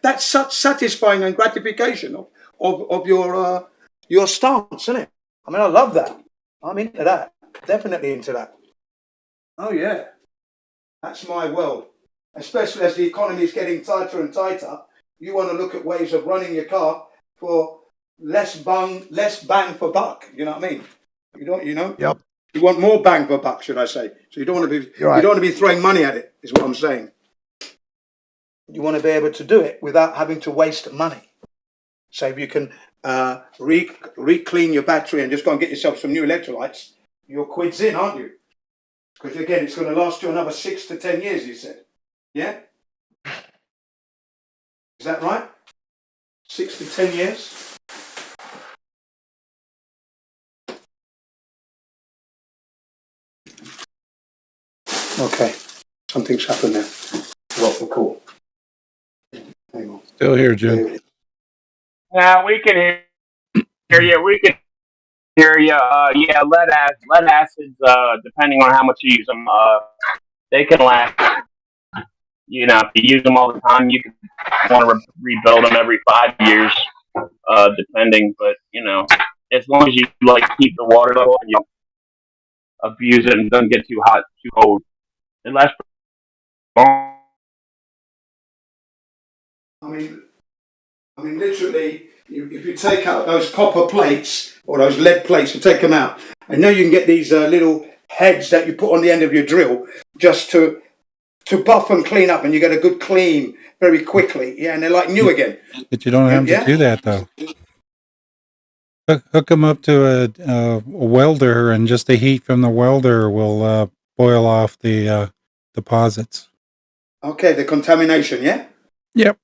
That's such satisfying and gratification of your stance, isn't it? I mean, I love that. I'm into that. Definitely into that. Oh yeah, that's my world. Especially as the economy is getting tighter and tighter, you want to look at ways of running your car for less bang for buck. You know what I mean? Yep. You want more bang for buck, should I say? So you don't want to be You're right. you don't want to be throwing money at it. Is what I'm saying. You want to be able to do it without having to waste money. So if you can re-clean your battery and just go and get yourself some new electrolytes, you're quids in, aren't you? Because again, it's going to last you another 6 to 10 years, you said. Yeah? Is that right? 6 to 10 years? Okay. Something's happened there. What for call? Hang on. Still here, Jim. Yeah, we can hear you. We can hear you. Yeah, lead acids. Depending on how much you use them, they can last. You know, if you use them all the time, you can want to rebuild them every 5 years, depending. But you know, as long as you like keep the water level and you don't abuse it and don't get too hot, too cold, it lasts long. I mean, literally, if you take out those copper plates or those lead plates, you take them out. I know you can get these little heads that you put on the end of your drill just to buff and clean up, and you get a good clean very quickly. Yeah, and they're like new again. But you don't have to do that, though. Hook them up to a welder, and just the heat from the welder will boil off the deposits. Okay, the contamination, yeah? Yep.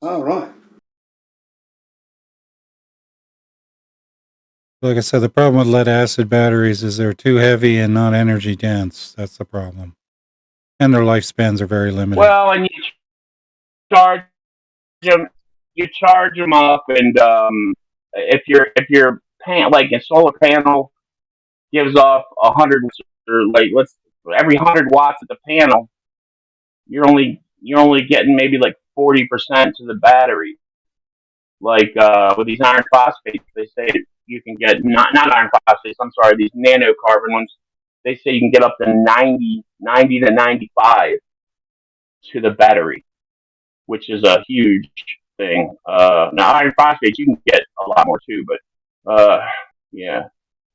All right. Like I said, the problem with lead acid batteries is they're too heavy and not energy dense. That's the problem. And their lifespans are very limited. Well, and you charge them up, and if your like a solar panel gives off 100, or like every 100 watts of the panel, you're only getting maybe like 40% to the battery. Like with these iron phosphates, they say you can get not iron phosphates. I'm sorry, these nanocarbon ones. They say you can get up to 90 to 95 to the battery, which is a huge thing. Now iron phosphates you can get a lot more too, but yeah,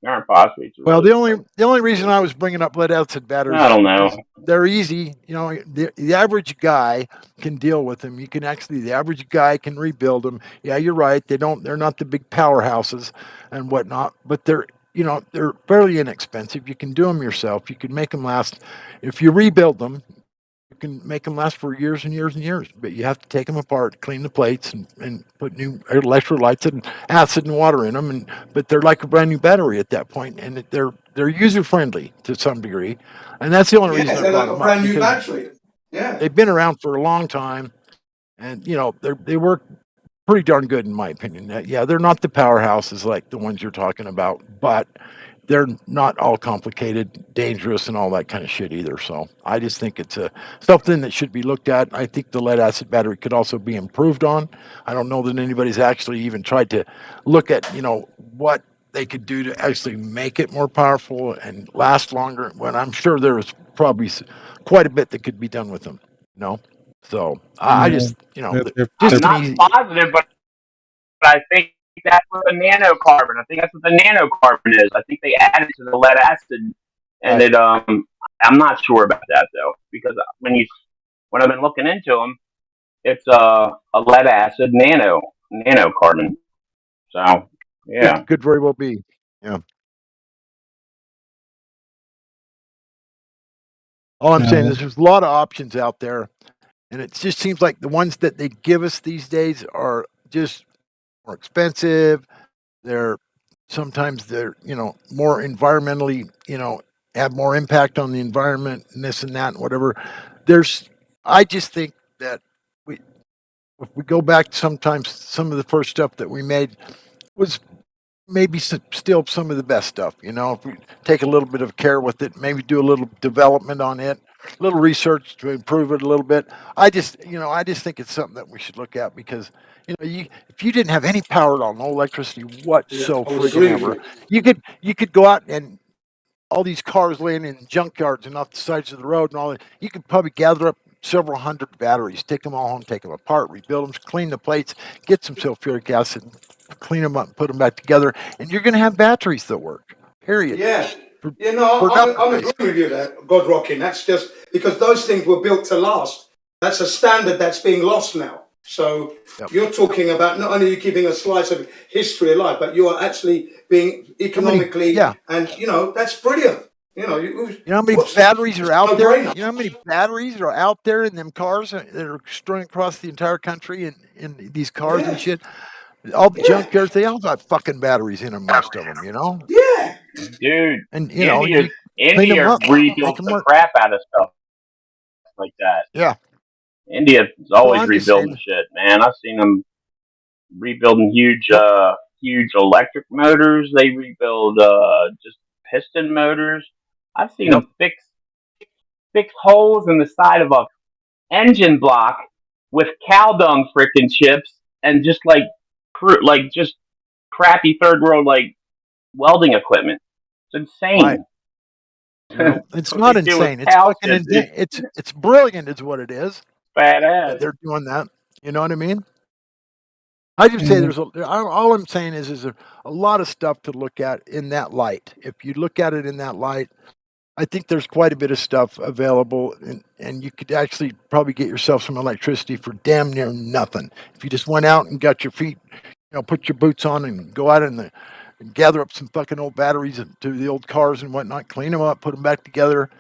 iron phosphates. Well, the only reason I was bringing up lead acid batteries, I don't know, they're easy. You know, the average guy can deal with them. The average guy can rebuild them. Yeah, you're right. They're not the big powerhouses and whatnot, but they're fairly inexpensive. You can do them yourself. You can make them last. If you rebuild them, you can make them last for years and years and years, but you have to take them apart, clean the plates, and put new electrolytes and acid and water in them. But they're like a brand new battery at that point, and they're user friendly to some degree, and that's the only reason I brought them up. Brand new battery. Yeah, they've been around for a long time, and they work pretty darn good in my opinion. Yeah, they're not the powerhouses like the ones you're talking about, but they're not all complicated, dangerous, and all that kind of shit either. So I just think it's something that should be looked at. I think the lead acid battery could also be improved on. I don't know that anybody's actually even tried to look at, what they could do to actually make it more powerful and last longer. When I'm sure there is probably quite a bit that could be done with them. So I just, I'm not positive, but I think that's what the nanocarbon. I think that's what the nanocarbon is. I think they added to the lead acid, and it. I'm not sure about that though, because when I've been looking into them, it's a lead acid nanocarbon. So yeah, it could very well be. Yeah. All I'm saying is there's a lot of options out there, and it just seems like the ones that they give us these days are just more expensive. Sometimes they're more environmentally, have more impact on the environment and this and that and whatever. I just think that if we go back sometimes, some of the first stuff that we made was maybe still some of the best stuff. If we take a little bit of care with it, maybe do a little development on it, little research to improve it a little bit. I just think it's something that we should look at because if you didn't have any power at all, no electricity Yeah, whatsoever, I would agree with you. you could go out and all these cars laying in junkyards and off the sides of the road and all that. You could probably gather up several hundred batteries, take them all home, take them apart, rebuild them, clean the plates, get some sulfuric acid, clean them up, and put them back together, and you're going to have batteries that work. Period. Yeah. For, Yeah, no, for nothing, I'm basically. agreeing with you there, God Rocking. That's just because those things were built to last. That's a standard that's being lost now. So Yep. you're talking about not only you keeping a slice of history alive, but you are actually being economically, Yeah. and that's brilliant. You know how many batteries are out there? You know how many batteries are out there in them cars that are strewn across the entire country in these cars and shit? All the junkyards, they all got fucking batteries in them, most of them, Yeah. Dude, And, India, you clean them up, make rebuilds them the work. crap out of stuff like that. Yeah. India's So always I'm just rebuilding shit, man. I've seen them rebuilding huge electric motors. They rebuild just piston motors. I've seen them fix holes in the side of a engine block with cow dung frickin' chips and just just crappy third world welding equipment. It's insane. Right. It's not What they do with insane. It's cow fucking shit, it's brilliant is what it is that badass. they're doing that. You know what I mean? I just say all I'm saying is there's a lot of stuff to look at in that light. If you look at it in that light, I think there's quite a bit of stuff available, and you could actually probably get yourself some electricity for damn near nothing. If you just went out and got your feet, put your boots on and go out and gather up some fucking old batteries to the old cars and whatnot, clean them up, put them back together,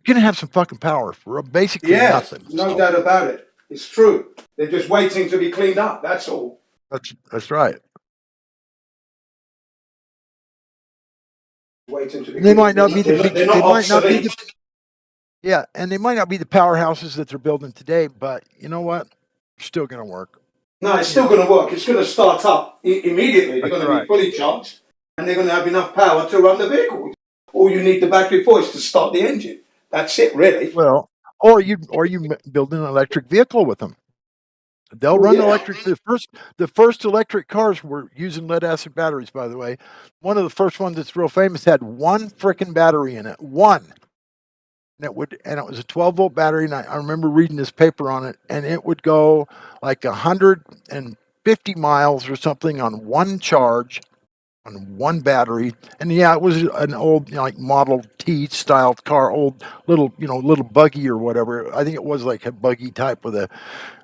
you're going to have some fucking power for basically nothing. No doubt about it. It's true. They're just waiting to be cleaned up. That's all. That's right. Waiting to be. They might not be the big. They're not obsolete. Yeah, and they might not be the powerhouses that they're building today, but you know what? They're still going to work. No, it's still going to work. It's going to start up immediately. They're going to be fully charged, and they're going to have enough power to run the vehicle. All you need the battery for is to start the engine. That's it, really. Well, or you build an electric vehicle with them. They'll run electric. The first electric cars were using lead acid batteries. By the way, one of the first ones that's real famous had one frickin' battery in it. One. And it was a 12-volt battery, and I remember reading this paper on it, and it would go like 150 miles or something on one charge, on one battery. And yeah, it was an old Model T style car, old little buggy or whatever. I think it was like a buggy type with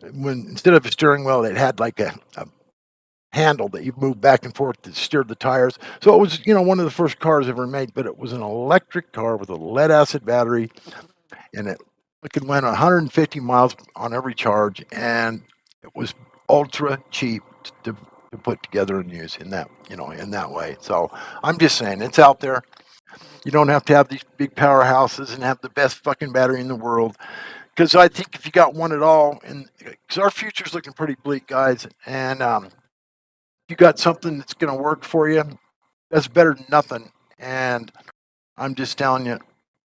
instead of a steering wheel, it had like a handle that you move back and forth to steer the tires. So it was, one of the first cars ever made, but it was an electric car with a lead acid battery, and it went 150 miles on every charge, and it was ultra cheap to put together and use in that way. So I'm just saying it's out there. You don't have to have these big powerhouses and have the best fucking battery in the world. Because I think if you got one at all, because our future's looking pretty bleak, guys, and you got something that's going to work for you, that's better than nothing. And I'm just telling you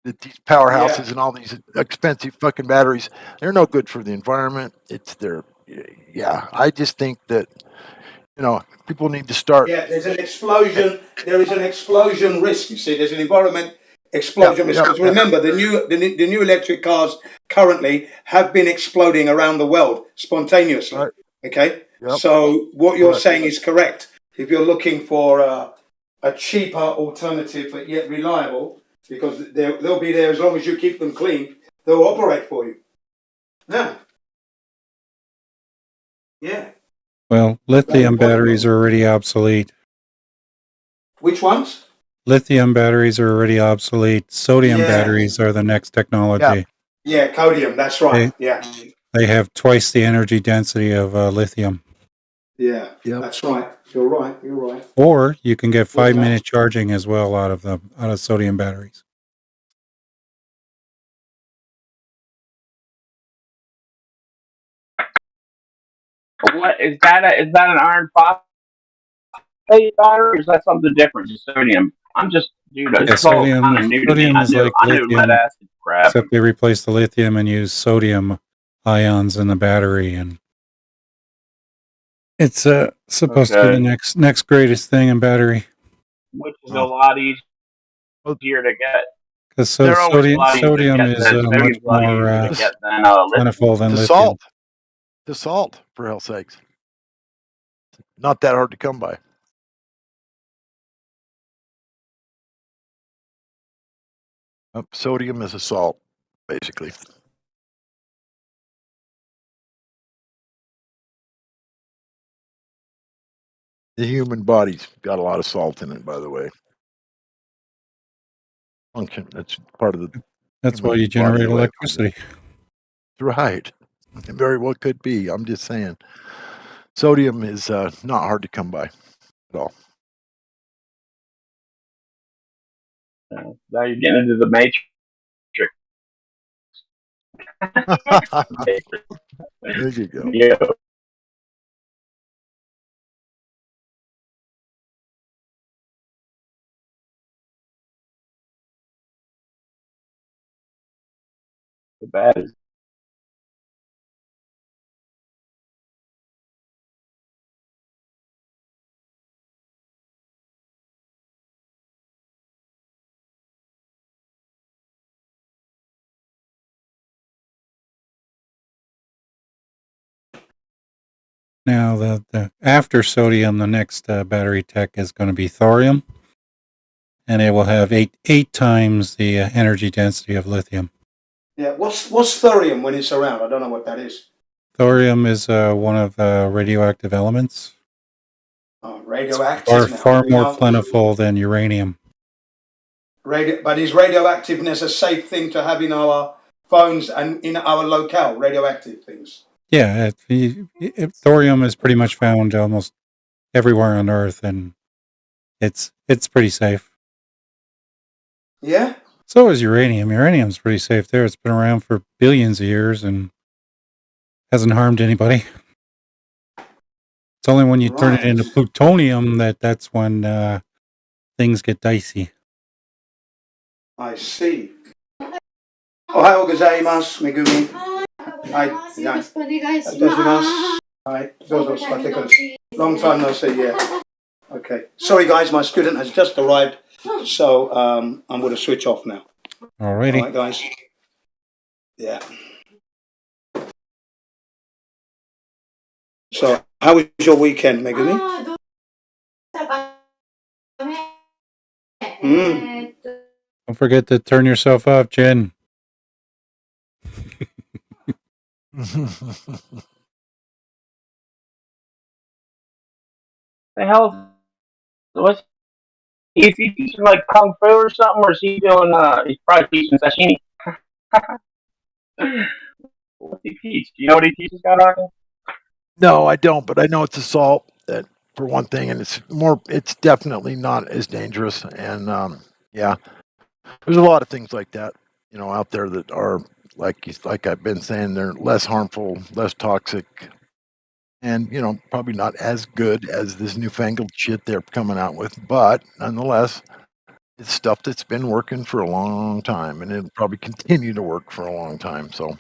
that these powerhouses and all these expensive fucking batteries, they're no good for the environment. I just think that, people need to start. Yeah, there's an explosion. There is an explosion risk. You see, there's an environment explosion risk. Because remember, the new electric cars currently have been exploding around the world spontaneously. Right. Okay. Yep. So what you're saying is correct. If you're looking for a cheaper alternative but yet reliable, because they'll be there as long as you keep them clean, they'll operate for you. Yeah. Well, lithium batteries are already obsolete. Which ones? Lithium batteries are already obsolete. Sodium batteries are the next technology. Yeah, sodium. That's right. They have twice the energy density of lithium. Yeah, that's right. You're right. Or you can get 5-minute charging as well out of sodium batteries. What is that? Is that an iron phosphate battery, or is that something different? Just sodium. I'm just Dude, Yeah, it's all kind of new to me. sodium is like I knew lead lithium, acid crap. except they replace the lithium and use sodium ions in the battery, and it's supposed to be the Okay, next greatest thing in battery. which is a Oh, lot well, easier to get. Because they're always A lot easier to sodium get is than much sodium's a lot more easier to the, get than lithium. plentiful than the lithium. salt, the salt, for hell's sakes, not that hard to come by. Sodium is a salt, basically. The human body's got a lot of salt in it, by the way. Function. That's part of the That's why human you body, generate the way it functions. electricity. Right. It very well could be. I'm just saying. Sodium is not hard to come by at all. Now you're getting into the matrix. There you go. Yeah, the bad is Now, the after sodium, the next battery tech is going to be thorium, and it will have eight times the energy density of lithium. Yeah. What's thorium when it's around? I don't know what that is. Thorium is one of the radioactive elements. Oh, It's radioactive now. far more Now, plentiful than uranium. but is radioactiveness a safe thing to have in our phones and in our locale? Radioactive things. Yeah, thorium is pretty much found almost everywhere on Earth, and it's pretty safe. Yeah. So is uranium. Uranium's pretty safe there. It's been around for billions of years and hasn't harmed anybody. It's only when you turn it Right. into plutonium that's when things get dicey. I see. Ohayou gozaimasu, Megumi. はい。じゃあ、失礼します。はい。どうぞ座ってください。Long time no see, yeah. Okay. Sorry, guys, my student has just arrived, so I'm going to switch off now. Alrighty. All right, guys. Yeah. So, how was your weekend, Megumi? Don't forget to turn yourself off, Jen. the hell. What's is he teaching like kung fu or something, or is he doing? He's probably teaching sashimi. What's he teach? Do you know what he teaches, Skyrocket? No, I don't, but I know it's a salt that for one thing, and it's definitely not as dangerous. And yeah, there's a lot of things like that, out there that are like I've been saying, they're less harmful, less toxic, and probably not as good as this newfangled shit they're coming out with. But nonetheless, it's stuff that's been working for a long time, and it'll probably continue to work for a long time. So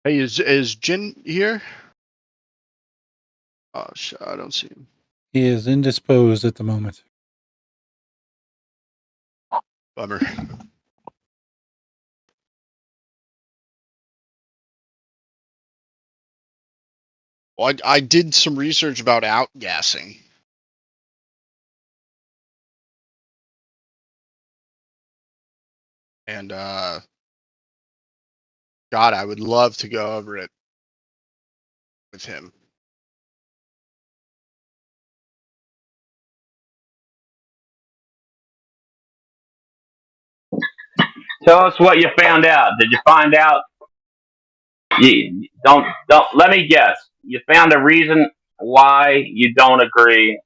Hey, is Jin here? Oh shit, I don't see him. He is indisposed at the moment. Bummer. Well, I did some research about outgassing. And God, I would love to go over it with him. Tell us what you found out. Did you find out? You don't let me guess. You found a reason why you don't agree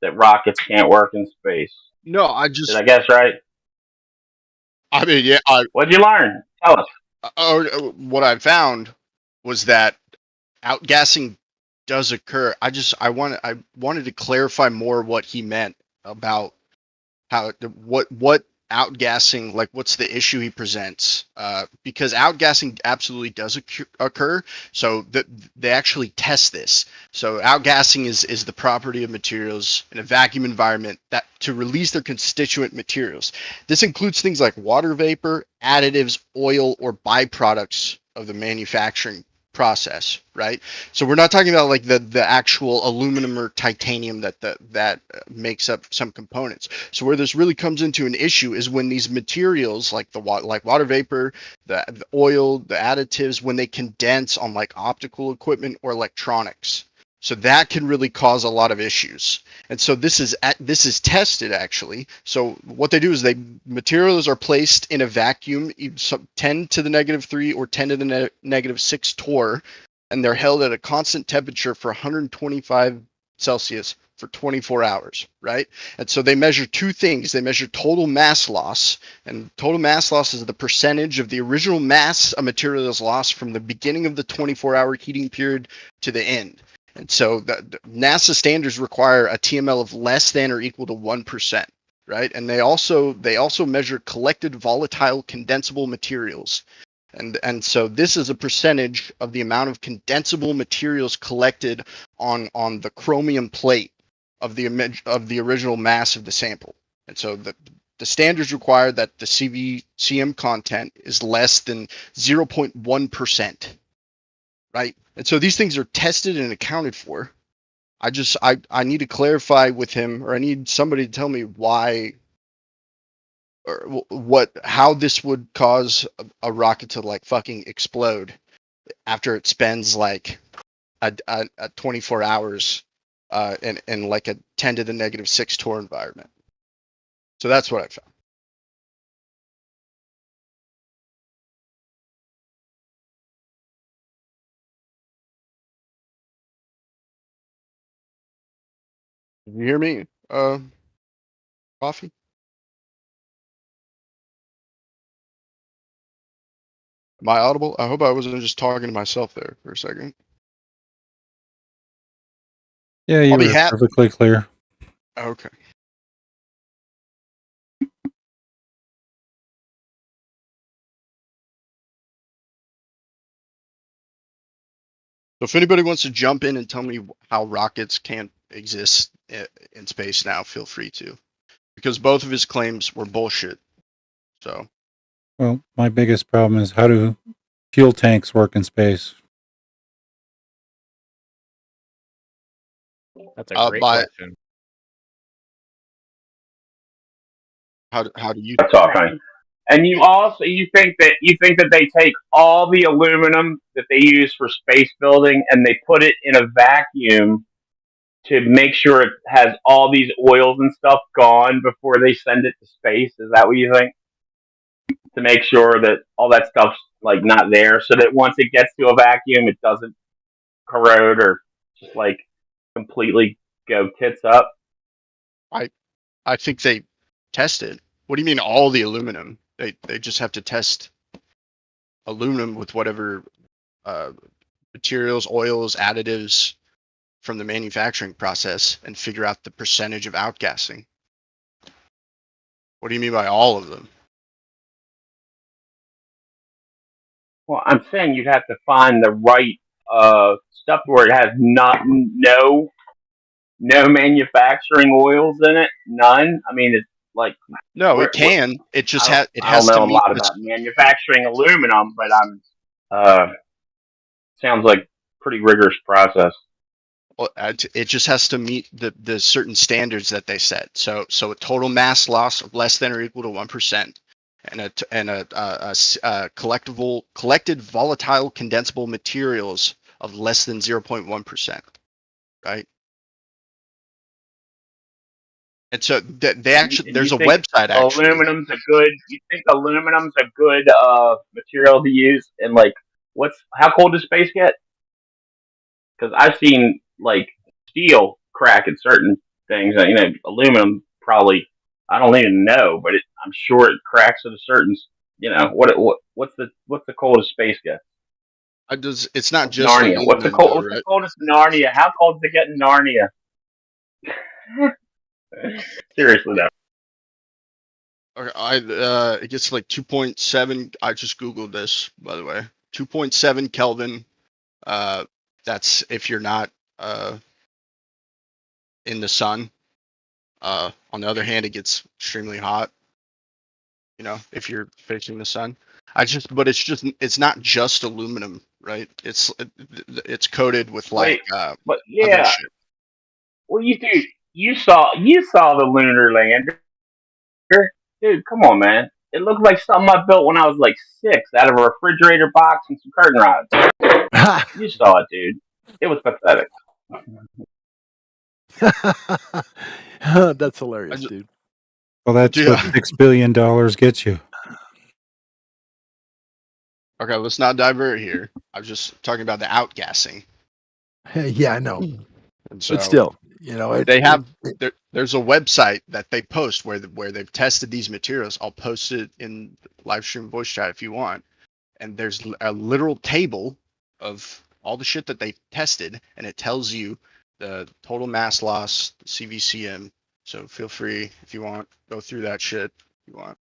that rockets can't work in space. No, Did I guess right? I mean, yeah, What'd you learn? Tell us. what I found was that outgassing does occur. I wanted to clarify more what he meant about how what outgassing, like what's the issue he presents, because outgassing absolutely does occur. So they actually test this. So outgassing is the property of materials in a vacuum environment that to release their constituent materials. This includes things like water vapor, additives, oil, or byproducts of the manufacturing process, right? So we're not talking about like the actual aluminum or titanium that makes up some components. So where this really comes into an issue is when these materials like water vapor, the oil, the additives, when they condense on like optical equipment or electronics. So that can really cause a lot of issues. And so this is tested actually. So what they do is materials are placed in a vacuum, 10 to the -3 or 10 to the -6 torr, and they're held at a constant temperature for 125 Celsius for 24 hours, right? And so they measure two things. They measure total mass loss, and total mass loss is the percentage of the original mass a material is lost from the beginning of the 24-hour heating period to the end. And so the NASA standards require a TML of less than or equal to 1%, right? And they also measure collected volatile condensable materials. And so this is a percentage of the amount of condensable materials collected on the chromium plate of the original mass of the sample. And so the standards require that the CVCM content is less than 0.1%, right? And so these things are tested and accounted for. I need to clarify with him, or I need somebody to tell me why or how this would cause a rocket to like fucking explode after it spends like a 24 hours in like a 10 to the -6 torr environment. So that's what I found. Did you hear me? Coffee? Am I audible? I hope I wasn't just talking to myself there for a second. Yeah, you I'll be were perfectly clear. Okay. So if anybody wants to jump in and tell me how rockets can't exist in space now, feel free to. Because both of his claims were bullshit. So. Well, my biggest problem is how do fuel tanks work in space? That's a great question. How do you Talking. And you think that they take all the aluminum that they use for space building and they put it in a vacuum to make sure it has all these oils and stuff gone before they send it to space? Is that what you think? To make sure that all that stuff's like not there, so that once it gets to a vacuum, it doesn't corrode or just like completely go tits up. I think they tested. What do you mean all the aluminum? They just have to test aluminum with whatever materials, oils, additives from the manufacturing process and figure out the percentage of outgassing. What do you mean by all of them? Well, I'm saying you'd have to find the right stuff where it has not no manufacturing oils in it, none. I mean, it's like No, it what can. It just it I don't has to know a meet lot this. about manufacturing aluminum, but I'm uh sounds like pretty rigorous process. Well, it just has to meet the certain standards that they set. So a total mass loss of less than or equal to 1%, and collected volatile condensable materials of less than 0.1%, right? And so they actually, And you there's a think website actually. aluminum's a good? You think aluminum's a good material to use? And like, what's how cold does space get? Because I've seen like steel crack at certain things. You know, aluminum probably. I don't even know, but I'm sure it cracks at a certain. You know what's the coldest space get? It's not just Narnia. aluminum though, What's the right? coldest Narnia? How cold does it get in Narnia? Seriously though. Okay, it gets like 2.7. I just googled this, by the way. 2.7 Kelvin. Uh, that's if you're not in the sun. On the other hand, it gets extremely hot. You know, if you're facing the sun. But it's not just aluminum, right? It's coated with like Wait, but other yeah. shit. Well, you saw the lunar lander, dude. Come on, man. It looked like something I built when I was like 6 out of a refrigerator box and some curtain rods. You saw it, dude. It was pathetic. That's I hilarious, just, dude. Well, that's what yeah. $6 billion gets you. Okay, let's not divert here. I was just talking about the outgassing, Yeah, I know, and but so still, you know, they have there's a website that they post where they've tested these materials. I'll post it in live stream voice chat if you want. And there's a literal table of all the shit that they tested, and it tells you the total mass loss, the CVCM. So feel free if you want, go through that shit if you want.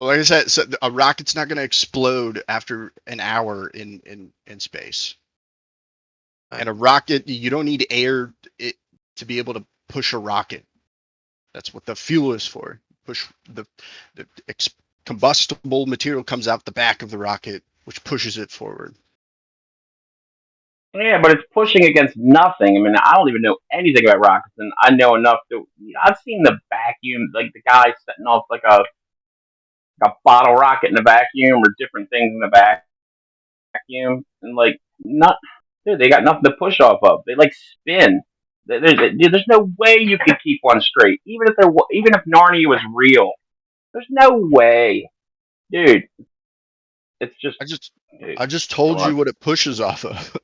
Well, like I said, so a rocket's not going to explode after an hour in space. And a rocket, you don't need air to be able to push a rocket. That's what the fuel is for. Push the combustible material comes out the back of the rocket, which pushes it forward. Yeah, but it's pushing against nothing. I mean, I don't even know anything about rockets, and I know enough to. I've seen the vacuum, like the guy setting off like a bottle rocket in a vacuum or different things in the vacuum, and like not, dude, they got nothing to push off of. They like spin. There's no way you could keep one straight, even if Narnia was real. There's no way, dude. It's just, I just dude, I just come told you on. what it pushes off of.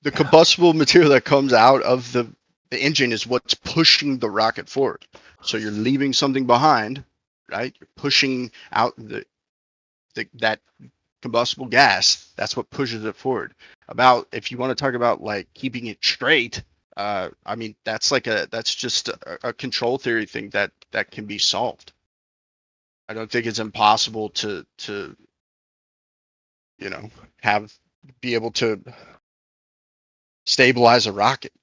The combustible material that comes out of the engine is what's pushing the rocket forward. So you're leaving something behind, right? You're pushing out that combustible gas. That's what pushes it forward. About if you want to talk about like keeping it straight, I mean that's just a control theory thing that can be solved. I don't think it's impossible to you know be able to stabilize a rocket.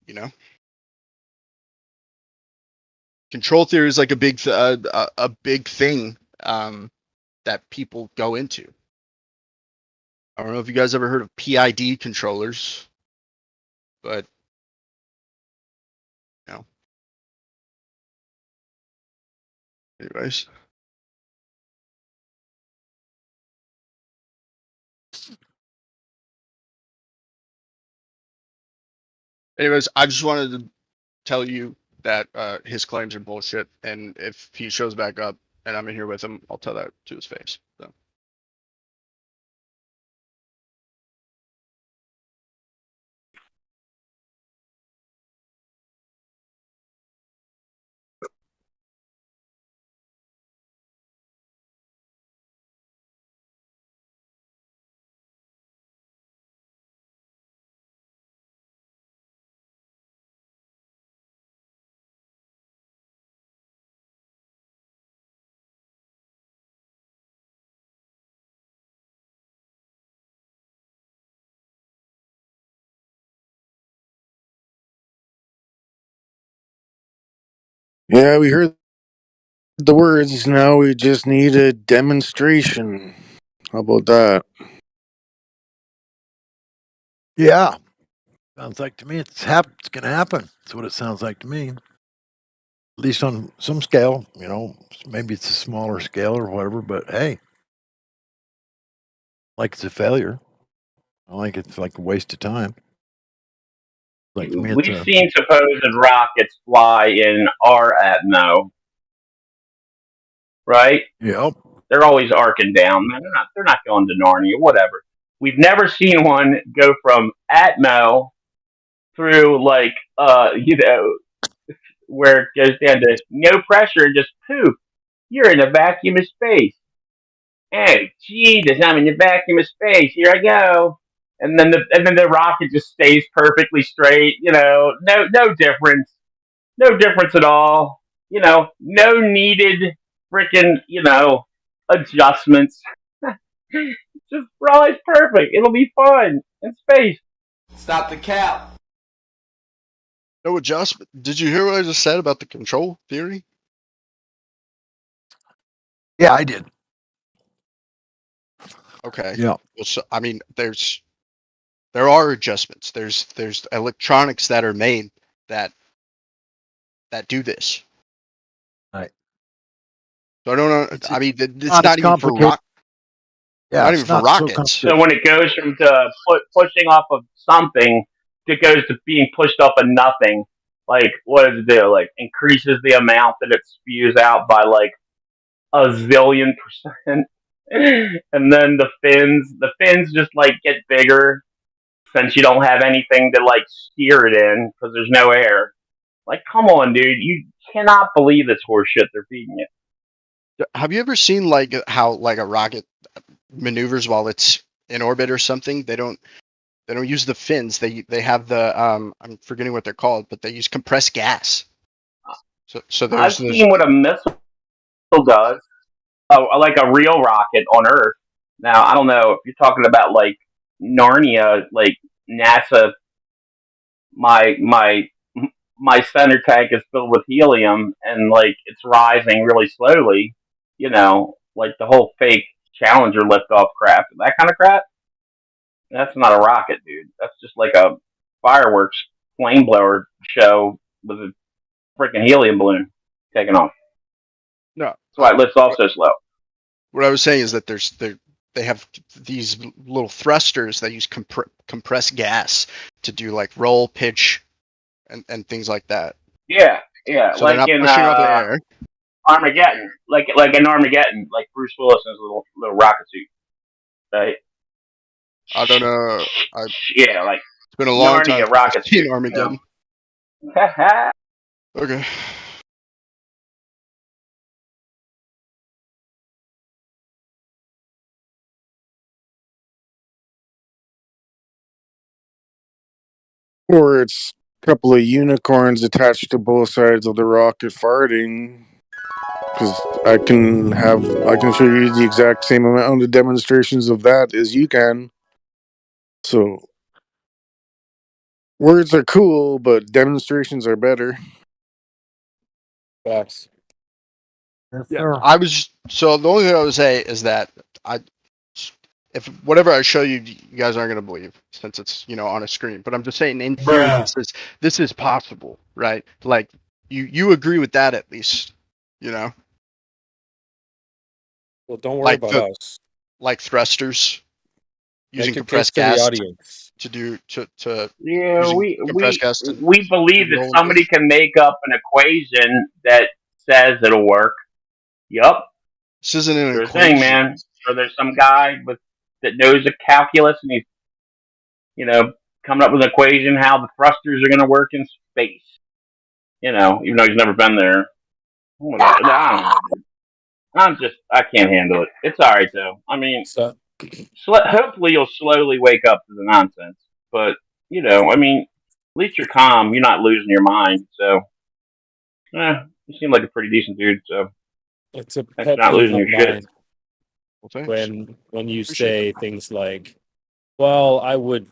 You know, control theory is like a big thing that people go into. I don't know if you guys ever heard of PID controllers, but you know, anyways. Anyways, I just wanted to tell you that his claims are bullshit, and if he shows back up and I'm in here with him, I'll tell that to his face. So. Yeah, we heard the words. Now we just need a demonstration. How about that? Yeah, sounds like to me it's going to happen. That's what it sounds like to me. At least on some scale, maybe it's a smaller scale or whatever. But hey, like it's a failure. I like it's like a waste of time. Like to me, it's We've a seen supposed rockets fly in our Atmo, right? yep. They're always arcing down. They're not going to Narnia, whatever. We've never seen one go from Atmo through where it goes down to no pressure and just poof, you're in a vacuum of space. Hey, Jesus, I'm in the vacuum of space. Here I go. And then the rocket just stays perfectly straight. No difference. No difference at all. No needed freaking adjustments. Just always perfect. It'll be fun in space. Stop the cap. No adjustment. Did you hear what I just said about the control theory? Yeah, I did. Okay. Yeah. Well, so, I mean, there are adjustments. There's electronics that are made that do this. Right. So I don't know. It's I mean, it's not not as even for complicated. Yeah, not it's even for not so rockets. So complicated. when it goes from pushing off of something, it goes to being pushed off of nothing. Like, what does it do? Like, increases the amount that it spews out by like a zillion percent. And then the fins just like get bigger since you don't have anything to like steer it in because there's no air. Like, come on, dude, you cannot believe this horse shit they're feeding you. Have you ever seen like how like a rocket maneuvers while it's in orbit or something? They don't use the fins. They have the I'm forgetting what they're called, but they use compressed gas. So I've there's seen what a missile does, like a real rocket on Earth. Now, I don't know if you're talking about like Narnia, like NASA. My center tank is filled with helium, and like it's rising really slowly. Like the whole fake Challenger liftoff crap, that kind of crap. That's not a rocket, dude. That's just like a fireworks flame blower show with a freaking helium balloon taking off. no. That's why it lifts off so slow. What I was saying is that they have these little thrusters that use compressed gas to do like roll, pitch, and things like that. Yeah, yeah, So they're like not in pushing off the air. Armageddon, like in Armageddon, like Bruce Willis's little rocket suit, right? I don't know. Yeah, like It's been a long time Narnia since I've rocket seen suit. Armageddon. Okay. Or it's a couple of unicorns attached to both sides of the rocket farting. Because I can show you the exact same amount of demonstrations of that as you can. So words are cool, but demonstrations are better. Facts. Yeah, so the only thing I would say is that if whatever I show you, you guys aren't gonna believe since it's on a screen. But I'm just saying, in theory, this is possible, right? Like you agree with that at least, Well, don't worry like about the us. like thrusters using Make your case compressed to the gas audience. to Yeah, using we compressed we gas to we believe that roll somebody with. can make up an equation that says it'll work. Yup, This isn't an sure thing, equation. man. So there's some guy that knows the calculus, and he's coming up with an equation how the thrusters are going to work in space. Even though he's never been there. I don't know. I can't handle it. It's all right though. I mean, So, hopefully you'll slowly wake up to the nonsense. But I mean, at least you're calm. You're not losing your mind. So, you seem like a pretty decent dude. So, it's a thanks for pet not peeve losing of your shit. mine Well, thanks. when you Appreciate say things like, "Well, I would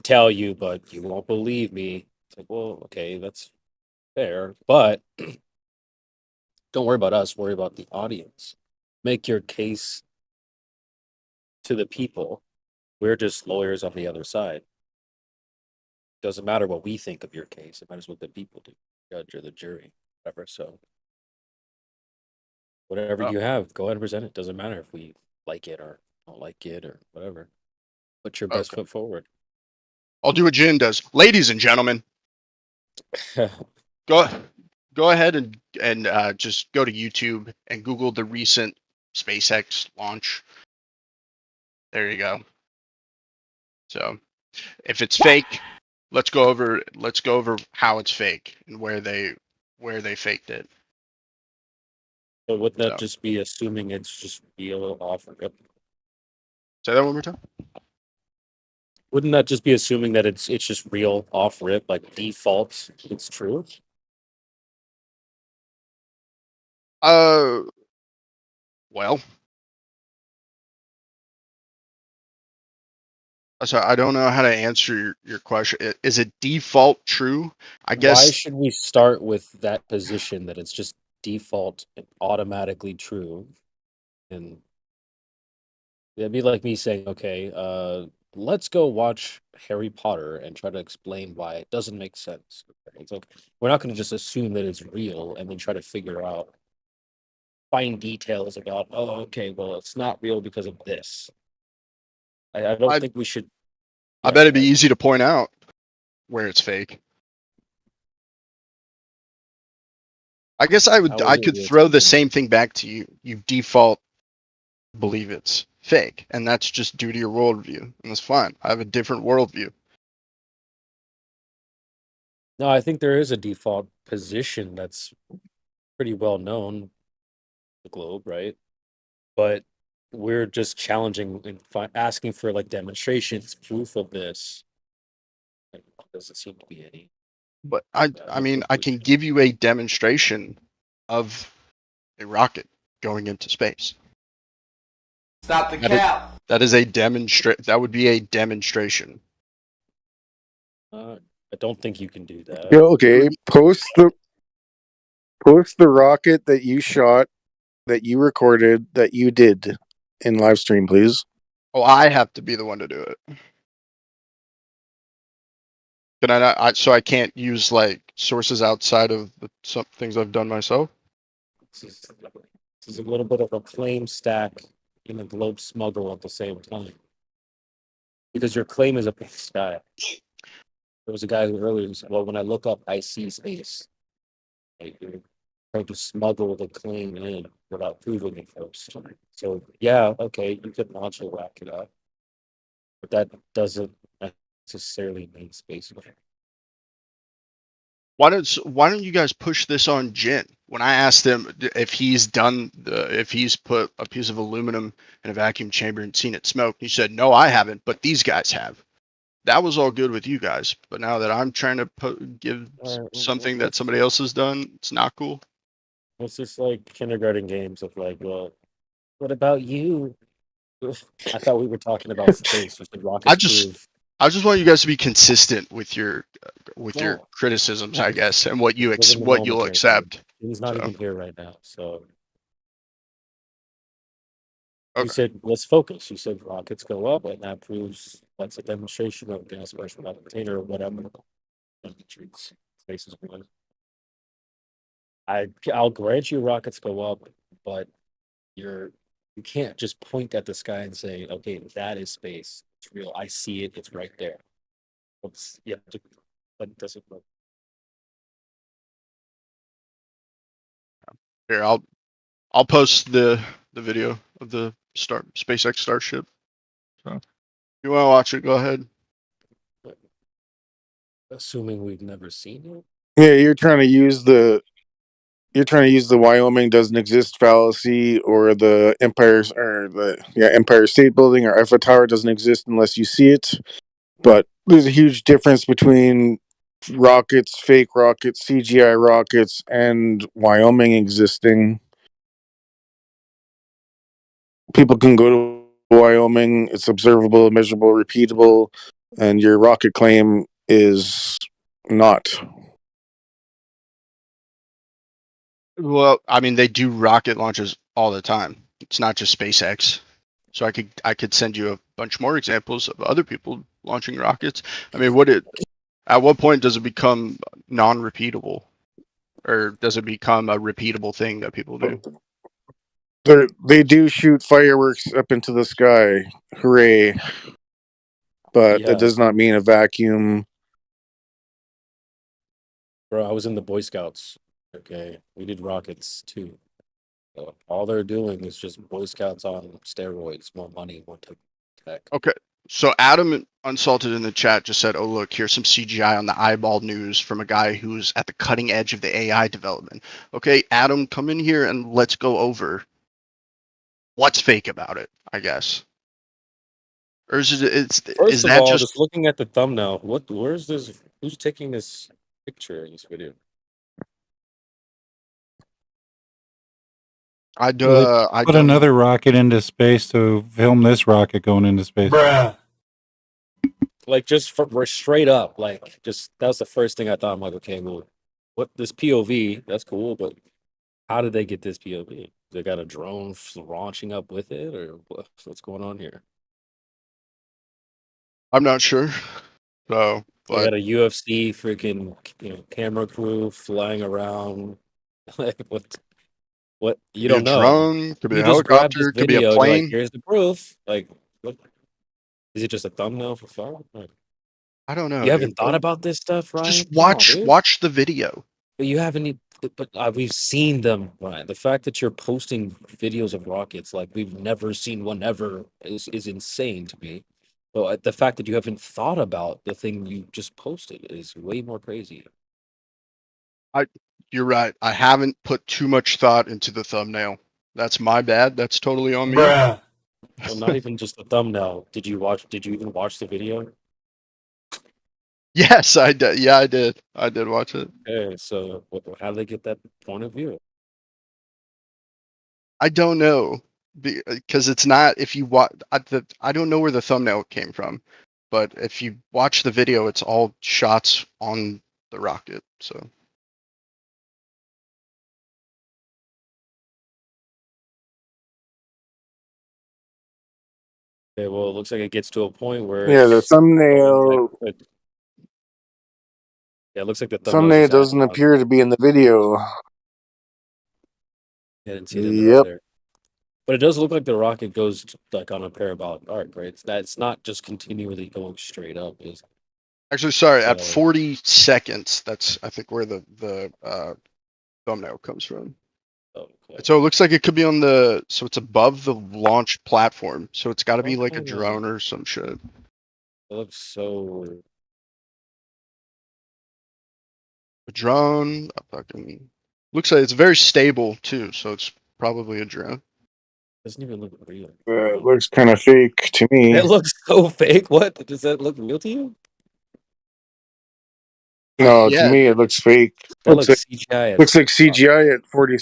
tell you, but you won't believe me." It's like, well, okay, that's fair, but Don't worry about us. Worry about the audience. Make your case to the people. We're just lawyers on the other side. Doesn't matter what we think of your case. It matters what the people do, judge or the jury, whatever. So whatever Oh. you have, go ahead and present it. Doesn't matter if we like it or don't like it or whatever. Put your best Okay. foot forward. I'll do what Jin does. Ladies and gentlemen, go ahead and just go to YouTube and Google the recent SpaceX launch. There you go. So, if it's fake, let's go over how it's fake and where they faked it. But would that So. just be assuming it's just real off rip? Say that one more time. Wouldn't that just be assuming that it's just real off rip, like default it's true? Well, so I don't know how to answer your question. Is it default true? I Why guess should we start with that position that it's just default and automatically true? And it'd be like me saying, okay, let's go watch Harry Potter and try to explain why it doesn't make sense. It's like we're not going to just assume that it's real and then try to figure out fine details about, oh, okay, well, it's not real because of this. I don't think we should. I bet it'd be easy to point out where it's fake. I guess I could throw the same thing back to you. You default believe it's fake, and that's just due to your worldview, and that's fine. I have a different worldview. No, I think there is a default position that's pretty well known, the globe, right? But we're just challenging and asking for like demonstrations, proof of this. And there doesn't seem to be any. But I mean, I can give you a demonstration of a rocket going into space. Stop the cap. That is a That would be a demonstration. I don't think you can do that. Yeah, okay. Post the rocket that you shot, that you recorded, that you did in live stream, please. Oh, I have to be the one to do it. Can I not? So I can't use like sources outside of some things I've done myself. This is a little bit of a claim stack and a globe smuggle at the same time. Because your claim is a big sky. There was a guy who earlier said, well, when I look up, I see space. Like, you're trying to smuggle the claim in without proving it first. So, yeah, okay, you could launch a rocket up. But that doesn't necessarily mean space. Why don't you guys push this on Jin? When I asked him if he's put a piece of aluminum in a vacuum chamber and seen it smoke, he said, no, I haven't, but these guys have. That was all good with you guys, but now that I'm trying to give something that somebody else has done, it's not cool. It's just like kindergarten games of like, well, what about you? I thought we were talking about space. You said rockets I just want you guys to be consistent with your criticisms, I guess, and what you'll accept. He's not even here right now, so. Okay. You said, let's focus. You said rockets go up, and that proves that's a demonstration of gas pressure container or whatever. Space is one. I'll grant you rockets go up, but you can't just point at the sky and say, okay, that is space. It's real. I see it. It's right there. But it doesn't work. Here, I'll post the video of the SpaceX Starship. So if you want to watch it, go ahead. Assuming we've never seen it. Yeah, you're trying to use the Wyoming doesn't exist fallacy, or the Empire State Building or Eiffel Tower doesn't exist unless you see it. But there's a huge difference between rockets, fake rockets, CGI rockets, and Wyoming existing. People can go to Wyoming. It's observable, measurable, repeatable, and your rocket claim is not. Well, I mean, they do rocket launches all the time. It's not just SpaceX. So I could send you a bunch more examples of other people launching rockets. I mean, at what point does it become non-repeatable, or does it become a repeatable thing that people do? They do shoot fireworks up into the sky. Hooray. But that Yeah, does not mean a vacuum. bro, I was in the Boy Scouts. Okay, we did rockets too. So all they're doing is just Boy Scouts on steroids, more money, more tech. Okay. So Adam Unsalted in the chat just said, "Oh look, here's some CGI on the eyeball news from a guy who's at the cutting edge of the AI development." Okay, Adam, come in here and let's go over what's fake about it, I guess. Or is First of that all, just just looking at the thumbnail, where's this? Who's taking this picture in this video? Well, I put don't know. another rocket into space to film this rocket going into space. Like we're straight up, like just that was the first thing I thought. I'm like, okay, well, what this POV? That's cool, but how did they get this POV? They got a drone launching up with it, or what's going on here? I'm not sure. So, They but got a UFC freaking camera crew flying around. Like what you be a don't know. drone, could be You a just grab this helicopter, could be a video and you're like, plane. here's the proof. Like, what is it just a thumbnail for fun? Like, I don't know, you dude. haven't thought about this stuff, Ryan? Just Come on, dude. watch the video. But you haven't. But we've seen them, Ryan. The fact that you're posting videos of rockets like we've never seen one ever is insane to me. But the fact that you haven't thought about the thing you just posted is way more crazy. You're right. I haven't put too much thought into the thumbnail. That's my bad. That's totally on me. Well, not even just the thumbnail. Did you even watch the video? Yes, I did. Yeah, I did. I did watch it. Okay, so how do they get that point of view? I don't know because it's not. If you watch, I don't know where the thumbnail came from, but if you watch the video, it's all shots on the rocket. So Okay, well, it looks like it gets to a point where Yeah, the it's thumbnail yeah, it looks like the thumbnail's thumbnail just doesn't adding up. appear to be in the video. I didn't see it in there Yep. either. But it does look like the rocket goes like on a parabolic arc, right? It's not just continually going straight up. actually, sorry, at So 40 seconds, that's I think where the thumbnail comes from. okay. So it looks like it could be on so it's above the launch platform. So it's got to be like a Okay. drone or some shit. It looks so A drone, a fucking looks like it's very stable too. So it's probably a drone. doesn't even look real. It looks kind of fake to me. It looks so fake. What does that look real to you? No, to Yeah, me it looks fake. That Looks looks like CGI. looks like CGI at 40.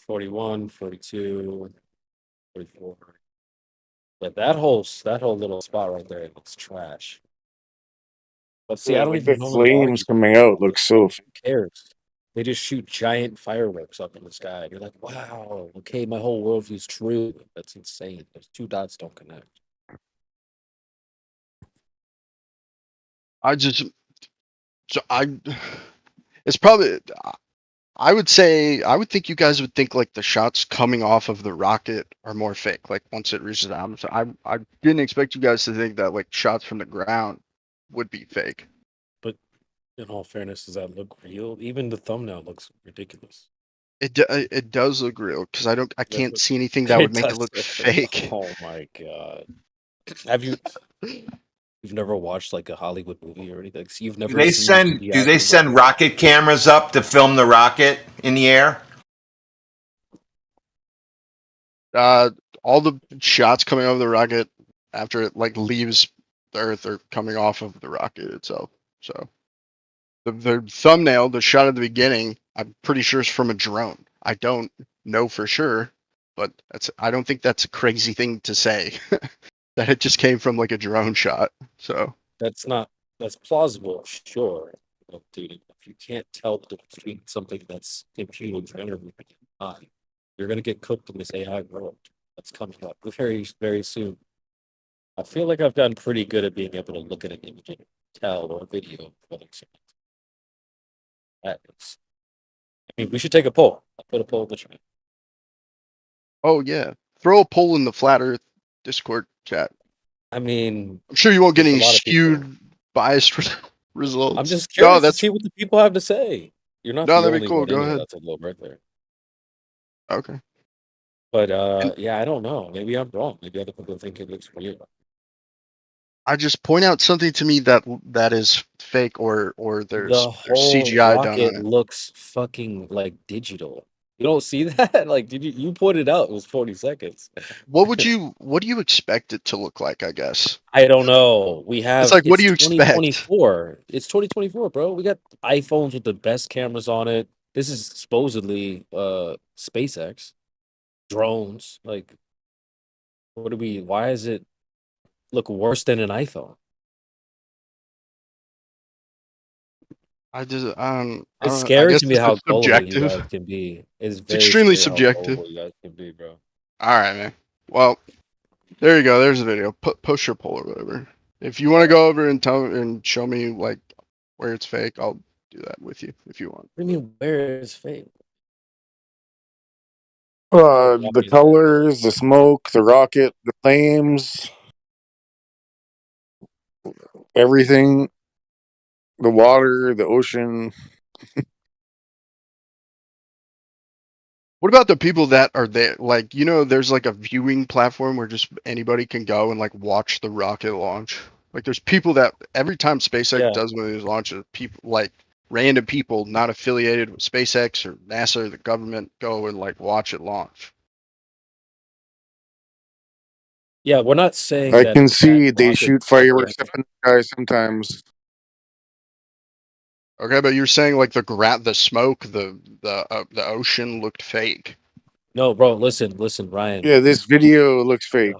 41, 42, 44. Yeah, that whole little spot right there looks trash. But see, I don't Like the even normally flames argue. coming out looks so. Who cares? They just shoot giant fireworks up in the sky. You're like, wow, okay, my whole worldview's true. That's insane. Those two dots don't connect. it's probably. I would think you guys would think like the shots coming off of the rocket are more fake. Like once it reaches the atmosphere, I didn't expect you guys to think that like shots from the ground would be fake. But in all fairness, does that look real? Even the thumbnail looks ridiculous. It does look real because I can't see anything that would make it look fake. Oh my god! Have you've never watched like a Hollywood movie or anything? So you've never Do they send rocket cameras up to film the rocket in the air? All the shots coming off the rocket after it like leaves the Earth are coming off of the rocket itself. So the thumbnail, the shot at the beginning, I'm pretty sure is from a drone. I don't know for sure, but I don't think that's a crazy thing to say that it just came from like a drone shot. So that's plausible, sure. Look, dude, if you can't tell the difference between something that's computer generated and not, you're gonna get cooked in this AI world that's coming up very, very soon. I feel like I've gotten pretty good at being able to look at an image and tell or a video what it's that is. I mean, we should take a poll. I'll put a poll in the chat. Oh yeah, throw a poll in the Flat Earth Discord chat. I mean, I'm sure you won't get there's a any lot of people. skewed, biased results. I'm just No, curious to that's see what the people have to say. You're not no, the that'd be only cool. one in Go here ahead. that's a little right there. Okay. But And yeah, I don't know. Maybe I'm wrong. Maybe other people think it looks weird. I just point out something to me that is fake or there's The whole CGI done on rocket it. looks fucking like digital. You don't see that? Like, did you pointed out it was 40 seconds. What do you expect it to look like? I guess I don't know. it's like, what do It's you expect? 2024. It's 2024, bro. We got iPhones with the best cameras on it. This is supposedly SpaceX drones. Like, why is it look worse than an iPhone? I It's don't. I scary guess to me it's how just gullible you subjective. guys can be. It's It's very extremely scary how subjective. gullible you guys can be, bro. All right, man. Well, there you go. There's the video. Post your poll or whatever. If you want to go over and show me like where it's fake, I'll do that with you if you want. What do you mean, where is fake? The colors, the smoke, the rocket, the flames, everything, the water, the ocean. What about the people that are there? Like, there's like a viewing platform where just anybody can go and like watch the rocket launch. Like, there's people that every time SpaceX Yeah. does one of these launches, people like random people not affiliated with SpaceX or NASA or the government go and like watch it launch. Yeah, we're not saying I that can that see they rocket shoot is fireworks fake. up in the sky sometimes. Okay, but you're saying like the smoke, the ocean looked fake. No, bro, listen, Ryan. Yeah, this video looks fake.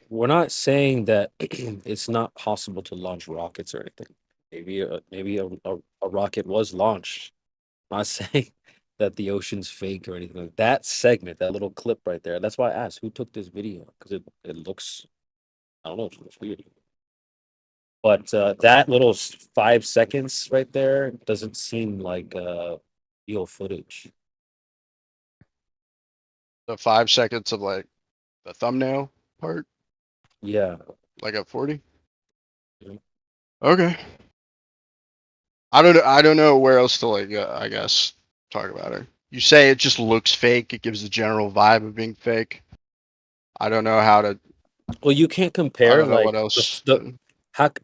We're not saying that it's not possible to launch rockets or anything. Maybe a rocket was launched. I'm not saying that the ocean's fake or anything. Like that segment, that little clip right there. That's why I asked who took this video because it looks, I don't know, it looks weird. But that little 5 seconds right there doesn't seem like real footage. The 5 seconds of like the thumbnail part, Yeah. like at 40. Mhm. Okay. I don't know where else to like. I guess talk about it. You say it just looks fake. It gives the general vibe of being fake. I don't know how to. Well, you can't I compare don't know like what else.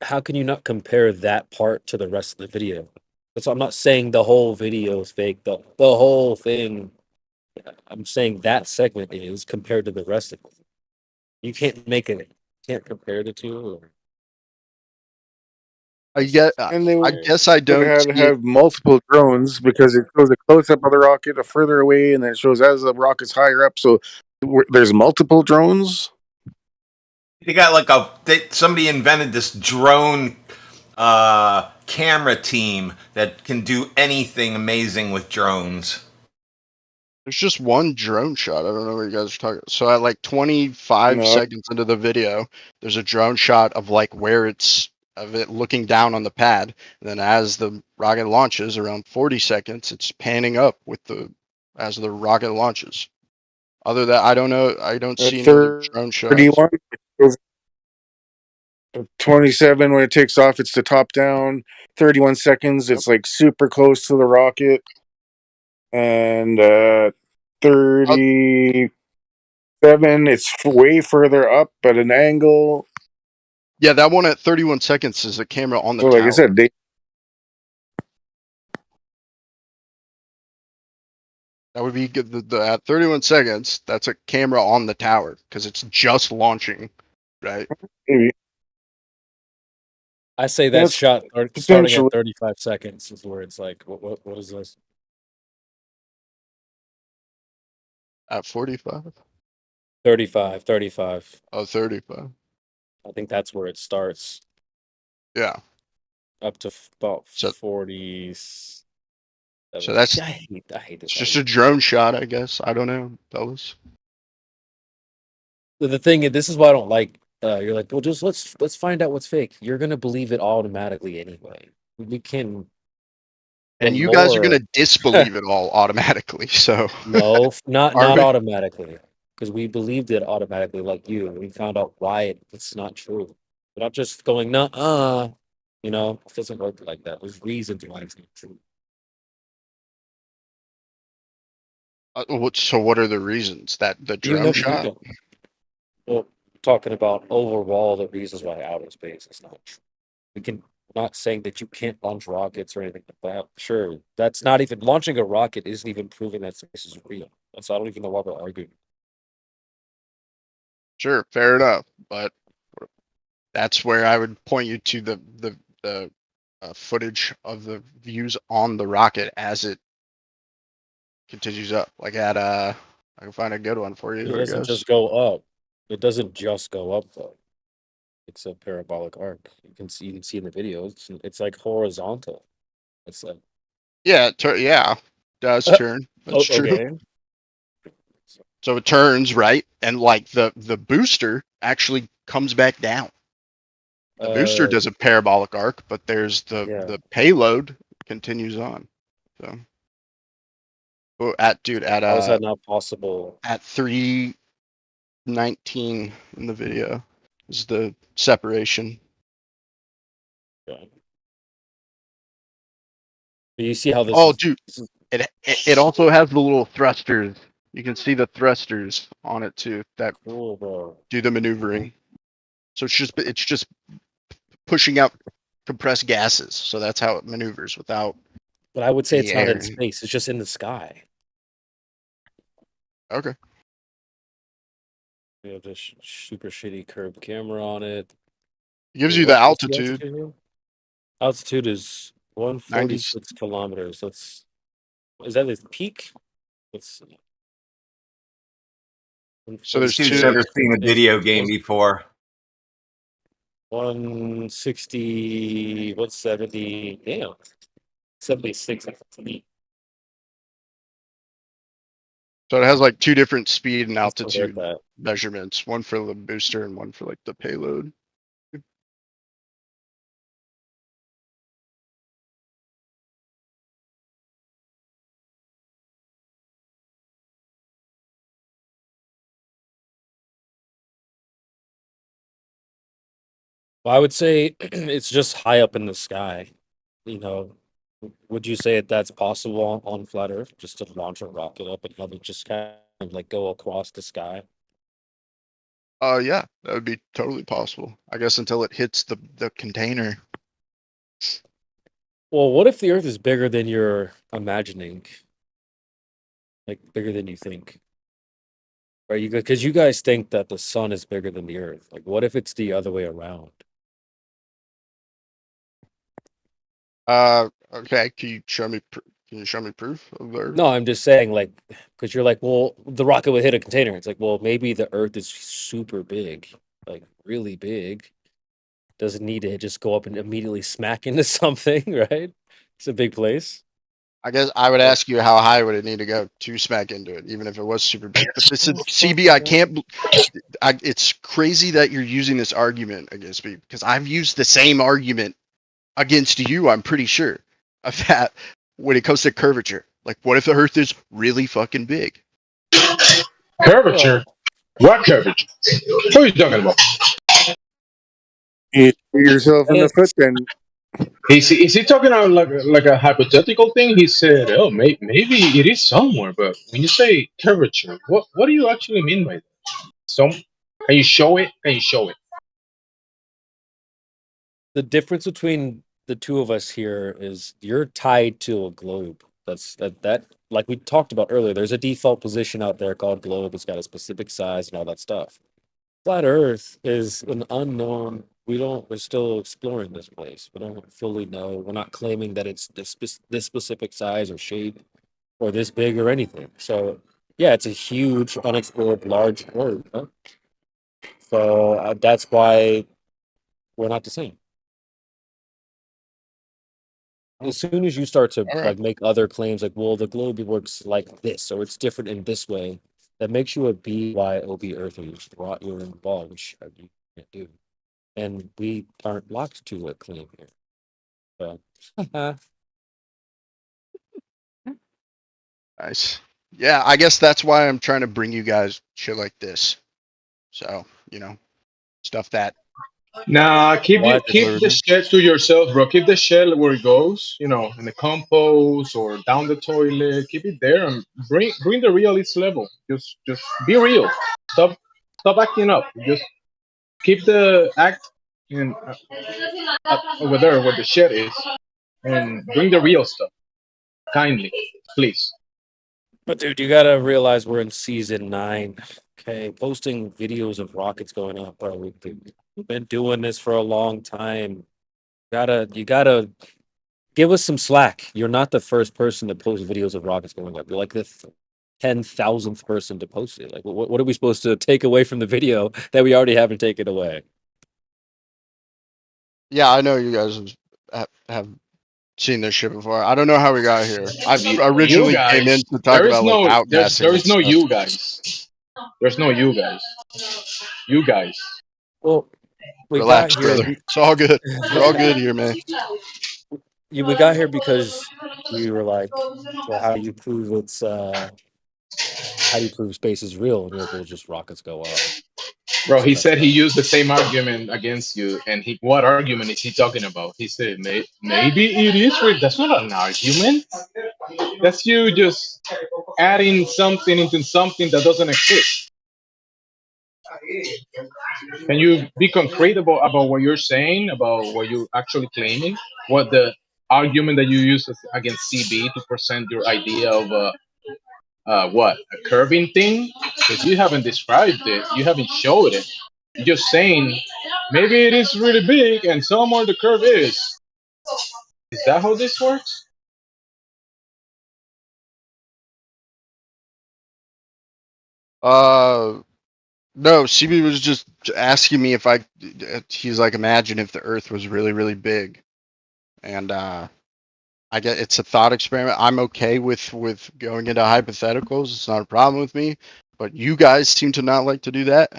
how can you not compare that part to the rest of the video? That's I'm not saying the whole video is fake. The whole thing. I'm saying that segment is compared to the rest of it. You can't make it. Can't compare the two. Or, I get. And they I would guess I don't have to see it. have multiple drones because it shows a close up of the rocket, a further away, and then it shows as the rocket's higher up. So there's multiple drones. You got like somebody invented this drone camera team that can do anything amazing with drones. There's just one drone shot. I don't know what you guys are talking. So at like 25 No. seconds into the video, there's a drone shot of like where of it looking down on the pad. And then as the rocket launches, around 40 seconds, it's panning up as the rocket launches. Other than that, I don't know. I don't At see any other drone shots. 31, at 27 when it takes off, it's the top down. 31 seconds, it's like super close to the rocket. And 37, it's way further up at an angle. Yeah, that one at 31 seconds is a camera on the So, like I tower. said, That would be good. At 31 seconds, that's a camera on the tower because it's just launching, right? I say that That's shot starting potentially. at 35 seconds is where it's like, what is this? At 45? 35. Oh, 35. I think that's where it starts. Yeah. Up to about So 40. so that's I hate it's this just a argument. drone shot, I guess. I don't know, fellas. The thing is, this is why I don't like. You're like, well, just let's find out what's fake. You're gonna believe it automatically anyway. We can the And you guys are lore. gonna disbelieve it all automatically. So No, not are automatically, because we believed it automatically, like you, and we found out why it's not true. We're not just going, nah, it doesn't work like that. There's reasons why it's not true. so what are the reasons that the Even drone though shot? well, talking about overall the reasons why outer space is not true. We can not saying that you can't launch rockets or anything like that. Sure, that's not even launching a rocket isn't even proving that space is real. So I don't even know why we're arguing. Sure, fair enough. But that's where I would point you to the footage of the views on the rocket as it continues up. Like at I can find a good one for It you, I doesn't guess. just go up. It doesn't just go up though. It's a parabolic arc. You can see in the video. It's like horizontal. It's like Yeah, yeah, does turn. That's true. okay. So it turns right, and like the booster actually comes back down. The booster Uh, does a parabolic arc, but there's yeah. the payload continues on. So at How is that not possible? at 3:19 in the video is the separation. Yeah. But you see how this Oh, is. dude, it also has the little thrusters. You can see the thrusters on it too that Cool, bro. do the maneuvering. So it's just pushing out compressed gases. So that's how it maneuvers without But I would say any it's not in air. space. It's just in the sky. Okay. We have this super shitty curved camera on it. It gives Wait, you the what's the altitude, altitude here? Altitude is 90. 146 kilometers. Is that the peak? Let's see. So there's Dude's 146 two. never seen a is video game before. 160, 170, damn, 76 feet. So it has like two different speed and That's not worth altitude that. measurements, one for the booster and one for like the payload. Well, I would say it's just high up in the sky. You know, would you say that's possible on flat Earth, just to launch a rocket up and have it just kind of like go across the sky? Yeah, that would be totally possible. I guess until it hits the container. Well, what if the Earth is bigger than you're imagining? Like bigger than you think? Right? Because you guys think that the sun is bigger than the Earth. Like, what if it's the other way around? Okay. Can you show me proof of the Earth? No, I'm just saying, like, because you're like, well, the rocket would hit a container. It's like, well, maybe the Earth is super big, like really big. Doesn't need to just go up and immediately smack into something, right? It's a big place. I guess I would Like, ask you how high would it need to go to smack into it, even if it was super big. But this is CB. I can't. It's crazy that you're using this argument against me because I've used the same argument against you. I'm pretty sure of that when it comes to curvature. Like, what if the Earth is really fucking big? Curvature? well, What curvature? What are you talking about? You shoot yourself in the foot it's then. Is he talking about like a hypothetical thing? He said, "Oh, maybe it is somewhere." But when you say curvature, what do you actually mean by that? Some? Can you show it? Can you show it? the difference between the two of us here is you're tied to a globe. That like we talked about earlier. There's a default position out there called globe. It's got a specific size and all that stuff. Flat Earth is an unknown. We're still exploring this place. We don't fully know. We're not claiming that it's this specific size or shape or this big or anything. So yeah, it's a huge, unexplored, large Earth. Huh? So that's why we're not the same. As soon as you start to All right. like make other claims, like, well, the globe works like this, or it's different in this way, that makes you a BYOB Earther. You're involved, which you can't do, and we aren't locked to a claim here. So, Nice. Yeah, I guess that's why I'm trying to bring you guys shit like this. So, stuff that Nah, keep what? the shit to yourself, bro. Keep the shit where it goes, in the compost or down the toilet. Keep it there and bring the realist level. Just be real. Stop acting up. Just keep the act in over there where the shit is, and bring the real stuff. Kindly, please. But dude, you gotta realize we're in season 9. Okay, posting videos of rockets going up, bro. We've been doing this for a long time. You gotta give us some slack. You're not the first person to post videos of rockets going up. You're like the 10,000th person to post it. Like, what are we supposed to take away from the video that we already haven't taken away? Yeah, I know you guys have seen this shit before. I don't know how we got here. I originally came in to talk about like outgassing. There is no and stuff. you guys. There's no you guys. You guys. Well, we Relax, got here. brother. It's all good. We're all good here, man. We got here because we were like, well, how do you prove space is real? And you're like, well, just rockets go up. Bro, So he that's said he why. used the same argument against you, and what argument is he talking about? He said, maybe it is real. That's not an argument. That's you just adding something into something that doesn't exist. Can you be concrete about what you're saying, about what you're actually claiming? What the argument that you use against CB to present your idea of a curving thing? Because you haven't described it, you haven't showed it. You're just saying maybe it is really big and somewhere the curve is. Is that how this works? No, CB was just asking me if he's like, imagine if the Earth was really, really big, and I get it's a thought experiment. I'm okay with going into hypotheticals. It's not a problem with me, but you guys seem to not like to do that,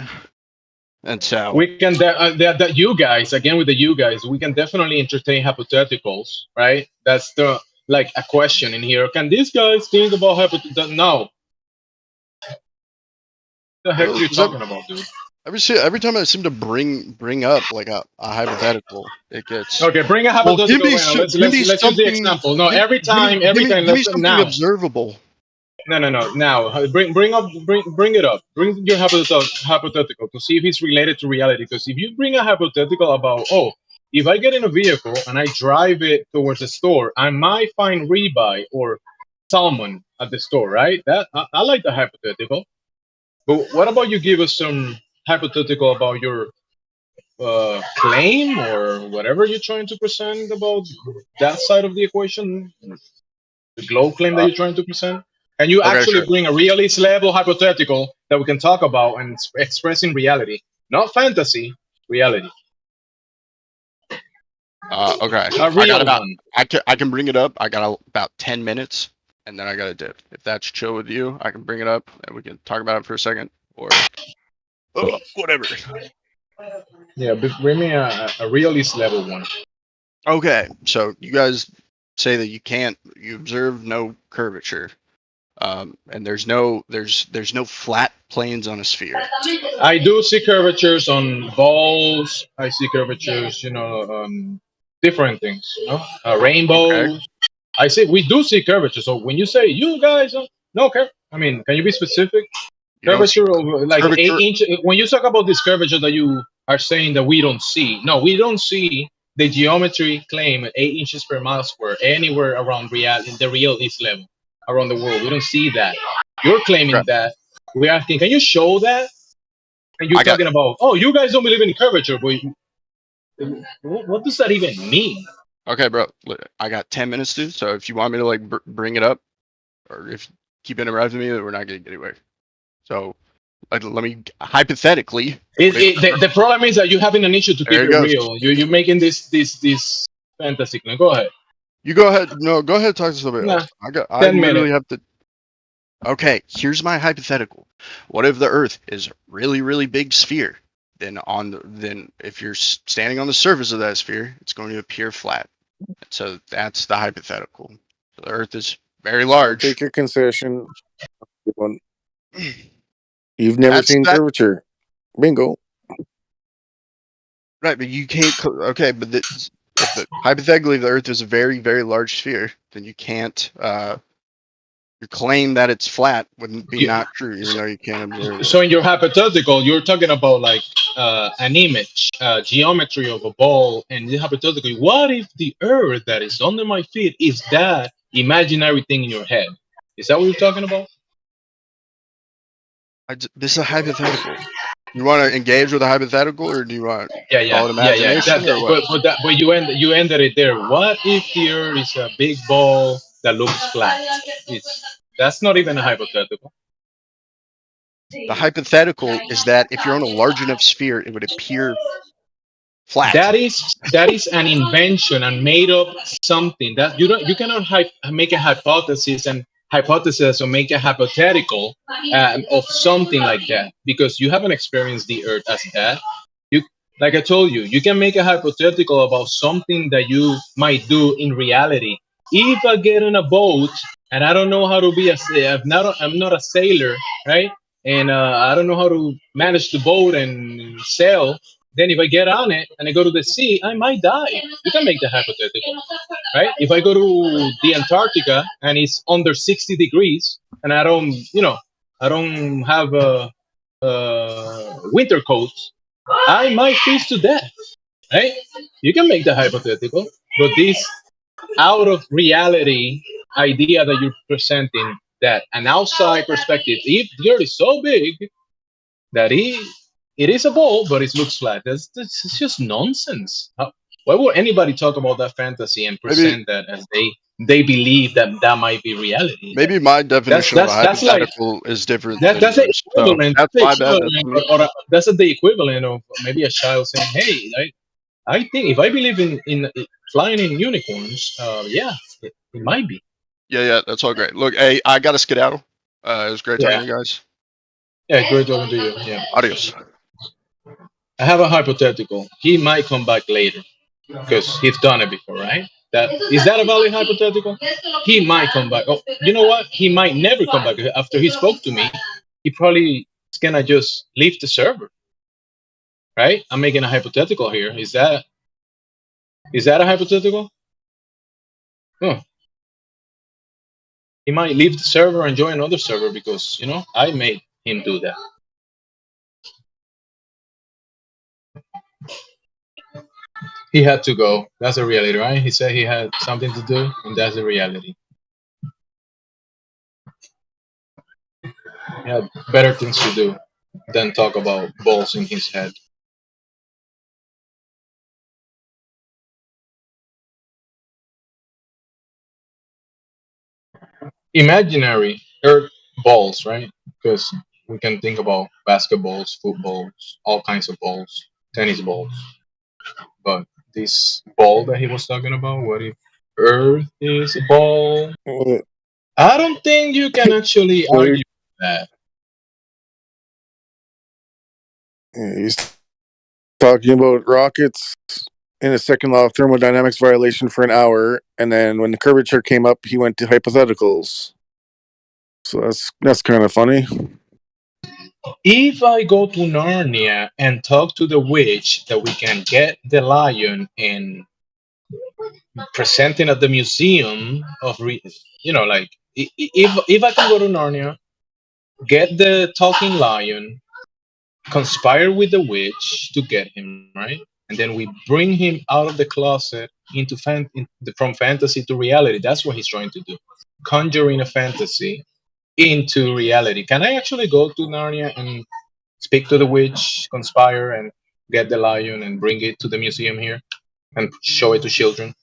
and so We can that you guys again with the you guys. We can definitely entertain hypotheticals, right? That's like a question in here. Can these guys think about hypotheticals? No. The heck are you talking about, dude? every time I seem to bring up like a hypothetical, it gets Okay. Bring a well. hypothetical. Give me Let's use the something. example. No, every Give me time. give me something Now. observable. No. Now, bring it up. Bring your hypothetical to see if it's related to reality. Because if you bring a hypothetical about, if I get in a vehicle and I drive it towards the store, I might find ribeye or salmon at the store, right? That I like the hypothetical. But what about you give us some hypothetical about your claim or whatever you're trying to present about that side of the equation, the globe claim that you're trying to present? And you Okay, actually sure. bring a realist level hypothetical that we can talk about and express in reality, not fantasy, reality. Okay. A real one. I can bring it up. I got about 10 minutes, and then I got to dip. If that's chill with you, I can bring it up and we can talk about it for a second, or whatever. Yeah, but bring me a realist level one. Okay, so you guys say that you observe no curvature, and there's no flat planes on a sphere. I do see curvatures on balls. I see curvatures, different things, rainbows. Okay. I see we do see curvature. So when you say you guys, no I mean, can you be specific? You don't see Curvature of like curvature. 8 inches. When you talk about this curvature that you are saying that we don't see, no, we don't see the geometry claim 8 inches per mile square anywhere around in the real east level around the world. We don't see that. You're claiming Okay. that. We're asking, can you show that? And you're I got- talking about, you guys don't believe in curvature, but what does that even mean? Okay, bro. I got 10 minutes, dude. So if you want me to like bring it up, or if you keep interrupting me, we're not getting anywhere. So let me hypothetically. The problem is that you're having an issue to keep it real. You're making this fantasy claim. Go ahead. You go ahead. No, go ahead and talk to somebody Nah, else. I 10 literally minutes. have to. Okay, here's my hypothetical. What if the Earth is a really, really big sphere? Then if you're standing on the surface of that sphere, it's going to appear flat. So that's the hypothetical. So the Earth is very I'll large. take your concession. Good one. You've never That's seen that. curvature. Bingo. Right, but you can't. Okay, but hypothetically, if the Earth is a very, very large sphere, then you can't. Your claim that it's flat wouldn't be You, not true, even though you can't observe it. so in your hypothetical, you're talking about like an image, geometry of a ball, and the hypothetically, what if the Earth that is under my feet is that imaginary thing in your head? Is that what you're talking about? This is a hypothetical. You want to engage with a hypothetical, or do you want Yeah, to call it yeah. imagination, or what? But you ended it there. What if the Earth is a big ball that looks flat? That's not even a hypothetical. The hypothetical is that if you're on a large enough sphere, it would appear flat. That is an invention and made up something that you cannot make a hypothesis or make a hypothetical of something like that because you haven't experienced the Earth as that. You like I told you, you can make a hypothetical about something that you might do in reality. If I get in a boat and I don't know how to be I'm not a sailor, right? And I don't know how to manage the boat and sail. Then if I get on it and I go to the sea, I might die. You can make the hypothetical, right? If I go to the Antarctica and it's under 60 degrees and I don't have a winter coat, I might freeze to death, right? You can make the hypothetical, but this out of reality idea that you're presenting, that an outside perspective, if the Earth is so big that it is a ball, but it looks flat. That's just nonsense. Why would anybody talk about that fantasy and present that as they believe that might be reality? Maybe my definition of a That's like hypothetical is different than that's the yours. So equivalent. that's my bad. That's the equivalent of maybe a child saying, "Hey, I think if I believe in flying in unicorns, yeah, it might be." Yeah, that's all great. Look, hey, I got to skedaddle. It was great talking Yeah, to you guys. yeah, great talking to you. Yeah, Adios. I have a hypothetical. He might come back later because he's done it before, right? Is that a valid hypothetical? He might come back. Oh, you know what? He might never come back. After he spoke to me, he probably is gonna just leave the server, right? I'm making a hypothetical here. Is that a hypothetical? Oh, he might leave the server and join another server because I made him do that. He had to go. That's the reality, right? He said he had something to do, and that's the reality. He had better things to do than talk about balls in his head. Imaginary earth balls, right? Because we can think about basketballs, footballs, all kinds of balls, tennis balls. But this ball that he was talking about, what if Earth is a ball? I don't think you can actually So argue that. he's talking about rockets in a second law of thermodynamics violation for an hour, and then when the curvature came up, he went to hypotheticals. So that's kind of funny. If I go to Narnia and talk to the witch that we can get the lion and presenting at the museum of, like if I can go to Narnia, get the talking lion, conspire with the witch to get him right, and then we bring him out of the closet into from fantasy to reality. That's what he's trying to do, conjuring a fantasy into reality. Can I actually go to Narnia and speak to the witch, conspire, and get the lion and bring it to the museum here and show it to children?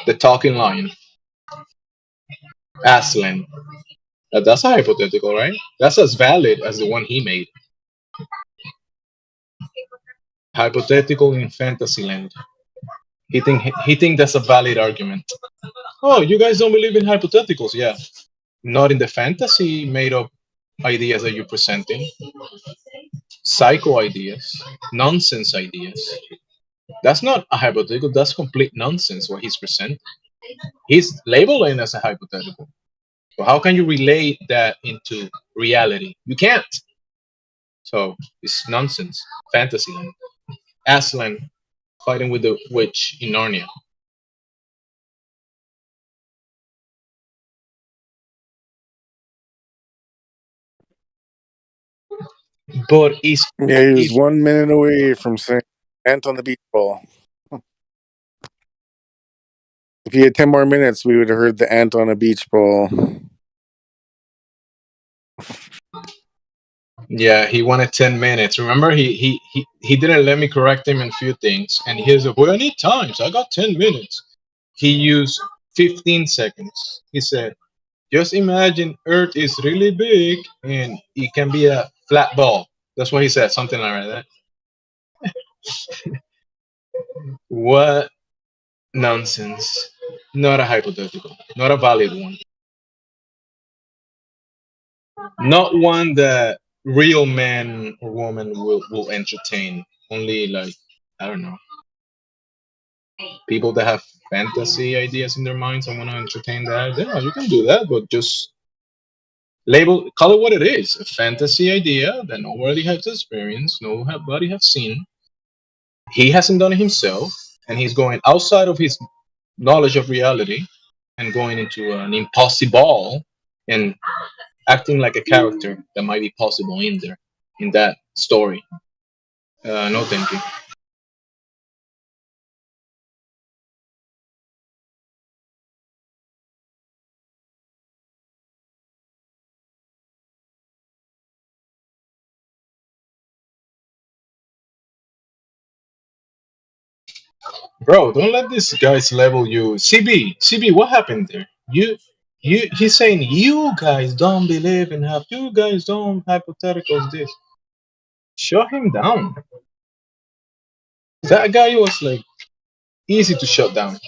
The talking lion, Aslan. That's a hypothetical, right? That's as valid as the one he made. Hypothetical in Fantasyland. He think that's a valid argument. Oh, you guys don't believe in hypotheticals? Yeah, not in the fantasy made up ideas that you're presenting. Psycho ideas, nonsense ideas. That's not a hypothetical. That's complete nonsense what he's presenting. He's labeling as a hypothetical. So how can you relate that into reality? You can't. So it's nonsense. Fantasyland. Aslan fighting with the witch in Narnia. But Yeah, he was is 1 minute away from saying ant on the beach ball. If he had 10 more minutes, we would have heard the ant on a beach ball. yeah, he wanted 10 minutes. Remember, he didn't let me correct him in a few things, and he said, "Well, I need times. I got 10 minutes." He used 15 seconds. He said, "Just imagine Earth is really big and it can be a flat ball." That's what he said, something like that. What nonsense! Not a hypothetical, not a valid one, not one that real man or woman will entertain. Only like, I don't know, people that have fantasy ideas in their minds and want to entertain that. Yeah, you can do that, but just call it what it is, a fantasy idea that nobody has experienced, nobody has seen. He hasn't done it himself, and he's going outside of his knowledge of reality and going into an impossible and acting like a character that might be possible in there, in that story. No, thank you. Bro, don't let these guys level you. CB, what happened there? He's saying you guys don't believe in you guys don't hypotheticals this. Shut him down. That guy was like easy to shut down.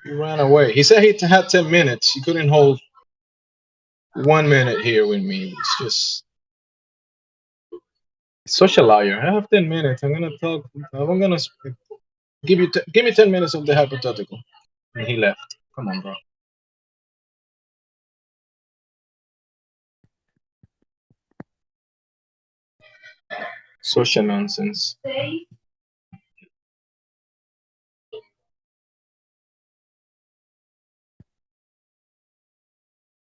He ran away. He said he had 10 minutes. He couldn't hold 1 minute here with me. It's just such a liar. I have 10 minutes. I'm gonna talk. I'm gonna give me 10 minutes of the hypothetical. And he left. Come on, bro. Such a nonsense. I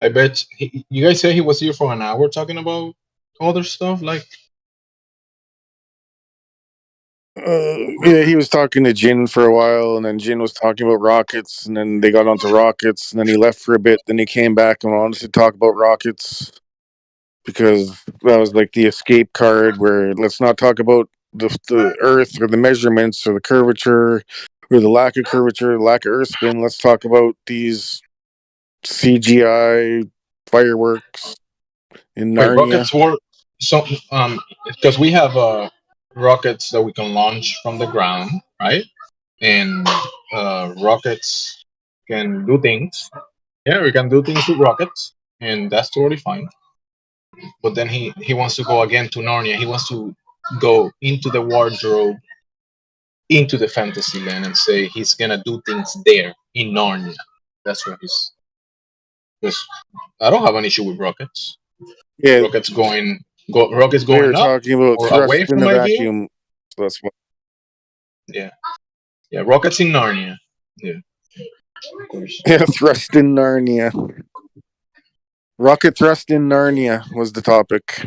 bet you guys say he was here for an hour talking about other stuff. Like, Yeah, he was talking to Jin for a while, and then Jin was talking about rockets, and then they got onto rockets, and then he left for a bit, then he came back and wanted to talk about rockets because that was like the escape card where let's not talk about the Earth or the measurements or the curvature or the lack of curvature, the lack of Earth spin. Let's talk about these CGI fireworks in wait, Narnia. rockets work. So, because we have rockets that we can launch from the ground, right? And rockets can do things. Yeah, we can do things with rockets, and that's totally fine. But then he wants to go again to Narnia. He wants to go into the wardrobe, into the fantasy land, and say he's gonna do things there in Narnia. That's what he's. Because I don't have an issue with rockets. Yeah, Rockets they were going up talking about or thrust away in from the my view. vacuum. So that's what. Yeah, yeah, rockets in Narnia. Yeah, of course. Yeah, thrust in Narnia. Rocket thrust in Narnia was the topic.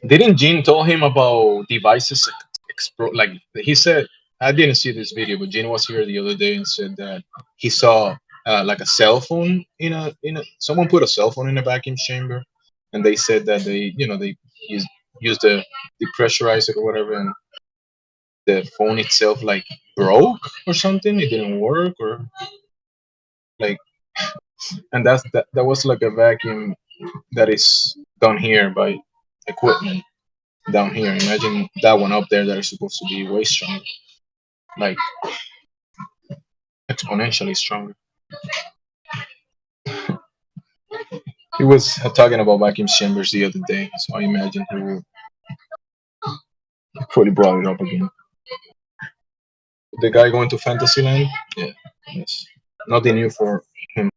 Didn't Gene tell him about devices explode? Like he said, I didn't see this video, but Gene was here the other day and said that he saw like a cell phone someone put a cell phone in a vacuum chamber, and they said that they used the depressurizer or whatever, and the phone itself like broke or something. It didn't work or like, and that was like a vacuum that is done here by equipment. down here. Imagine that one up there that is supposed to be way stronger, like exponentially stronger. He was talking about vacuum chambers the other day, so I imagine he will probably brought it up again. The guy going to Fantasyland? Yeah, yes. Nothing new for him.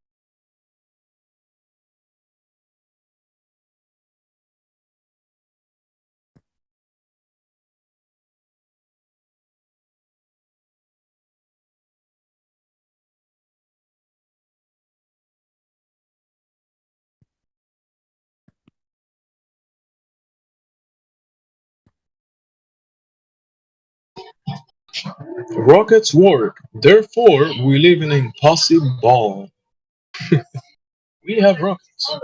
Rockets work, therefore we live in an impossible. We have rockets.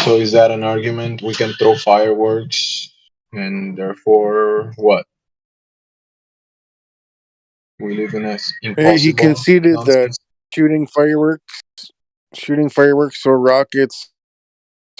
So is that an argument? We can throw fireworks, and therefore what? We live in an He impossible conceded that nonsense. shooting fireworks, shooting fireworks or rockets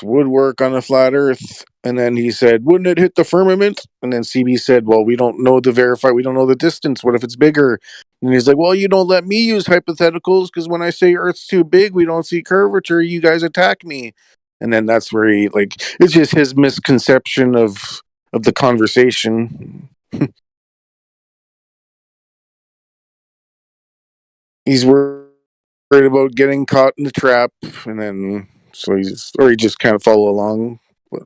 would work on a flat Earth. And then he said, "Wouldn't it hit the firmament?" And then CB said, "Well, we don't know the verify. We don't know the distance. What if it's bigger?" And he's like, "Well, you don't let me use hypotheticals because when I say Earth's too big, we don't see curvature. You guys attack me." And then that's where he like it's just his misconception of the conversation. He's worried about getting caught in the trap, and then so he just kind of follow along. But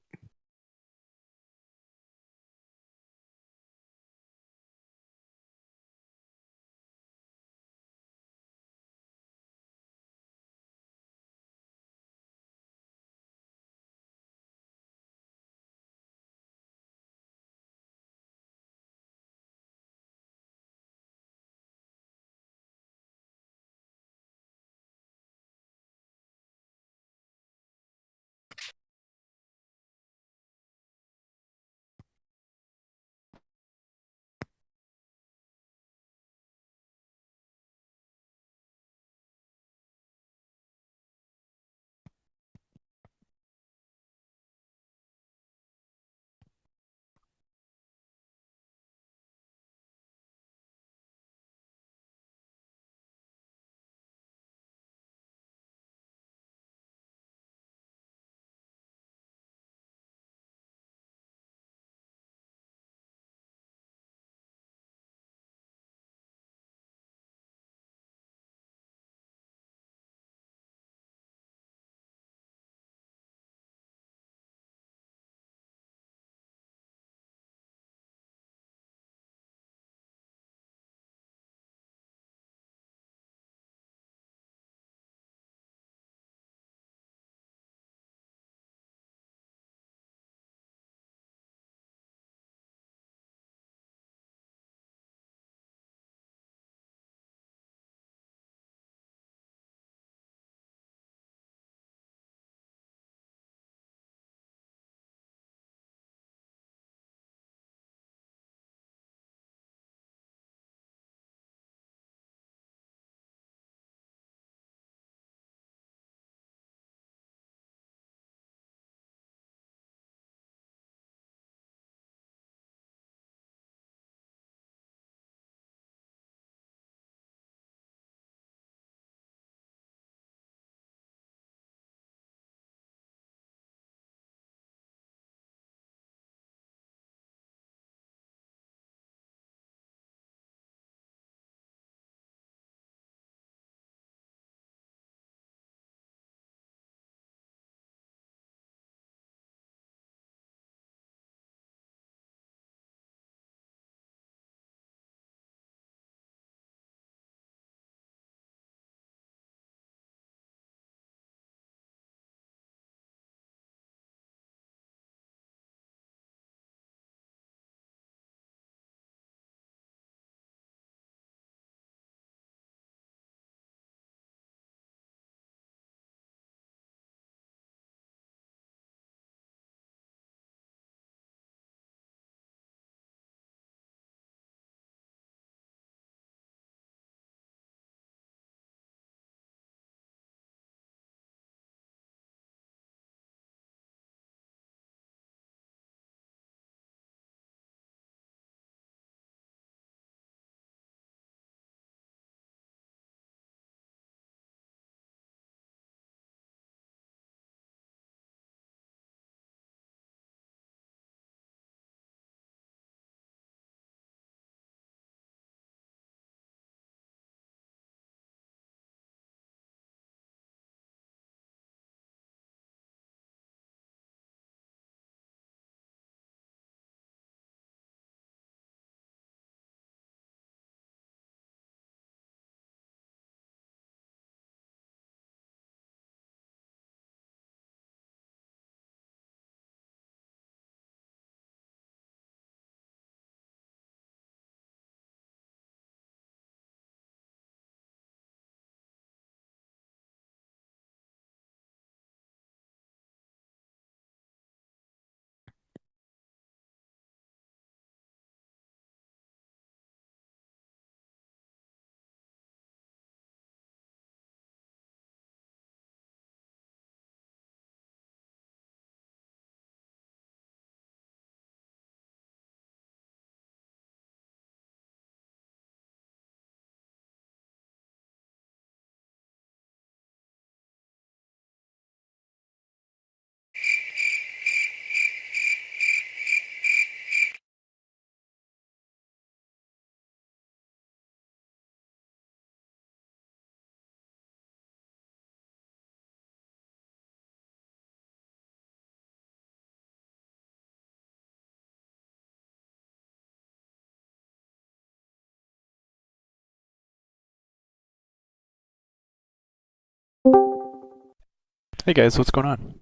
Hey guys, what's going on?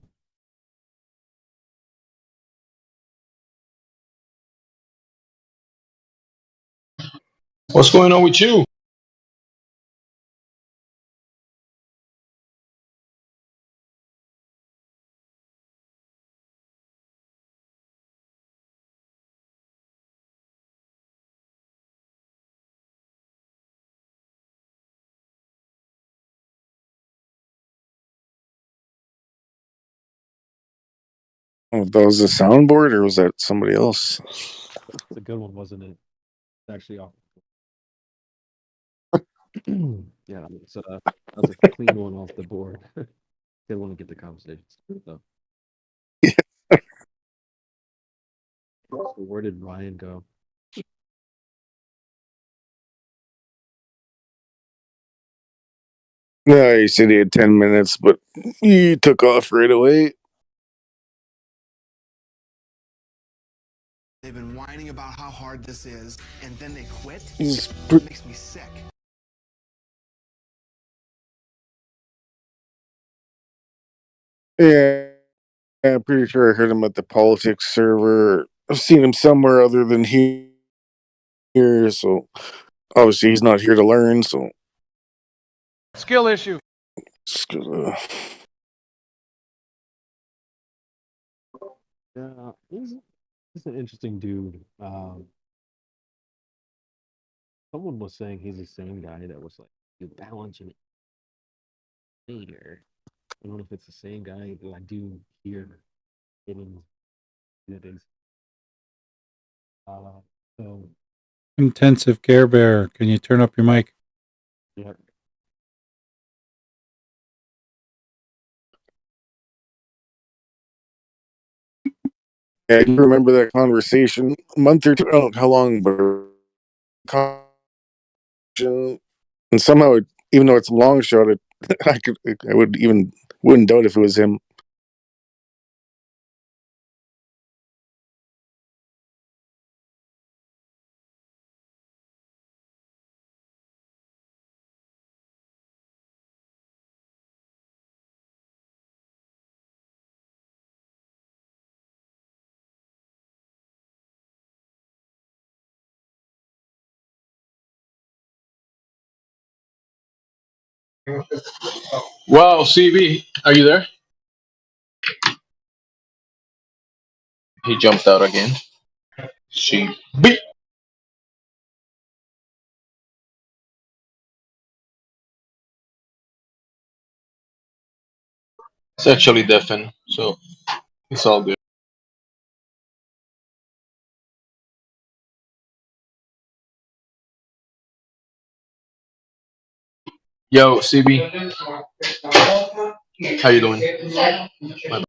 What's going on with you? Oh, that was a soundboard, or was that somebody else? It's a good one, wasn't it? It's actually off. Yeah, it's that was a clean one off the board. Didn't want to get the conversation started, though. So where did Ryan go? No, he said he had 10 minutes, but he took off right away. They've been whining about how hard this is, and then they quit. He's It makes me sick. yeah, I'm pretty sure I heard him at the politics server. I've seen him somewhere other than here, so obviously he's not here to learn. So Skill issue. Yeah, he's an interesting dude. Someone was saying he's the same guy that was like, you balance and later. I don't know if it's the same guy that I do hear in that is. So Intensive Care Bear, can you turn up your mic? yeah, yeah, you remember that conversation a month or two? I don't know how long, but and somehow, even though it's a long shot, I wouldn't doubt if it was him. Wow, CB, are you there? He jumped out again. CB. It's actually deafened, so it's all good. Yo, CB, how you doing? My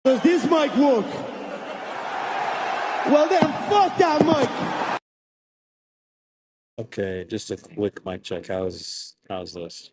Does this mic work? Well then, fuck that mic. okay, just a quick mic check. How's this?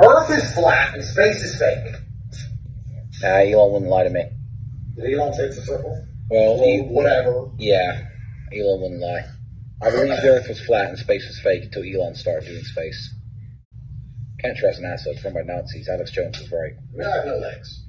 Earth is flat and space is fake. Elon wouldn't lie to me. Did Elon fake the circle? Well, whatever. Yeah, Elon wouldn't lie. I believe the Earth was flat and space was fake until Elon started doing space. Can't trust NASA. It's run by Nazis. Alex Jones was right. I have no legs.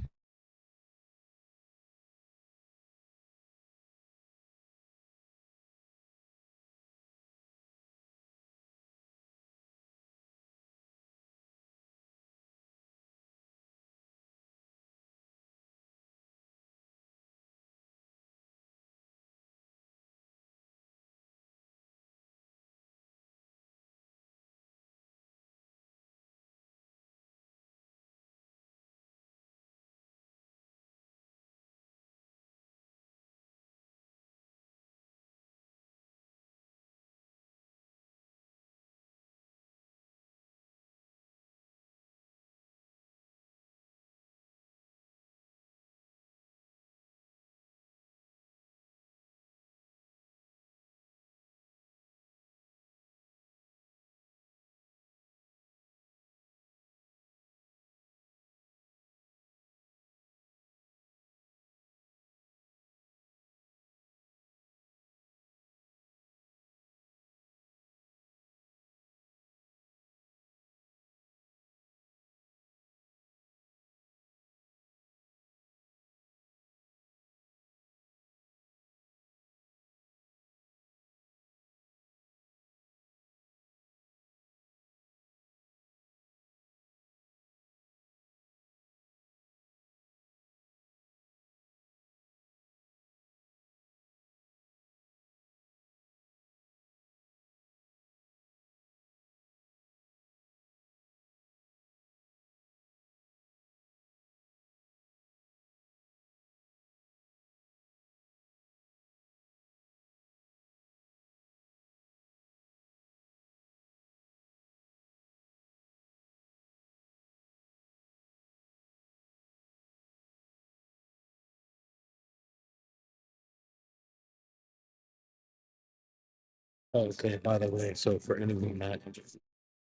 Okay, by the way, so for anyone that is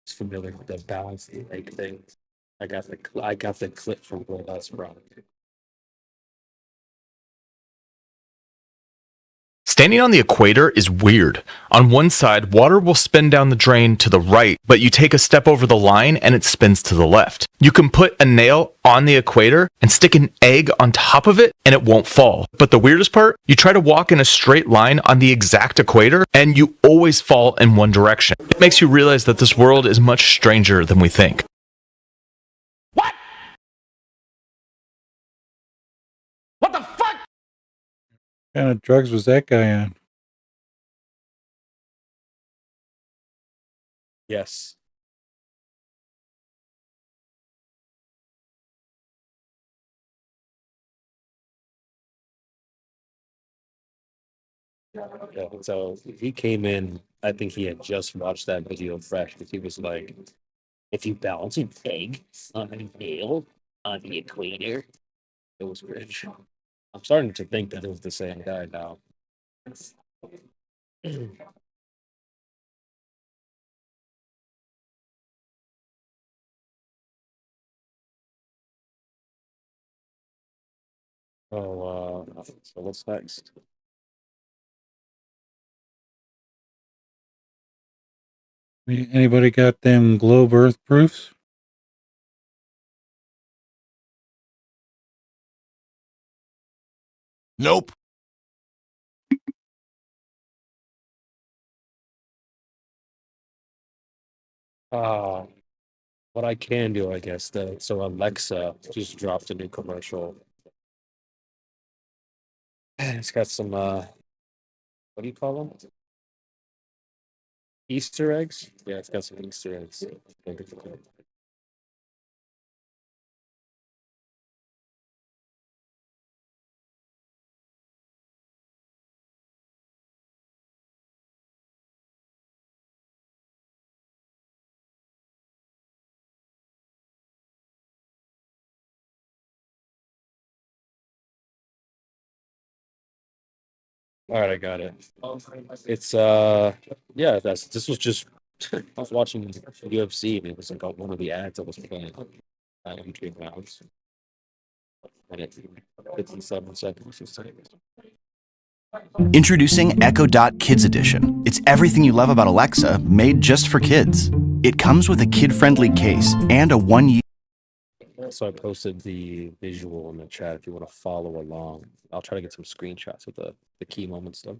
familiar with the balance egg thing, I got the clip from Will Brown. Standing on the equator is weird. On one side, water will spin down the drain to the right, but you take a step over the line and it spins to the left. You can put a nail on the equator and stick an egg on top of it and it won't fall. But the weirdest part, you try to walk in a straight line on the exact equator and you always fall in one direction. It makes you realize that this world is much stranger than we think. What kind of drugs was that guy on? Yes. Yeah, so he came in, I think he had just watched that video fresh because he was like, if you balance an egg on a nail on the equator, it was rich. I'm starting to think that it was the same guy now. So what's next? Anybody got them globe Earth proofs? Nope. What I can do, I guess, so Alexa just dropped a new commercial. It's got some what do you call them? Easter eggs? Yeah, it's got some Easter eggs. All right, I got it. It's this was just I was watching UFC and it was like one of the ads that was playing in between rounds. And it's 57 seconds. Or something. Introducing Echo Dot Kids Edition. It's everything you love about Alexa, made just for kids. It comes with a kid-friendly case and a 1-year So I posted the visual in the chat if you want to follow along. I'll try to get some screenshots of the key moment stuff.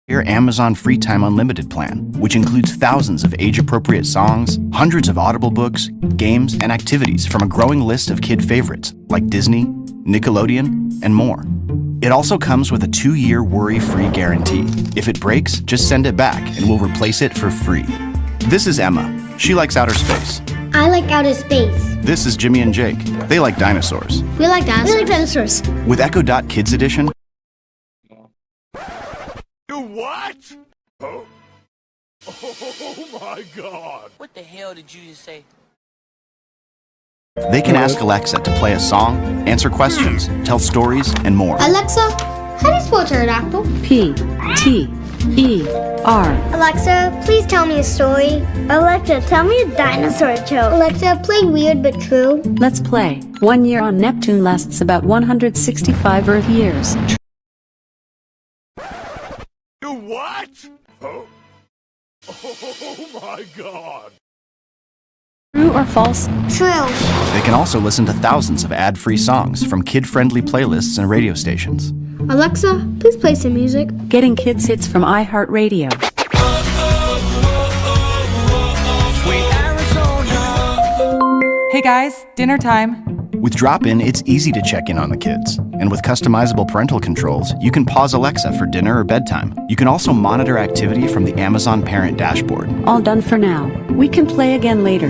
Amazon Free Time Unlimited plan, which includes thousands of age-appropriate songs, hundreds of Audible books, games, and activities from a growing list of kid favorites like Disney, Nickelodeon, and more. It also comes with a 2-year worry-free guarantee. If it breaks, just send it back and we'll replace it for free. This is Emma. She likes outer space. I like outer space. This is Jimmy and Jake. They like dinosaurs. We like dinosaurs. We like dinosaurs. With Echo Dot Kids Edition, You what? Oh. Oh my god. What the hell did you just say? they can ask Alexa to play a song, answer questions, tell stories, and more. Alexa, how do you spell pterodactyl? P-T-E-R. Alexa, please tell me a story. Alexa, tell me a dinosaur joke. Alexa, play Weird But True. Let's play. 1 year on Neptune lasts about 165 Earth years. You what? Oh. Oh my god. True or false? True. They can also listen to thousands of ad-free songs from kid-friendly playlists and radio stations. Alexa, please play some music. Getting kids hits from iHeartRadio. Hey guys, dinner time. With Drop-In, it's easy to check in on the kids. And with customizable parental controls, you can pause Alexa for dinner or bedtime. You can also monitor activity from the Amazon Parent dashboard. All done for now. We can play again later.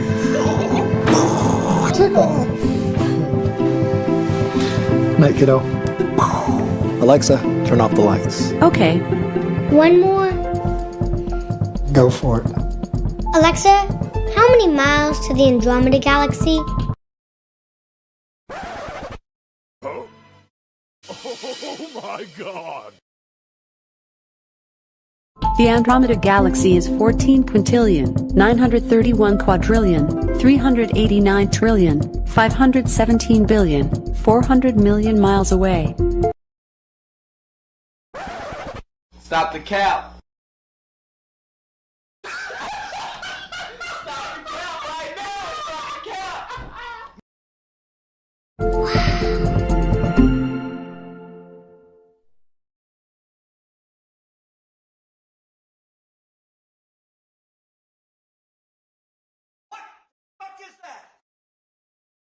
Night, kiddo. Alexa, turn off the lights. Okay. One more. Go for it. Alexa, how many miles to the Andromeda Galaxy? Oh my god. The Andromeda Galaxy is 14 quintillion, 931 quadrillion, 389 trillion, 517 billion, 400 million miles away. Stop the cap.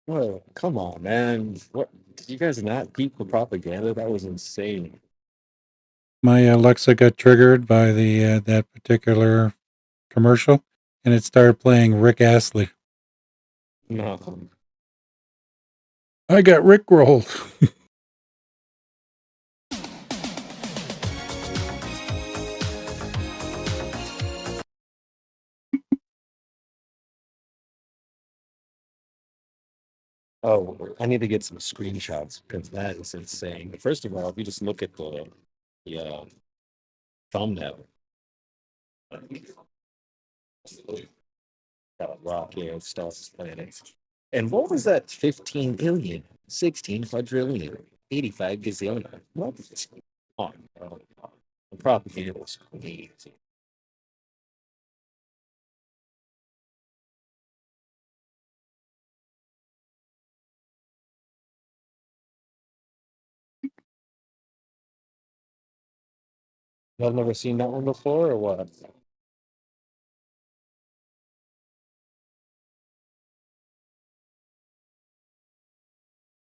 Whoa, come on, man. What? Did you guys not peep the propaganda? That was insane. My Alexa got triggered by the that particular commercial, and it started playing Rick Astley. No. I got rickrolled. Oh, I need to get some screenshots because that is insane. First of all, if you just look at the thumbnail, rock, yeah, stars, planets. And what was that? 15 billion, 16 quadrillion, 85 gazillion. What? Come on, bro. The propaganda was amazing. Y'all never seen that one before, or what?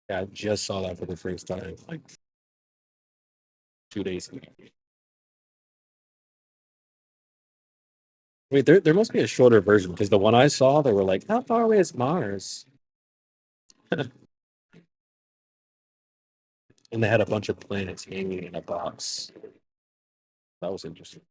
Yeah, I just saw that for the first time, like 2 days ago. Wait, there must be a shorter version because the one I saw, they were like, "How far away is Mars?" And they had a bunch of planets hanging in a box. That was interesting.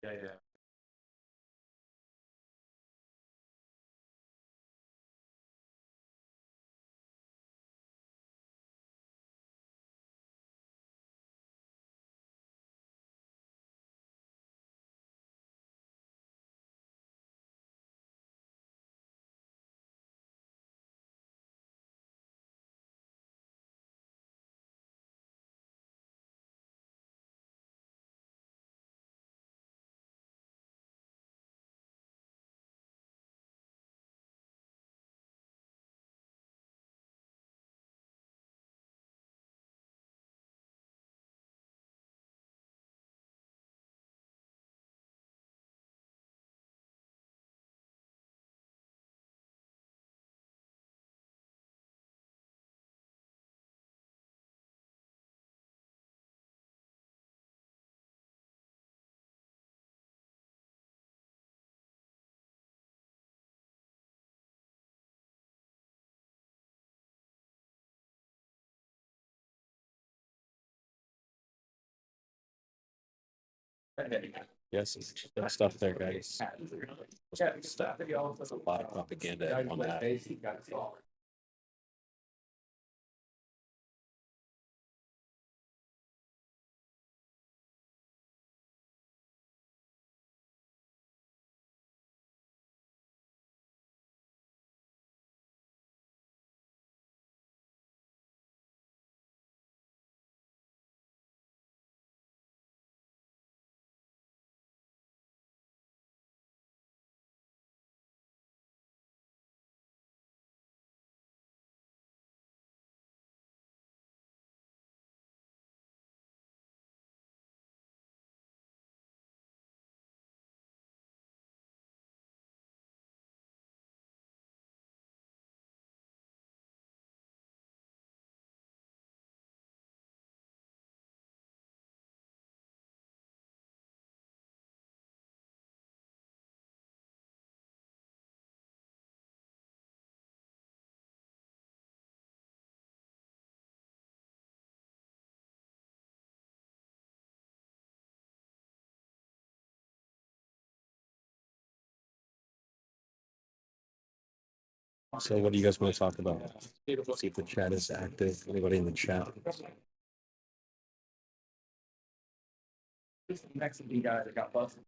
Yeah, yeah. Yes, it's good stuff there, guys. Stuff. There's a lot of propaganda on that. So what do you guys want to talk about? See if the chat is active. Anybody in the chat? Mexican guy that got busted.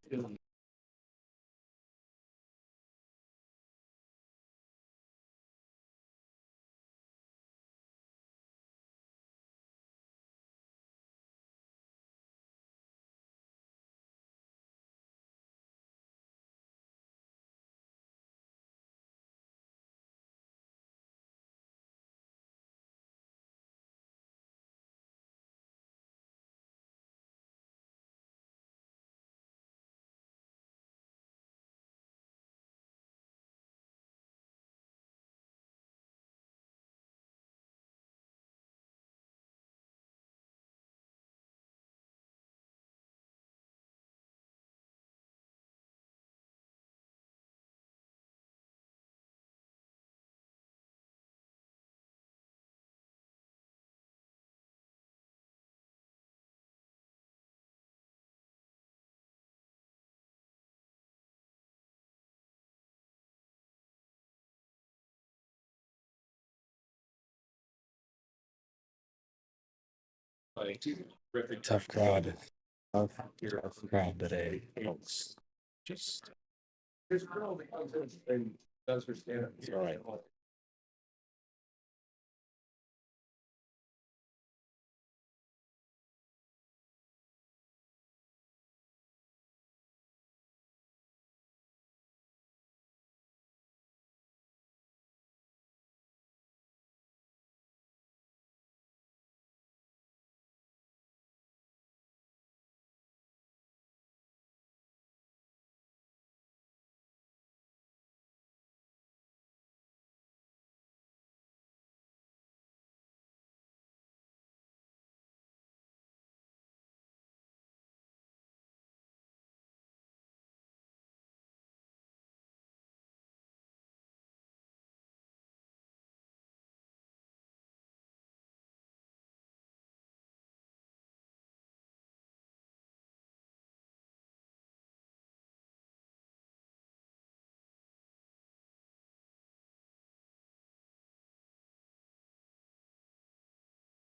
Tough crowd. Tough crowd today, folks. Just. All right.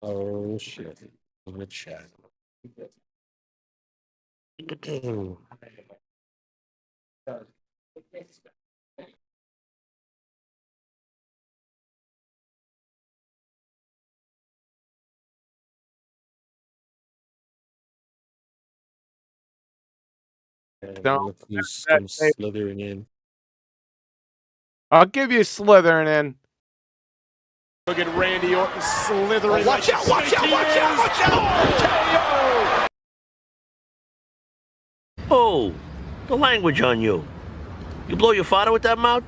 Oh shit! In the chat. Don't. Look who's That, come slithering in. I'll give you slithering in. Look at Randy Orton slithering. Watch out, watch out, watch out, watch out! Oh, the language on you. You blow your father with that mouth?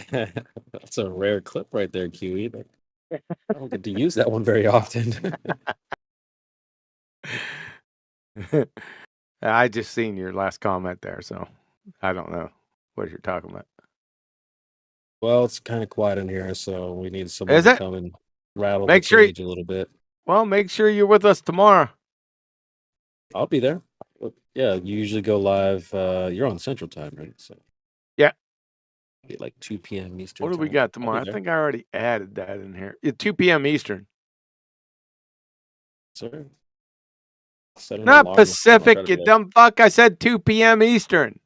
That's a rare clip right there, QE. I don't get to use that one very often. I just seen your last comment there, so I don't know what you're talking about. Well, it's kind of quiet in here, so we need someone Is to it? come and rattle Make the sure cage a little bit. Well, make sure you're with us tomorrow. I'll be there. Yeah, you usually go live. You're on Central Time, right? So Yeah. like 2 p.m. Eastern. What do we Time. got I'll be tomorrow? I there. think I already added that in here. 2 p.m. Eastern. Sir. Set an Not alarm. Pacific, I'll try you to dumb fuck. I said 2 p.m. Eastern.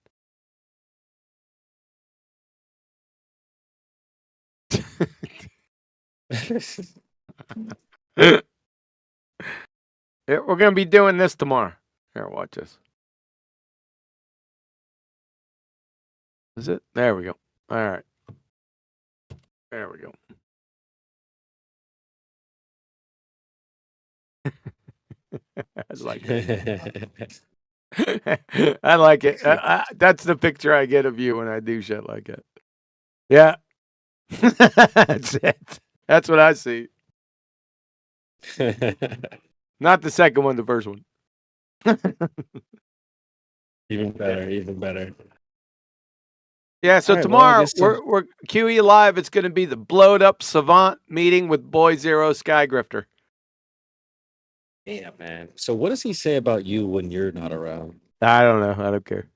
Yeah, we're going to be doing this tomorrow. Here, watch this. Is it? There we go. All right. There we go. I like it. I like it. That's the picture I get of you when I do shit like that. Yeah. That's it. That's what I see. Not the second one, the first one. Even better, even better. Yeah, so All right, well, I tomorrow guess we're QE Live. It's going to be the blowed up savant meeting with Boy Zero Skygrifter. Yeah, man. So what does he say about you when you're not around? I don't know. I don't care.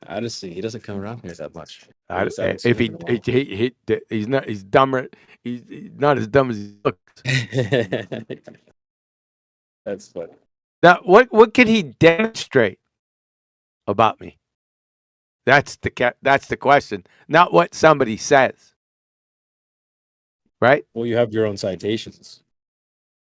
Honestly, he doesn't come around here that much. If he's not, he's dumber. He's not as dumb as he looks. That's funny. Now, what can he demonstrate about me? That's the question. Not what somebody says. Right? Well, you have your own citations.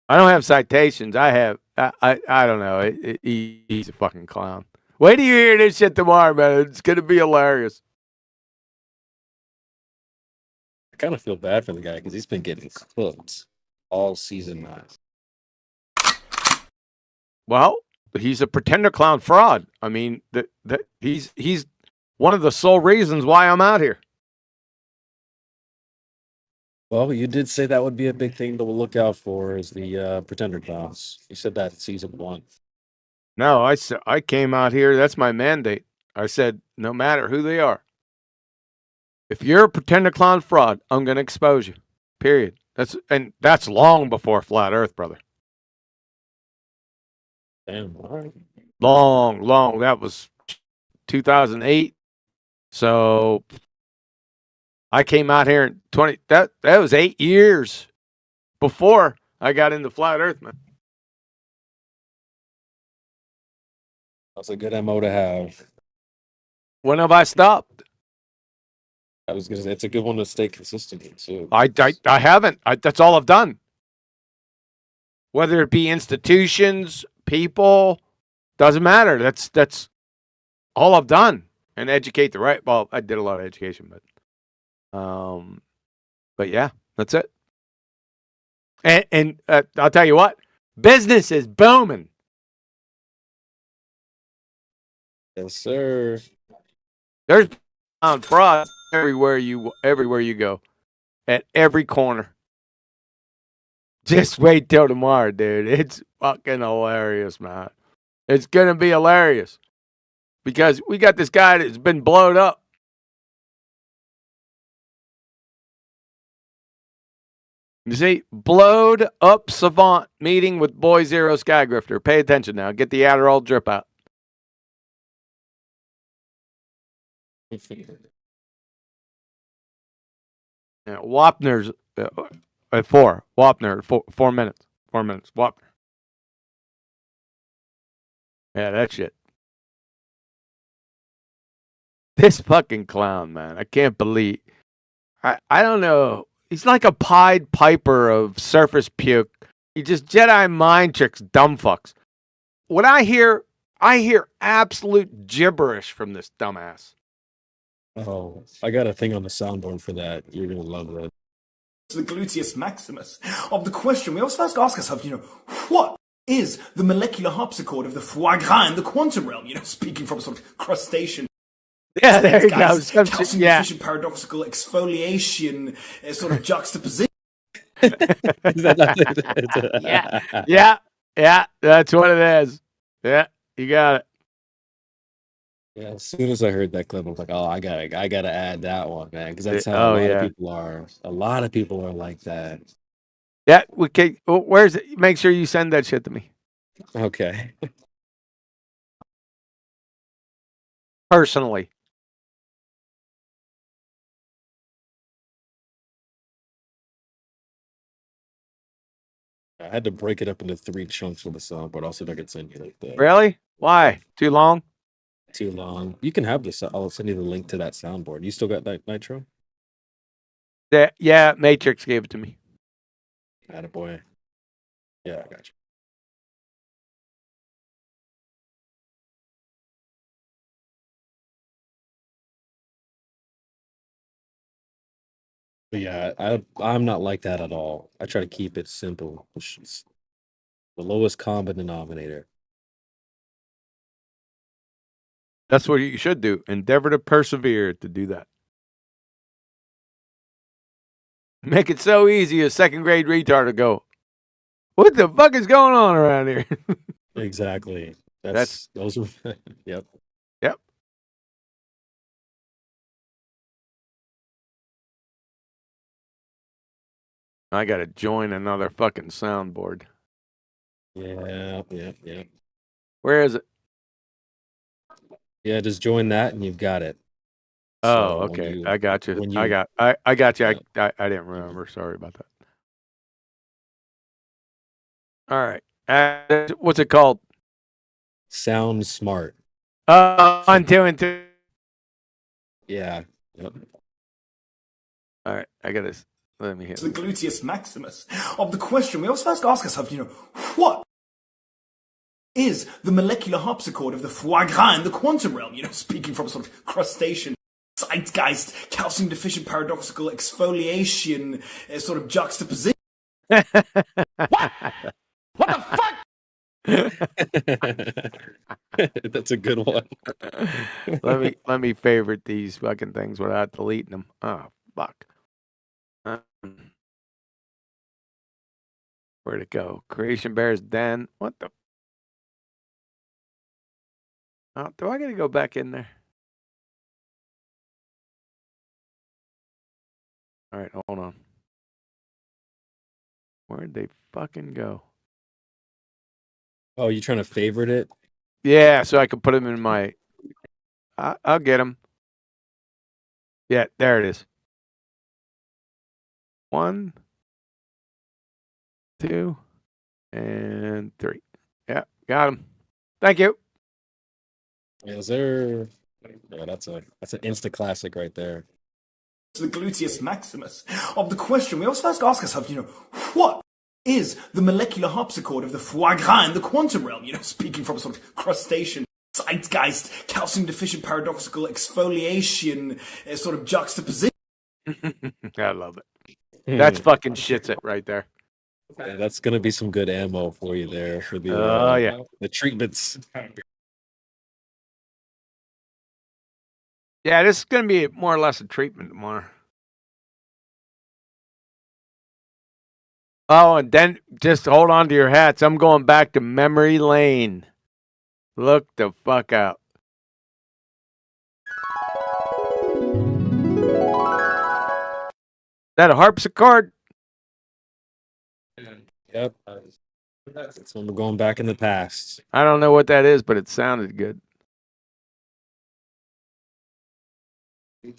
I don't have citations. I have. I don't know. He's a fucking clown. Wait till you hear this shit tomorrow, man. It's gonna be hilarious. I kind of feel bad for the guy because he's been getting cooked all season 9. Well, he's a pretender clown fraud. I mean, he's one of the sole reasons why I'm out here. Well, you did say that would be a big thing to look out for is the pretender clowns. You said that in season 1. No, I came out here. That's my mandate. I said, no matter who they are, if you're a pretender clown fraud, I'm going to expose you. Period. That's long before Flat Earth, brother. Damn, all right. Long. That was 2008. So I came out here in that was 8 years before I got into Flat Earth, man. That's a good MO to have. When have I stopped? I was gonna say it's a good one to stay consistent in too. I haven't. That's all I've done. Whether it be institutions, people, doesn't matter. That's all I've done. And educate the right. Well, I did a lot of education, but yeah, that's it. And I'll tell you what, business is booming. Yes, sir. There's fraud everywhere you go, at every corner. Just wait till tomorrow, dude. It's fucking hilarious, man. It's gonna be hilarious because we got this guy that's been blowed up. You see, blowed up savant meeting with Boy Zero Skygrifter. Pay attention now. Get the Adderall drip out. Yeah, Wapner's at 4. Wapner, 4 minutes. 4 minutes. Wapner. Yeah, that shit. This fucking clown, man. I can't believe. I don't know. He's like a Pied Piper of surface puke. He just Jedi mind tricks dumb fucks. When I hear absolute gibberish from this dumbass. Oh, I got a thing on the soundboard for that. You're gonna love that. The gluteus maximus of the question. We always first ask ourselves, what is the molecular harpsichord of the foie gras in the quantum realm? Speaking from a sort of crustacean. Yeah, there you go. Calcium deficient paradoxical exfoliation, sort of juxtaposition. Yeah, that's what it is. Yeah, you got it. Yeah, as soon as I heard that clip, I was like, "Oh, I gotta add that one, man," because that's how a lot of people are. A lot of people are like that. Yeah, okay. Where's it? Make sure you send that shit to me. Okay. Personally. I had to break it up into 3 chunks for the song, but also I could send you like that. Really? Why? Too long? Too long. You can have this. I'll send you the link to that soundboard. You still got that Nitro? Yeah, Matrix gave it to me. Attaboy. Yeah, I got you. But yeah, I'm not like that at all. I try to keep it simple. It's the lowest common denominator. That's what you should do. Endeavor to persevere to do that. Make it so easy a second grade retard to go, what the fuck is going on around here? Exactly. Those are yep. Yep. I gotta join another fucking soundboard. Yeah. Where is it? Yeah, just join that and you've got it. Oh, okay. I got you. I got you. I didn't remember. Sorry about that. All right. What's it called? Sound Smart. 1, 2, and 2. Yeah. Yep. All right. I got this. Let me hear. The gluteus maximus of the question. We always first ask ourselves, what is the molecular harpsichord of the foie gras in the quantum realm? Speaking from a sort of crustacean. Zeitgeist, calcium deficient paradoxical exfoliation, sort of juxtaposition. What the fuck? That's a good one. let me favorite these fucking things without deleting them. Oh fuck. Where'd it go? Creation Bears Den. What the? Oh, do I gotta go back in there? All right, hold on. Where'd they fucking go? Oh, you trying to favorite it? Yeah, so I can put them in my. I'll get them. Yeah, there it is. 1, 2, and 3. Yeah, got them. Thank you. Is there? Yeah, that's an Insta classic right there. The gluteus maximus of the question. We always first ask ourselves, what is the molecular harpsichord of the foie gras in the quantum realm? Speaking from a sort of crustacean. Zeitgeist, calcium deficient paradoxical exfoliation, sort of juxtaposition. I love it. That's fucking shits it right there. Yeah, that's gonna be some good ammo for you there for the the treatments. Yeah, this is gonna be more or less a treatment tomorrow. Oh, and then just hold on to your hats. I'm going back to memory lane. Look the fuck out. Is that a harpsichord? Yep. That's when we're going back in the past. I don't know what that is, but it sounded good.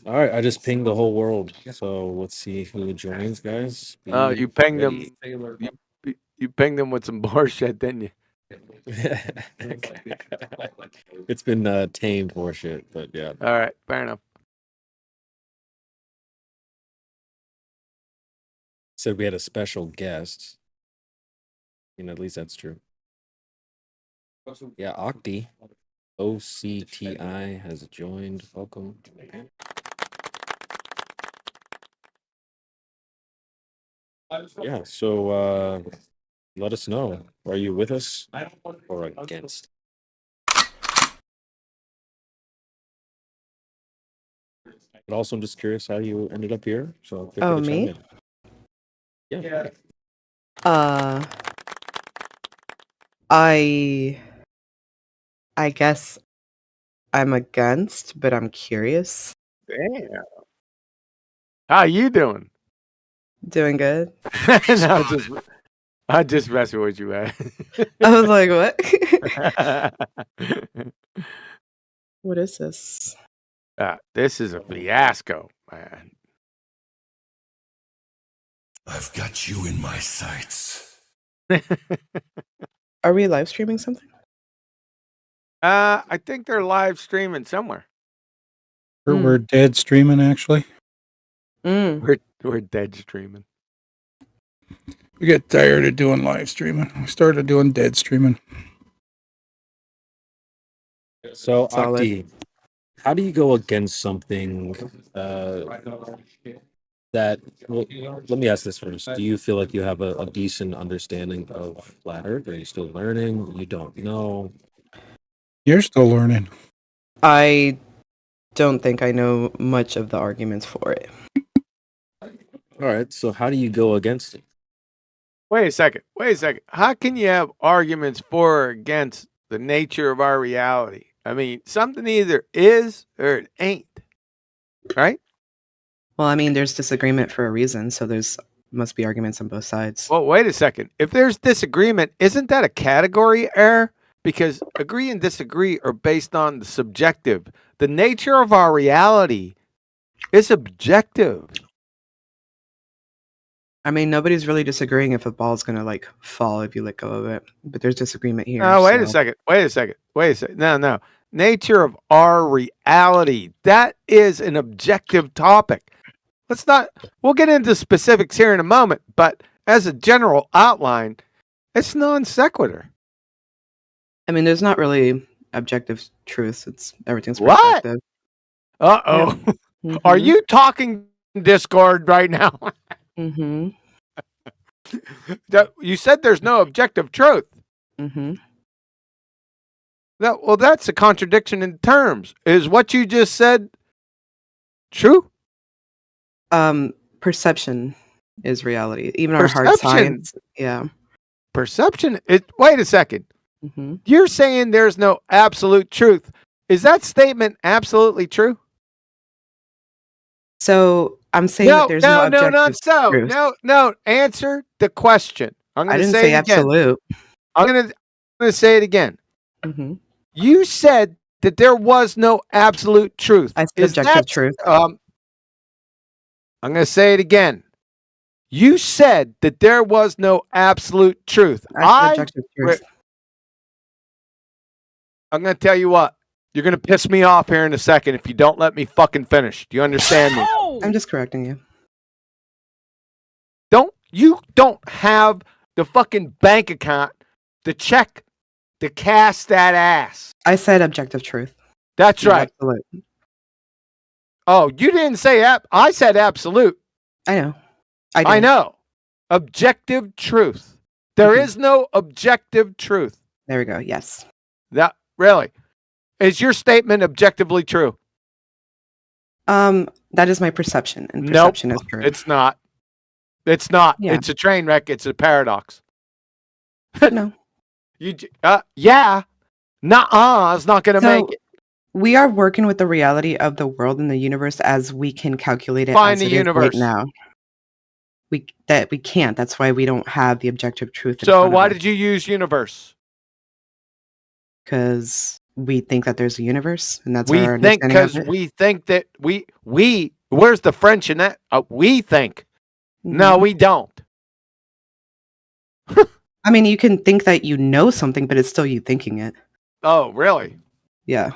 All right, I just pinged the whole world. So let's see who joins, guys. Oh, Be you pinged ready. them. You pinged them with some bullshit, didn't you? It's been tamed horseshit, but yeah. All right, fair enough. Said we had a special guest. At least that's true. Yeah, Octi. OCTI has joined. Welcome. Yeah, so let us know. Are you with us or against? But also, I'm just curious how you ended up here. So feel free Oh, to chime me? in. Yeah. I guess I'm against, but I'm curious. Damn. How you doing? Doing good. No, I just messing with you, man. I was like, what? What is this? This is a fiasco, man. I've got you in my sights. Are we live streaming something? I think they're live streaming somewhere. We're dead streaming, actually. We're dead streaming. We get tired of doing live streaming. We started doing dead streaming. So, Solid. Octi, how do you go against something that, well, let me ask this first. Do you feel like you have a decent understanding of flat Earth? Are you still learning? You don't know? You're still learning. I don't think I know much of the arguments for it. All right, so how do you go against it? Wait a second. How can you have arguments for or against the nature of our reality? I mean, something either is or it ain't. Right? Well, I mean, there's disagreement for a reason, so there's must be arguments on both sides. Well, wait a second. If there's disagreement, isn't that a category error? Because agree and disagree are based on the subjective. The nature of our reality is objective. I mean, nobody's really disagreeing if a ball's gonna like fall if you let go of it, but there's disagreement here. Oh, wait a so- second. No. Nature of our reality. That is an objective topic. We'll get into specifics here in a moment, but as a general outline, it's non sequitur. I mean, there's not really objective truth. It's everything's What? perspective. Uh-oh. Yeah. Are you talking Discord right now? Mm-hmm. You said there's no objective truth. Mm-hmm. Well, that's a contradiction in terms. Is what you just said true? Perception is reality. Even our hard science. Yeah. Perception. Wait a second. Mm-hmm. You're saying there's no absolute truth. Is that statement absolutely true? So I'm saying that there's no objective not so. truth. No. Answer the question. I'm I going to didn't say say it again. absolute. I'm going to say it again. Mm-hmm. You said that there was no absolute truth. I said objective truth. I'm going to say it again. You said that there was no absolute truth. I said objective truth. I'm going to tell you what. You're going to piss me off here in a second if you don't let me fucking finish. Do you understand me? I'm just correcting you. You don't have the fucking bank account to check to cast that ass. I said objective truth. That's not right. Absolute. Oh, you didn't say I said absolute. I know. I know. Objective truth. There is no objective truth. There we go. Yes. That really is your statement objectively true? That is my perception, and perception is true. It's not. It's not. Yeah. It's a train wreck. It's a paradox. No. Yeah. Nuh-uh. It's not going to make it. We are working with the reality of the world and the universe as we can calculate it. Find as the it is universe right now. We can't. That's why we don't have the objective truth. So why did you use universe? Because we think that there's a universe, and that's We our think understanding of because it. we think that we. Where's the French in that? We think. No, Mhm. we don't. I mean, you can think that you know something, but it's still you thinking it. Oh, really? Yeah.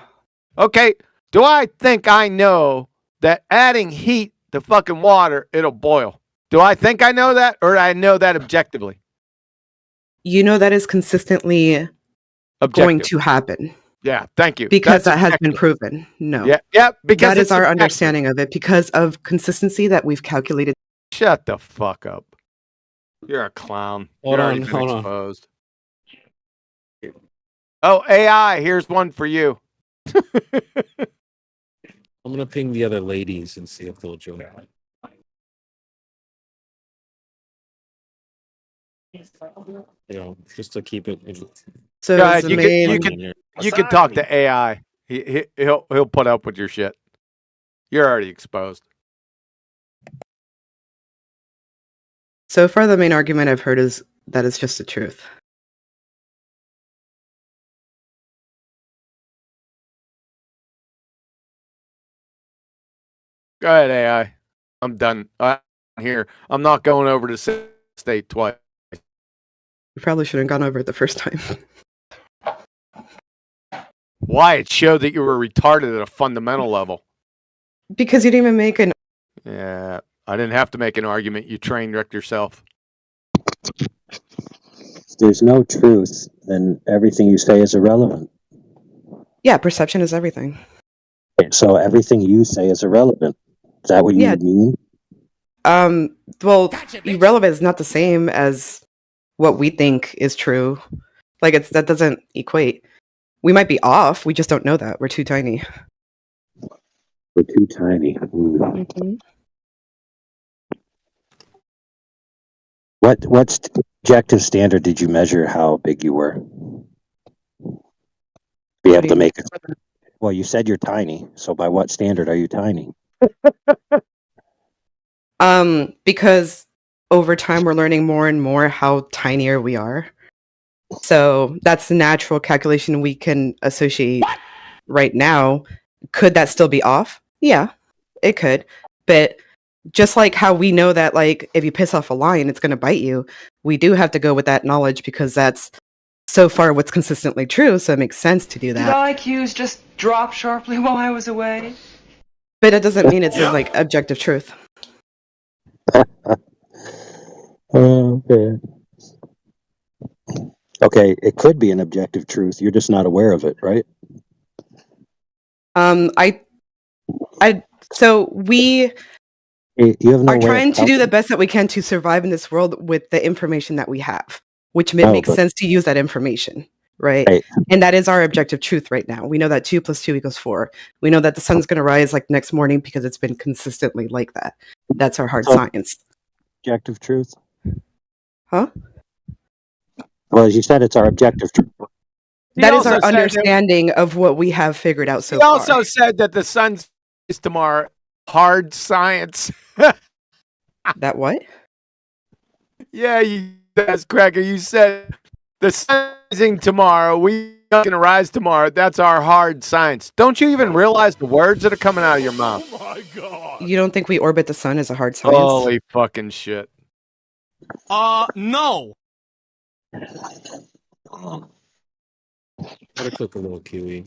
Okay. Do I think I know that adding heat to fucking water, it'll boil? Do I think I know that, or I know that objectively? You know that is consistently going to happen. Yeah, thank you. Because That's that has been objective. proven. No. Yeah, because that it's is our objective. understanding of it because of consistency that we've calculated. Shut the fuck up. You're a clown. Hold You're already on, been hold on. exposed. Oh, AI, here's one for you. I'm gonna ping the other ladies and see if they'll join. Just to keep it. So Go is ahead, the you main- can talk to AI. He'll put up with your shit. You're already exposed. So far, the main argument I've heard is that it's just the truth. Go ahead, AI. I'm done. Here. I'm not going over to state twice. You probably should have gone over it the first time. Why? It showed that you were retarded at a fundamental level. Because you didn't even make an. Yeah, I didn't have to make an argument. You train wrecked yourself. If there's no truth, then everything you say is irrelevant. Yeah, perception is everything. So everything you say is irrelevant. Is that what you mean? Well, irrelevant is not the same as what we think is true. Like that doesn't equate. We might be off. We just don't know that. We're too tiny. We're too tiny. Mhm. What objective standard did you measure how big you were? Be able to make it. Well, you said you're tiny. So by what standard are you tiny? Because over time we're learning more and more how tinier we are. So that's the natural calculation we can associate right now. Could that still be off? Yeah, it could. But just like how we know that, like, if you piss off a lion, it's going to bite you, we do have to go with that knowledge because that's so far what's consistently true. So it makes sense to do Did that. IQs just drop sharply while I was away? But it doesn't mean it's like objective truth. Okay. Okay, it could be an objective truth. You're just not aware of it, right? So we You have no are way of trying to do the calculating- best that we can to survive in this world with the information that we have, which No, makes but- sense to use that information, right? Right. And that is our objective truth right now. We know that 2 + 2 = 4. We know that the sun's going to rise like next morning because it's been consistently like that. That's our hard So- science. Objective truth? Huh? Well, as you said, it's our objective truth. That is also our said that- understanding of what we have figured out so He also far. said that the sun's is tomorrow. Hard science. That what? Yeah, that's Cracker. You said the sun's rising tomorrow. We are going to rise tomorrow. That's our hard science. Don't you even realize the words that are coming out of your mouth? You don't think we orbit the sun as a hard science? Holy fucking shit. No. Gotta click a little Kiwi.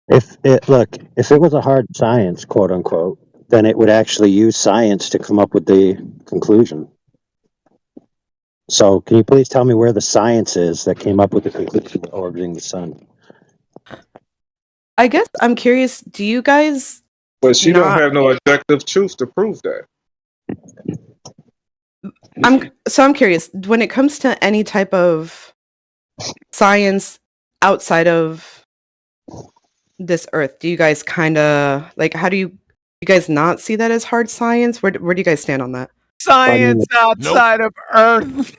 If it was a hard science, quote unquote, then it would actually use science to come up with the conclusion. So, can you please tell me where the science is that came up with the conclusion of orbiting the sun? I guess I'm curious, do you guys But she not- don't have no objective truth to prove that. I'm curious, when it comes to any type of science outside of this earth, do you guys kind of like, how do you guys not see that as hard science? Where do you guys stand on that? Science outside of Earth.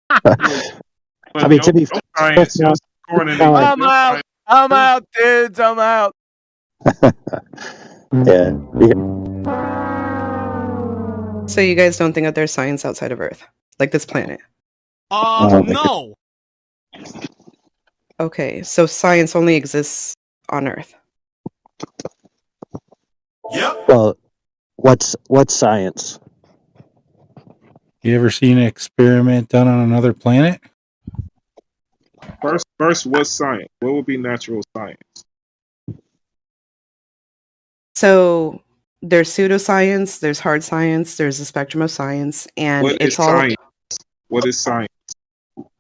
I mean, to be fair, that's not- I'm out. I'm out, dudes. I'm out. yeah. So you guys don't think that there's science outside of Earth, like this planet? No. Okay, so science only exists on Earth. Well, what's science? You ever seen an experiment done on another planet? First, what's science? What would be natural science? So there's pseudoscience, there's hard science, there's a spectrum of science, and What is it's all science? What is science?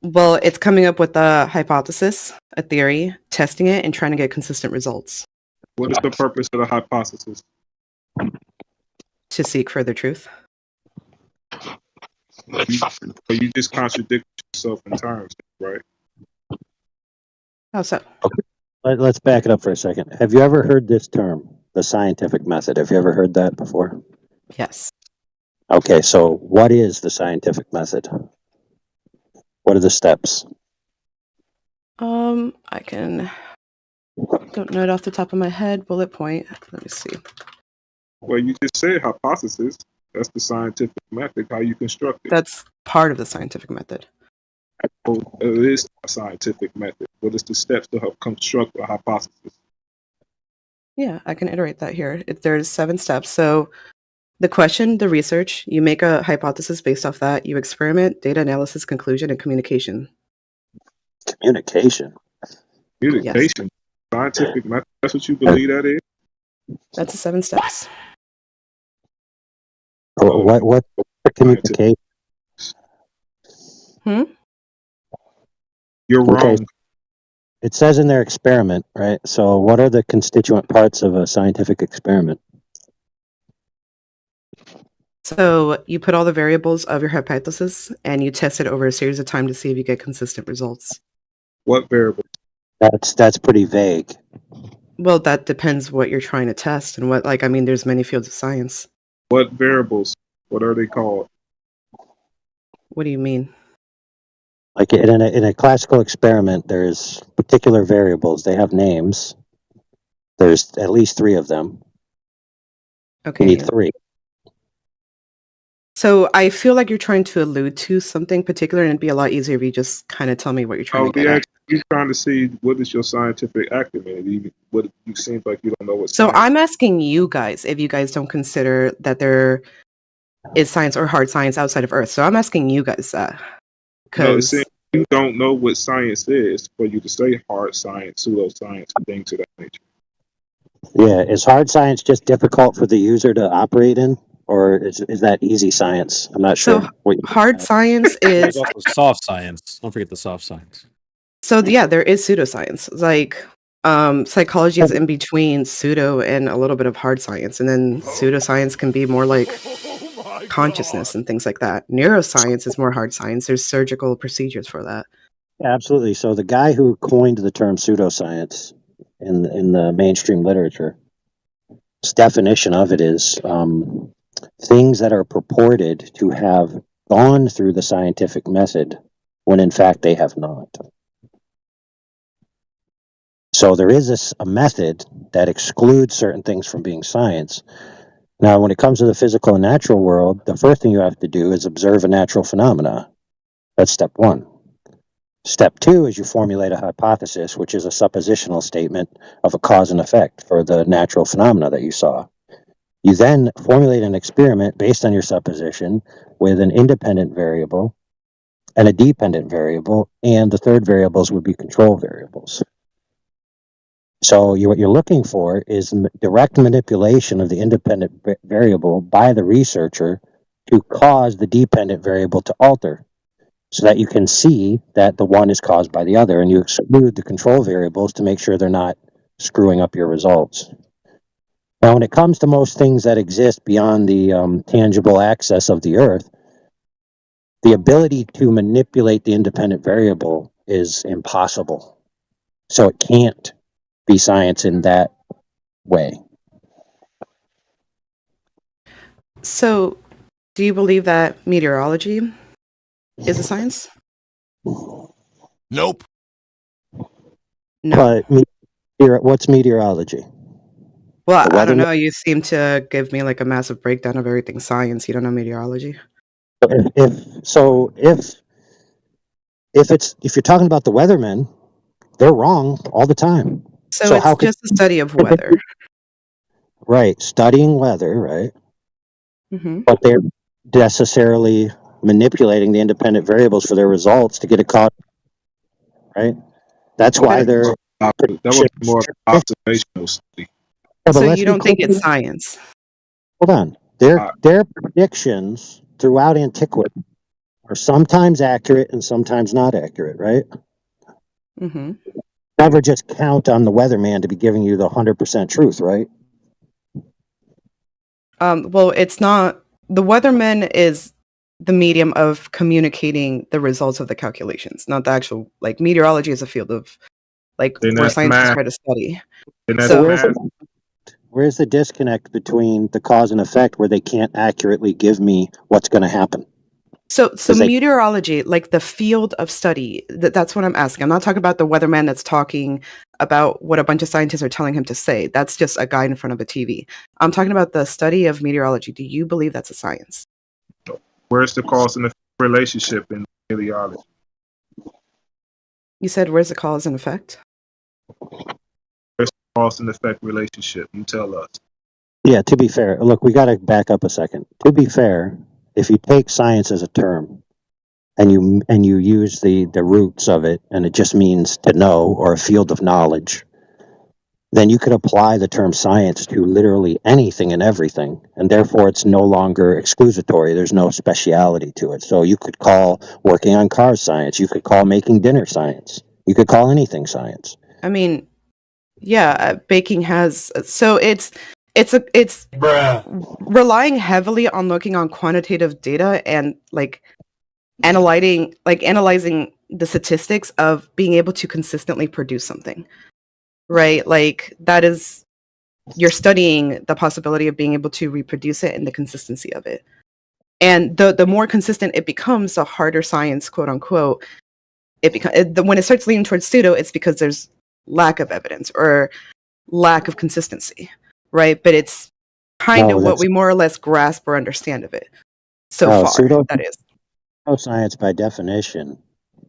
well, it's coming up with a hypothesis, a theory, testing it, and trying to get consistent results What is the purpose of the hypothesis? to seek further truth. You just contradict yourself in terms, right? How so? Let's back it up for a second. Have you ever heard this term, the scientific method? Have you ever heard that before? Yes. Okay, so what is the scientific method? What are the steps? I don't know it off the top of my head. Bullet point. Let me see. Well, you just said hypothesis. That's the scientific method, how you construct it. That's part of the scientific method. So it is a scientific method. What is the steps to help construct a hypothesis? Yeah, I can iterate that here. There's 7 steps. So the question, the research, you make a hypothesis based off that, you experiment, data analysis, conclusion, and communication. Communication? Communication. Scientific method. That's what you believe that is? That's the 7 steps. What communication? You're wrong. Okay. It says in their experiment, right? So what are the constituent parts of a scientific experiment? So you put all the variables of your hypothesis and you test it over a series of time to see if you get consistent results. What variables? That's pretty vague. Well, that depends what you're trying to test and what, like, I mean, there's many fields of science. What variables? What are they called? What do you mean? Like in a classical experiment, there's particular variables. They have names. There's at least 3 of them. Okay. You need 3. So I feel like you're trying to allude to something particular, and it'd be a lot easier if you just kind of tell me what you're trying to get at. You're trying to see what is your scientific acumen. What you seem like you don't know what. So science I'm asking you guys if you guys don't consider that there is science or hard science outside of Earth. So I'm asking you guys that. No, it's saying you don't know what science is for you to say hard science, pseudoscience, and things of that nature. Yeah, is hard science just difficult for the user to operate in, or is that easy science? I'm not sure. So hard science is There's also soft science. Don't forget the soft science. so yeah, there is pseudoscience. Like psychology is in between pseudo and a little bit of hard science, and then pseudoscience can be more like consciousness and things like that. Neuroscience is more hard science. There's surgical procedures for that. Yeah, absolutely. So the guy who coined the term pseudoscience in the mainstream literature, his definition of it is things that are purported to have gone through the scientific method when in fact they have not. So there is a method that excludes certain things from being science. Now, when it comes to the physical and natural world, the first thing you have to do is observe a natural phenomena. That's step 1. Step 2 is you formulate a hypothesis, which is a suppositional statement of a cause and effect for the natural phenomena that you saw. You then formulate an experiment based on your supposition with an independent variable and a dependent variable, and the third variables would be control variables. So what you're looking for is direct manipulation of the independent variable by the researcher to cause the dependent variable to alter, so that you can see that the one is caused by the other, and you exclude the control variables to make sure they're not screwing up your results. Now, when it comes to most things that exist beyond the tangible access of the Earth, the ability to manipulate the independent variable is impossible. So it can't be science in that way. So do you believe that meteorology is a science? Nope. No. But what's meteorology? Well, I don't know. You seem to give me like a massive breakdown of everything science. You don't know meteorology? If you're talking about the weathermen, they're wrong all the time. So it's how could just a study of weather. right studying weather, right? Hmm. But they're necessarily manipulating the independent variables for their results to get a cause, right? That's why they're That was more observational study. but So let's you be don't think clear. it's science? Hold on. Their predictions throughout antiquity are sometimes accurate and sometimes not accurate, right? Hmm. Never just count on the weatherman to be giving you the 100% truth, right? Well, it's not. The weatherman is the medium of communicating the results of the calculations, not the actual, like, meteorology is a field of, like, Then where that's scientists math. try to study. Then that's So math. Where's the disconnect between the cause and effect where they can't accurately give me what's going to happen? So 'Cause they- meteorology, like the field of study, that's what I'm asking. I'm not talking about the weatherman that's talking about what a bunch of scientists are telling him to say. That's just a guy in front of a TV. I'm talking about the study of meteorology. Do you believe that's a science? Where's the cause and effect relationship in meteorology? You said, where's the cause and effect? Where's the cause and effect relationship? You tell us. Yeah, to be fair, look, we got to back up a second. To be fair, if you take science as a term and you use the roots of it and it just means to know or a field of knowledge, then you could apply the term science to literally anything and everything, and therefore it's no longer exclusatory. There's no speciality to it. So you could call working on cars science. You could call making dinner science. You could call anything science. I mean, yeah, baking has, so it's relying heavily on looking on quantitative data and like analyzing the statistics of being able to consistently produce something, right? Like that is, you're studying the possibility of being able to reproduce it and the consistency of it. And the more consistent it becomes, the harder science, quote unquote, when it starts leaning towards pseudo, it's because there's lack of evidence or lack of consistency, right? But it's kind of what we more or less grasp or understand of it so far. That is. Science, by definition,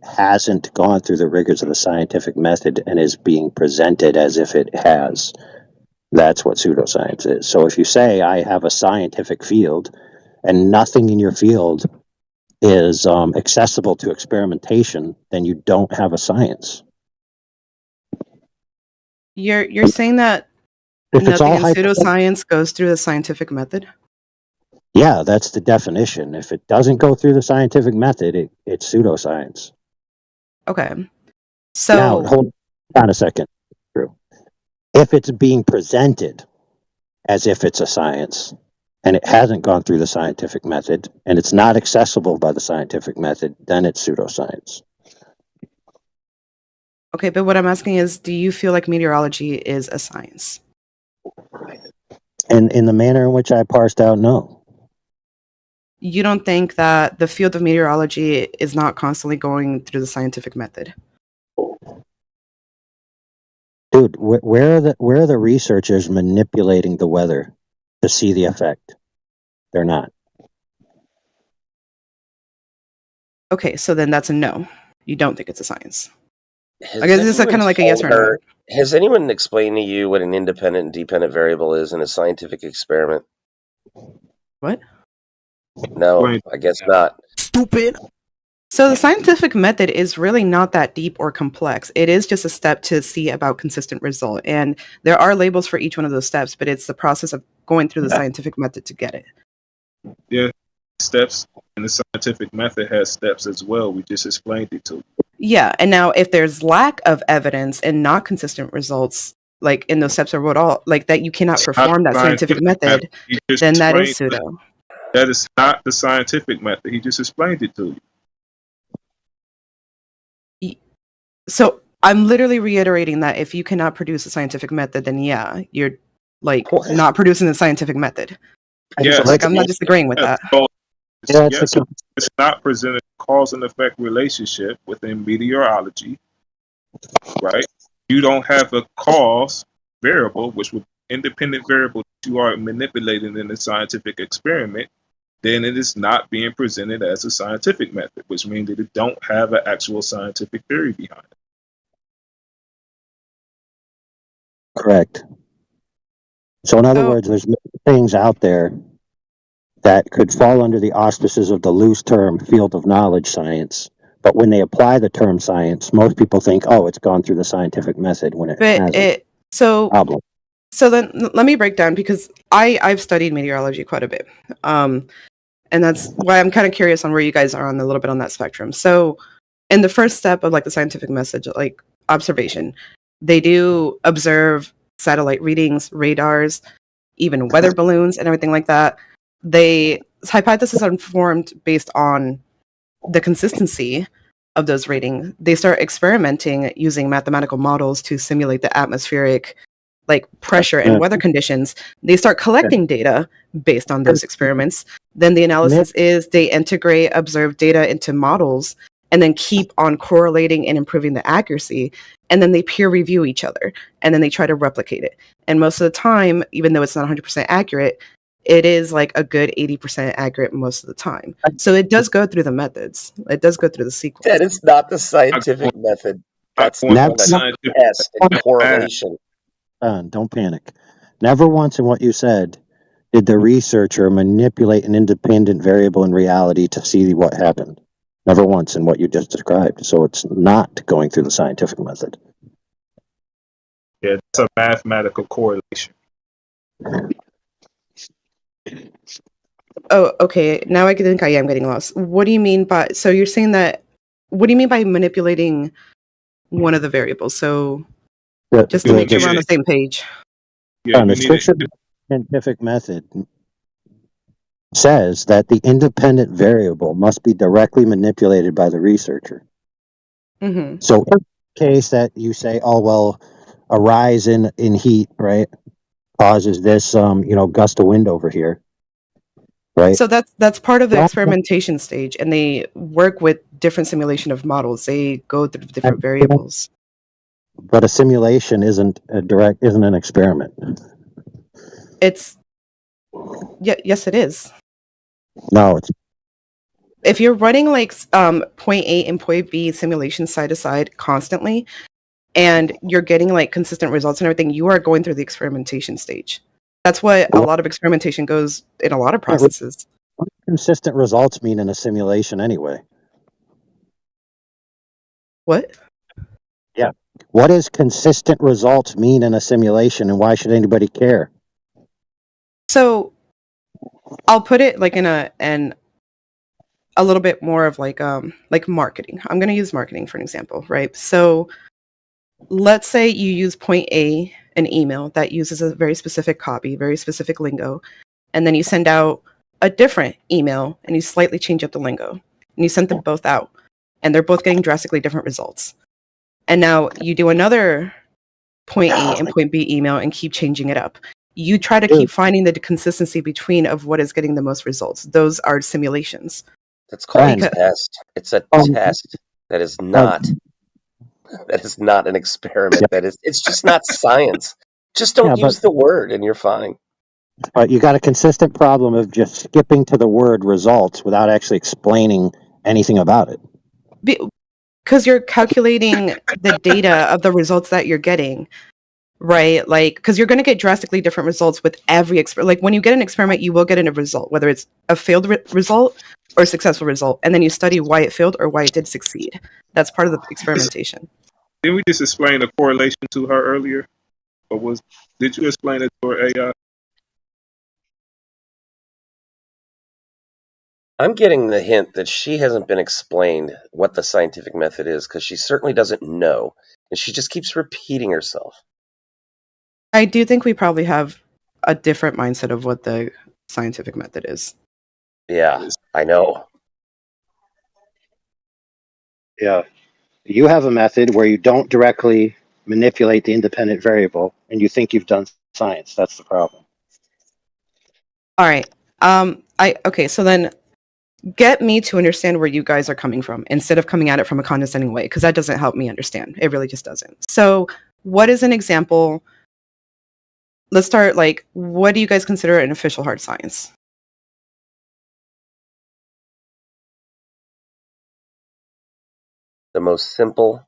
hasn't gone through the rigors of the scientific method and is being presented as if it has. That's what pseudoscience is. So if you say, I have a scientific field, and nothing in your field is accessible to experimentation, then you don't have a science. You're saying that If it's nothing all in pseudoscience goes through the scientific method? Yeah, that's the definition. If it doesn't go through the scientific method, it's pseudoscience. Okay. So now, hold on a second. Drew. If it's being presented as if it's a science, and it hasn't gone through the scientific method, and it's not accessible by the scientific method, then it's pseudoscience. okay, but what I'm asking is, do you feel like meteorology is a science? And in the manner in which I parsed out, no. You don't think that the field of meteorology is not constantly going through the scientific method? Dude, where are the researchers manipulating the weather to see the effect? They're not. Okay, so then that's a no. You don't think it's a science. Has I guess this is kind of like a yes or no. Has anyone explained to you what an independent and dependent variable is in a scientific experiment? What? No, I guess not. Stupid. So the scientific method is really not that deep or complex. It is just a step to see about consistent result. And there are labels for each one of those steps, but it's the process of going through the scientific method to get it. Yeah, steps, and the scientific method has steps as well. We just explained it to you. Yeah, and now if there's lack of evidence and not consistent results, like in those steps or what all, like that you cannot perform that scientific method, then that is pseudo. That is not the scientific method. He just explained it to you. So I'm literally reiterating that if you cannot produce a scientific method, then yeah, you're like not producing the scientific method. Yeah, like I'm not disagreeing with that. Yes, it's not presented cause and effect relationship within meteorology, right? You don't have a cause variable, which would be independent variable that you are manipulating in a scientific experiment. Then it is not being presented as a scientific method, which means that it don't have an actual scientific theory behind it. Correct. So in other words, there's many things out there that could fall under the auspices of the loose term field of knowledge science. But when they apply the term science, most people think, oh, it's gone through the scientific method when it But hasn't. so then let me break down, because I've studied meteorology quite a bit. And that's why I'm kind of curious on where you guys are on a little bit on that spectrum. So in the first step of like the scientific message, like observation, they do observe satellite readings, radars, even weather balloons and everything like that. Hypotheses are formed based on the consistency of those ratings. They start experimenting using mathematical models to simulate the atmospheric like pressure and weather conditions. They start collecting data based on those experiments. Then the analysis is they integrate observed data into models and then keep on correlating and improving the accuracy. And then they peer review each other and then they try to replicate it. And most of the time, even though it's not 100% accurate, it is like a good 80% accurate most of the time. So it does go through the methods. It does go through the sequence. That is not the scientific method. That's Never- a test and correlation. Don't panic. Never once in what you said did the researcher manipulate an independent variable in reality to see what happened. Never once in what you just described. So it's not going through the scientific method. Yeah, it's a mathematical correlation. Oh, okay. Now I think I am getting lost. What do you mean by, so you're saying that, what do you mean by manipulating one of the variables? So just to make sure we're on the same page. The strict scientific method says that the independent variable must be directly manipulated by the researcher. Mm-hmm. So in the case that you say, oh, well, a rise in heat, right, causes this, gust of wind over here, right? So that's part of the experimentation stage, and they work with different simulation of models. They go through different variables. But a simulation isn't an experiment. It's yes, it is. No, it's if you're running like point A and point B simulations side to side constantly, and you're getting like consistent results and everything, you are going through the experimentation stage. That's what a lot of experimentation goes in a lot of processes. What consistent results mean in a simulation anyway? What? Yeah. What does consistent results mean in a simulation, and why should anybody care? So I'll put it like in a little bit more of like marketing. I'm going to use marketing for an example, right? So let's say you use point A, an email that uses a very specific copy, very specific lingo, and then you send out a different email and you slightly change up the lingo, and you send them both out, and they're both getting drastically different results. And now you do another point A and point B email and keep changing it up. You try to keep finding the consistency between of what is getting the most results. Those are simulations. That's called a test. It's a test. That is not an experiment. It's just not science. Just don't use the word and you're fine. But you got a consistent problem of just skipping to the word results without actually explaining anything about it. Because you're calculating the data of the results that you're getting, right? Like, because you're going to get drastically different results with every experiment. Like, when you get an experiment, you will get a result, whether it's a failed result or a successful result, and then you study why it failed or why it did succeed. That's part of the experimentation. Didn't we just explain the correlation to her earlier? Or did you explain it to her AI? I'm getting the hint that she hasn't been explained what the scientific method is, because she certainly doesn't know, and she just keeps repeating herself. I do think we probably have a different mindset of what the scientific method is. Yeah, I know. Yeah. You have a method where you don't directly manipulate the independent variable, and you think you've done science. That's the problem. All right. Okay, so then get me to understand where you guys are coming from instead of coming at it from a condescending way, because that doesn't help me understand. It really just doesn't. So what is an example? Let's start, like, what do you guys consider an official hard science? The most simple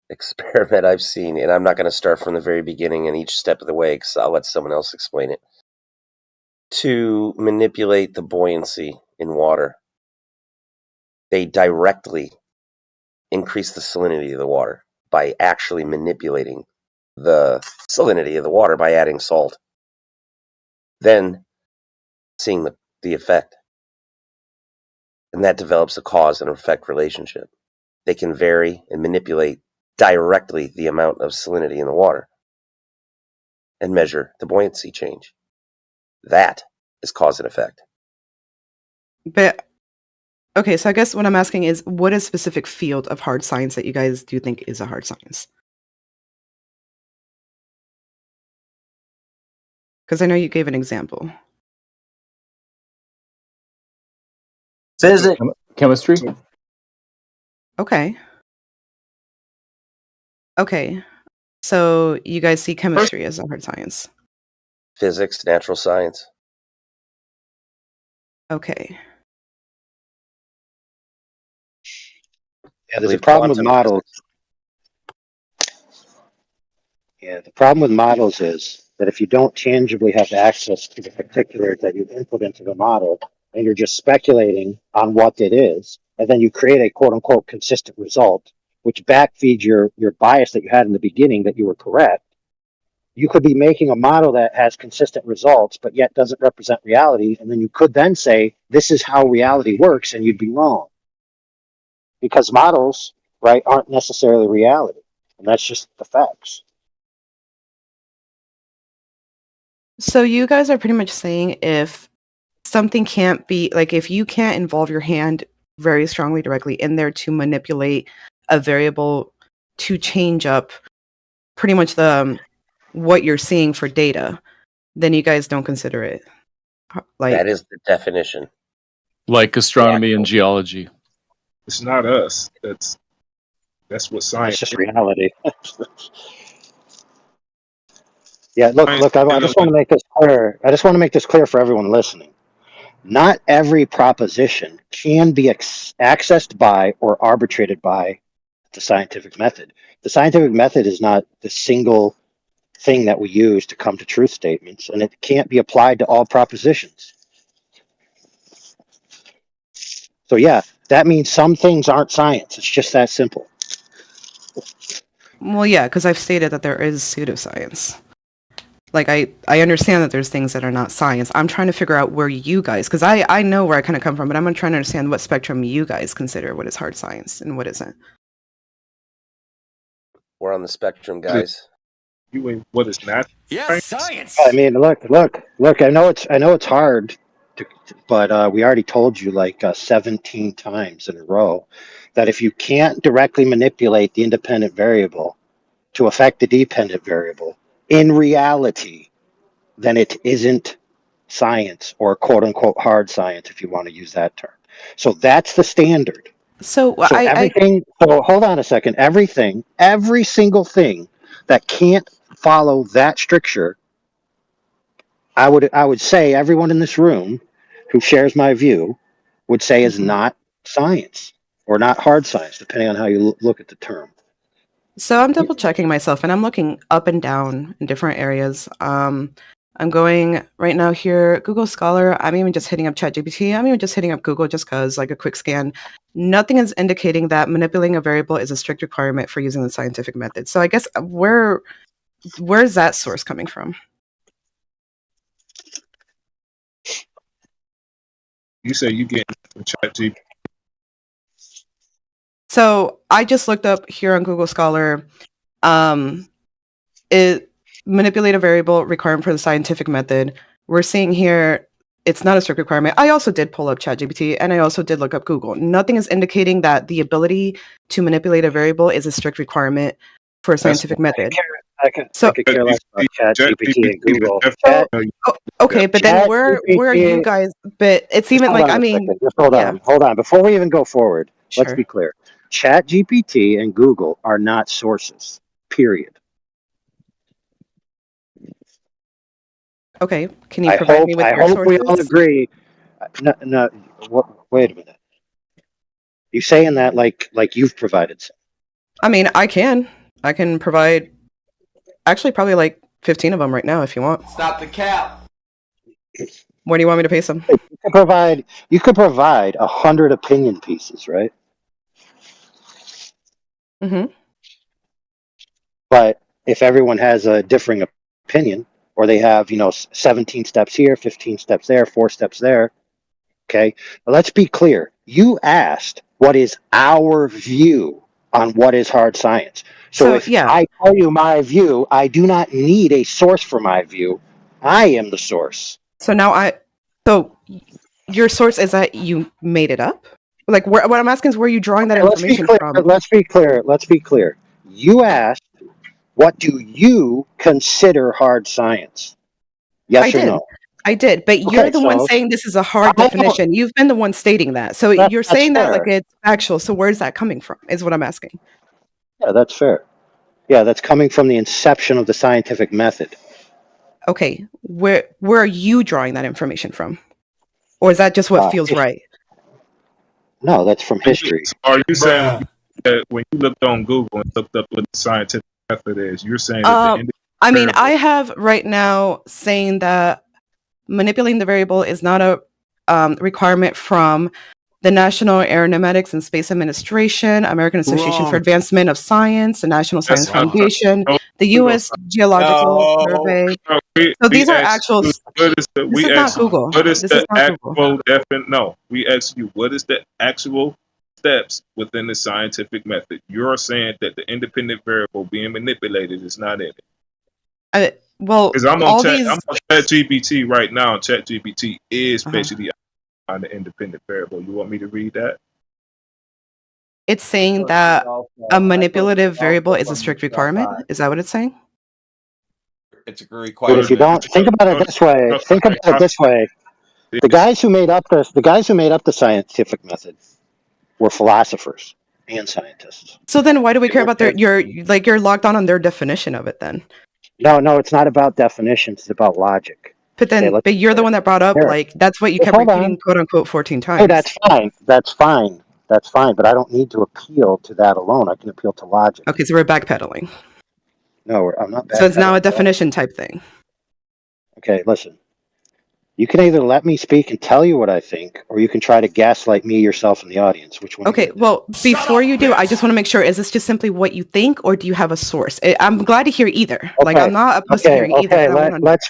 experiment I've seen, and I'm not going to start from the very beginning and each step of the way because I'll let someone else explain it, to manipulate the buoyancy in water. They directly increase the salinity of the water by actually manipulating the salinity of the water by adding salt. Then seeing the effect. And that develops a cause and effect relationship. They can vary and manipulate directly the amount of salinity in the water and measure the buoyancy change. That is cause and effect. But okay, so I guess what I'm asking is, what is specific field of hard science that you guys do think is a hard science? Because I know you gave an example. Physics. Chemistry. Okay. Okay. So you guys see chemistry as a hard science. Physics, natural science. Okay. Yeah, there's a problem with models. Yeah, the problem with models is that if you don't tangibly have access to the particulars that you input into the model, and you're just speculating on what it is, and then you create a quote unquote consistent result, which backfeeds your bias that you had in the beginning that you were correct, you could be making a model that has consistent results, but yet doesn't represent reality. And then you could then say, this is how reality works, and you'd be wrong. Because models, right, aren't necessarily reality. And that's just the facts. So you guys are pretty much saying if something can't be, like if you can't involve your hand very strongly directly in there to manipulate a variable to change up pretty much the what you're seeing for data, then you guys don't consider it like that is the definition. Like astronomy and geology. It's not us. That's what science. It's just reality. Yeah, look. I just want to make this clear. I just want to make this clear for everyone listening. Not every proposition can be accessed by or arbitrated by the scientific method. The scientific method is not the single thing that we use to come to truth statements, and it can't be applied to all propositions. So yeah, that means some things aren't science. It's just that simple. well, yeah, because I've stated that there is pseudoscience. Like I understand that there's things that are not science. I'm trying to figure out where you guys, because I know where I kind of come from, but I'm trying to understand what spectrum you guys consider what is hard science and what isn't. We're on the spectrum, guys. What is not? Yes, science. I mean, look. I know it's hard, but we already told you like 17 times in a row that if you can't directly manipulate the independent variable to affect the dependent variable in reality, then it isn't science or quote unquote hard science, if you want to use that term. So that's the standard. So everything. So hold on a second. Every single thing that can't follow that stricture, I would say everyone in this room who shares my view would say is not science or not hard science, depending on how you look at the term. So I'm double checking myself and I'm looking up and down in different areas. I'm going right now here, Google Scholar. I'm even just hitting up ChatGPT. I'm even just hitting up Google just because, like a quick scan. Nothing is indicating that manipulating a variable is a strict requirement for using the scientific method. So I guess where's that source coming from? You say you get from ChatGPT. So I just looked up here on Google Scholar, it manipulate a variable requirement for the scientific method. We're seeing here, it's not a strict requirement. I also did pull up ChatGPT and I also did look up Google. Nothing is indicating that the ability to manipulate a variable is a strict requirement for a scientific method. I could care less about ChatGPT and Google. Okay, but then where are you guys? But it's even like, I mean, just hold on. Before we even go forward, let's be clear. ChatGPT and Google are not sources, period. Okay, can you provide me with your sources? I hope we all agree. No, wait a minute. You saying that like you've provided some? I mean, I can. I can provide actually probably like 15 of them right now if you want. Stop the cap. Where do you want me to paste them? You could provide 100 opinion pieces, right? Mm-hmm. But if everyone has a differing opinion, or they have, 17 steps here, 15 steps there, 4 steps there, okay? Now, let's be clear. You asked what is our view on what is hard science. So if I tell you my view, I do not need a source for my view. I am the source. So your source is that you made it up? Like, what I'm asking is where are you drawing that information from? Let's be clear. You asked, what do you consider hard science? Yes or no? I did, but you're the one saying this is a hard definition. You've been the one stating that. So you're saying that like it's factual. So where's that coming from is what I'm asking. Yeah, that's fair. Yeah, that's coming from the inception of the scientific method. Okay, where are you drawing that information from? Or is that just what feels right? No, that's from history. Are you saying that when you looked on Google and looked up what the scientific method is, you're saying that I mean, I have right now saying that manipulating the variable is not a requirement from the National Aeronautics and Space Administration, American Association for Advancement of Science, the National Science Foundation, the U.S. Geological Survey. So these are actual. This is not Google. What is the actual definition? No, we asked you what is the actual steps within the scientific method. You're saying that the independent variable being manipulated is not in it. Well, because I'm on ChatGPT right now, and ChatGPT is basically on the independent variable. You want me to read that? It's saying that a manipulative variable is a strict requirement. Is that what it's saying? It's a But requirement. if you don't think about it this way, the guys who made up the scientific method were philosophers and scientists. So then, why do we care about you're locked on their definition of it then? No, it's not about definitions. It's about logic. But then, but you're the one that brought up that's what you kept repeating, quote unquote, 14 times. Hey, that's fine. But I don't need to appeal to that alone. I can appeal to logic. Okay, so we're backpedaling. No, I'm not. So it's now a definition type thing. Okay, listen. You can either let me speak and tell you what I think, or you can try to gaslight me, yourself, and the audience. Which one? Okay, well, before you do, I just want to make sure, is this just simply what you think, or do you have a source? I'm glad to hear either. Okay. Like, I'm not opposed to hearing either. Okay, let's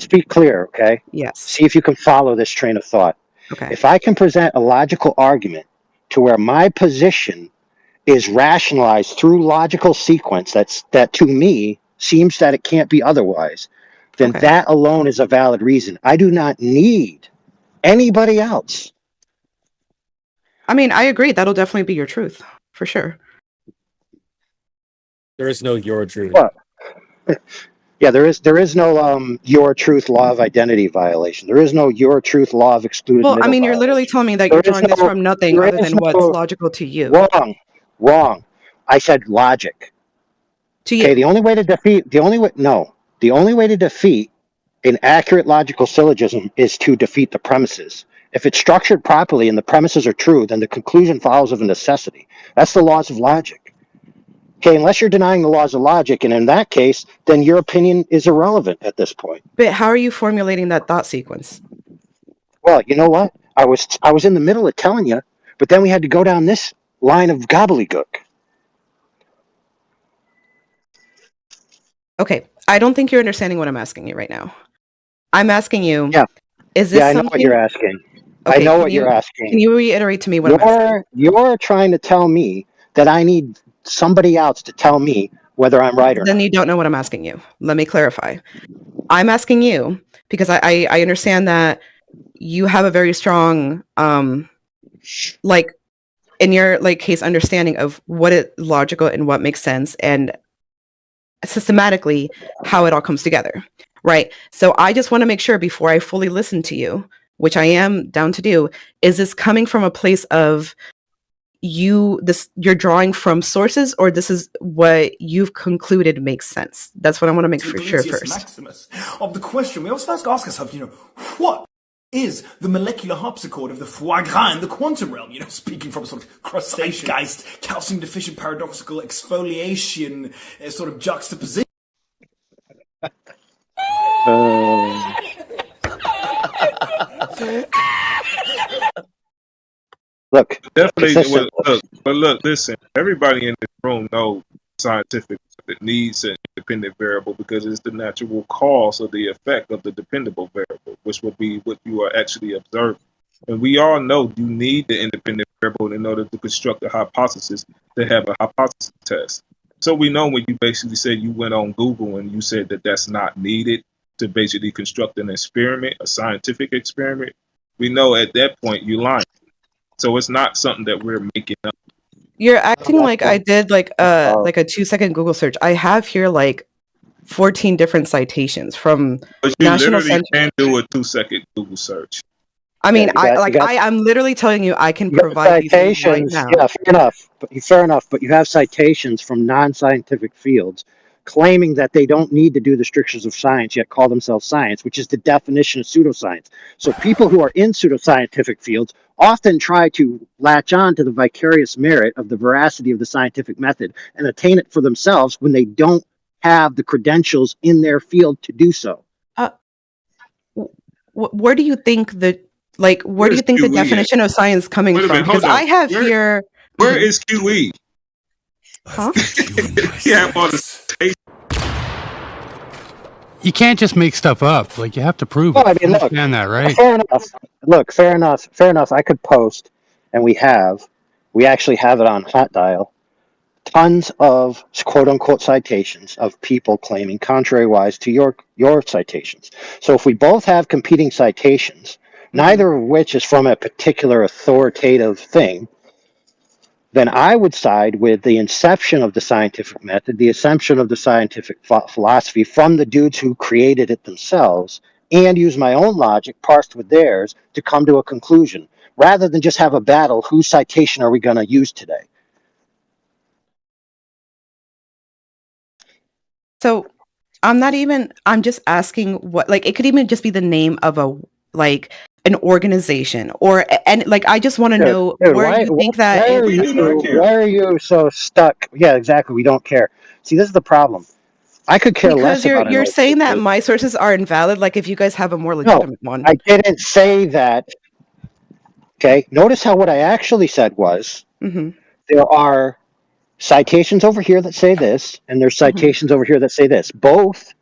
be clear, okay? Yes. See if you can follow this train of thought. Okay. If I can present a logical argument to where my position is rationalized through logical sequence that to me seems that it can't be otherwise, then that alone is a valid reason. I do not need anybody else. I mean, I agree. That'll definitely be your truth, for sure. There is no your truth. What? Yeah, there is no your truth law of identity violation. There is no your truth law of excluded. Well, I mean, you're literally telling me that you're drawing this from nothing other than what's logical to you. Wrong. I said logic. To you. Okay, the only way to defeat an accurate logical syllogism is to defeat the premises. If it's structured properly and the premises are true, then the conclusion follows of a necessity. That's the laws of logic. Okay, unless you're denying the laws of logic, and in that case, then your opinion is irrelevant at this point. But how are you formulating that thought sequence? Well, you know what? I was in the middle of telling you, but then we had to go down this line of gobbledygook. Okay, I don't think you're understanding what I'm asking you right now. I'm asking you, is this I know something... what you're asking. Okay, I know what you're asking. Can you reiterate to me what I'm asking? You're trying to tell me that I need somebody else to tell me whether I'm right or not. Then you don't know what I'm asking you. Let me clarify. I'm asking you because I understand that you have a very strong, like, in your case understanding of what is logical and what makes sense and systematically how it all comes together, right? So I just want to make sure before I fully listen to you, which I am down to do, is this coming from a place of you're drawing from sources, or this is what you've concluded makes sense? That's what I want to make for sure first. Maximus of the question we always first ask ourselves, what is the molecular harpsichord of the foie gras in the quantum realm. Speaking from a sort of crustacean geist, calcium deficient paradoxical exfoliation, sort of juxtaposition. Look, definitely. Look, listen. Everybody in this room knows scientific that needs an independent variable because it's the natural cause of the effect of the dependable variable, which would be what you are actually observing. And we all know you need the independent variable in order to construct a hypothesis to have a hypothesis test. So we know when you basically said you went on Google and you said that that's not needed to basically construct an experiment, a scientific experiment, we know at that point you're lying. So it's not something that we're making up. You're acting like I did like a 2-second Google search. I have here like 14 different citations from But you National literally Center. can do a 2-second Google search. I mean, Yeah, I'm literally telling you I can you got provide these things right citations. now. Yeah, fair enough. But you have citations from non-scientific fields claiming that they don't need to do the strictures of science, yet call themselves science, which is the definition of pseudoscience. So people who are in pseudoscientific fields often try to latch on to the vicarious merit of the veracity of the scientific method and attain it for themselves when they don't have the credentials in their field to do so. Where do you think where do you think the definition of science coming from? Because I have here. Where is QE? Huh? Yeah, all the You can't just make stuff up. Like, you have to prove Well, it. I mean, look, Understand that, right? fair enough. Look, fair enough. I could post, and we actually have it on Hot Dial, tons of quote-unquote citations of people claiming contrary-wise to your citations. So if we both have competing citations, neither of which is from a particular authoritative thing, then I would side with the inception of the scientific method, the assumption of the scientific philosophy from the dudes who created it themselves, and use my own logic parsed with theirs to come to a conclusion, rather than just have a battle, whose citation are we going to use today? So I'm just asking what, like, it could even just be the name of an organization I just want to know where you think that why are you so stuck? Yeah, exactly. We don't care. See, this is the problem. I could care less because about you're saying that my sources are invalid. Like, if you guys have a more legitimate one. I didn't say that. Okay. Notice how what I actually said was there are citations over here that say this, and there's citations over here that say this, both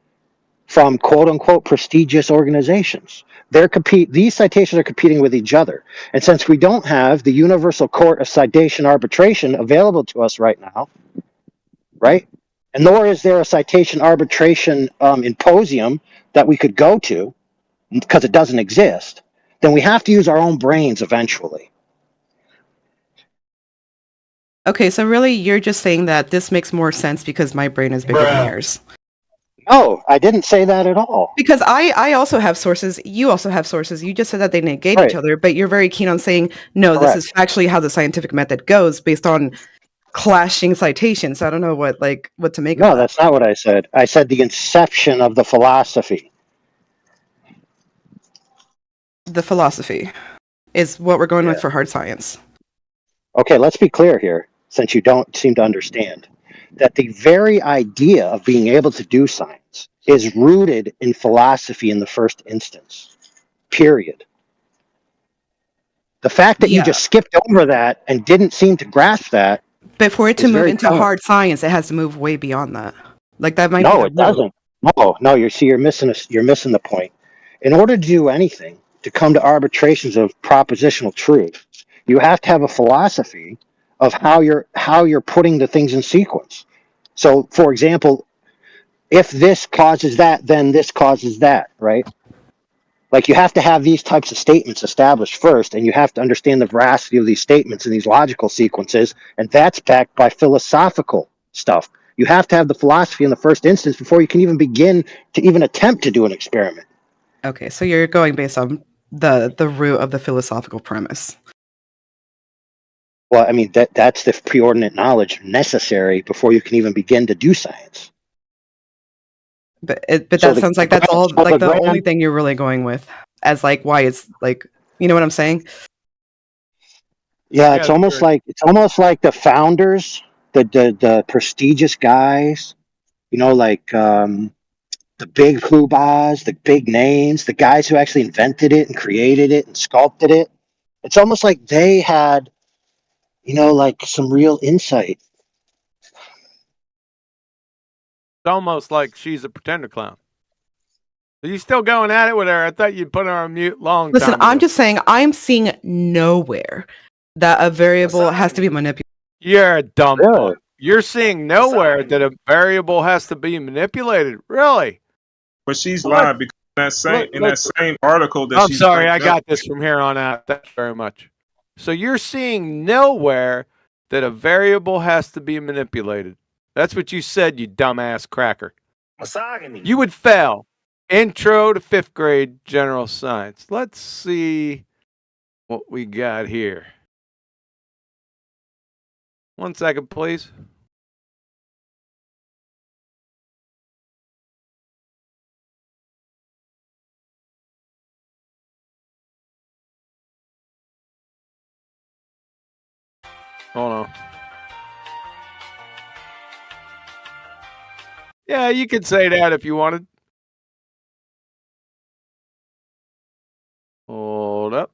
from quote unquote prestigious organizations. These citations are competing with each other. And since we don't have the Universal Court of Citation Arbitration available to us right now, right? And nor is there a citation arbitration symposium that we could go to, because it doesn't exist, then we have to use our own brains eventually. Okay, so really you're just saying that this makes more sense because my brain is bigger than yours. No, I didn't say that at all. Because I also have sources. You also have sources. You just said that they negate each other, but you're very keen on saying, no, Correct. This is actually how the scientific method goes based on clashing citations. So I don't know what to make of No, that. that's not what I said. I said the inception of the philosophy. The philosophy is what we're going with for hard science. Okay, let's be clear here, since you don't seem to understand, that the very idea of being able to do science is rooted in philosophy in the first instance, period. The fact that you just skipped over that and didn't seem to grasp that. But for it to is move very into telling. hard science, it has to move way beyond that. Like, that might be No, the it doesn't. No, you're missing the point. In order to do anything, to come to arbitrations of propositional truth, you have to have a philosophy of how you're putting the things in sequence. So, for example, if this causes that, then this causes that, right? Like, you have to have these types of statements established first, and you have to understand the veracity of these statements and these logical sequences, and that's backed by philosophical stuff. You have to have the philosophy in the first instance before you can even begin to even attempt to do an experiment. Okay, so you're going based on the root of the philosophical premise. Well, I mean, that's the preordinate knowledge necessary before you can even begin to do science. But that sounds like that's all, like, the only thing you're really going with. as like why it's like, you know what I'm saying? Yeah, it's almost like the founders, the prestigious guys, like the big hoobahs, the big names, the guys who actually invented it and created it and sculpted it. It's almost like they had, like some real insight. It's almost like she's a pretender clown. Are you still going at it with her? I thought you'd put her on mute long Listen, time I'm ago. just saying I'm seeing nowhere that a variable has to be manipulated. You're a dumb fuck. You're seeing nowhere that a variable has to be manipulated. Really? But she's lying because in that same article that I'm she's sorry, I bringing up- got this from here on out. Thanks very much. So you're seeing nowhere that a variable has to be manipulated. That's what you said, you dumbass cracker. You would fail. Intro to 5th grade general science. Let's see what we got here. 1 second, please. Hold on. Yeah, you could say that if you wanted. Hold up.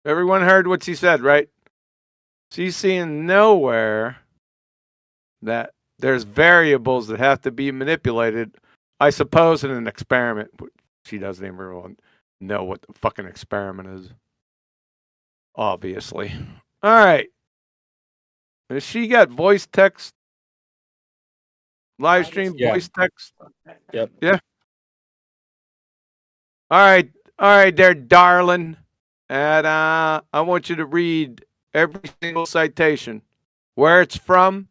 Everyone heard what she said, right? She's seeing nowhere that there's variables that have to be manipulated, I suppose, in an experiment. She doesn't even really know what the fucking experiment is. Obviously. All right. Has she got voice text? Live stream voice text? Yep. Yeah. All right, there, darling. And I want you to read every single citation, where it's from,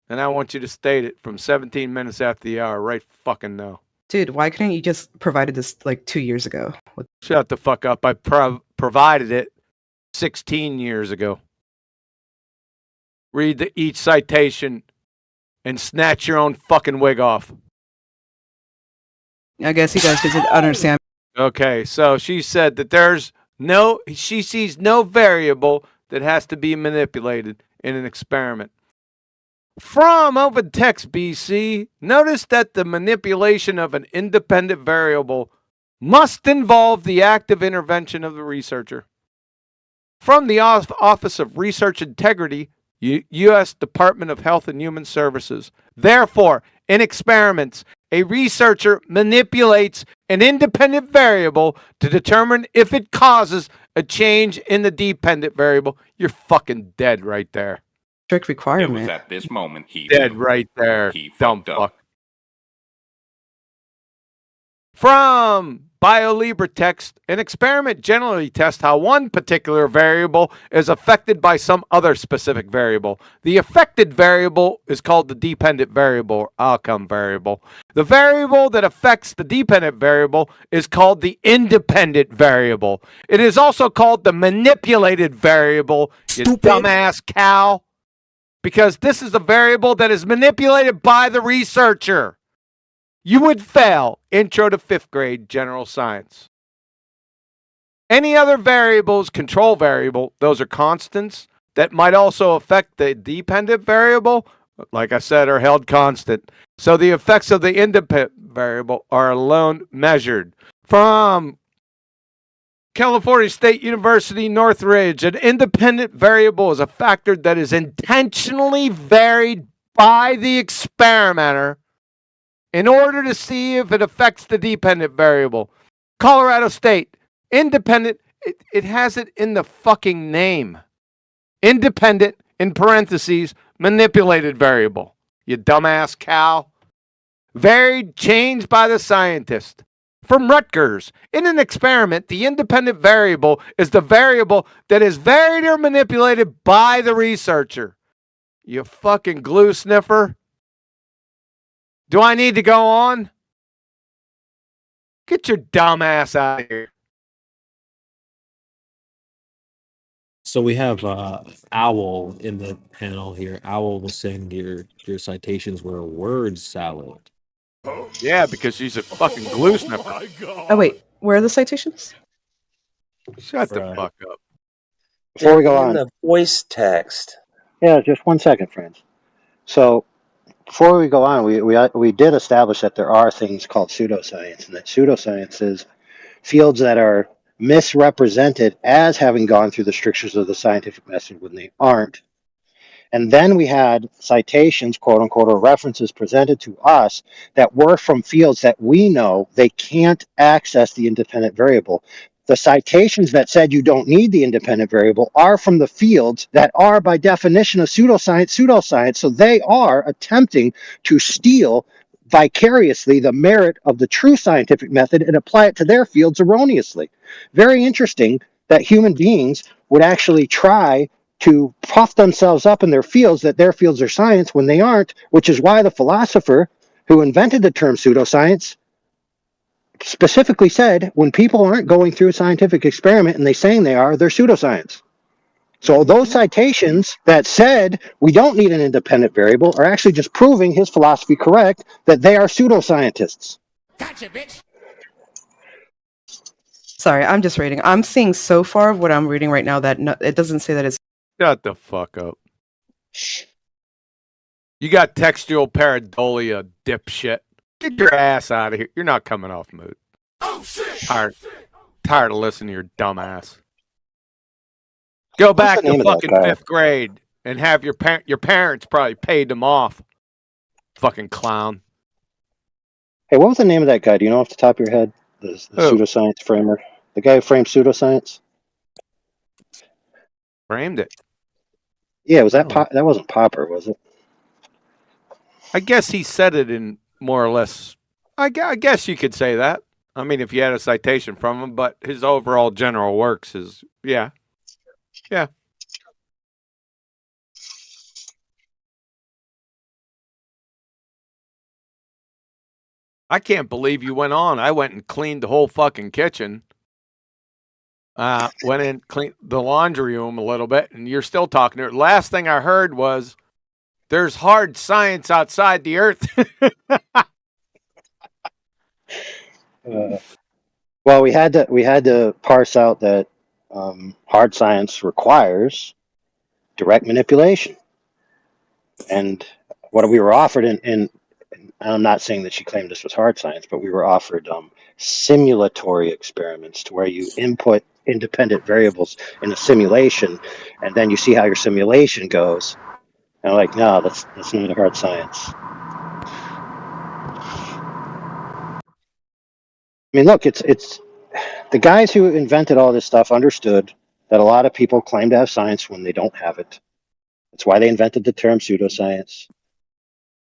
and I want you to state it from 17 minutes after the hour, right fucking now. Dude, why couldn't you just provided this like 2 years ago? Shut the fuck up. I provided it 16 years ago. Read each citation and snatch your own fucking wig off. I guess you guys just didn't understand. Okay, so she said that she sees no variable that has to be manipulated in an experiment. From OpenText BC, notice that the manipulation of an independent variable must involve the active intervention of the researcher. From the Office of Research Integrity, U.S. Department of Health and Human Services. Therefore, in experiments, a researcher manipulates an independent variable to determine if it causes a change in the dependent variable. You're fucking dead right there. Strict requirement. It was at this moment he Dead knew. right there. He Dumb fucked up. fuck. From BioLibra text, an experiment generally tests how one particular variable is affected by some other specific variable. The affected variable is called the dependent variable or outcome variable. The variable that affects the dependent variable is called the independent variable. It is also called the manipulated variable, you dumbass cow, because this is a variable that is manipulated by the researcher. You would fail Intro to 5th grade general science. Any other variables, control variable, those are constants that might also affect the dependent variable, like I said, are held constant. So the effects of the independent variable are alone measured. From California State University, Northridge, an independent variable is a factor that is intentionally varied by the experimenter in order to see if it affects the dependent variable. Colorado State, independent, it has it in the fucking name. Independent, in parentheses, manipulated variable. You dumbass cow. Varied, changed by the scientist. From Rutgers, in an experiment, the independent variable is the variable that is varied or manipulated by the researcher. You fucking glue sniffer. Do I need to go on? Get your dumb ass out of here. So we have Owl in the panel here. Owl was saying your citations were a word salad. Yeah, because she's a fucking glue sniffer. Oh wait, where are the citations? Shut the fuck up. Before we go In on, the voice text. yeah, just 1 second, friends. So before we go on, we did establish that there are things called pseudoscience, and that pseudoscience is fields that are misrepresented as having gone through the strictures of the scientific method when they aren't. And then we had citations, quote unquote, or references presented to us that were from fields that we know they can't access the independent variable. The citations that said you don't need the independent variable are from the fields that are, by definition, of pseudoscience. So they are attempting to steal vicariously the merit of the true scientific method and apply it to their fields erroneously. Very interesting that human beings would actually try to puff themselves up in their fields that their fields are science when they aren't, which is why the philosopher who invented the term pseudoscience specifically said when people aren't going through a scientific experiment and they saying they are, they're pseudoscience. So those citations that said we don't need an independent variable are actually just proving his philosophy correct, that they are pseudoscientists. Gotcha, bitch. Sorry, I'm just reading. I'm seeing so far of what I'm reading right now that it doesn't say that it's. Shut the fuck up. You got textual pareidolia, dipshit. Get your ass out of here. You're not coming off mood. Oh shit. Tired of listening to your dumb ass. Go back the name to of that fucking guy? 5th grade and have your parents probably paid them off. Fucking clown. Hey, what was the name of that guy? Do you know off the top of your head? The Who? pseudoscience framer? The guy who framed pseudoscience? Framed it. Yeah, was that that wasn't Popper, was it? I guess he said it in more or less. I guess you could say that. I mean, if you had a citation from him, but his overall general works is, yeah. Yeah. I can't believe you went on. I went and cleaned the whole fucking kitchen. Went in, cleaned the laundry room a little bit, and you're still talking to her. Last thing I heard was, there's hard science outside the earth. Well, we had to parse out that hard science requires direct manipulation, and what we were offered in I'm not saying that she claimed this was hard science, but we were offered simulatory experiments to where you input independent variables in a simulation, and then you see how your simulation goes. And I'm like, no, that's not a hard science. I mean, look, it's the guys who invented all this stuff understood that a lot of people claim to have science when they don't have it. That's why they invented the term pseudoscience.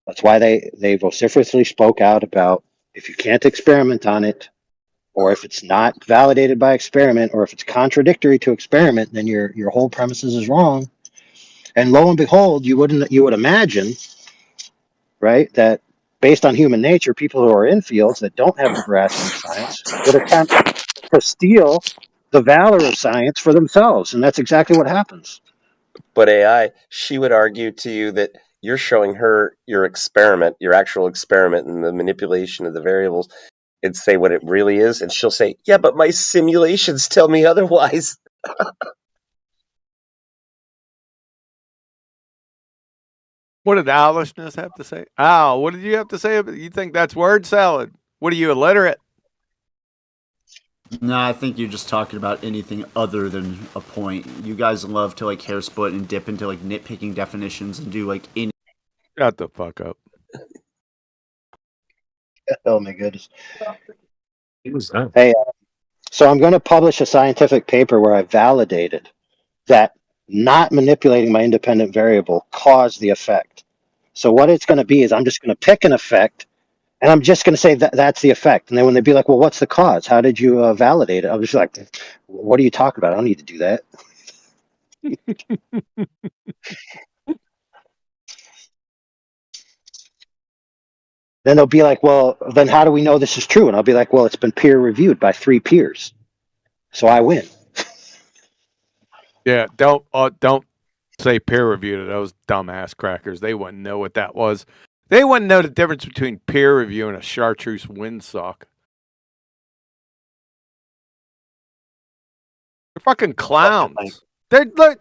That's why they vociferously spoke out about if you can't experiment on it, or if it's not validated by experiment, or if it's contradictory to experiment, then your whole premises is wrong. And lo and behold, you would imagine, right, that based on human nature, people who are in fields that don't have the veracity of science would attempt to steal the valor of science for themselves, and that's exactly what happens. But AI, she would argue to you that you're showing her your experiment, your actual experiment, and the manipulation of the variables, and say what it really is, and she'll say, "Yeah, but my simulations tell me otherwise." What did Owlishness have to say? Al, what did you have to say? You think that's word salad? What are you, illiterate? No, I think you're just talking about anything other than a point. You guys love to like hair split and dip into like nitpicking definitions and do like any. Shut the fuck up. Oh my goodness. What was that? Hey, so I'm going to publish a scientific paper where I validated that not manipulating my independent variable caused the effect. So what it's going to be is I'm just going to pick an effect, and I'm just going to say that that's the effect. And then when they'd be like, well, what's the cause? How did you validate it? I'm just like, what are you talking about? I don't need to do that. Then they'll be like, well, then how do we know this is true? And I'll be like, well, it's been peer reviewed by 3 peers. So I win. Yeah, don't say peer reviewed. Those dumbass crackers. They wouldn't know what that was. They wouldn't know the difference between peer review and a chartreuse windsock. They're fucking clowns. They're look.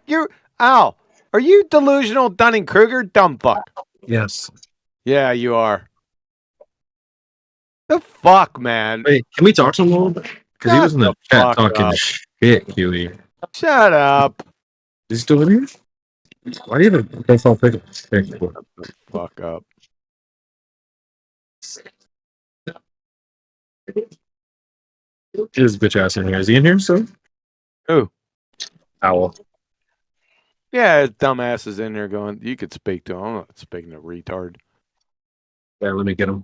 Al. Are you delusional, Dunning Kruger? Dumb fuck. Yes. Yeah, you are. The fuck, man. Wait, can we talk to him a little bit? Because he was in the chat fuck talking up. shit, Huey. Shut up. Is he still in here? Why do you have a profile picture? Fuck up. His bitch ass in here. Is he in here, so? Who? Owl. Yeah, his dumbass is in there going, you could speak to him. I'm not speaking to retard. Yeah, let me get him.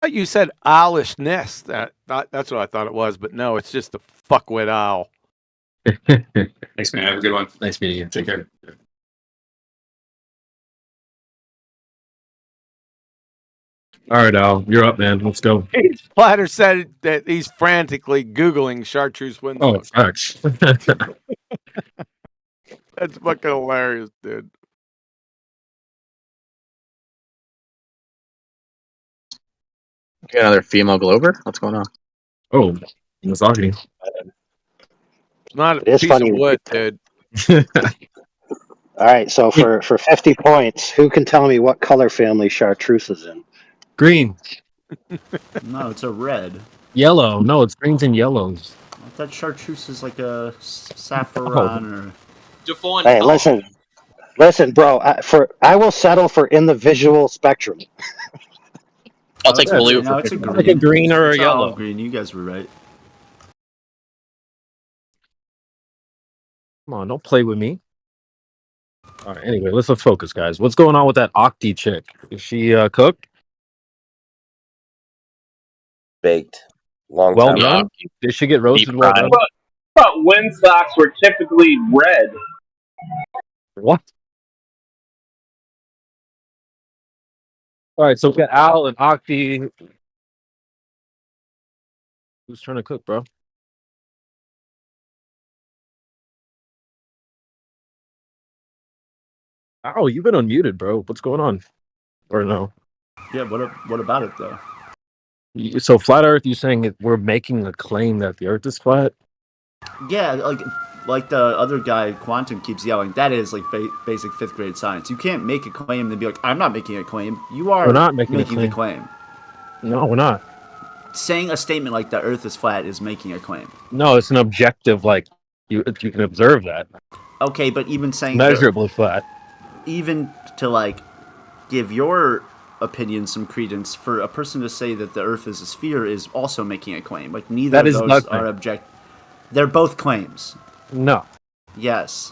You said owlishness. That's what I thought it was, but no, it's just a fuckwit owl. Thanks, man. Have a good one. Nice meeting you. Take care. All right, Al, you're up, man. Let's go. Platter said that he's frantically Googling chartreuse windsock. Oh, facts. That's fucking hilarious, dude. Got another female Glober? What's going on? Oh, misogyny. It's not a It is piece funny. of wood, dude. All right, so for 50 points, who can tell me what color family chartreuse is in? Green. No, it's a red. Yellow. No, it's greens and yellows. I thought chartreuse is like a saffron or. Hey, listen, bro. I will settle for in the visual spectrum. I'll take blue. No, it's a green. Like a green or a It's yellow. olive green. You guys were right. Come on, don't play with me. All right, anyway, let's focus, guys. What's going on with that Octi chick? Is she cooked? Baked. Long Well time ago. done? Did she get roasted well done? I thought windsocks were typically red. What? All right, so we got Al and Octi. Who's trying to cook, bro? Oh, you've been unmuted, bro. What's going on? Or no? Yeah. What about it though? So flat Earth, you saying we're making a claim that the Earth is flat? Yeah, like the other guy, Quantum, keeps yelling. That is like basic 5th grade science. You can't make a claim and then be like, "I'm not making a claim." You are We're not making a the claim. No, we're not. Saying a statement like the Earth is flat is making a claim. No, it's an objective. Like you can observe that. Okay, but even saying Measurably flat. even to like give your opinion some credence, for a person to say that the Earth is a sphere is also making a claim. Like neither That of is those nothing. are They're both claims. No. Yes.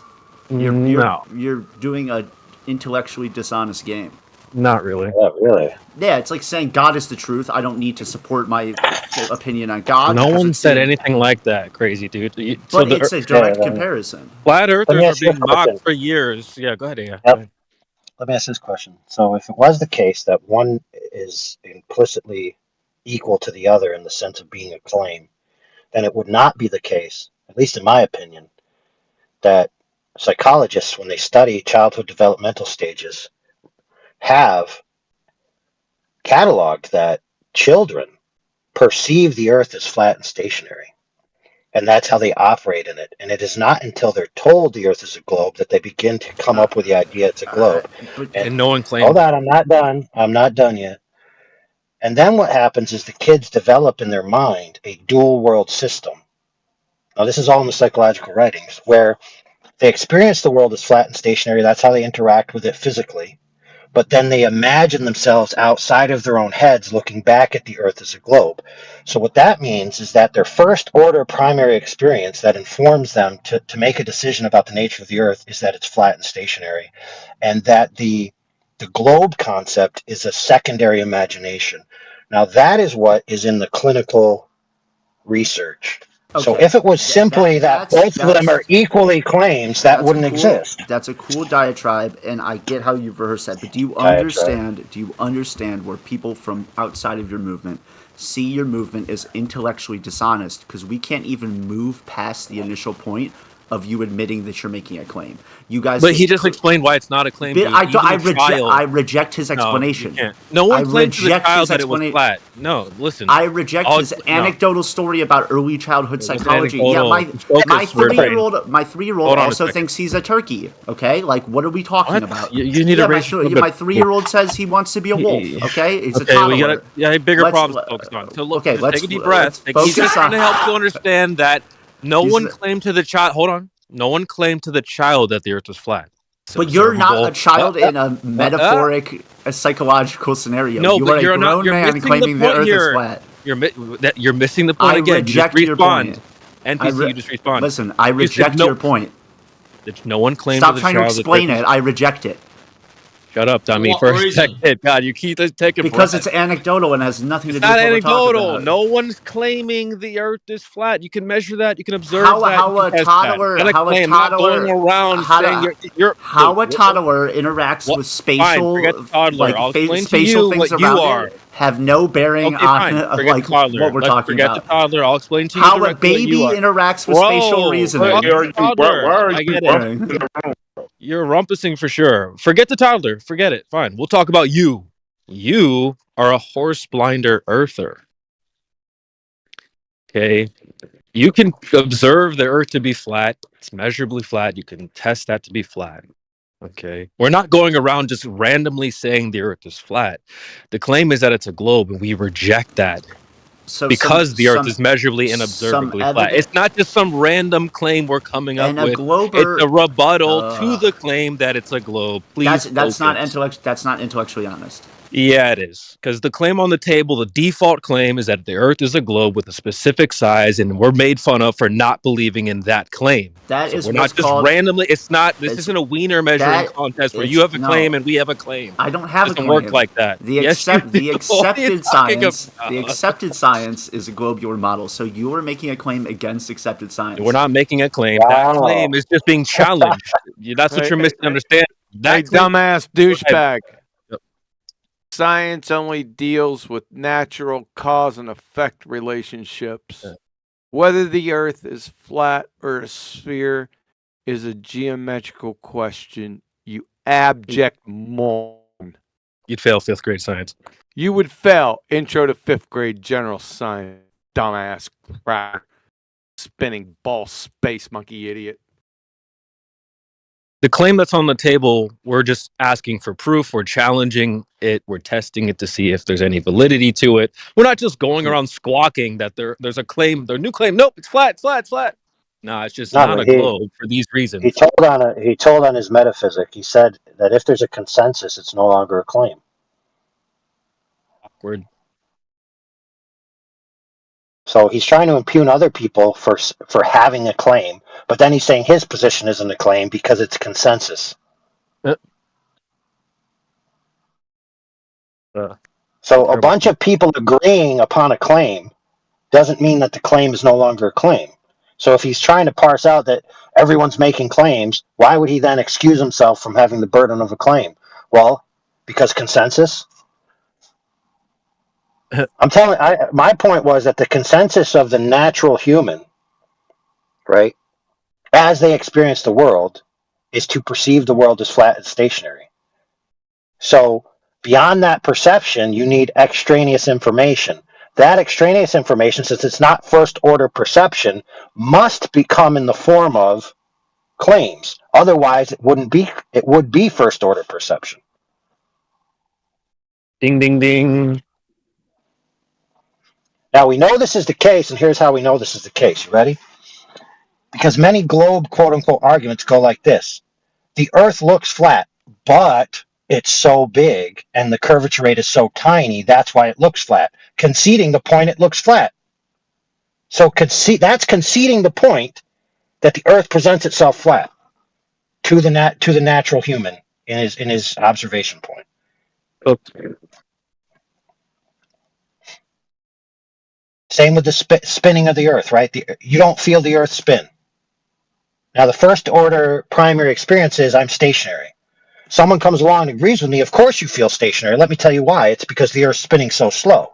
No. You're doing a intellectually dishonest game. Not really. Yeah, really. Yeah, it's like saying God is the truth. I don't need to support my opinion on God. No because one it's said the- anything like that, crazy dude. But it's a direct comparison. Flat earthers Let me are ask you a being mocked question. for years. Yeah, go ahead. Yeah. Yep. Let me ask this question. So if it was the case that one is implicitly equal to the other in the sense of being a claim, then it would not be the case, at least in my opinion, that psychologists, when they study childhood developmental stages, have cataloged that children perceive the earth as flat and stationary. And that's how they operate in it. And it is not until they're told the earth is a globe that they begin to come up with the idea it's a globe. And no one claims. Hold on, I'm not done. I'm not done yet. And then what happens is the kids develop in their mind a dual world system. Now, this is all in the psychological writings, where they experience the world as flat and stationary. That's how they interact with it physically. But then they imagine themselves outside of their own heads looking back at the earth as a globe. So what that means is that their first order primary experience that informs them to make a decision about the nature of the earth is that it's flat and stationary, and that the globe concept is a secondary imagination. Now that is what is in the clinical research. So Okay. if it was simply that both of them are equally claims, that wouldn't exist. That's a cool diatribe, and I get how you rehearse that. But do you understand where people from outside of your movement see your movement as intellectually dishonest? Because we can't even move past the initial point of you admitting that you're making a claim. You guys, But he just explained why it's not a claim. Dude. I reject his explanation. No, you can't. No one claimed to the reject child his that it was explana- flat. No, listen. I reject his anecdotal story about early childhood psychology. Yeah, my Focus, we're my 3-year-old Hold on a also second. thinks he's a turkey. Okay, like what are we talking What? about? You need to my, raise a little my bit. 3-year-old says he wants to be a wolf. Okay, he's a Okay, toddler. we got bigger Let's- problems to focus on. So look, okay, just let's take a deep let's breath. He's just trying to on- help you understand that no He's one the- claimed to the child. Hold on. No one claimed to the child that the Earth was flat. But you're not a observable- child in a metaphoric, a psychological scenario. No, you but are a you're grown not. You're man missing claiming the the point Earth here. is flat. You're missing the point I again. reject you just your respond. point. NPC, you just respond. Listen, I You said reject no- your point. that no one claimed Stop to the trying to child that explain the Earth it. was- I reject it. Shut up, Tommy. What First, reason? second. God, you keep taking Because breaths. it's anecdotal and has nothing to It's do with not what we're talking anecdotal. about. No one's claiming the Earth is flat. You can measure that. You can observe How that. a you can test toddler- that. Not a how a claim, not toddler- going around how saying to- you're How a look, toddler interacts what- with spatial, fine, forget the toddler. I'll explain to spatial you things what you around are. it have no bearing Okay, on fine. Forget like the toddler. what we're Let's talking forget about. the toddler. I'll explain to you How a directly what baby you are. interacts with Bro, spatial reasoning. forget the toddler. Why are I you get rumping it. in the room? You're rumpusing for sure. Forget the toddler. Forget it. Fine. We'll talk about you. You are a horse blinder earther. Okay. You can observe the Earth to be flat. It's measurably flat. You can test that to be flat. Okay. We're not going around just randomly saying the Earth is flat. The claim is that it's a globe, and we reject that. So Because the Earth some- is measurably and some observably flat. evidence- It's not just some random claim we're coming up And a with. glober- It's a rebuttal to the claim that it's a globe. Please. That's not focus. That's not intellectually honest. Yeah, it is. Because the claim on the table, the default claim is that the Earth is a globe with a specific size, and we're made fun of for not believing in that claim. That So is we're what's not just called- randomly. It's not. This it's- isn't a wiener measuring that- contest where it's- you have a no. claim and we have a claim. I don't have It a doesn't claim. work like that. The Yes, accept you the do. accepted What are you talking science about? the accepted science is a globular model. So you are making a claim against accepted science. We're not making a claim. That claim is just being challenged. That's what you're misunderstanding. That Hey, claim- dumbass Go ahead. douchebag. Yep. Science only deals with natural cause and effect relationships. Whether the Earth is flat or a sphere is a geometrical question, you abject moron. You'd fail 5th grade science. You would fail Intro to 5th grade general science, dumbass crap. Spinning ball space monkey idiot. The claim that's on the table, we're just asking for proof. We're challenging it. We're testing it to see if there's any validity to it. We're not just going around squawking that there's a claim, there's a new claim. Nope, it's flat, it's flat, it's flat. No, it's just No, not a but he- globe for these reasons. He told on his metaphysic. He said that if there's a consensus, it's no longer a claim. Awkward. So he's trying to impugn other people for having a claim, but then he's saying his position isn't a claim because it's consensus. So a bunch of people agreeing upon a claim doesn't mean that the claim is no longer a claim. So if he's trying to parse out that everyone's making claims, why would he then excuse himself from having the burden of a claim? Well, because consensus. I'm telling. My point was that the consensus of the natural human, right, as they experience the world, is to perceive the world as flat and stationary. So beyond that perception, you need extraneous information. That extraneous information, since it's not first order perception, must become in the form of claims. Otherwise, it wouldn't be. It would be first order perception. Ding, ding, ding. Now we know this is the case, and here's how we know this is the case. You ready? Because many globe quote-unquote arguments go like this. The Earth looks flat, but it's so big, and the curvature rate is so tiny, that's why it looks flat. Conceding the point it looks flat. So that's conceding the point that the Earth presents itself flat to the natural human in his observation point. Okay. Same with the spinning of the Earth, right? You don't feel the Earth spin. Now, the first order primary experience is I'm stationary. Someone comes along and agrees with me, of course you feel stationary. Let me tell you why. It's because the Earth's spinning so slow.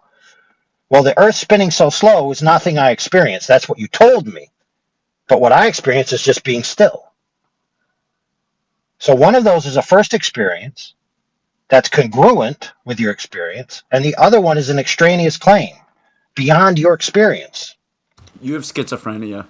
Well, the Earth spinning so slow is nothing I experienced. That's what you told me. But what I experience is just being still. So one of those is a first experience that's congruent with your experience, and the other one is an extraneous claim beyond your experience. You have schizophrenia.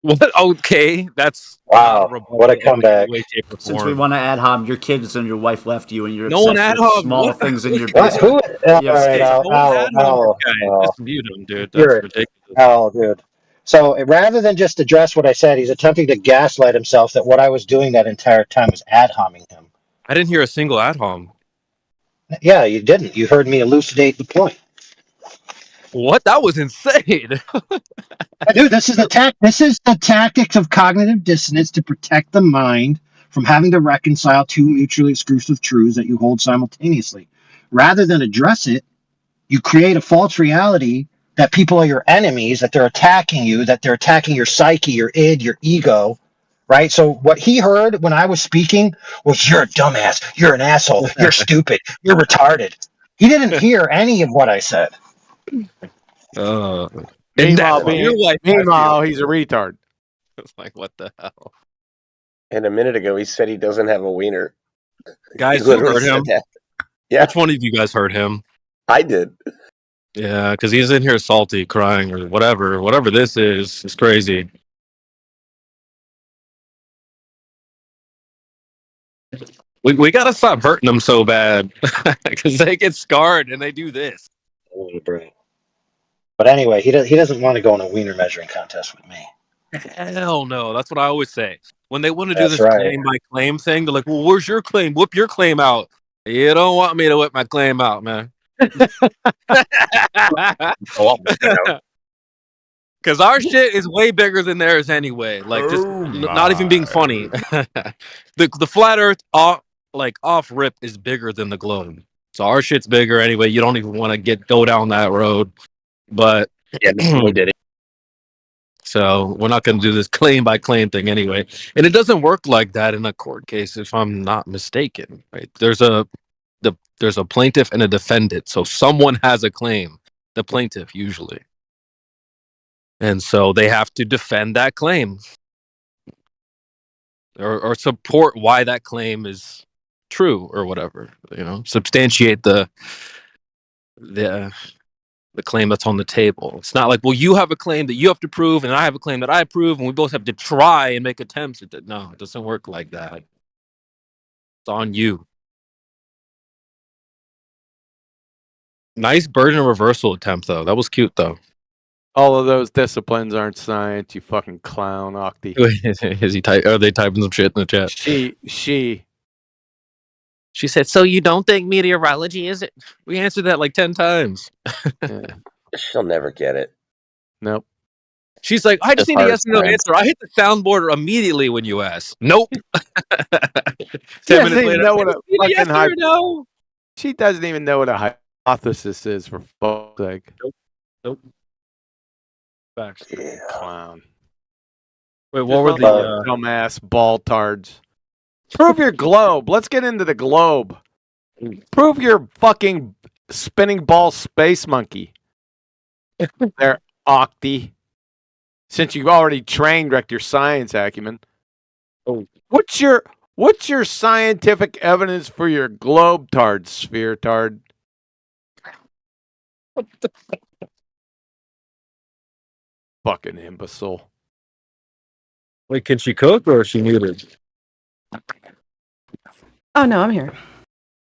What? Okay, that's Wow, not rebuttal what a in any comeback. way, shape, or Since we form. want to ad hom, your kids and your wife left you, and you're No one obsessed ad with hom. small What? things in your What? basement. Who? You All have right, schiz- No one ad hom this guy. Just mute him, dude. That's You're ridiculous. Oh, dude. So rather than just address what I said, he's attempting to gaslight himself that what I was doing that entire time was ad homing him. I didn't hear a single ad hom. Yeah, you didn't. You heard me elucidate the point. What? That was insane. Dude, this is the tactics of cognitive dissonance to protect the mind from having to reconcile two mutually exclusive truths that you hold simultaneously. Rather than address it, you create a false reality that people are your enemies, that they're attacking you, that they're attacking your psyche, your id, your ego, right? So what he heard when I was speaking was, you're a dumbass, you're an asshole, you're stupid, you're retarded. He didn't hear any of what I said. Meanwhile, he's a retard. It's like, what the hell? And a minute ago, he said he doesn't have a wiener. Guys, He you literally heard said him? that. Yeah. Which one of you guys heard him? I did. Yeah, because he's in here salty, crying, or whatever. Whatever this is, it's crazy. We gotta stop hurting them so bad because they get scarred and they do this. But anyway, he doesn't want to go in a wiener measuring contest with me. Hell no. That's what I always say. When they want to do That's this right. claim by claim thing, they're like, well, where's your claim? Whip your claim out. You don't want me to whip my claim out, man. Because our shit is way bigger than theirs anyway. Like, just not even being funny. the flat Earth off rip is bigger than the globe. So our shit's bigger anyway. You don't even want to go down that road. But yeah, no did it. So we're not going to do this claim by claim thing anyway. And it doesn't work like that in a court case, if I'm not mistaken. Right? There's a plaintiff and a defendant. So someone has a claim, the plaintiff usually. And so they have to defend that claim or support why that claim is true or whatever, substantiate the claim that's on the table. It's not like, well, you have a claim that you have to prove and I have a claim that I prove and we both have to try and make attempts at that. No, it doesn't work like that. It's on you. Nice burden reversal attempt though. That was cute though. All of those disciplines aren't science, you fucking clown, Octi. Are they typing some shit in the chat? She said, so you don't think meteorology is it? We answered that like 10 times. She'll never get it. Nope. She's like, I just need a yes or no answer. I hit the soundboard immediately when you ask. Nope. 10 minutes later, yes or no? She doesn't even know what a hypothesis is, for fuck's sake. Nope. Facts. Clown. Wait, what were the dumbass ball-tards? Prove your globe. Let's get into the globe. Prove your fucking spinning ball space monkey. There, Octi. Since you've already trained wrecked your science acumen. Oh. What's your scientific evidence for your globe tard, sphere tard? What the fucking imbecile. Wait, can she cook or is she muted? Oh no, I'm here.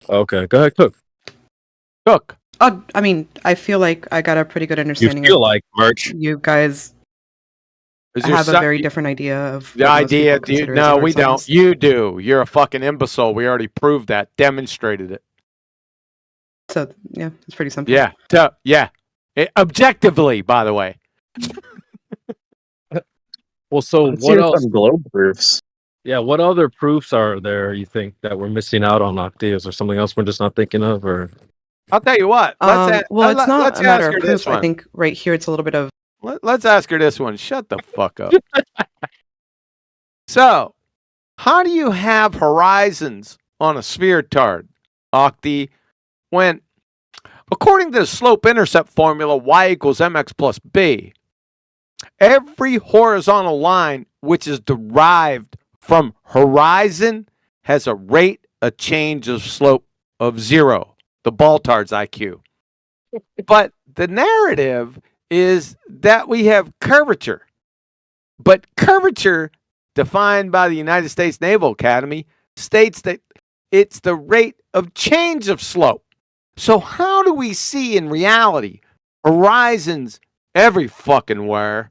Okay, go ahead, cook. Cook. Oh, I mean, I feel like I got a pretty good understanding. You feel like merch? You guys have a very different idea of the idea. No, we don't. You do. You're a fucking imbecile. We already proved that. Demonstrated it. So yeah, it's pretty simple. Yeah. Objectively, by the way. Well, so Let's what hear else? some globe proofs. Yeah, what other proofs are there you think that we're missing out on, Octi? Is there something else we're just not thinking of, or? I'll tell you what. Well, it's not a matter of proof. I think right here it's a little bit of. Let's ask her this one. Shut the fuck up. So, how do you have horizons on a sphere tard, Octi, when, according to the slope-intercept formula, y equals mx plus b, every horizontal line which is derived from horizon has a rate of change of slope of 0, the Baltard's IQ. But the narrative is that we have curvature. But curvature, defined by the United States Naval Academy, states that it's the rate of change of slope. So how do we see in reality horizons every fucking where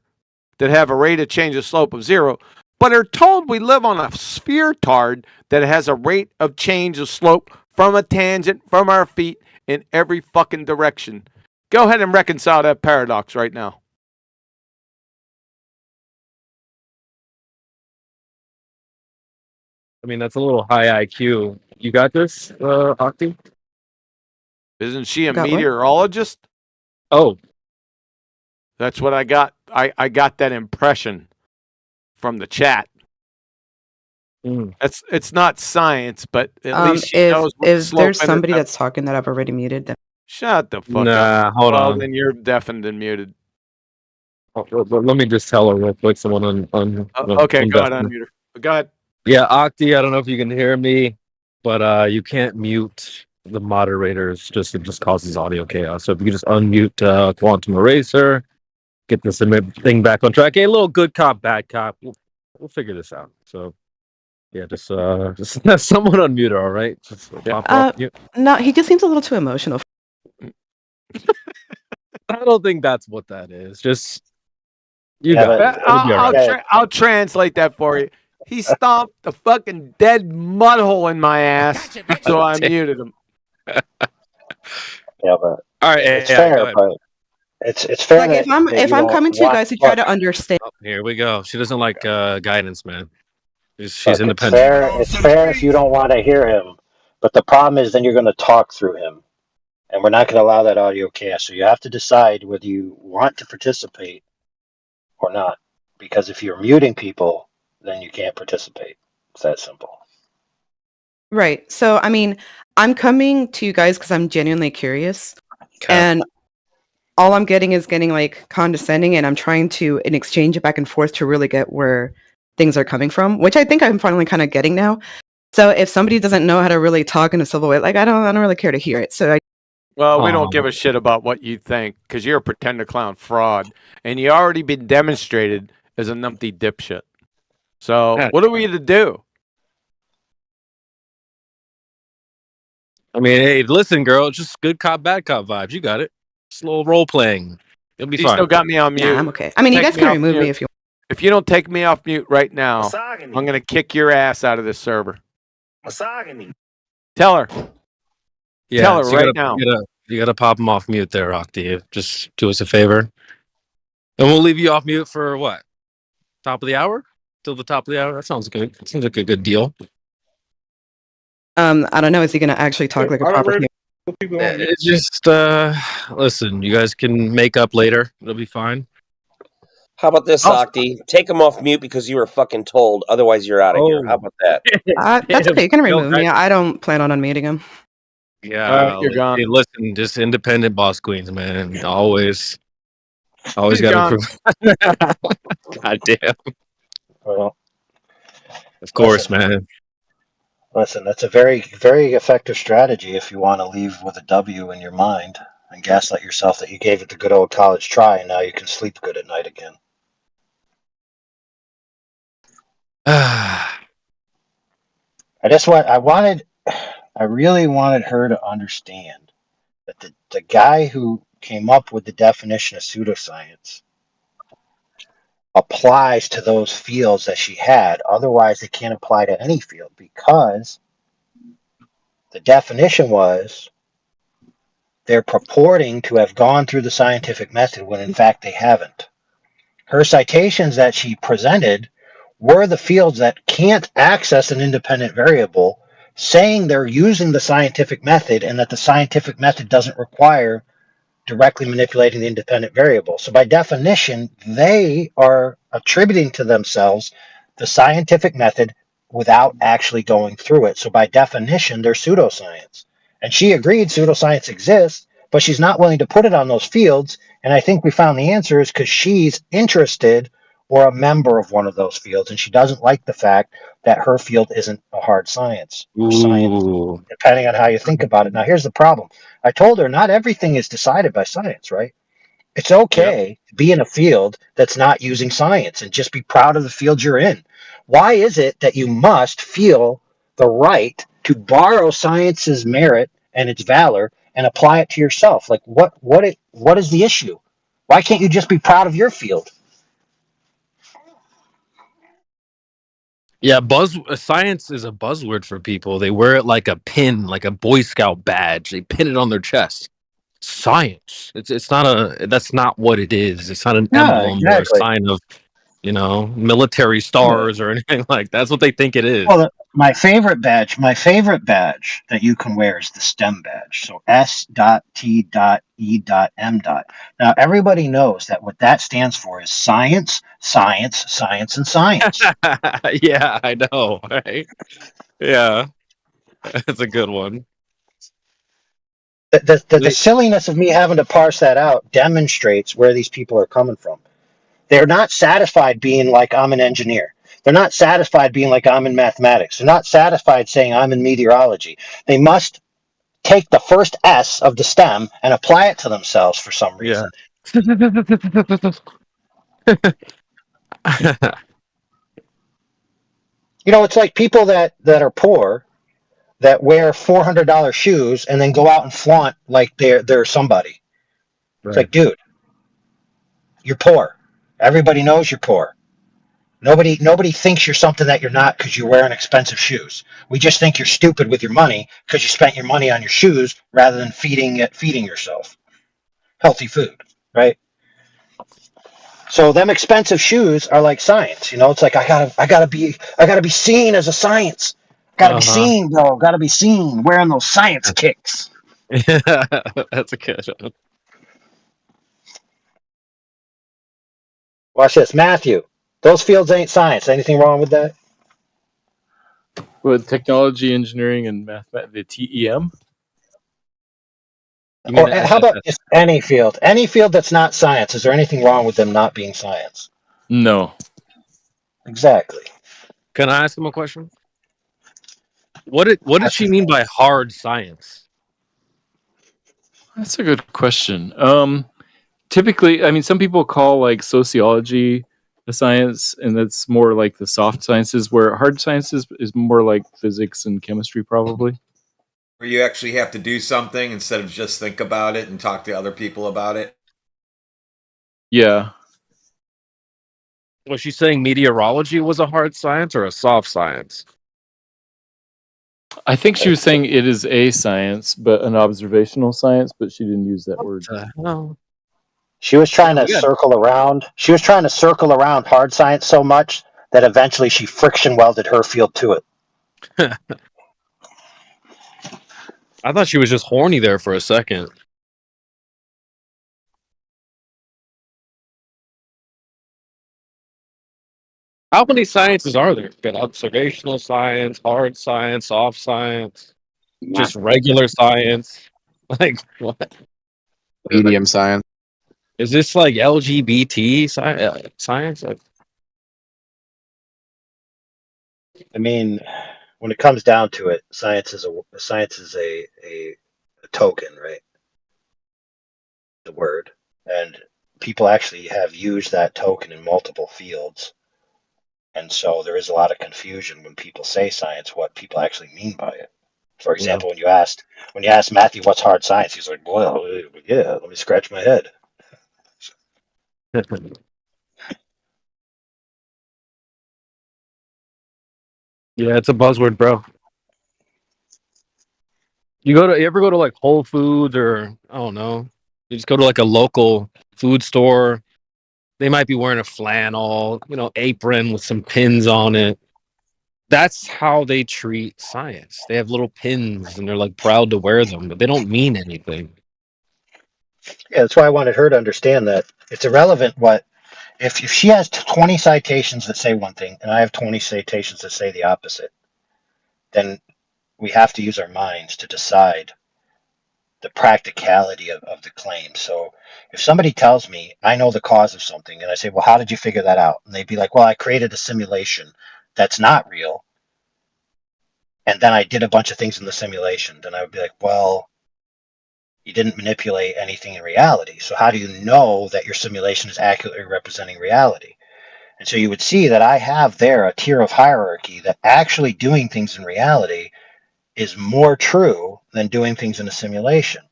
that have a rate of change of slope of 0, but are told we live on a sphere-tard that has a rate of change of slope from a tangent from our feet in every fucking direction? Go ahead and reconcile that paradox right now. I mean, that's a little high IQ. You got this, Octi? Isn't she a Got what? meteorologist? Oh, That's what I got. I got that impression from the chat. mm. It's not science, but at least she If knows what the slope there's and somebody the- that's talking that I've already muted, then Shut the fuck Nah, up. hold Well, on. then you're deafened and muted. Let me just tell her real quick. Someone on Okay, go ahead, Dustin. unmute her. Go ahead. Yeah, Octi, I don't know if you can hear me, but you can't mute the moderators. It just causes audio chaos. So if you could just unmute Quantum Eraser, get this thing back on track. Hey, a little good cop, bad cop. We'll figure this out. So yeah, just have someone unmute her, all right? Just pop her off mute. no, he just seems a little too emotional. I don't think that's what that is. Just you Yeah, got but- it. It'll be all right. I'll translate that for you. He stomped the fucking dead mud hole in my ass, so I muted him. Yeah, but All right, it's yeah, fair. go ahead. But it's fair. Like that, if I'm that if you I'm don't coming to you want- guys to try to understand. Oh, here we go. She doesn't like guidance, man. She's Look, independent. It's fair if you don't want to hear him, but the problem is then you're going to talk through him, and we're not going to allow that audio chaos. So you have to decide whether you want to participate or not. Because if you're muting people, then you can't participate. It's that simple. Right. So, I mean, I'm coming to you guys because I'm genuinely curious. And all I'm getting is like condescending, and I'm trying to exchange it back and forth to really get where things are coming from, which I think I'm finally kind of getting now. So if somebody doesn't know how to really talk in a civil way, like I don't really care to hear it. So Well, we don't give a shit about what you think because you're a pretender clown fraud, and you already been demonstrated as a numpty dipshit. So what are we to do? I mean, hey, listen, girl, it's just good cop, bad cop vibes. You got it. Just a little role playing. You'll be You fine. still got me on mute. yeah, I'm okay. I mean, you Take guys can off remove mute. me if you If you don't take me off mute right now, I'm going to kick your ass out of this server. Misogyny. Tell her. Yeah, Tell her so you right gotta, now. You gotta pop them off mute there, Octi. Just do us a favor. And we'll leave you off mute for what? Top of the hour? Till the top of the hour? That sounds good. Seems like a good deal. I don't know. Is he going to actually talk like a proper human? It's just, listen, you guys can make up later. It'll be fine. How about this, Octi? Take him off mute because you were fucking told. Otherwise, you're out of here. How about that? That's okay. You can remove me. I don't plan on unmuting him. Yeah, you're gone. Hey, listen, just independent boss queens, man. Always You're gotta prove. God damn. Well, Of course, man. Listen, that's a very, very effective strategy if you want to leave with a W in your mind and gaslight yourself that you gave it the good old college try and now you can sleep good at night again. I really wanted her to understand that the guy who came up with the definition of pseudoscience applies to those fields that she had. Otherwise, it can't apply to any field because the definition was they're purporting to have gone through the scientific method when in fact they haven't. Her citations that she presented were the fields that can't access an independent variable, saying they're using the scientific method and that the scientific method doesn't require directly manipulating the independent variable. So by definition, they are attributing to themselves the scientific method without actually going through it. So by definition, they're pseudoscience. And she agreed pseudoscience exists, but she's not willing to put it on those fields. And I think we found the answer is because she's interested or a member of one of those fields, and she doesn't like the fact that her field isn't a hard science or science, Ooh. depending on how you think about it. Now, here's the problem. I told her not everything is decided by science, right? It's okay to be in a field that's not using science and just be proud of the field you're in. Why is it that you must feel the right to borrow science's merit and its valor and apply it to yourself? Like what is the issue? Why can't you just be proud of your field? Yeah, science is a buzzword for people. They wear it like a pin, like a Boy Scout badge. They pin it on their chest. Science. It's not that's not what it is. It's not an Yeah, emblem or a exactly. sign of, military stars or anything like that. That's what they think it is. Well, my favorite badge that you can wear is the STEM badge. So S.T.E.M. Now, everybody knows that what that stands for is science, science, science, and science. Yeah, I know, right? Yeah. That's a good one. The silliness of me having to parse that out demonstrates where these people are coming from. They're not satisfied being like, I'm an engineer. They're not satisfied being like, I'm in mathematics. They're not satisfied saying, I'm in meteorology. They must take the first S of the STEM and apply it to themselves for some reason. It's like people that are poor that wear $400 shoes and then go out and flaunt like they're somebody. It's like, dude, you're poor. Everybody knows you're poor. Nobody thinks you're something that you're not because you're wearing expensive shoes. We just think you're stupid with your money because you spent your money on your shoes rather than feeding yourself healthy food, right? So them expensive shoes are like science. It's like I gotta be seen as a science. Gotta be seen, bro. Gotta be seen wearing those science kicks. Yeah, that's a good one. Watch this, Matthew. Those fields ain't science. Anything wrong with that? With technology, engineering, and mathematics, the TEM. Or how about just any field? Any field that's not science. Is there anything wrong with them not being science? No. Exactly. Can I ask him a question? What did she mean by hard science? That's a good question. Typically, I mean, some people call like sociology a science, and that's more like the soft sciences, where hard sciences is more like physics and chemistry, probably. Where you actually have to do something instead of just think about it and talk to other people about it. Yeah. Was she saying meteorology was a hard science or a soft science? I think she was saying it is a science, but an observational science, but she didn't use that word. She was trying to circle around. She was trying to circle around hard science so much that eventually she friction welded her field to it. I thought she was just horny there for a second. How many sciences are there? Got observational science, hard science, soft science, just regular science. Like what? Medium science. Is this like LGBT science? I mean, when it comes down to it, science is a token, right? The word, and people actually have used that token in multiple fields, and so there is a lot of confusion when people say science, what people actually mean by it. For example, when you asked Matthew what's hard science, he's like, "Well, yeah, let me scratch my head." Yeah, it's a buzzword, bro. You ever go to like Whole Foods or I don't know, you just go to like a local food store. They might be wearing a flannel, apron with some pins on it. That's how they treat science. They have little pins and they're like proud to wear them, but they don't mean anything. Yeah, that's why I wanted her to understand that it's irrelevant what if she has 20 citations that say one thing and I have 20 citations that say the opposite, then we have to use our minds to decide the practicality of the claim. So if somebody tells me I know the cause of something, and I say, well, how did you figure that out? And they'd be like, well, I created a simulation that's not real, and then I did a bunch of things in the simulation. Then I would be like, well, you didn't manipulate anything in reality. So how do you know that your simulation is accurately representing reality? And so you would see that I have there a tier of hierarchy that actually doing things in reality is more true than doing things in a simulation,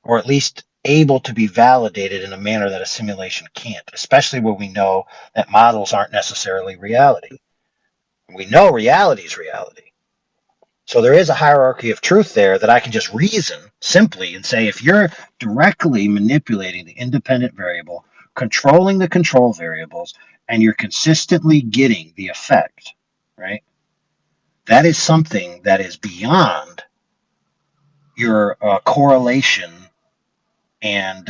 or at least able to be validated in a manner that a simulation can't, especially when we know that models aren't necessarily reality. We know reality is reality. So there is a hierarchy of truth there that I can just reason simply and say, if you're directly manipulating the independent variable, controlling the control variables, and you're consistently getting the effect, right? That is something that is beyond your correlation and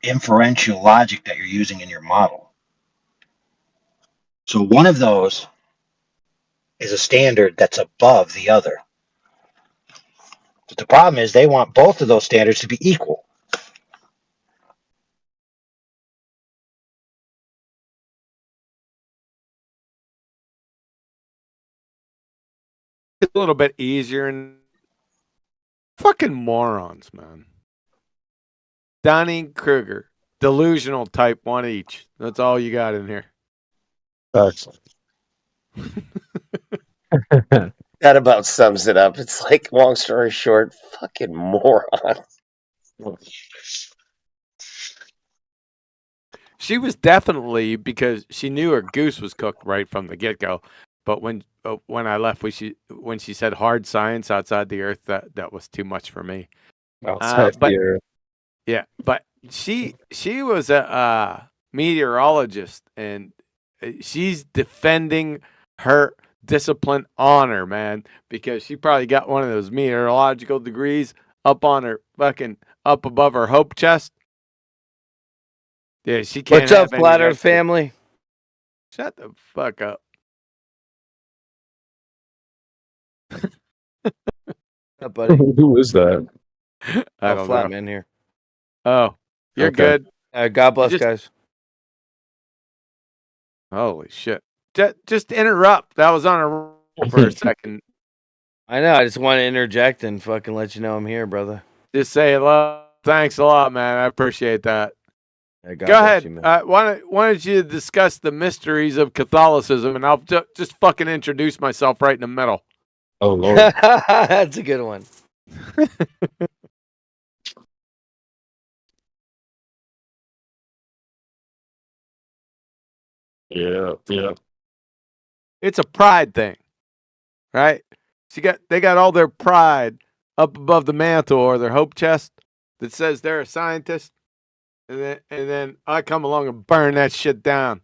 inferential logic that you're using in your model. So one of those is a standard that's above the other. But the problem is they want both of those standards to be equal. It's a little bit easier and fucking morons, man. Dunning-Kruger, delusional type, one each. That's all you got in here. That about sums it up. It's like, long story short, fucking moron. She was definitely, because she knew her goose was cooked right from the get-go. But when I left, when she said hard science outside the Earth, that was too much for me. Outside the Earth. Yeah, but she was a meteorologist, and she's defending her discipline honor, man, because she probably got one of those meteorological degrees up on her fucking up above her hope chest. Yeah, she can't. What's up, Flat Earth family? Shut the fuck up. Up, buddy. Who is that? I don't Flat know. Man here. Oh, you're Okay. good. God bless, Just- guys. Holy shit! Just interrupt. That was on a roll for a second. I know. I just want to interject and fucking let you know I'm here, brother. Just say hello. Thanks a lot, man. I appreciate that. Yeah, God Go bless ahead. you, man. Why don't you discuss the mysteries of Catholicism, and I'll just fucking introduce myself right in the middle. Oh Lord. That's a good one. Yeah. It's a pride thing, right? They got all their pride up above the mantle or their hope chest that says they're a scientist, and then I come along and burn that shit down.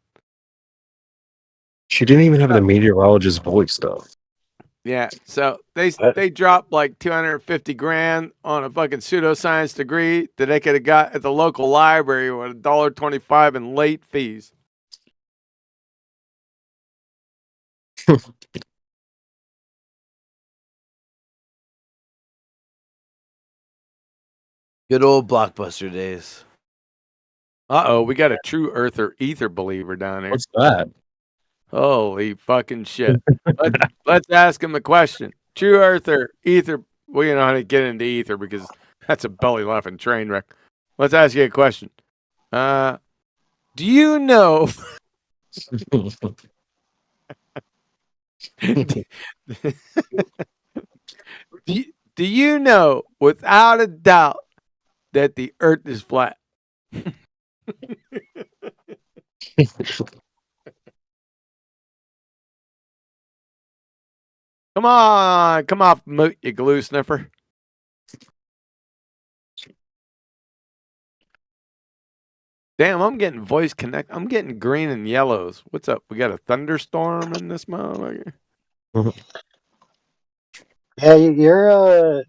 She didn't even have the meteorologist voice, though. Yeah, so they dropped like 250 grand on a fucking pseudoscience degree that they could have got at the local library with $1.25 in late fees. Good old Blockbuster days. Uh-oh, we got a true earther ether believer down here. What's that? Holy fucking shit. Let's ask him a question. True earther, ether. Well, you know how to get into ether because that's a belly laughing train wreck. Let's ask you a question. Do you know... do you know without a doubt that the earth is flat? Come off mute, you glue sniffer. Damn, I'm getting voice connect. I'm getting green and yellows. What's up? We got a thunderstorm in this motherfucker. Yeah, you're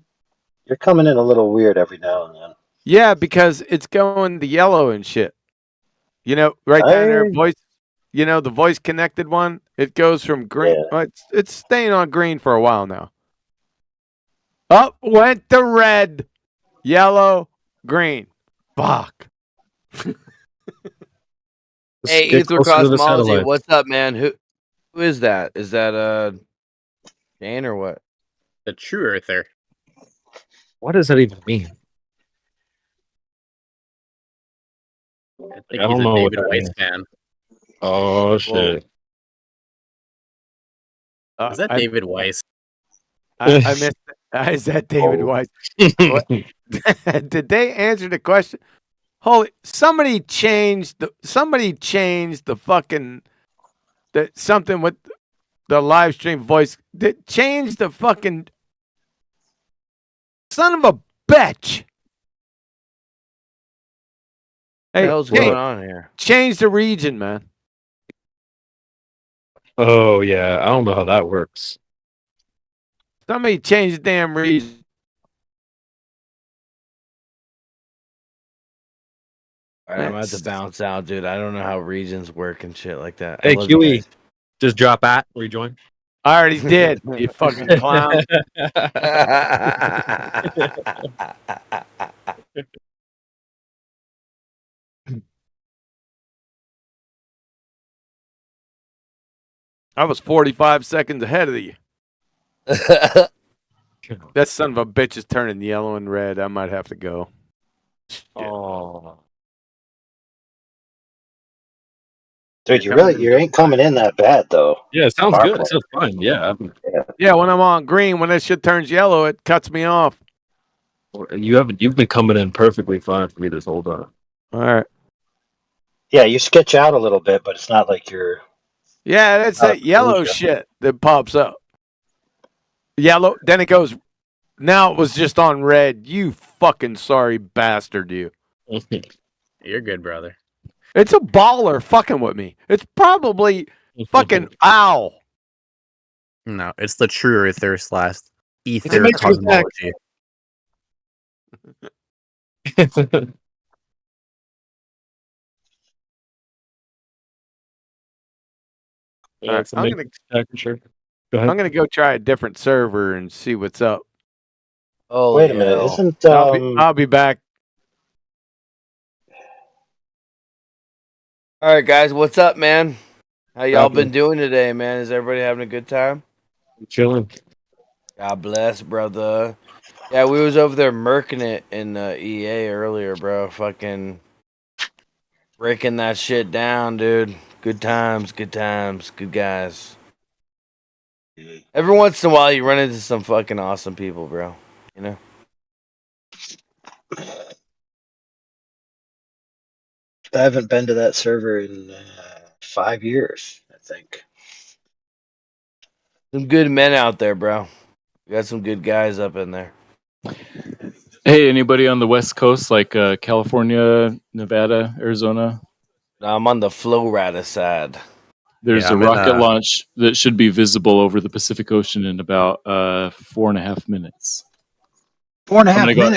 coming in a little weird every now and then. Yeah, because it's going to yellow and shit. You know, right down there, voice. You know, the voice connected one. It goes from green. Yeah. Well, it's staying on green for a while now. Up went the red. yellow, green. Fuck. Hey, Get Ether closer to the Cosmology, satellite. what's up, man? Who is that? Is that Jane or what? The true earther. What does that even mean? I think I he's don't a know what David that Weiss means. fan. Oh shit! Is that I, David Weiss? I missed. Is that David Weiss? What? Did they answer the question? Holy! Somebody changed the fucking something with the live stream voice. Change the fucking son of a bitch. What the Hey, hell's going on here? change the region, man. Oh yeah, I don't know how that works. Somebody change the damn region. All right, I'm gonna have to bounce out, dude. I don't know how regions work and shit like that. I Hey love you QE, guys. just drop at rejoin. I already did. You fucking clown. I was 45 seconds ahead of you. That son of a bitch is turning yellow and red. I might have to go. Oh, Dude, you ain't coming in that bad though. yeah, it sounds Far good. from It sounds fine. Yeah, Yeah, when I'm on green, when that shit turns yellow, it cuts me off. you've been coming in perfectly fine for me this whole time. All right. Yeah, you sketch out a little bit, but it's not like you're. Yeah, that's that yellow shit that pops up. Yellow, then it goes. Now it was just on red. You fucking sorry bastard, you. You're good, brother. It's a baller fucking with me. It's probably fucking owl. No, it's the true earther slash It's ether a mixture of cosmology. All right, I'm gonna go try a different server and see what's up. Oh, Wait a minute, isn't I'll be back. All right, guys, what's up, man? How y'all Happening. been doing today, man? Is everybody having a good time? Chilling. God bless, brother. Yeah, we was over there murking it in EA earlier, bro. Fucking breaking that shit down, dude. Good times, good guys. Every once in a while, you run into some fucking awesome people, bro. You know? I haven't been to that server in 5 years, I think. Some good men out there, bro. We got some good guys up in there. Hey, anybody on the West Coast, like California, Nevada, Arizona? I'm on the Florida side. There's Yeah, a I'm in, rocket launch that should be visible over the Pacific Ocean in about 4.5 minutes. 4.5 I'm gonna go-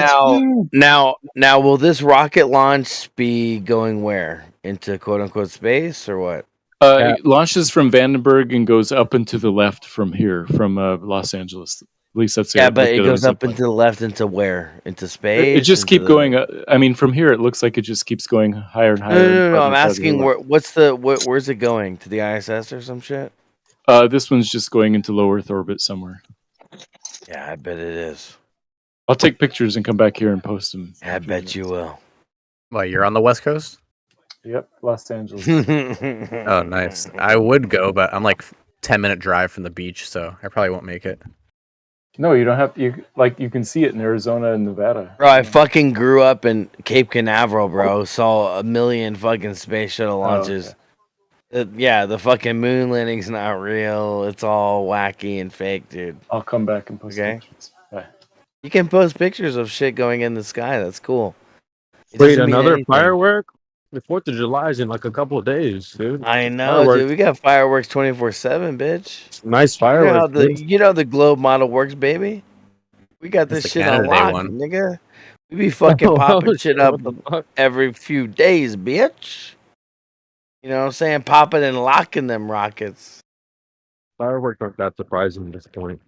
minutes. Now, will this rocket launch be going where? Into quote unquote space or what? It launches from Vandenberg and goes up and to the left from here, from Los Angeles. At least that's Yeah, what but the it other goes ones up look and to the left into where? Into space? It just Into keep the- going. I mean, from here, it looks like it just keeps going higher and higher. No. I'm asking where's it going? To the ISS or some shit? This one's just going into low Earth orbit somewhere. Yeah, I bet it is. I'll take pictures and come back here and post them. I bet you will. Well, you're on the West Coast? Yep, Los Angeles. Oh, nice. I would go, but I'm like 10-minute drive from the beach, so I probably won't make it. No, you don't have to. You can see it in Arizona and Nevada. Bro, I fucking grew up in Cape Canaveral, bro. Saw a million fucking space shuttle launches. Yeah, the fucking moon landing's not real. It's all wacky and fake, dude. I'll come back and post pictures. Bye. You can post pictures of shit going in the sky. That's cool. It Wait, doesn't mean another anything. firework? The 4th of July is in like a couple of days, dude. I know, Fireworks. dude. We got fireworks 24/7, bitch. Nice You know how fireworks. the dude. globe model works, baby. We got That's this the shit on Canada Day lock, one. nigga. We be fucking popping shit up What the fuck? every few days, bitch. You know what I'm saying? Popping and locking them rockets. Fireworks aren't that surprising at this point.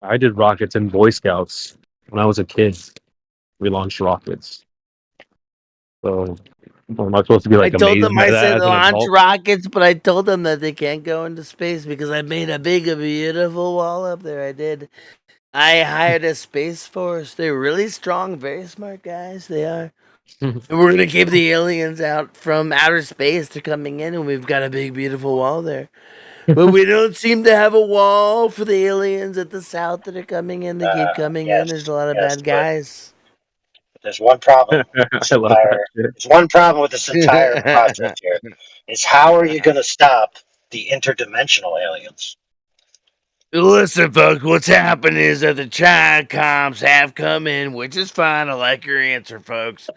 I did rockets in Boy Scouts when I was a kid. We launched rockets. So am I supposed to be I like told amazed them by I that said as an launch adult? rockets, but I told them that they can't go into space because I made a big, beautiful wall up there. I did. I hired a space force. They're really strong, very smart guys. They are. And we're gonna keep the aliens out from outer space. They're coming in, and we've got a big, beautiful wall there. But we don't seem to have a wall for the aliens at the south that are coming in. They keep coming in. There's a lot of bad guys. There's one problem. I love that shit. There's one problem with this entire project here. Is how are you going to stop the interdimensional aliens? Listen, folks, what's happened is that the China comps have come in, which is fine. I like your answer, folks.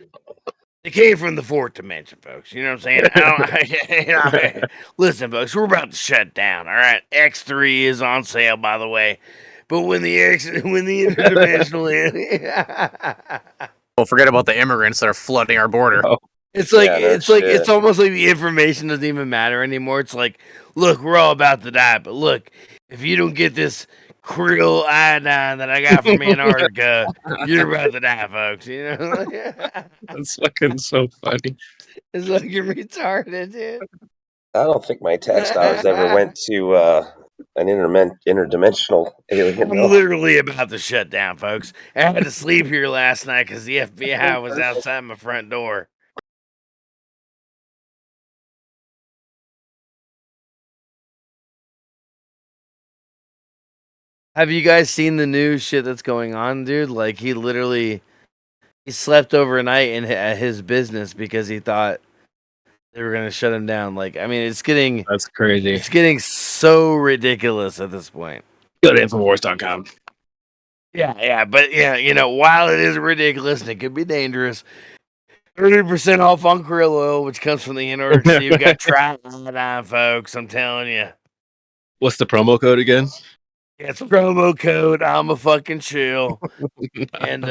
They came from the fourth dimension, folks. You know what I'm saying? Listen, folks, we're about to shut down. All right, X3 is on sale, by the way. But when the interdimensional alien, Well, forget about the immigrants that are flooding our border. it's like it's almost like the information doesn't even matter anymore. It's like, look, we're all about to die, but look, if you don't get this krill iodine that I got from Antarctica, you're about to die, folks. You know, That's fucking so funny. it's like you're retarded, dude. I don't think my tax dollars ever went to an interdimensional alien. I'm No. literally about to shut down, folks. I had to sleep here last night because the FBI was outside my front door. Have you guys seen the new shit that's going on, dude? Like he slept overnight at his business because he thought they were gonna shut him down. Like, I mean, that's crazy. It's getting so ridiculous at this point. Go to Infowars.com. Yeah, but yeah, you know, while it is ridiculous and it could be dangerous, 30% off on krill oil, which comes from the Antarctic Sea. You've got triodine, folks. I'm telling you. What's the promo code again? It's promo code I'm a fucking chill. And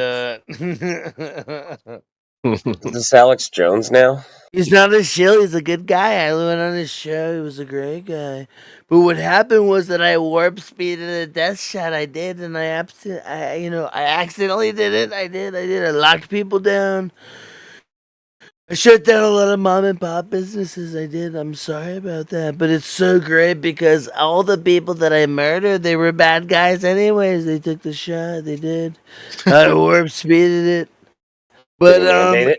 Is this Alex Jones now? he's not a shill, he's a good guy. I went on his show, he was a great guy. But what happened was that I warp speeded a death shot. I did, and I accidentally did it. I did. I locked people down. I shut down a lot of mom and pop businesses. I did. I'm sorry about that. But it's so great because all the people that I murdered, they were bad guys anyways. They took the shot. They did. I warp speeded it. But,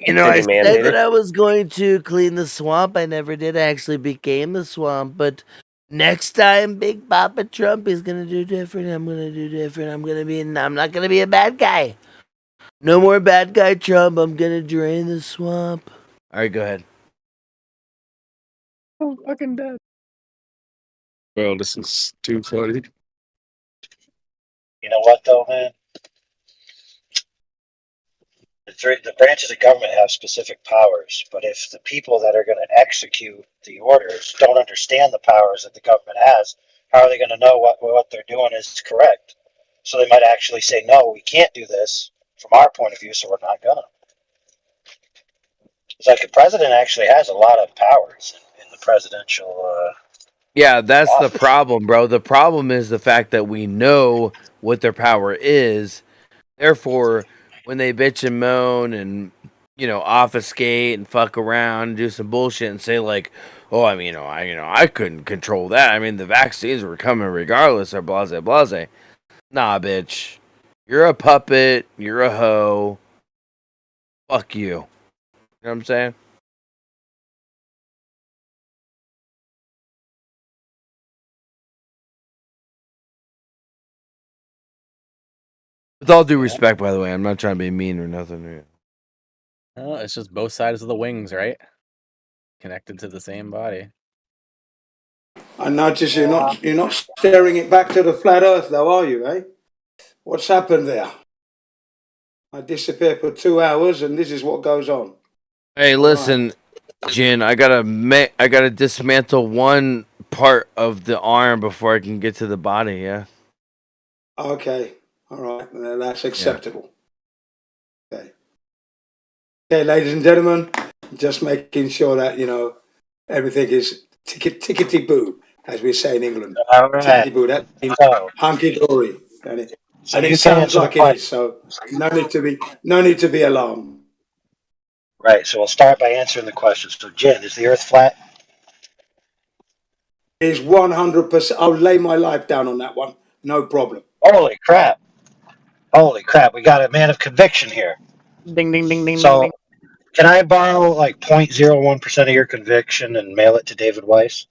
you know, I said that I was going to clean the swamp. I never did. I actually became the swamp. But next time, Big Papa Trump is going to do different. I'm going to do different. I'm not going to be a bad guy. No more bad guy Trump. I'm going to drain the swamp. All right, go ahead. I'm fucking dead. Well, this is too funny. You know what, though, man? The branches of government have specific powers, but if the people that are going to execute the orders don't understand the powers that the government has, how are they going to know what they're doing is correct? So they might actually say, no, we can't do this from our point of view, so we're not going to. It's like the president actually has a lot of powers in the presidential. Yeah, that's the problem, bro. The problem is the fact that we know what their power is. Therefore, when they bitch and moan and, you know, obfuscate and fuck around and do some bullshit and say like, oh, I mean, I couldn't control that. I mean, the vaccines were coming regardless, or blase blase. Nah, bitch. You're a puppet. You're a hoe. Fuck you. You know what I'm saying? With all due respect, by the way, I'm not trying to be mean or nothing. Well, it's just both sides of the wings, right? Connected to the same body. I notice you're not staring it back to the flat Earth, though, are you? Eh? What's happened there? I disappear for 2 hours, and this is what goes on. Hey, listen, Jin. I gotta dismantle one part of the arm before I can get to the body. Yeah. Okay. All right. That's acceptable. Okay. Okay, ladies and gentlemen, just making sure that everything is tickety boo, as we say in England. All right. Tickety boo. That means hunky dory. and it, So and you it can sounds answer the like it is. So no need to be alarmed. Right. So we'll start by answering the question. So, Jin, is the Earth flat? It is 100%. I'll lay my life down on that one. No problem. Holy crap! Holy crap! We got a man of conviction here. Ding ding ding ding So, ding. can I borrow like 0.01% of your conviction and mail it to David Weiss?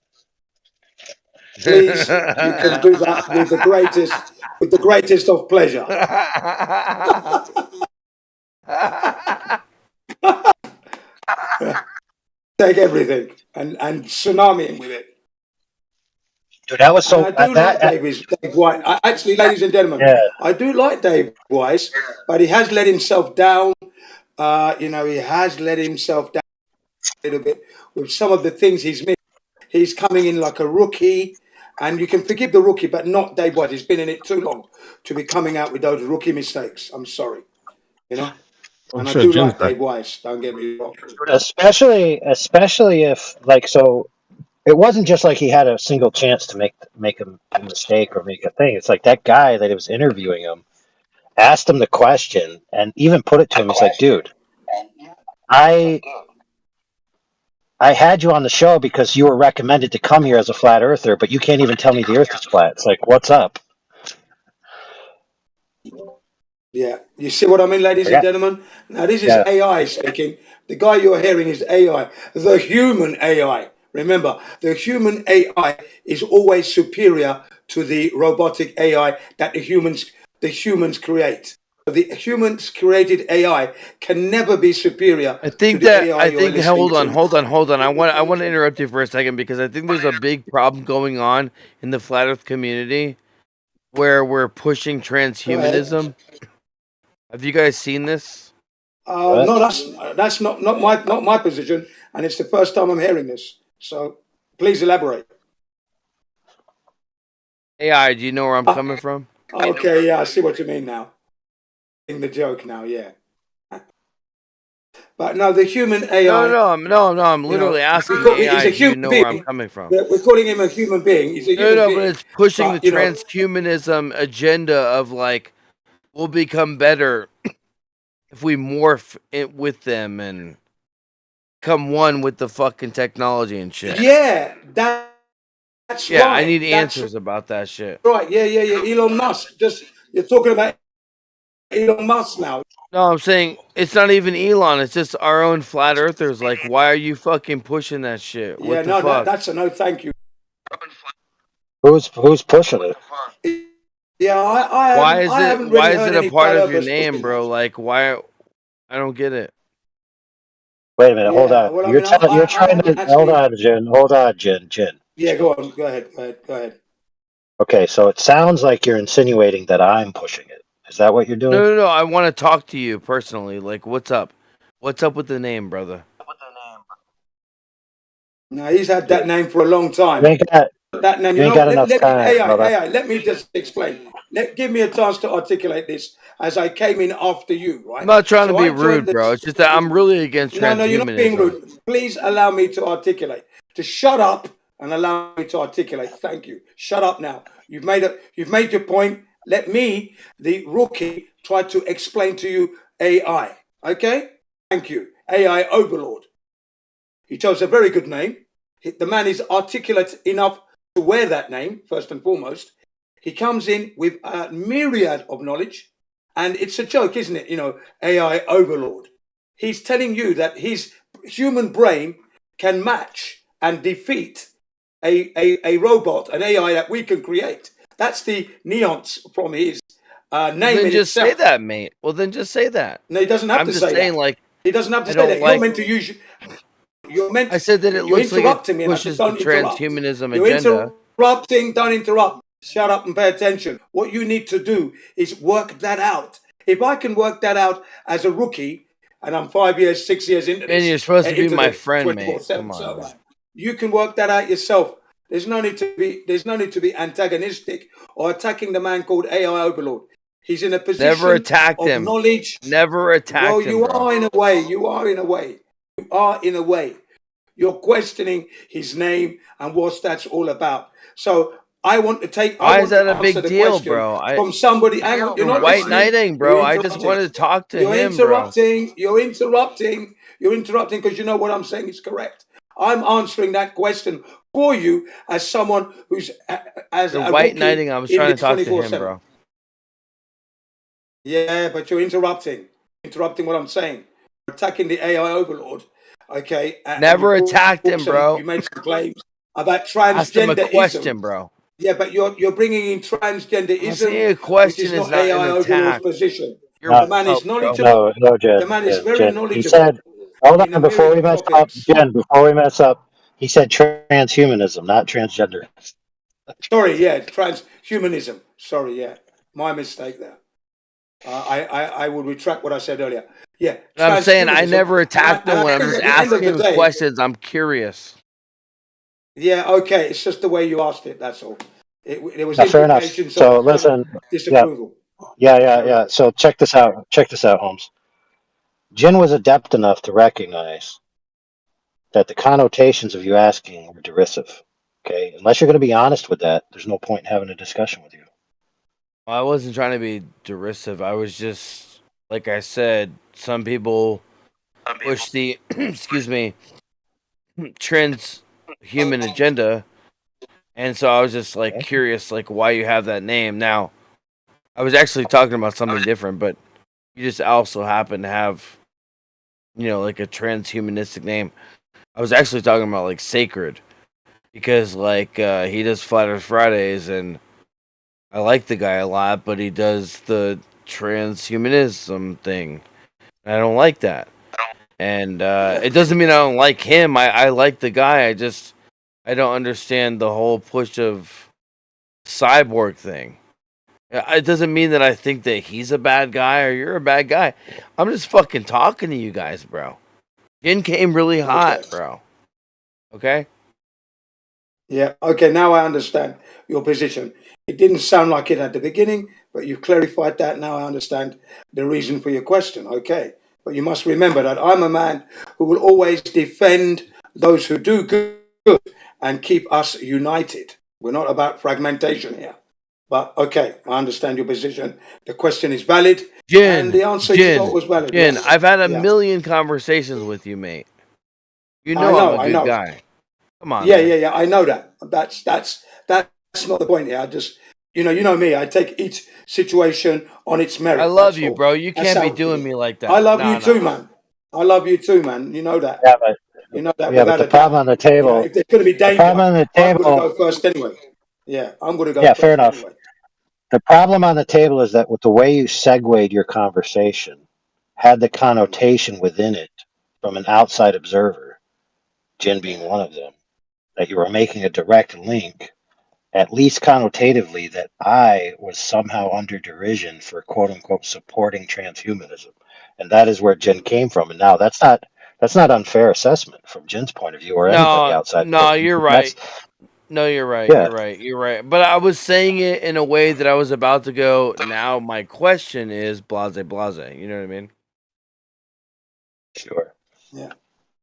Please, you can do that with the greatest of pleasure. Take everything and tsunami him with it. Dude, that was so. And I do like Dave White. Actually, ladies and gentlemen, Yeah. I do like Dave Weiss, but he has let himself down. He has let himself down a little bit with some of the things he's missed. He's coming in like a rookie, and you can forgive the rookie, but not Dave White. He's been in it too long to be coming out with those rookie mistakes. I'm sorry, And I do like Dave Weiss. Don't get me wrong. Especially if so. It wasn't just like he had a single chance to make a mistake or make a thing. It's like that guy that was interviewing him asked him the question and even put it to him. He's like, dude, I had you on the show because you were recommended to come here as a flat earther, but you can't even tell me the earth is flat. It's like, what's up? Yeah, you see what I mean, ladies and gentlemen? Now, this is AI speaking. The guy you're hearing is AI, the human AI. Remember, the human AI is always superior to the robotic AI that the humans create. The humans created AI can never be superior. I think hold on. I want to interrupt you for a second because I think there's a big problem going on in the flat Earth community where we're pushing transhumanism. Have you guys seen this? No, that's not my position, and it's the first time I'm hearing this. So please elaborate. AI, do you know where I'm coming from? Okay, yeah, I see what you mean now. In the joke now, yeah. But no, the human AI. No, I'm literally asking AI. Do you know where I'm coming from? We're calling him a human being. He's a human being. But it's pushing the transhumanism agenda of like we'll become better if we morph it with them and come one with the fucking technology and shit. Yeah, that's right. I need answers about that shit. Right, yeah. Elon Musk. You're talking about Elon Musk now. No, I'm saying it's not even Elon. It's just our own flat earthers. Like, why are you fucking pushing that shit? What the fuck? That's a no thank you. Who's pushing it? Yeah, why is it a part of your name, bro? Like, why? I don't get it. Wait a minute, hold on. Well, you're trying to hold on, Jen. Yeah, go on. Go ahead. Okay, so it sounds like you're insinuating that I'm pushing it. Is that what you're doing? No. I want to talk to you personally. Like, what's up? What's up with the name, brother? No, he's had that name for a long time. That name. You ain't got enough time. AI, let me just explain. Give me a chance to articulate this as I came in after you, right? I'm not trying to be rude, bro. It's just that I'm really against transhumanism. No, you're not being rude. Please allow me to articulate. To shut up and allow me to articulate. Thank you. Shut up now. You've made your point. Let me, the rookie, try to explain to you AI. Okay? Thank you. AI Overlord. He chose a very good name. The man is articulate enough to wear that name, first and foremost. He comes in with a myriad of knowledge, and it's a joke, isn't it? AI Overlord. He's telling you that his human brain can match and defeat a robot, an AI that we can create. That's the nuance from his name. Then just say that, mate. Well, then just say that. No, he doesn't have to say that. I'm just saying, like, he doesn't have to say that. You're meant to use. I said that it looks like it pushes the transhumanism agenda. You're interrupting. Don't interrupt. Shut up and pay attention. What you need to do is work that out. If I can work that out as a rookie, and I'm 5 years, 6 years into this, and you're supposed to be my friend, mate. Come on. You can work that out yourself. There's no need to be antagonistic or attacking the man called AI Overlord. He's in a position Never attacked of him. knowledge. Never attacked him. Well, you are in a way. You are in a way. You're questioning his name and what that's all about. So I want to take. I Why want is that to a answer big the deal, question bro? from somebody. Hang on, you're You're not white listening. knighting, bro. You're I just interrupting. wanted to talk to You're him, bro. interrupting. You're interrupting. You're interrupting because you know what I'm saying is correct. I'm answering that question for you as someone who's as You're a white rookie knighting. I was in trying to this talk to 24/7. him, bro. Yeah, but you're interrupting what I'm saying. You're attacking the AI overlord. Okay. Never attacked him, bro. You made some claims about Asked him a transgenderism. question, bro. Yeah, but you're bringing in transgenderism, Asking a which question is is not not AI an overlord's attack. position. You're The man is bro. knowledgeable. No, Jen. The man is very Jen. He knowledgeable said, hold in a on, before myriad we of mess up, topics. Jen, before we mess up, he said transhumanism, not transgender. Sorry, yeah, transhumanism. Sorry, yeah, my mistake there. I will retract what I said earlier. Yeah, I'm saying I transhumanism. never attacked And him when I I'm think just at the end of asking the him day, questions. I'm curious. yeah, okay, it's just the way you asked it. That's all. There was Yeah, fair enough. implications So of listen, disapproval. yeah. So check this out. Check this out, Holmes. Jen was adept enough to recognize that the connotations of you asking were derisive. Okay, unless you're going to be honest with that, there's no point in having a discussion with you. I wasn't trying to be derisive. I was just, like I said, some people push the, excuse me, transhuman agenda. And so I was just like curious, like why you have that name. Now, I was actually talking about something different, but you just also happen to have, like a transhumanistic name. I was actually talking about like Sacred, because like he does Flat Earth Fridays, and I like the guy a lot, but he does the transhumanism thing. I don't like that. And it doesn't mean I don't like him. I like the guy. I don't understand the whole push of cyborg thing. It doesn't mean that I think that he's a bad guy or you're a bad guy. I'm just fucking talking to you guys, bro. Jin came really hot, bro. Okay? Yeah, okay, now I understand your position. It didn't sound like it at the beginning, but you've clarified that. Now I understand the reason for your question. Okay. But you must remember that I'm a man who will always defend those who do good and keep us united. We're not about fragmentation here. But okay, I understand your position. The question is valid. And the answer you got was valid. Jin, Yes. I've had a Yeah. million conversations with you, mate. You I know, know, I'm a I good know. guy. Come on, Yeah, man. yeah. I know that. That's not the point here. I just, you know me. I take each situation on its merit. I love that's you, all. bro. You That's can't how be it doing is. me like that. I love Nah, you too, nah. man. I love you too, man. You know that. Yeah, but You know that yeah, without but the a doubt. problem on the You know, table, if there's going to be the danger, problem on the I'm going to table, go first anyway. Yeah, I'm going to go yeah, first fair enough. anyway. The problem on the table is that with the way you segued your conversation, had the connotation within it from an outside observer, Jen being one of them, that you were making a direct link, at least connotatively, that I was somehow under derision for quote unquote supporting transhumanism. And that is where Jen came from. And now that's not unfair assessment from Jen's point of view or anybody outside the No, world. you're That's right. No, you're right. yeah. You're right. But I was saying it in a way that I was about to go. Now my question is blase blase. You know what I mean? Sure. Yeah.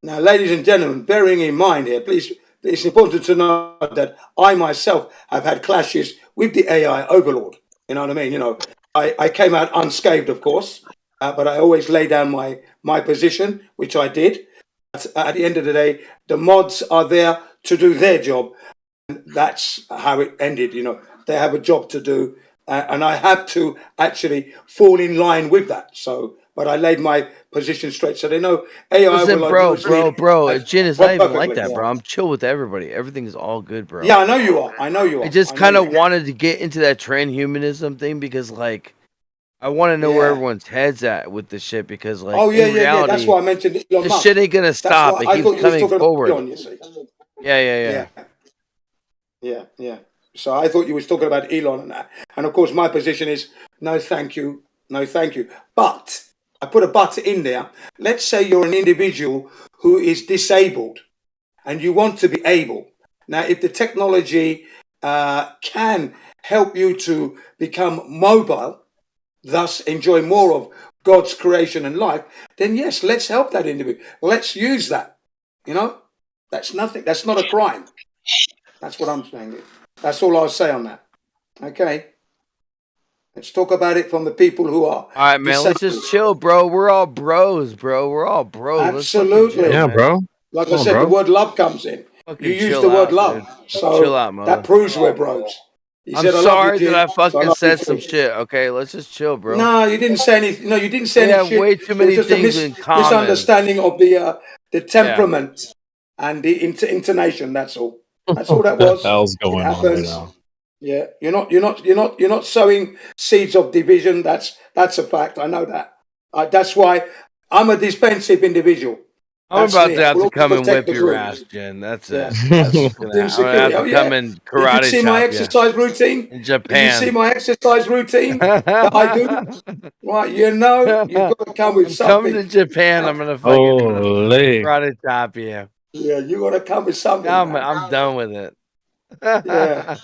Now, ladies and gentlemen, bearing in mind here, please, it's important to know that I myself have had clashes with the AI overlord. You know what I mean? You know, I came out unscathed, of course, but I always lay down my position, which I did. At the end of the day, the mods are there to do their job. And that's how it ended. You know, they have a job to do, and I had to actually fall in line with that. So, but I laid my position straight, so they know AI Listen, overload bro. Jin, it's not even like perfectly, that, yeah. bro. I'm chill with everybody. Everything's all good, bro. Yeah, I know you are. I know you are. I just I know kind you of are. wanted to get into that transhumanism thing because, like, I want to know where Yeah. everyone's head's at with this shit because, like, Oh yeah, in yeah, yeah. reality, That's why I mentioned Elon this Musk. shit ain't gonna That's stop. why It I keeps thought you was coming talking forward. about Elon. You see. Yeah. Yeah. So I thought you was talking about Elon and that. And of course, my position is no, thank you, no, thank you. But I put a but in there. Let's say you're an individual who is disabled and you want to be able. Now, if the technology can help you to become mobile, thus enjoy more of God's creation and life, then yes, let's help that individual. Let's use that. You know, that's nothing. That's not a crime. That's what I'm saying. That's all I'll say on that. Okay. Let's talk about it from the people who are. All right, man. Let's just chill, bro. We're all bros, bro. We're all bros. Let's fucking Absolutely. chill, Yeah, man. bro. Like Come I on, said, bro. the word love comes in. Fucking You use chill the word out, love, dude. so Chill out, Mo. that proves we're bros. He I'm said, "I love sorry you, that I Jin, so I fucking love you said some too." shit. Okay, let's just chill, bro. No, you didn't say anything. No, you didn't say We any have shit. way too It was many just a things in common. misunderstanding of the Yeah. temperament and the intonation. That's all. That's all What that the was. hell's It going on right happens. now? Yeah, you're not sowing seeds of division. That's a fact. I know that. That's why I'm a defensive individual. I'm That's about me. to I have will to come always and protect whip the your group. ass, Jen. That's Yeah, it. that's I'm gonna have insecurity. to Oh come yeah. and Did karate you see my chop you exercise routine? in Did you see Japan. my exercise routine that I do? Right, you know, you've got to come with I'm coming to something. Japan. I'm gonna fucking Holy. karate chop you. Yeah, you got to come with something, Now man. I'm done with it. Yeah.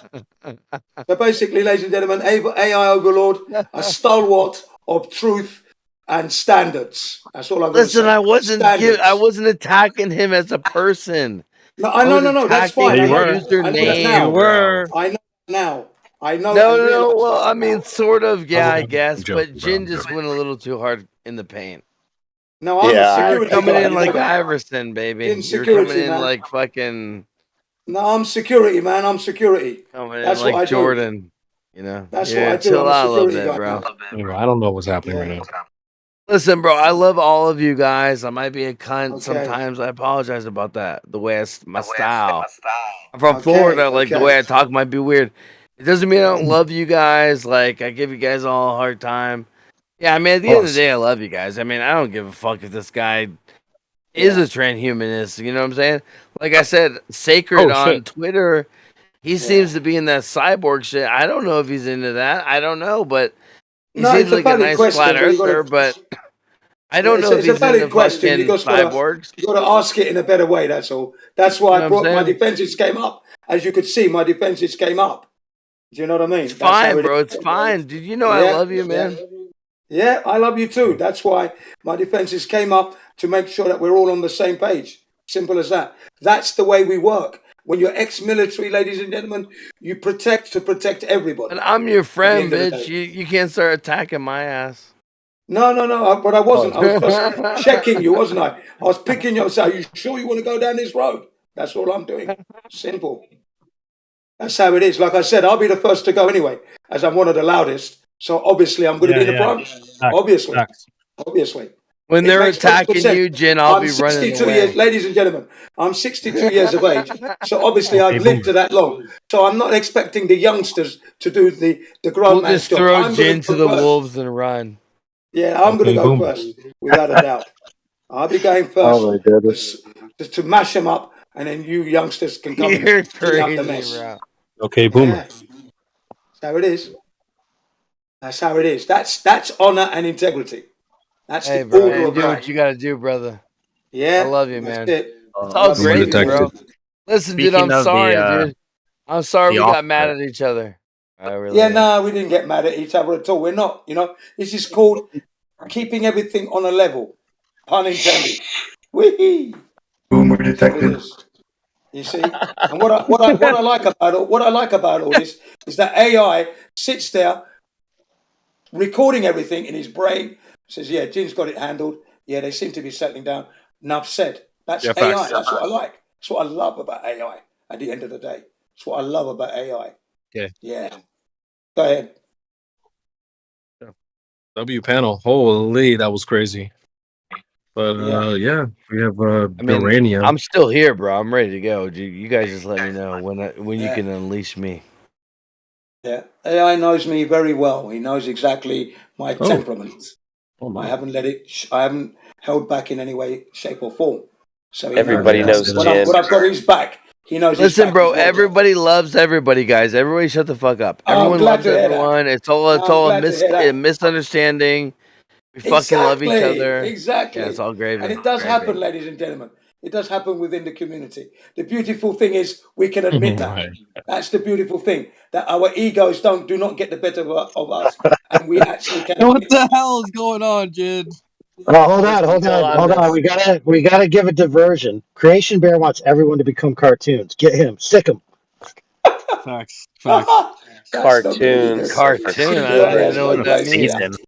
So basically, ladies and gentlemen, AI Overlord, a stalwart of truth and standards. That's all I'm going to Listen, say. I wasn't attacking him as a person. No, I was no. That's attacking fine. Yeah, I you know were. that. I know that username, now. bro. I know now. I know No, and no, realize well, that I mean, now. sort of, yeah, I guess, I'm joking, but bro. I'm Jin just joking. went a little too hard in the paint. No, I'm a Yeah, You're security coming guy. in You know like that. Iverson, baby. In You're coming security, in man. like fucking, No, I'm security, man. I'm security. coming in That's what like I do. Jordan. You know, That's what yeah, I do. chill I'm a out a little security bit, guy, bro. man. Anyway, I don't know what's happening right Yeah. now. Listen, bro, I love all of you guys. I might be a cunt Okay. sometimes. I apologize about that. The way my style. I'm from Okay. Florida. Like the Okay. way I talk might be weird. It doesn't mean I don't love you guys. Like I give you guys all a hard time. Yeah, I mean, at the end of the day, I love you guys. I mean, I don't give a fuck if this guy is a transhumanist. You know what I'm saying? Like I said, Sacred Oh, on shit. Twitter, he seems to be in that cyborg shit. I don't know if he's into that. I don't know, but he No, seems it's a like a valid nice question, flat but you got earther. to. But I Yeah, don't know if it's a he's into valid question. You fucking just got cyborgs. to ask it in a better way. That's all. That's why You I know what brought I'm my saying? defenses came up. As you could see, my defenses came up. Do you know what I mean? It's That's how fine, it bro. is. It's fine. Did you know I Yeah, love you, yeah, man? yeah. I love you too. That's why my defenses came up to make sure that we're all on the same page. Simple as that. That's the way we work. When you're ex-military, ladies and gentlemen, you protect to protect everybody. And I'm your At the friend, end of the bitch. day. You can't start attacking my ass. No, but I wasn't. I was just checking you, wasn't I? I was picking you up. Saying, "Are you sure you want to go down this road?" That's all I'm doing. Simple. That's how it is. Like I said, I'll be the first to go anyway, as I'm one of the loudest. So obviously, I'm going to be in the front. Obviously, obviously. When It they're makes perfect attacking sense. you, Jen, I'll I'm be running 62 away. years, ladies and gentlemen. I'm 62 years of age. So obviously, Okay, I've lived boomer. to that long. So I'm not expecting the youngsters to do the grown We'll man's just job. throw I'm going Jen to to go the first. wolves and run. Yeah, I'm going to Okay, go boomer. first, without a doubt. I'll be going Oh my goodness. first to mash them up, and then you youngsters can come You're and clean up the crazy, mess. bro. Okay, boomer. Yeah, that's how it is. That's how it is. That's honor and integrity. That's Hey, the bro, order you of do what right. you gotta do, brother. I Yeah, love you, that's man. it. It's I all love you Boomer gravy, too, bro. detective. Listen, dude, Speaking I'm of sorry, dude. I'm sorry the we got mad officer, at each other. I really Yeah, am. no, we didn't get mad at each other at all. We're not. This is called keeping everything on a level. Pun intended. Whee! Boomer That's what it detective. is. You see, and what I like about all this is that AI sits there recording everything in his brain. Says, "Yeah, Jin's got it handled. Yeah, they seem to be settling down." Enough said. That's Yeah, AI. facts. That's what I like. That's what I love about AI. At the end of the day, that's what I love about AI. Okay. Yeah. Go ahead. W panel. Holy, that was crazy. But yeah, we have I mean, Durania. I'm still here, bro. I'm ready to go. Dude, you guys just let me know when you Yeah. can unleash me. Yeah, AI knows me very well. He knows exactly my Oh. temperament. Oh I my. haven't I haven't held back in any way, shape, or form. So he Everybody knows when Jen. I've got his back, he knows his Listen, back bro. as well. Everybody loves everybody, guys. Everybody, shut the fuck up. I'm Everyone glad loves to hear that. everyone. It's all I'm a glad to hear that. misunderstanding. We fucking love each other. Exactly. Yeah, it's all gravy. And it does happen, ladies and gentlemen. It does happen within the community. The beautiful thing is we can admit that. Right. That's the beautiful thing. That our egos do not get the better of us, and we actually can. What admit the hell is going on, Jid? Oh, hold on. We gotta give a diversion. Creation Bear wants everyone to become cartoons. Get him. Stick him. Facts. That's not really Cartoons good. are for Cartoon. I don't CGI even has know no what that place here. means. Ethan. Don't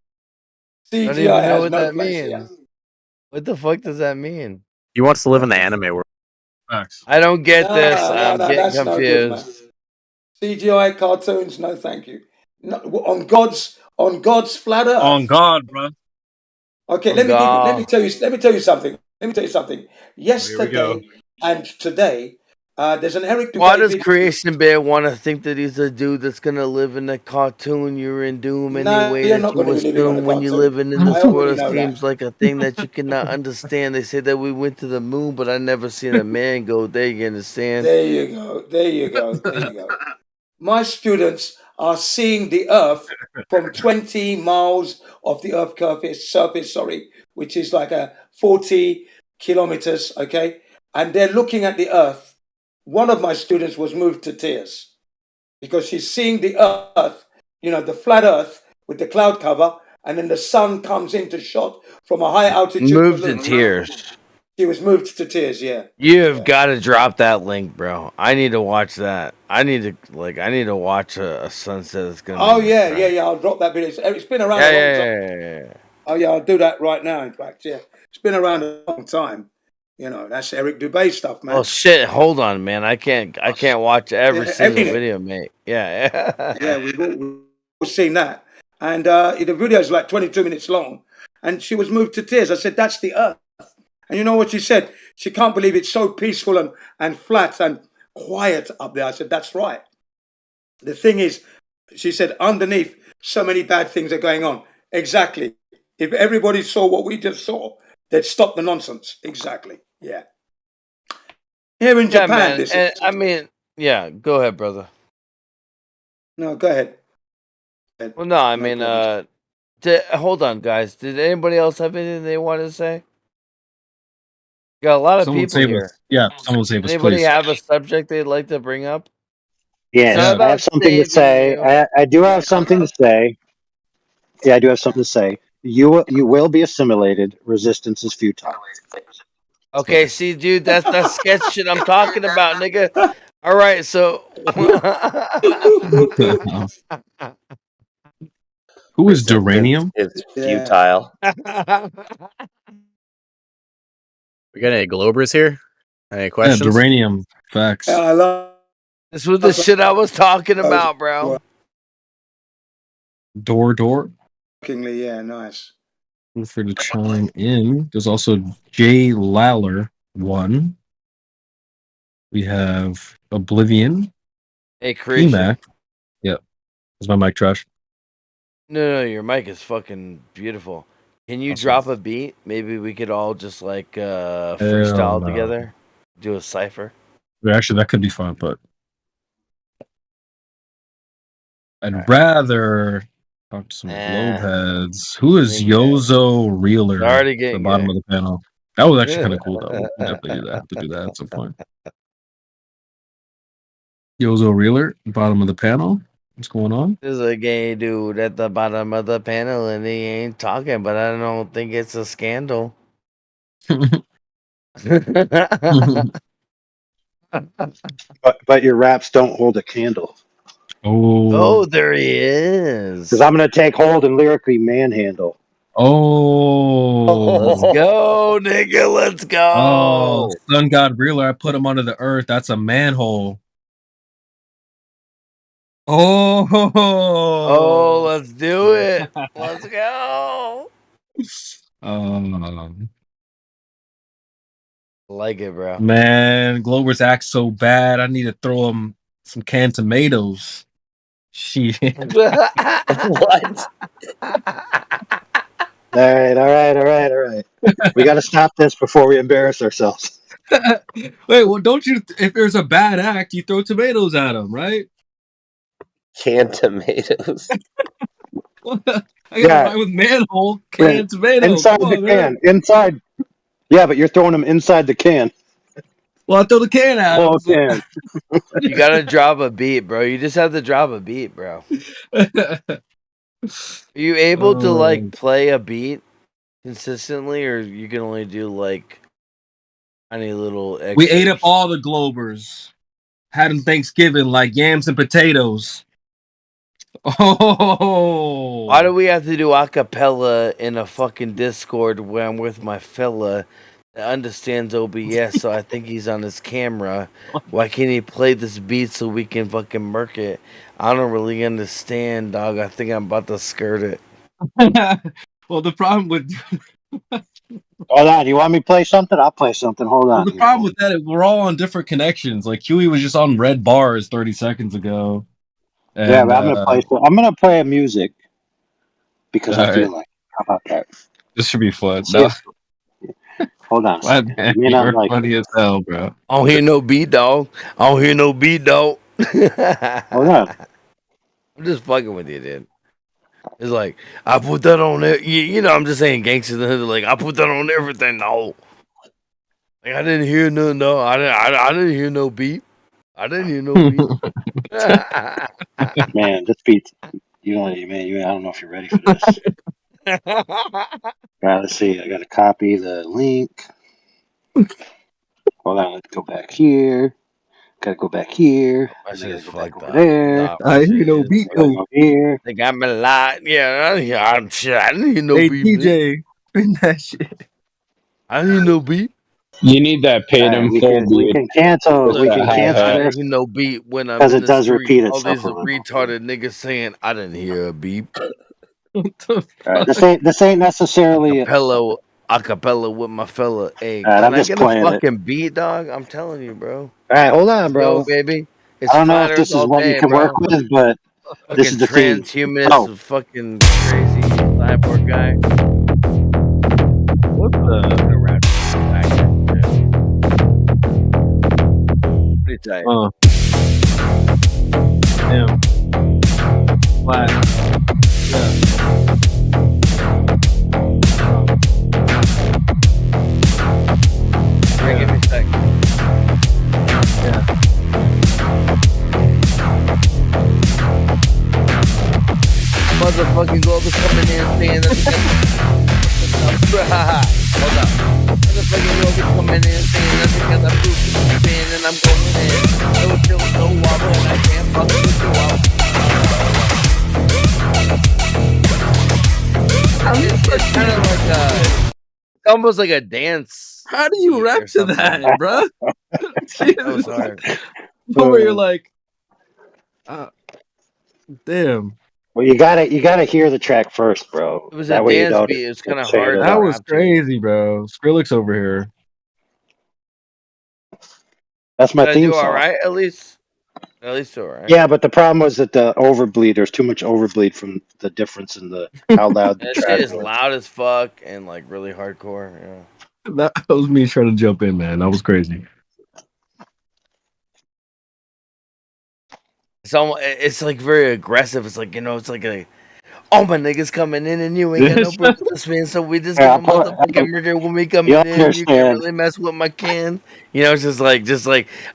CGI even know has what no that place here. means. What the fuck does that mean? He wants to live in the anime world. Facts. I don't get this. No, I'm getting that's no good, man. confused. CGI cartoons, no, thank you. No, on God's flat Earth. On God, bro. Okay, Oh, let me God. tell you something. Here we Yesterday go. and today, there's an Eric Why Dubay does video. Creation Bear want to think that he's a dude that's gonna live in a cartoon? You're in doom No, anyway you're that not going you to be living on a assume when you're cartoon. living in I this already world. It know that. seems like a thing that you cannot understand. They say that we went to the moon, but I never seen a man go there. You understand? There you go. There you go. There you go. My students are seeing the Earth from 20 miles of the Earth surface, which is like a 40 kilometers, okay? And they're looking at the Earth. One of my students was moved to tears because she's seeing the Earth, the flat Earth with the cloud cover, and then the sun comes into shot from a high altitude Moved to balloon. tears. She was moved to tears, yeah. You have got to drop that link, bro. I need to watch that. I need to watch a sunset that's gonna. Oh, make me yeah, cry. yeah. I'll drop that video. It's been around Yeah, a long yeah, time. yeah. Oh, yeah, I'll do that right now, in fact, yeah. It's been around a long time. That's Eric Dubay stuff, man. Oh shit! Hold on, man. I can't watch every Yeah, single every- video, mate. Yeah. Yeah, we've all seen that. And the video is like 22 minutes long. And she was moved to tears. I said, that's the Earth. And you know what she said? She can't believe it's so peaceful and flat and quiet up there. I said, that's right. The thing is, she said, underneath, so many bad things are going on. Exactly. If everybody saw what we just saw, they'd stop the nonsense. Exactly. Yeah. Here in Japan, man. this And, is. I mean, yeah. Go ahead, brother. No, go ahead. Well, no, I mean, hold on, guys. Did anybody else have anything they wanted to say? Got a lot of Someone people save here. us. Yeah, someone save us, Anybody please. have a subject they'd like to bring up? Yes, It's not I about have something to saving say. you. I do have something to say. Yeah, I do have something to say. You will be assimilated. Resistance is futile. Okay, see, dude, that's sketch shit I'm talking about, nigga. All right, so Who is Duranium? It's futile. We got any Globers here? Any Yeah, questions? Duranium. Facts. I love this was the shit I was talking about, bro. Door. Shockingly, yeah, nice. Feel free to chime in. There's also Jay Laller 1. We have Oblivion. Hey, Christian. PMAC. Yep. Is my mic trash? No, your mic is fucking beautiful. Can you drop a beat? Maybe we could all just like freestyle no. together, do a cipher. Actually, that could be fun, but I'd rather talk to some globe heads. Who is Yozo Reeler Already at the getting bottom gay. of the panel? That was actually kind of cool, though. We can definitely do that. Have to do that at some point. Yozo Reeler, bottom of the panel. What's going on? There's a gay dude at the bottom of the panel, and he ain't talking, but I don't think it's a scandal. But your raps don't hold a candle. Oh, there he is. Because I'm going to take hold and lyrically manhandle. Oh, Let's go, nigga. Let's go. Oh, Sun God Reeler. I put him under the earth. That's a manhole. Oh, let's do it. Let's go. Like it, bro. Man, Globers act so bad. I need to throw him some canned tomatoes. Shit. What? All right. We got to stop this before we embarrass ourselves. Wait, well, don't you? If there's a bad act, you throw tomatoes at him, right? Canned tomatoes. I gotta rhyme with manhole, canned tomato. Inside Come the on, can. man. Inside. Yeah, but you're throwing them inside the can. Well, I throw the can at him. Oh, can. You gotta drop a beat, bro. You just have to drop a beat, bro. Are you able to like play a beat consistently, or you can only do like tiny little? We ate up all the Globers. had on Thanksgiving, like yams and potatoes. Oh, Why do we have to do a cappella in a fucking Discord where I'm with my fella that understands OBS, so I think he's on his camera? Why can't he play this beat so we can fucking murk it? I don't really understand, dog. I think I'm about to skirt it. well, the problem with Hold on. You want me to play something? I'll play something. Hold well, on. the problem with that is we're all on different connections. Like Huey was just on red bars 30 seconds ago. And, Yeah, but I'm gonna play a music because I feel alright. like. How about that? This should be fun. See No. if- Hold on a Glad, second. man, I mean, you I'm were like, funny as hell, bro. I don't hear no beat, dog. I don't hear no beat, dog. hold on. I'm just fucking with you, dude. It's like, I put that on there. You know, I'm just saying gangsters. They're like, I put that on everything. No. Like, I didn't hear no. I didn't hear no beat. I didn't hear no beat. Man, this beat. I don't know if you're ready for this. Right, let's see. I got to copy the link. Hold on. Let's go back here. Got to go back here. My shit is fucked up. There. Nah, my shit is Go here. They got me a lot. Yeah, I'm shit. I didn't hear no Hey, beat. DJ, bring that shit. I didn't hear no beat. You need that paid All right, in we full, can, we dude. can cancel. With We that can hi-hat. cancel I this didn't hear no beat when I'm because in it the does street. repeat All itself these a little. retarded niggas saying I didn't hear a beep. All right, this ain't necessarily. Acapella with my fella. Hey, All right, can I'm I just get a playing it. fucking beat, dog? I'm telling you, bro. All right, hold on, Let's bro. go, baby. It's I don't know flat if Earth this is all what you day, can bro. work with, but this Fucking is the theme. transhumanist, Oh, fucking crazy cyborg guy. What the? Pretty tight. Damn. Flat. Yeah. Yeah, give me a sec. Yeah. Motherfucking Glover's coming in saying that hold up. Motherfucking Glover's coming in saying that because I proved to the spin and I'm going in. No chill, no wobble, and I can't fuck with you out. It's kind of like it's almost like a dance. How do you rap to that, bro? That was hard. Where you're like, damn. well, you gotta hear the track first, bro. It was That a way you dance don't beat. It was kind of say hard. it to That out. was rap to. crazy, bro. Skrillex over here. That's my Did I theme do all song. right? At least all right. Yeah, but the problem was that the overbleed. There's too much overbleed from the difference in the how loud the That track shit is was. loud as fuck and like really hardcore. Yeah. That was me trying to jump in, man. That was crazy. It's like very aggressive. It's like, it's like all my niggas coming in and you ain't got no proof of this man, so we just Yeah, gonna motherfucking murder when we coming you in. You can't understand. really mess with my can. It's just like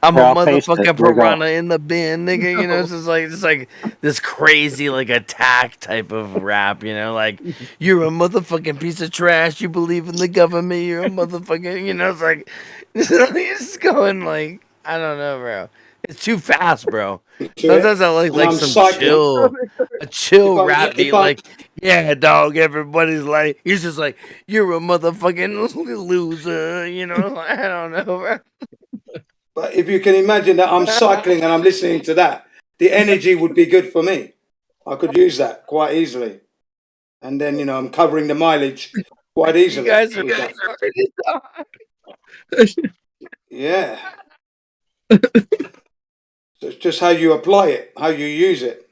I'm Here, a I'll paste it. motherfucking Here we go. piranha in the bin, nigga. It's just like this crazy like attack type of rap. Like you're a motherfucking piece of trash. You believe in the government. You're a motherfucking. It's like it's just going like I don't know, bro. It's too fast, bro. Sometimes I like I'm some cycling. chill rap beat. Like, yeah, dog. Everybody's like, he's just like, you're a motherfucking loser. I don't know, bro. But if you can imagine that I'm cycling and I'm listening to that, the energy would be good for me. I could use that quite easily. And then, I'm covering the mileage quite easily. You guys are with that. retarded. Yeah. So it's just how you apply it, how you use it.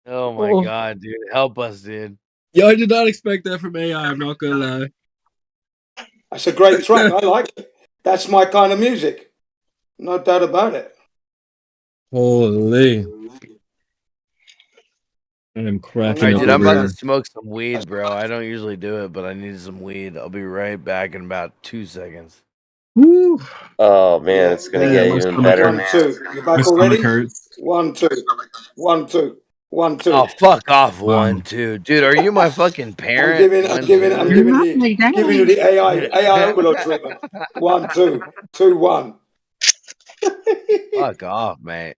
Oh my god, dude. Help us, dude. Yo, I did not expect that from AI. I'm not gonna lie. That's a great track. I like it. That's my kind of music. No doubt about it. Holy. I'm cracking Alright, up dude, I'm over about here. to smoke some weed, bro. I don't usually do it, but I need some weed. I'll be right back in about 2 seconds. Woo. Oh man, it's gonna get even better. 1, 2. You back already? 1, 2. 1, 2. 1, 2. Oh, fuck off, 1, 2. Dude, are you my fucking parent? I'm giving you the AI overload treatment. 1, 2. 2, 1. Fuck off, mate.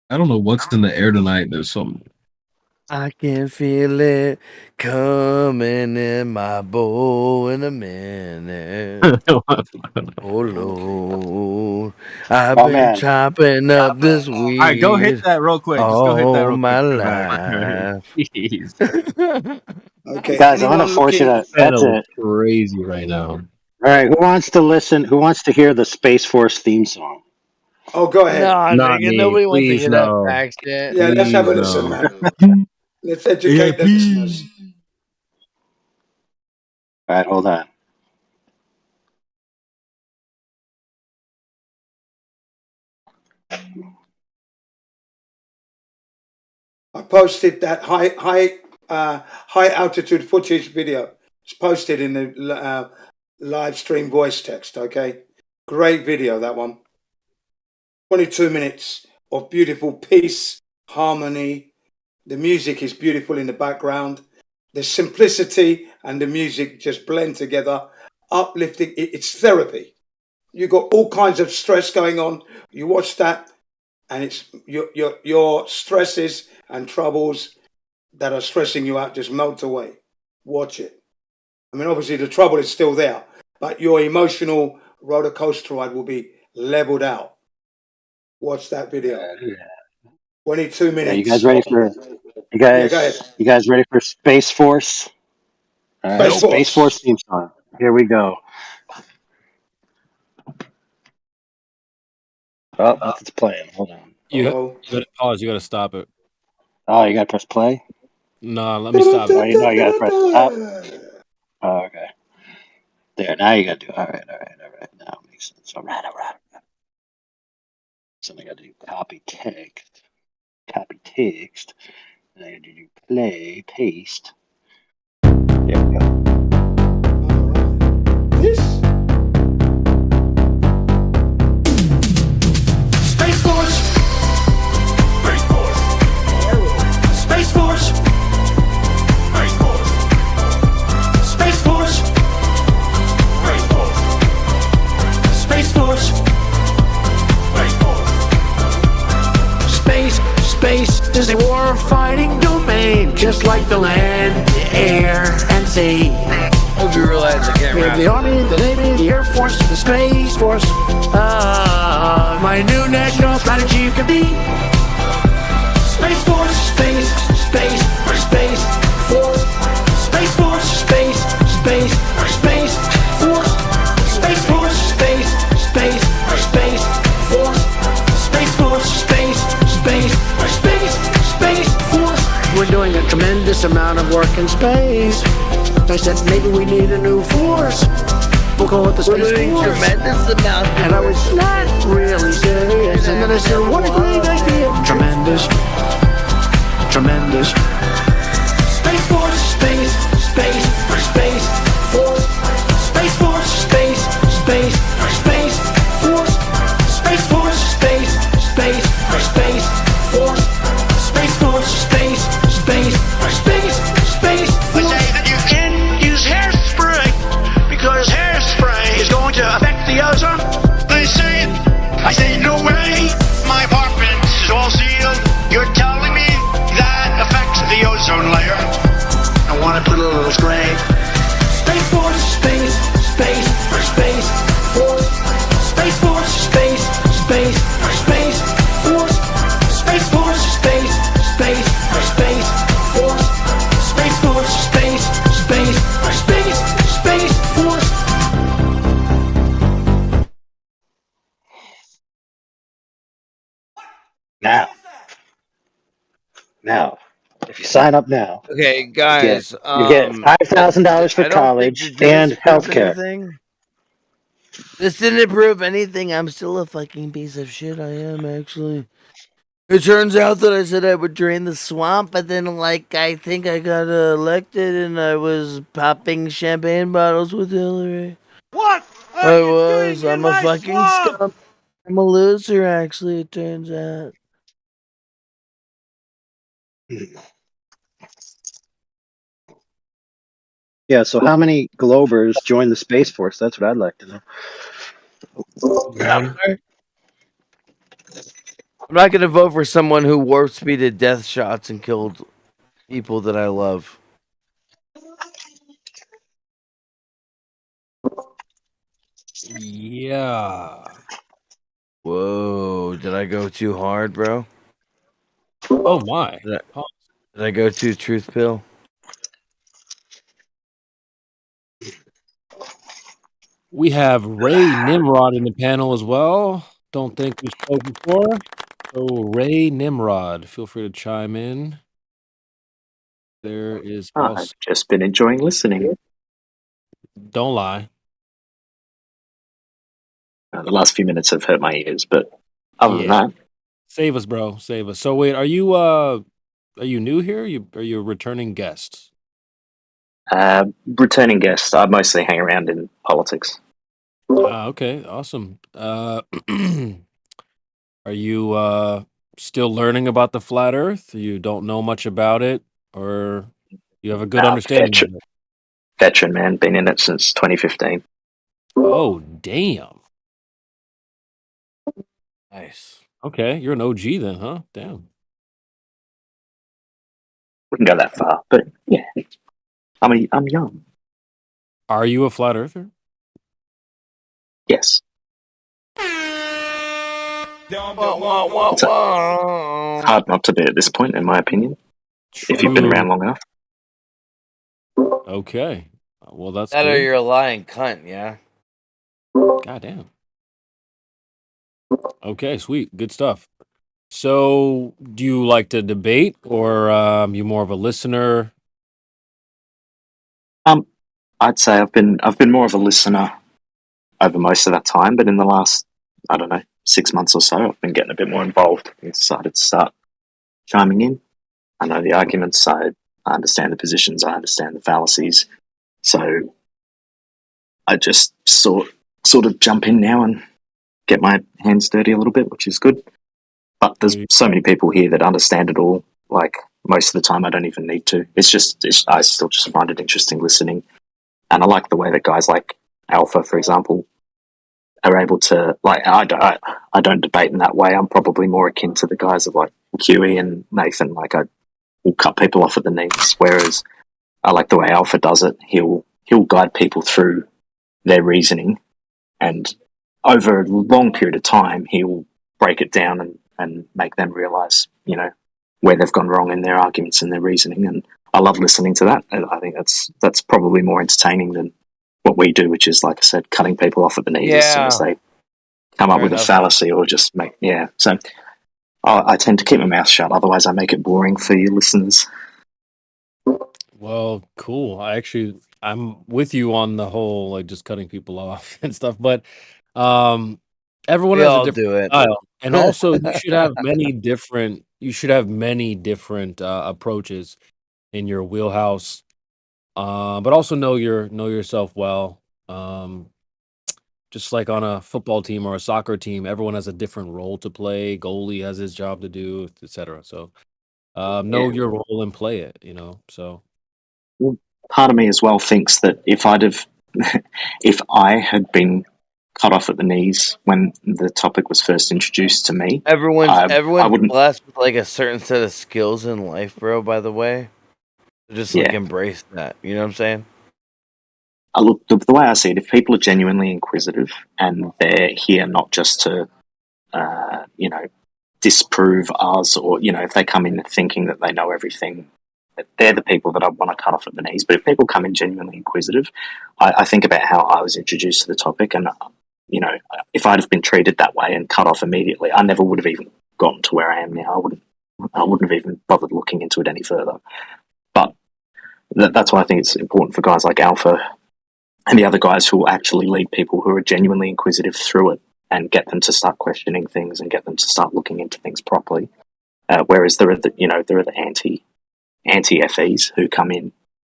I don't know what's in the air tonight. There's something. I can feel it coming in my bowl in a minute. Oh Lord, I've Oh, been man. chopping up this weed. All right, go hit that real quick. Just go hit that all real my quick. life. Jeez. Okay, Guys, I'm going to anyone force you looking? to. That's Channel it. crazy right now. All right. Who wants to listen? Who wants to hear the Space Force theme song? Oh, go ahead. Nah, Not nigga, me. nobody wants to Please, hear that no. fact shit. Yeah, let's have a Please, listen, no. man. Let's educate the please. listeners. All right, hold on. I posted that high altitude footage video. It's posted in the live stream voice text. Okay, great video that one. 22 minutes of beautiful peace, harmony. The music is beautiful in the background. The simplicity and the music just blend together, uplifting. It's therapy. You got all kinds of stress going on. You watch that, and it's your stresses and troubles that are stressing you out just melt away. Watch it. I mean, obviously the trouble is still there, but your emotional roller coaster ride will be leveled out. Watch that video. 22 minutes. Yeah, you guys ready for? You Yeah, go ahead. guys ready for Space Force? All right, Space Force. Space Force theme song. Here we go. Oh, it's playing. Hold on. You gotta pause. You gotta stop it. Oh, you gotta press play. No, let me stop Oh, it. you know you gotta press stop. Oh, okay. There. Now you gotta do. All right. Now it makes sense. All right. So I gotta do copy text. And I gotta do play, paste. There we go. Space Force. Space Force. Space Force. Space Force. Space Force. Space Force. Space Force. Space Force. Space is a war-fighting domain, just like the land, the air, and sea. Hope you realize I can't We have rap. the Army, the Navy, the Air Force, the Space Force. My new national strategy could be Space Force, Space, Space, Space Force, Space Force, Space, Space, Space Force, Space Force, Space, Space, Space Force, Space Force, Space, Space, Space Force. We're doing a tremendous amount of work in space. I said maybe we need a new force. We'll call it the Space Force. Tremendous amount. And I was not really serious. And then I said, what a great idea. Tremendous. Tremendous. Space Force, Space, Space, Space Force. Space Force, Space, Space, Space Force. Space Force, Space, Space, Space Force. Space Force, Space, Space, Space, Space Force. We say that you can't use hairspray because hairspray is going to affect the ozone. They say it. I say no way. My apartment is all sealed. You're telling me that affects the ozone layer. I want to put a little spray. Space Force, Space, Space, Space Force. Space Force, Space, Space, Space Force. Space Force, Space, Space, Space Force. Space Force, Space, Space, Space, Space Force. Now, if you sign up now, Okay, you guys. get $5,000 for I don't think college that this and proved healthcare. anything. This didn't prove anything. I'm still a fucking piece of shit. I am actually. It turns out that I said I would drain the swamp, but then, like, I think I got elected and I was popping champagne bottles with Hillary. What? I was. I'm a fucking scum. I'm a loser, actually, it turns out. Yeah, so how many Globers joined the Space Force? That's what I'd like to know. I'm not gonna vote for someone who warp speeded death shots and killed people that I love. Yeah. Whoa, did I go too hard, bro? Oh my. Did I go too truth pill? We have Ray Nimrod in the panel as well. Don't think we spoke before. So Ray Nimrod, feel free to chime in. There is also I've just been enjoying listening. don't lie. The last few minutes have hurt my ears, but other than that, Save us, bro. Save us. So wait, are you new here? Are you a returning guest? returning guest, I mostly hang around in politics. Okay, awesome. Are you still learning about the flat Earth? You don't know much about it, or you have a good understanding of it? Veteran, man. Been in it since 2015. Oh, damn. Nice. Okay, you're an OG then, huh? Damn. Wouldn't go that far, but yeah. I'm young. Are you a flat earther? Yes. It's hard not to be at this point, in my opinion. If you've been around long enough. Okay. Well, that's That or good. you're a lying cunt, yeah? Goddamn. Okay, sweet. Good stuff. So, do you like to debate, or you more of a listener? I'd say I've been more of a listener over most of that time, but in the last, I don't know, 6 months or so, I've been getting a bit more involved and decided to start chiming in. I know the arguments, I understand the positions, I understand the fallacies, so I just sort of jump in now and get my hands dirty a little bit, which is good. But there's so many people here that understand it all. Like most of the time, I don't even need to. I still just find it interesting listening, and I like the way that guys like Alpha, for example, are able to I don't debate in that way. I'm probably more akin to the guys of like QE and Nathan. Like I will cut people off at the knees, whereas I like the way Alpha does it. He'll guide people through their reasoning, and over a long period of time, he'll break it down and make them realize, where they've gone wrong in their arguments and their reasoning. And I love listening to that. And I think that's probably more entertaining than what we do, which is, like I said, cutting people off at the knees as soon as they come up with a fallacy or just make, So I tend to keep my mouth shut. Otherwise, I make it boring for you listeners. Well, cool. I'm with you on the whole like just cutting people off and stuff, but everyone We has a all do different it. style, and also you should have many different approaches in your wheelhouse, but also know yourself well. Just like on a football team or a soccer team, everyone has a different role to play. Goalie has his job to do, etc. So know your role and play it. So. Part of me as well thinks that if I had been cut off at the knees when the topic was first introduced to me, Everyone's blessed with like a certain set of skills in life, bro. By the way, just like embrace that. You know what I'm saying? Look, the way I see it, if people are genuinely inquisitive and they're here not just to, disprove us, or if they come in thinking that they know everything, they're the people that I want to cut off at the knees. But if people come in genuinely inquisitive, I think about how I was introduced to the topic, and if I'd have been treated that way and cut off immediately, I never would have even gotten to where I am now. I wouldn't have even bothered looking into it any further. But that's why I think it's important for guys like Alpha and the other guys who will actually lead people who are genuinely inquisitive through it and get them to start questioning things and get them to start looking into things properly. Whereas there are the anti-FEs who come in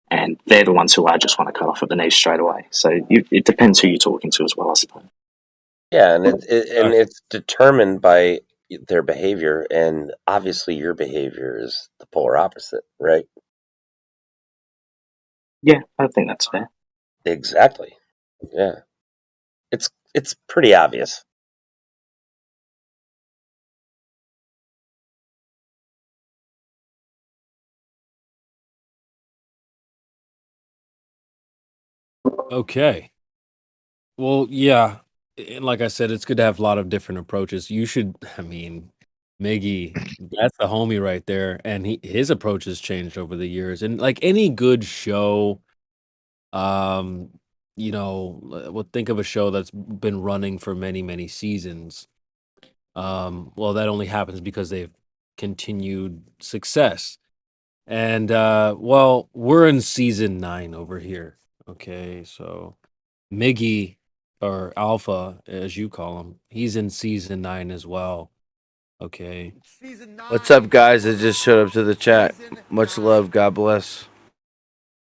and they're the ones who I just want to cut off at the knees straight away. So it depends who you're talking to as well, I suppose. Yeah, and it's determined by their behavior, and obviously your behavior is the polar opposite, right? Yeah, I think that's fair. Exactly. Yeah. It's pretty obvious. Okay. Well, yeah. And like I said, it's good to have a lot of different approaches. You should, I mean, Miggy, that's the homie right there. And his approach has changed over the years. And like any good show, um, well, think of a show that's been running for many, many seasons. Well, that only happens because they've continued success. And well, we're in season 9 over here. Okay, so Miggy or Alpha, as you call him, he's in season 9 as well. Okay. What's up, guys? I just showed up to the chat. Much love. God bless.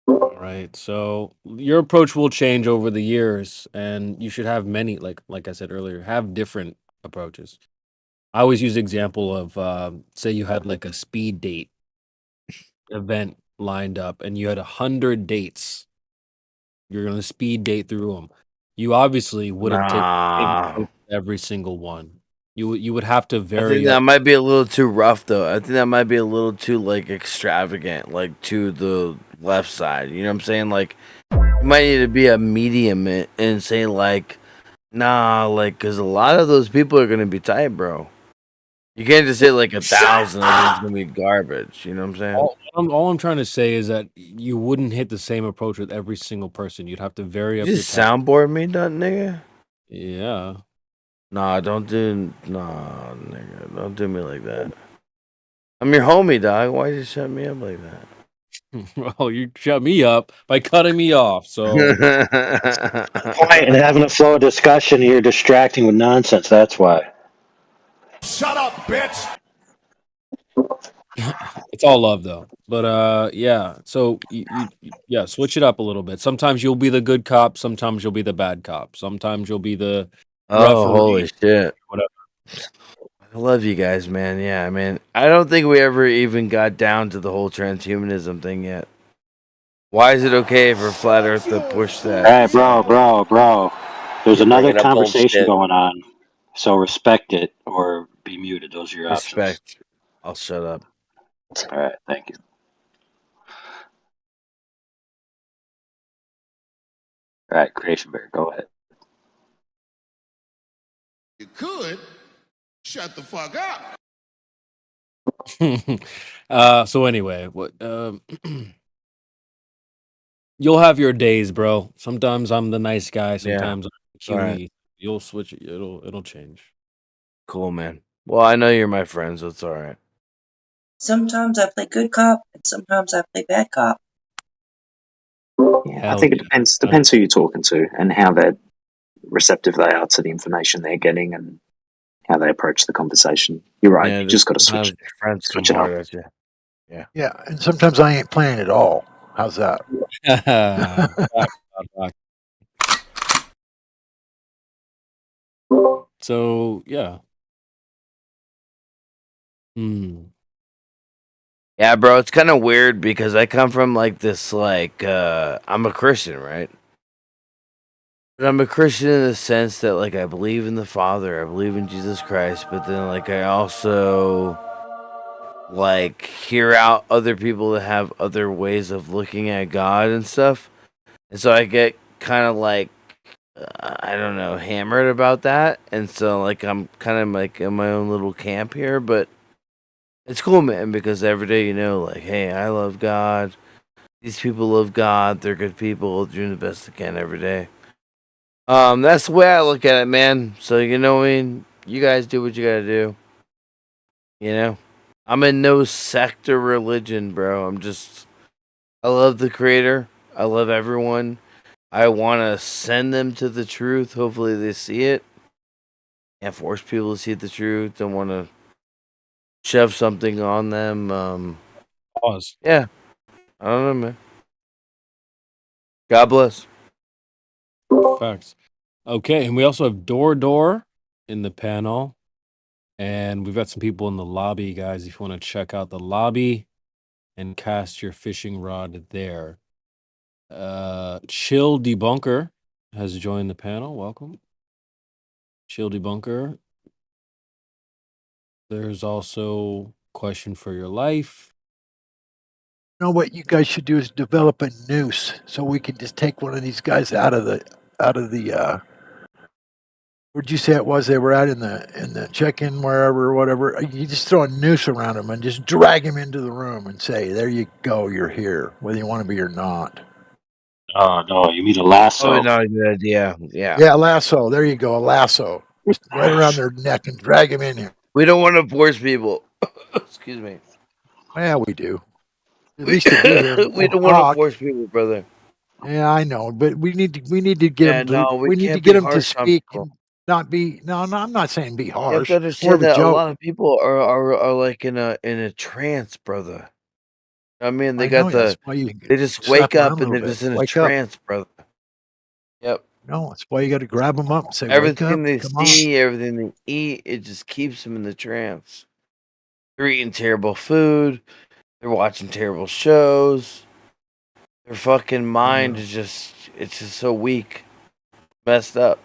All right. So your approach will change over the years, and you should have many, like I said earlier, have different approaches. I always use the example of say you had like a speed date event lined up, and you had 100 dates. You're gonna speed date through them. You obviously wouldn't take Nah. every single one. You would have to I think vary that up. might be a little too rough, though. I think that might be a little too like extravagant, like to the left side. You know what I'm saying? Like, you might need to be a medium and say like, nah, like, because a lot of those people are gonna be tight, bro. You can't just say like 1,000 and it's gonna be garbage. You know what I'm saying? All I'm trying to say is that you wouldn't hit the same approach with every single person. You'd have to vary You up your just soundboard me, nigga. Yeah. Nah, nigga, don't do me like that. I'm your homie, dog. Why'd you shut me up like that? Well, you shut me up by cutting me off. So Point and having a flow of discussion, you're distracting with nonsense. That's why. Shut up, bitch! it's all love, though. But yeah. So yeah, switch it up a little bit. Sometimes you'll be the good cop. Sometimes you'll be the bad cop. Sometimes you'll be the Oh, referee. holy shit. Whatever. I love you guys, man. Yeah, man. I don't think we ever even got down to the whole transhumanism thing yet. Why is it okay for Flat Earth to push that? All right, bro. There's You're another bringing up old conversation shit. going on, so respect it or be muted. Those are your options. Respect. I'll shut up. All right, thank you. All right, Creation Bear, go ahead. You could shut the fuck up. So anyway, what you'll have your days, bro. Sometimes I'm the nice guy, sometimes I'm All right. Kiwi. You'll switch it. It'll change. Cool, man. Well, I know you're my friend, so it's all right. Sometimes I play good cop, and sometimes I play bad cop. Yeah, Hell I think it yeah. depends who you're talking to and how receptive they are to the information they're getting and how they approach the conversation. You're right. Yeah, you just got to sometimes switch your friends come it hard up. at you. Yeah. Yeah, and sometimes I ain't playing at all. How's that? So yeah. Hmm. Yeah, bro, it's kind of weird because I come from like this, like, I'm a Christian, right? But I'm a Christian in the sense that, like, I believe in the Father, I believe in Jesus Christ, but then, like, I also, like, hear out other people that have other ways of looking at God and stuff. And so I get kind of, like, I don't know, hammered about that. And so, like, I'm kind of, like, in my own little camp here, but it's cool, man, because every day you know, like, hey, I love God. These people love God. They're good people doing the best they can every day. That's the way I look at it, man. So, you know what I mean? You guys do what you gotta do. You know? I'm in no sect or religion, bro. I love the Creator. I love everyone. I want to send them to the truth. Hopefully they see it. Can't force people to see the truth. Don't want to shove something on them. Pause. Yeah. I don't know, man. God bless. Facts. Okay, and we also have Door in the panel. And we've got some people in the lobby, guys. If you want to check out the lobby and cast your fishing rod there. Chill Debunker has joined the panel. Welcome. Chill Debunker. There's also Question for Your Life. know what you guys should do is develop a noose so we can just take one of these guys out of the where'd you say it was they were at in the check-in wherever or whatever. You just throw a noose around them and just drag him into the room and say, there you go, you're here, whether you want to be or not. Oh no, you mean a lasso? Oh, not a good idea. Yeah. Yeah, a lasso. There you go, a lasso. Just right around their neck and drag him in here. We don't want to force people. Excuse me. Yeah, we do. At least to be here. We don't want to force people, brother. Yeah, I know, but we need to get Yeah, them. no, we need to can't get be them to harsh on speak people. and not be. No, I'm not saying be You have harsh. to It's more understand of a that a joke. lot of people are like in a trance, brother. I mean, they I got know, that's why you they just slap wake 'em up around a and they're little just bit. in a Wake up. trance, brother. Yep. No, that's why you got to grab them up and say, "Wake Everything up, they come on." see, everything they eat, it just keeps them in the trance. They're eating terrible food. They're watching terrible shows. Their fucking mind is it's just so weak, messed up.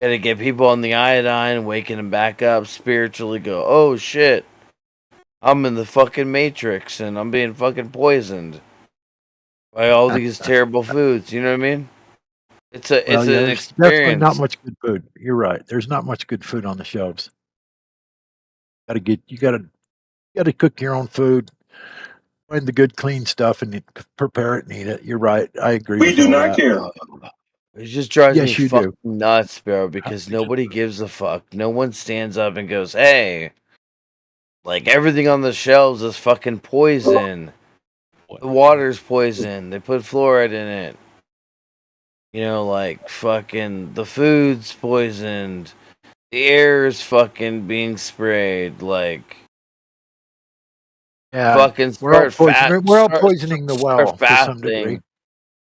Gotta get people on the iodine, waking them back up spiritually. Go, oh shit, I'm in the fucking matrix and I'm being fucking poisoned by all these terrible foods. You know what I mean? It's Well, an yeah, there's definitely not experience. much good food. You're right. There's not much good food on the shelves. You gotta cook your own food. Find the good, clean stuff and prepare it and eat it. You're right. I agree with all that. It just drives me Yes, you fucking do. nuts, bro, because nobody gives a fuck. No one stands up and goes, hey, like everything on the shelves is fucking poison. The water's poison. They put fluoride in it. You know, like fucking the food's poisoned. The air is fucking being sprayed. Like Yeah, fucking we're all start poisoning the well start to some degree. fasting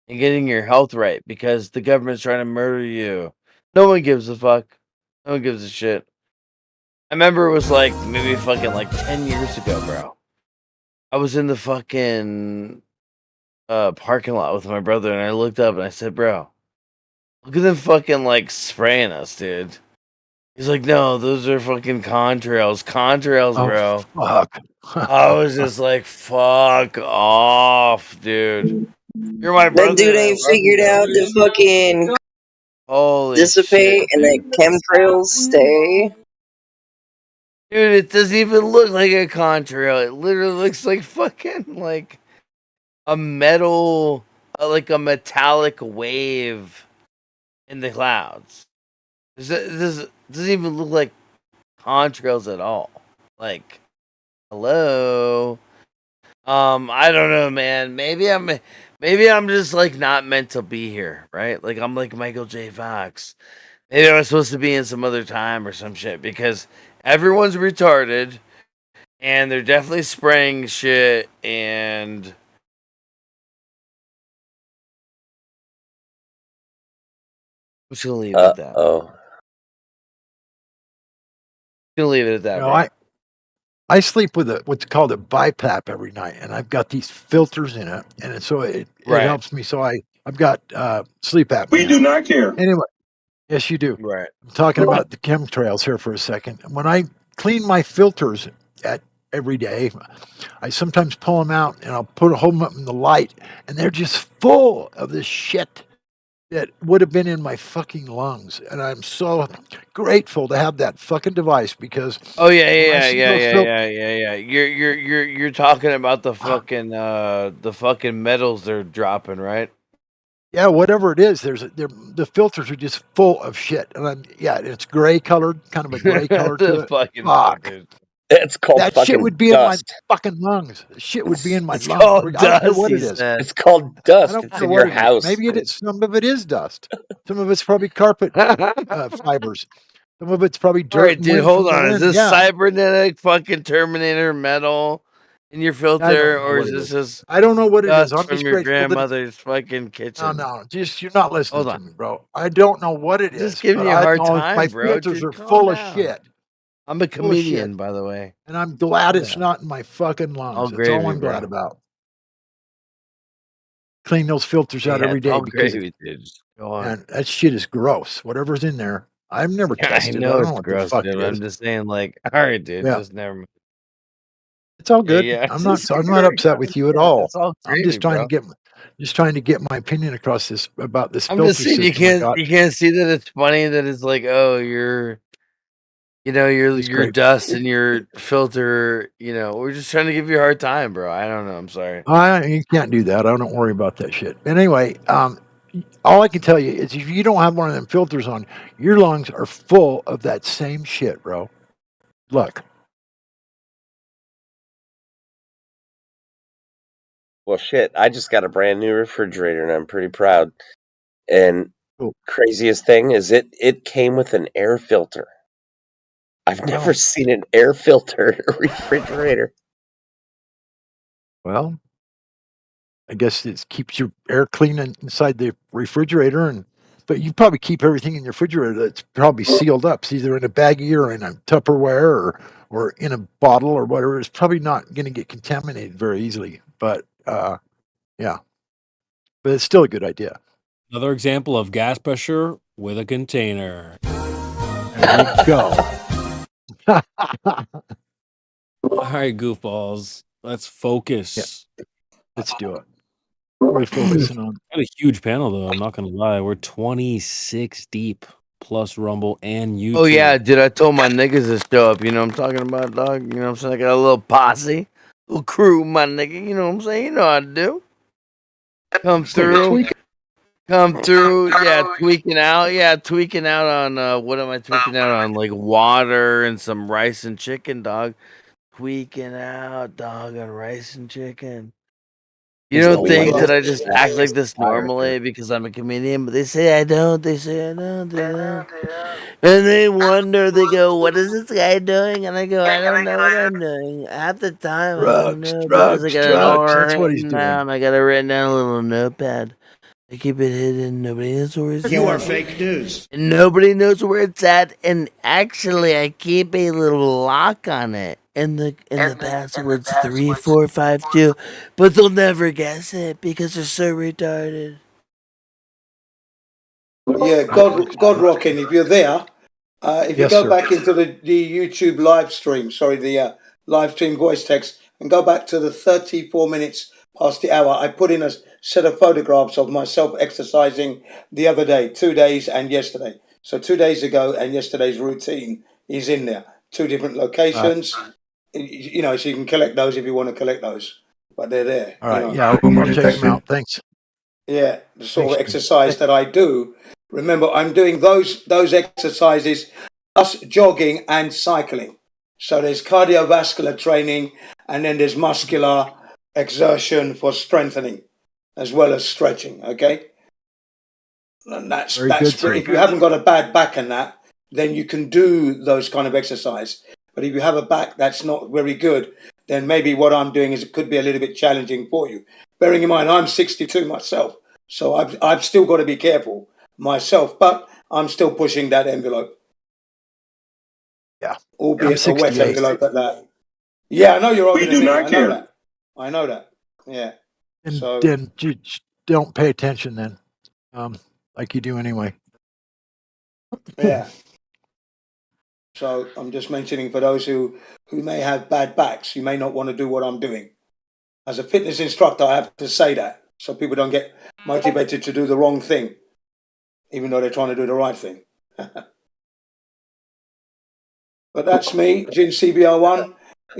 and getting your health right because the government's trying to murder you. No one gives a fuck. No one gives a shit. I remember it was like maybe fucking like 10 years ago, bro. I was in the fucking parking lot with my brother and I looked up and I said, bro, look at them fucking like spraying us, dude. He's like, no, those are fucking contrails. Contrails, bro. Fuck. I was just like, fuck off, dude. You're my brother. That dude and I ain't love you, figured though, out dude. to fucking Holy dissipate shit, and dude. that chemtrails stay. Dude, it doesn't even look like a contrail. It literally looks like fucking like a metal, like a metallic wave in the clouds. This doesn't even look like contrails at all. Like, hello. I don't know, man. Maybe I'm just like not meant to be here, right? Like I'm like Michael J. Fox. Maybe I was supposed to be in some other time or some shit because everyone's retarded and they're definitely spraying shit and I'm just gonna leave it at that. Gonna leave it at that, You know, bro. I sleep with what's called a BiPAP every night, and I've got these filters in it, and so it Right. helps me. So I've got sleep apnea. We do not care. Anyway, yes, you do. Right. I'm talking about the chemtrails here for a second. When I clean my filters every day, I sometimes pull them out and I'll hold them up in the light, and they're just full of this shit that would have been in my fucking lungs. And I'm so grateful to have that fucking device because Oh yeah, when I yeah, see yeah, those yeah. You're talking about the fucking metals they're dropping, right? yeah, whatever it is, the filters are just full of shit, and it's gray colored, kind of a gray color to The it. fucking Fuck, dude. It's called that shit fucking would be dust. in my fucking lungs. The shit would be in my It's lungs. called I don't care dust, what he it is. said. It's called I dust. don't It's care in what your it is. house. Maybe some of it is dust. Some of it's probably carpet fibers. Some of it's probably All dirt right, and dude, wind hold from the on. Is wind. this Yeah, cybernetic fucking Terminator metal in your I filter, don't know or what is it this is. just I don't know what it is. dust I'm from just your grateful that it's grandmother's fucking kitchen? no, just you're not listening Hold to on. me, bro. I don't know what it Just is, giving but you a I hard know my time, bro. filters Dude, are calm full of down. shit. I'm a Full of shit. comedian, by the way. And I'm glad Calm it's down. not in my fucking lungs. All That's all gravy, I'm glad bro. about. Clean those filters out Yeah, every it's day all because gravy, dude. Just go on. man, that shit is gross. Whatever's in there, I've never Yeah, I tested it. I know don't it's know what the gross, fuck dude. it But is. I'm just saying, like, all right, dude, Yeah, just never mind. It's all good. Yeah, I'm not upset with you at all. It's all I'm gravy, just trying bro. to get my opinion across about this I'm filter just saying system I got. you can't see that it's funny that it's like, oh, your It's great. dust and your filter. We're just trying to give you a hard time, bro. I don't know. I'm sorry. You can't do that. I don't worry about that shit. But anyway, all I can tell you is if you don't have one of them filters on, your lungs are full of that same shit, bro. Look. Well, shit, I just got a brand new refrigerator and I'm pretty proud. And craziest thing is it came with an air filter. I've never seen an air filter in a refrigerator. Well, I guess it keeps your air clean inside the refrigerator, but you probably keep everything in your refrigerator that's probably sealed up. It's either in a baggie or in a Tupperware or in a bottle or whatever. It's probably not going to get contaminated very easily. But yeah, but it's still a good idea. Another example of gas pressure with a container. There you go. All right, goofballs. Let's focus. Yeah. Let's do it. What are we focusing on? Got a huge panel though. I'm not gonna lie. We're 26 deep plus Rumble and YouTube. Oh yeah, dude. I told my niggas to show up. You know what I'm talking about, dog? You know what I'm saying? I got a little posse, little crew, my nigga. You know what I'm saying? You know how to do. Come through. Yeah, tweaking out. Yeah, tweaking out on what am I tweaking out on? Like water and some rice and chicken, dog. Tweaking out, dog, on rice and chicken. You don't think that I just act like this normally because I'm a comedian, but they say I don't. They say I don't. And they wonder, they go, what is this guy doing? And I go, I don't know what I'm doing. Half the time, I don't know because I got it all That's what he's written doing. down. I got it written down in a little notepad. I keep it hidden. Nobody knows where it's at. You are fake news. And nobody knows where it's at. And actually, I keep a little lock on it. And the password's 3452. But they'll never guess it because they're so retarded. Yeah, God rocking. If you're there, if you Yes, go sir. back into the YouTube live stream, the live stream voice text, and go back to the 34 minutes past the hour, I put in a set of photographs of myself exercising the other day, 2 days and yesterday. So 2 days ago and yesterday's routine is in there. 2 different locations. So you can collect those if you want to collect those. But they're there. All right. Yeah, I'll check them out. Thanks. Yeah, the sort of exercise that I do. Remember, I'm doing those exercises plus jogging and cycling. So there's cardiovascular training and then there's muscular exertion for strengthening as well as stretching, okay? And that's good, sir. if you haven't got a bad back and that, then you can do those kind of exercise. But if you have a back that's not very good, then maybe what I'm doing is it could be a little bit challenging for you. Bearing in mind, I'm 62 myself, so I've still got to be careful myself, but I'm still pushing that envelope. Yeah. Albeit a wet envelope at that. Yeah, I know you're older than me. I know that. Yeah. And So then just don't pay attention then, like you do anyway. yeah. So I'm just mentioning for those who may have bad backs, you may not want to do what I'm doing. As a fitness instructor, I have to say that so people don't get motivated to do the wrong thing, even though they're trying to do the right thing. But that's me, Gin CBR1.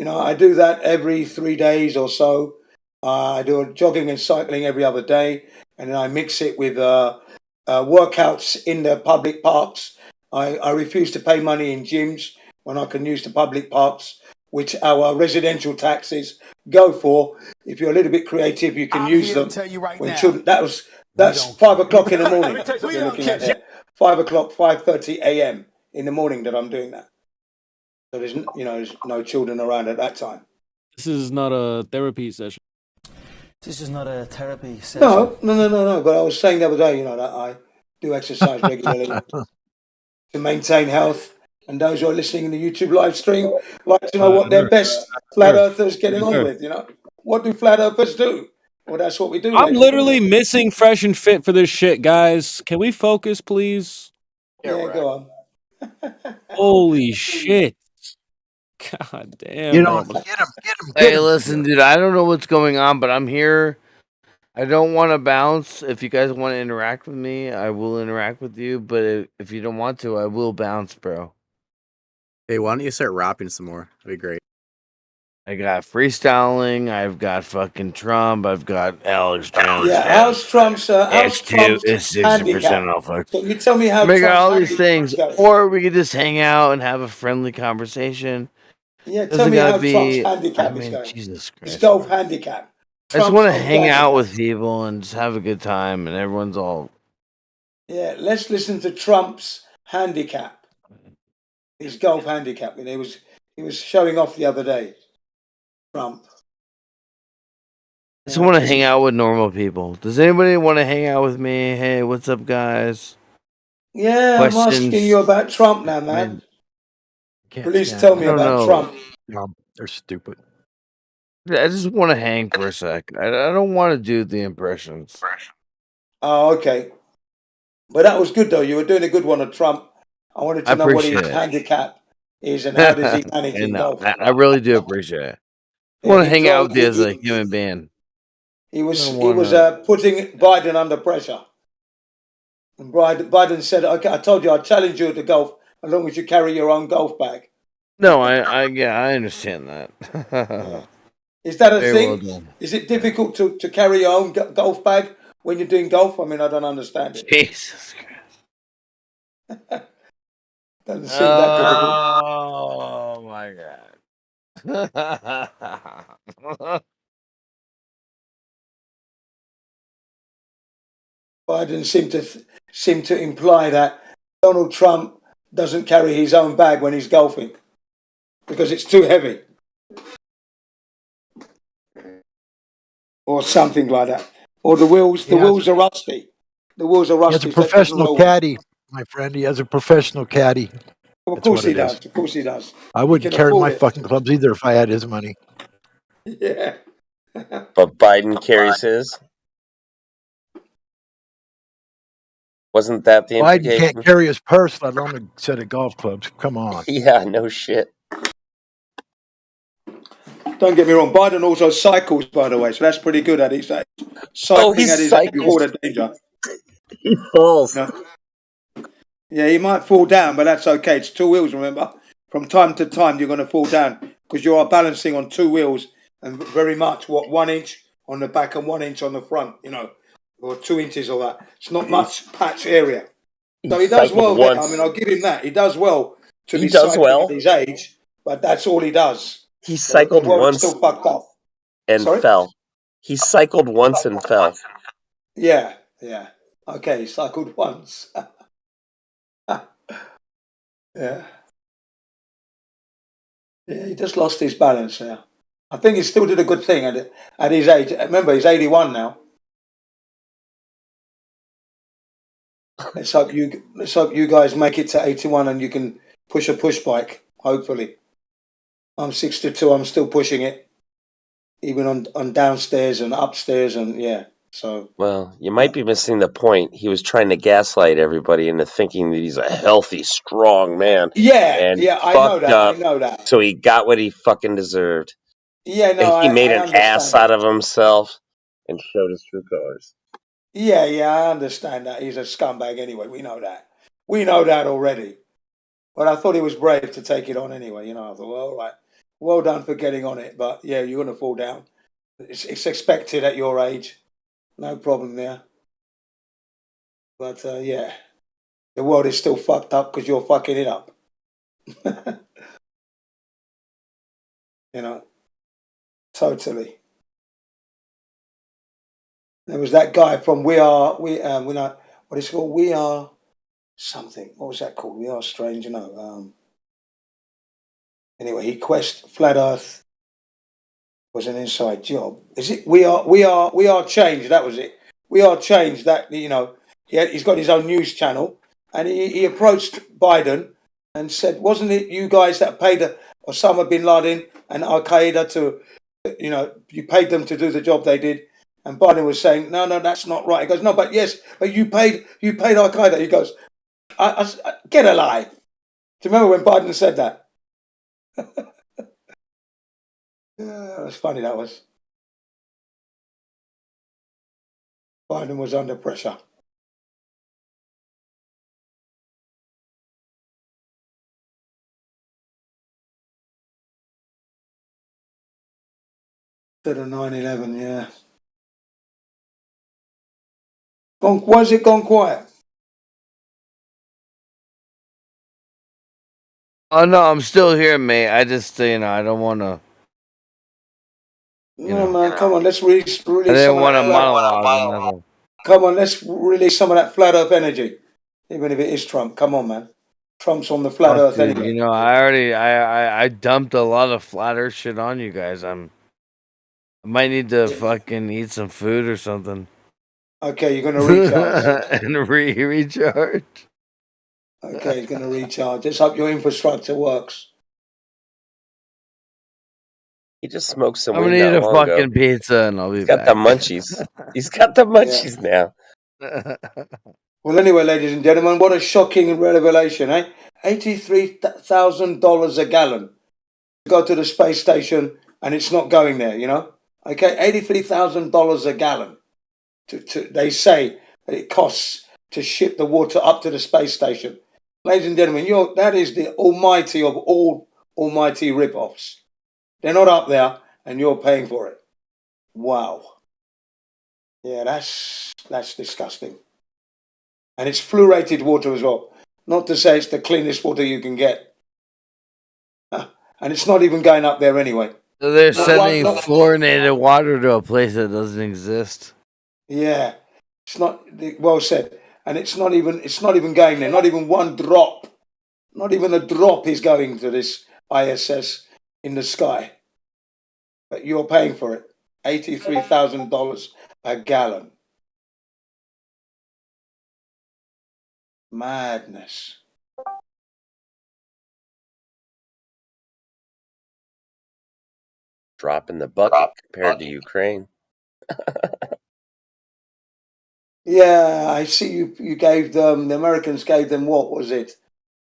I do that every 3 days or so. I do jogging and cycling every other day, and then I mix it with workouts in the public parks. I refuse to pay money in gyms when I can use the public parks, which our residential taxes go for. If you're a little bit creative, you can use them. That's 5 o'clock in the morning. You're looking at there. 5 o'clock, 5:30 a.m. in the morning that I'm doing that. So there's no children around at that time. This is not a therapy session. This is not a therapy session. No. But I was saying the other day, that I do exercise regularly to maintain health. And those who are listening in the YouTube live stream like to know what their best flat earthers getting on with. What do flat earthers do? Well, that's what we do. I'm literally missing Fresh and Fit for this shit, guys. Can we focus, please? Yeah, go on. Holy shit. God damn. You know, man. get him. Hey, listen, dude. I don't know what's going on, but I'm here. I don't want to bounce. If you guys want to interact with me, I will interact with you. But if you don't want to, I will bounce, bro. Hey, why don't you start rapping some more? That'd be great. I got freestyling. I've got fucking Trump. I've got Alex Jones. Yeah, how's Trump's It's 60% handicap? off. Can you tell me how We got Trump's all these handicap things, is going? or we could just hang out and have a friendly conversation. Yeah, tell Doesn't me how gotta Trump's be. I handicap is mean, going. Jesus His Christ. golf handicap. I just Trump's want to golf hang out handicap. with people and just have a good time, and everyone's all. Yeah, let's listen to Trump's handicap. His golf handicap. And he was showing off the other day. Trump. I just want to hang out with normal people. Does anybody want to hang out with me? Hey, what's up, guys? Yeah, I'm asking you about Trump now, man. Please tell me I don't about know. Trump. No, they're stupid. I just want to hang for a sec. I don't want to do the impressions. Oh, okay. But that was good though. You were doing a good one on Trump. I wanted to I know what his appreciate it. handicap is and how does he manage And in golf. I really do appreciate it. I Yeah, want to he hang out drove- with you as a he- human being. He was I he don't was wanna- putting Biden under pressure. And Biden said, "Okay, I told you I'd challenge you to golf as long as you carry your own golf bag." No, I understand that. Is that a Very thing? well done. Is it difficult to carry your own golf bag when you're doing golf? I mean, I don't understand it. Jesus Doesn't seem that difficult. Oh my god. Biden seemed to imply that Donald Trump doesn't carry his own bag when he's golfing because it's too heavy, or something like that. Or the wheels are rusty. The wheels are He rusty. has a so it doesn't professional roll. caddy, my friend. He has a professional caddy. Of That's course what he it is. does. Of course he does. I He wouldn't can carry my afford it. fucking clubs either if I had his money. Yeah. But Biden carries his. Wasn't that the Biden implication? can't carry his purse, let alone a set of golf clubs. Come on. Yeah, no shit. Don't get me wrong. Biden also cycles, by the way, so that's pretty good at his age. Cycling he at his age cycles. before the danger. He falls. No. Yeah, he might fall down, but that's okay. It's two wheels, remember? From time to time, you're going to fall down because you are balancing on two wheels and very much, 1 inch on the back and 1 inch on the front, or 2 inches or that. It's not much patch area. So he does cycled well there. I once. mean, I'll give him that. He does well to He be does cycling well. at his age, but that's all he does. He The cycled world is once still fucked up. and Sorry? fell. He cycled once and fell. Yeah. Okay, he cycled once. Yeah. Yeah, he just lost his balance there. I think he still did a good thing at his age. Remember, he's 81 now. Let's hope you guys make it to 81 and you can push a push bike. Hopefully, I'm 62. I'm still pushing it, even on downstairs and upstairs, and yeah. So Well, you might be missing the point. He was trying to gaslight everybody into thinking that he's a healthy, strong man. And I fucked know that. up. I know that. So he got what he fucking deserved. Yeah, no, And he made I an understand ass that. out of himself and showed his true colors. Yeah, I understand that. He's a scumbag anyway. We know that. We know that already. But I thought he was brave to take it on anyway. I thought, well, all right, well done for getting on it. But yeah, you're going to fall down. It's expected at your age. No problem there. But yeah, the world is still fucked up because you're fucking it up. Totally. There was that guy from we know what it's called. We Are something. What was that called? We Are Strange. Anyway, he questioned Flat Earth was an inside job. Is it? We are change. That was it. We Are Change. That he's got his own news channel, and he approached Biden and said, "Wasn't it you guys that paid Osama bin Laden and Al Qaeda to, you paid them to do the job they did?" And Biden was saying, "No, that's not right." He goes, "No, but yes, but you paid Al Qaeda." He goes, I "Get a lie." Do you remember when Biden said that? That was funny, that was. Biden was under pressure. To the 9/11, yeah. Why has it gone quiet? Oh no, I'm still here, mate. I just, I don't want to. No, man, come on, let's release I some didn't of want that to flat. monologue or nothing. Come on, let's release some of that flat Earth energy, even if it is Trump. Come on, man. Trump's on the flat Earth Dude, anyway. I already, I dumped a lot of flat Earth shit on you guys. I might need to fucking eat some food or something. Okay, you're gonna recharge. And recharge. Okay, he's gonna recharge. Let's hope your infrastructure works. He just smoked some I'm weed gonna eat not a long ago. fucking pizza and I'll be He's got back. the munchies. He's got the munchies now. Well, anyway, ladies and gentlemen, what a shocking revelation, eh? $83,000 a gallon to go to the space station, and it's not going there. You know, okay, $83,000 a gallon. They say that it costs to ship the water up to the space station. Ladies and gentlemen, that is the almighty of all almighty rip-offs. They're not up there, and you're paying for it. Wow. Yeah, that's disgusting. And it's fluoridated water as well. Not to say it's the cleanest water you can get. And it's not even going up there anyway. So they're sending fluorinated water to a place that doesn't exist. Yeah, it's not well said, and it's not even going there. Not even one drop, not even a drop is going to this ISS in the sky. But you're paying for it, $83,000 a gallon. Madness. Drop in the bucket compared to Ukraine. Yeah, I see you gave them, the Americans gave them, what was it?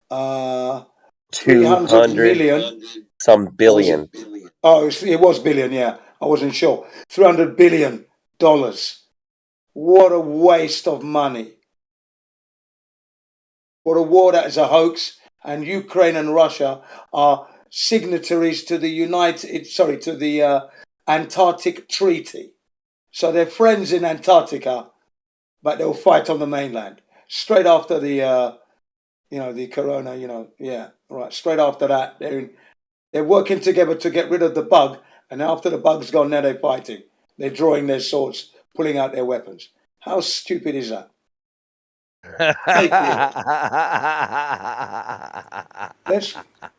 300 million. Some billion. Oh, it was billion, yeah. I wasn't sure. $300 billion. What a waste of money. What a war that is a hoax. And Ukraine and Russia are signatories to the Antarctic Treaty. So they're friends in Antarctica, but they'll fight on the mainland. Straight after the corona, right. Straight after that, they're working together to get rid of the bug. And after the bug's gone, now they're fighting. They're drawing their swords, pulling out their weapons. How stupid is that?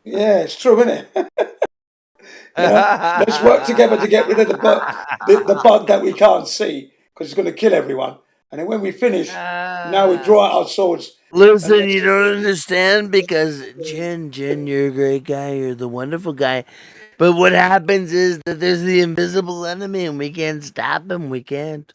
It's true, isn't it? Let's work together to get rid of the bug that we can't see, because it's going to kill everyone. And then when we finish, now we draw out our swords. Listen, you don't understand because Jen, you're a great guy. You're the wonderful guy. But what happens is that there's the invisible enemy and we can't stop him. We can't.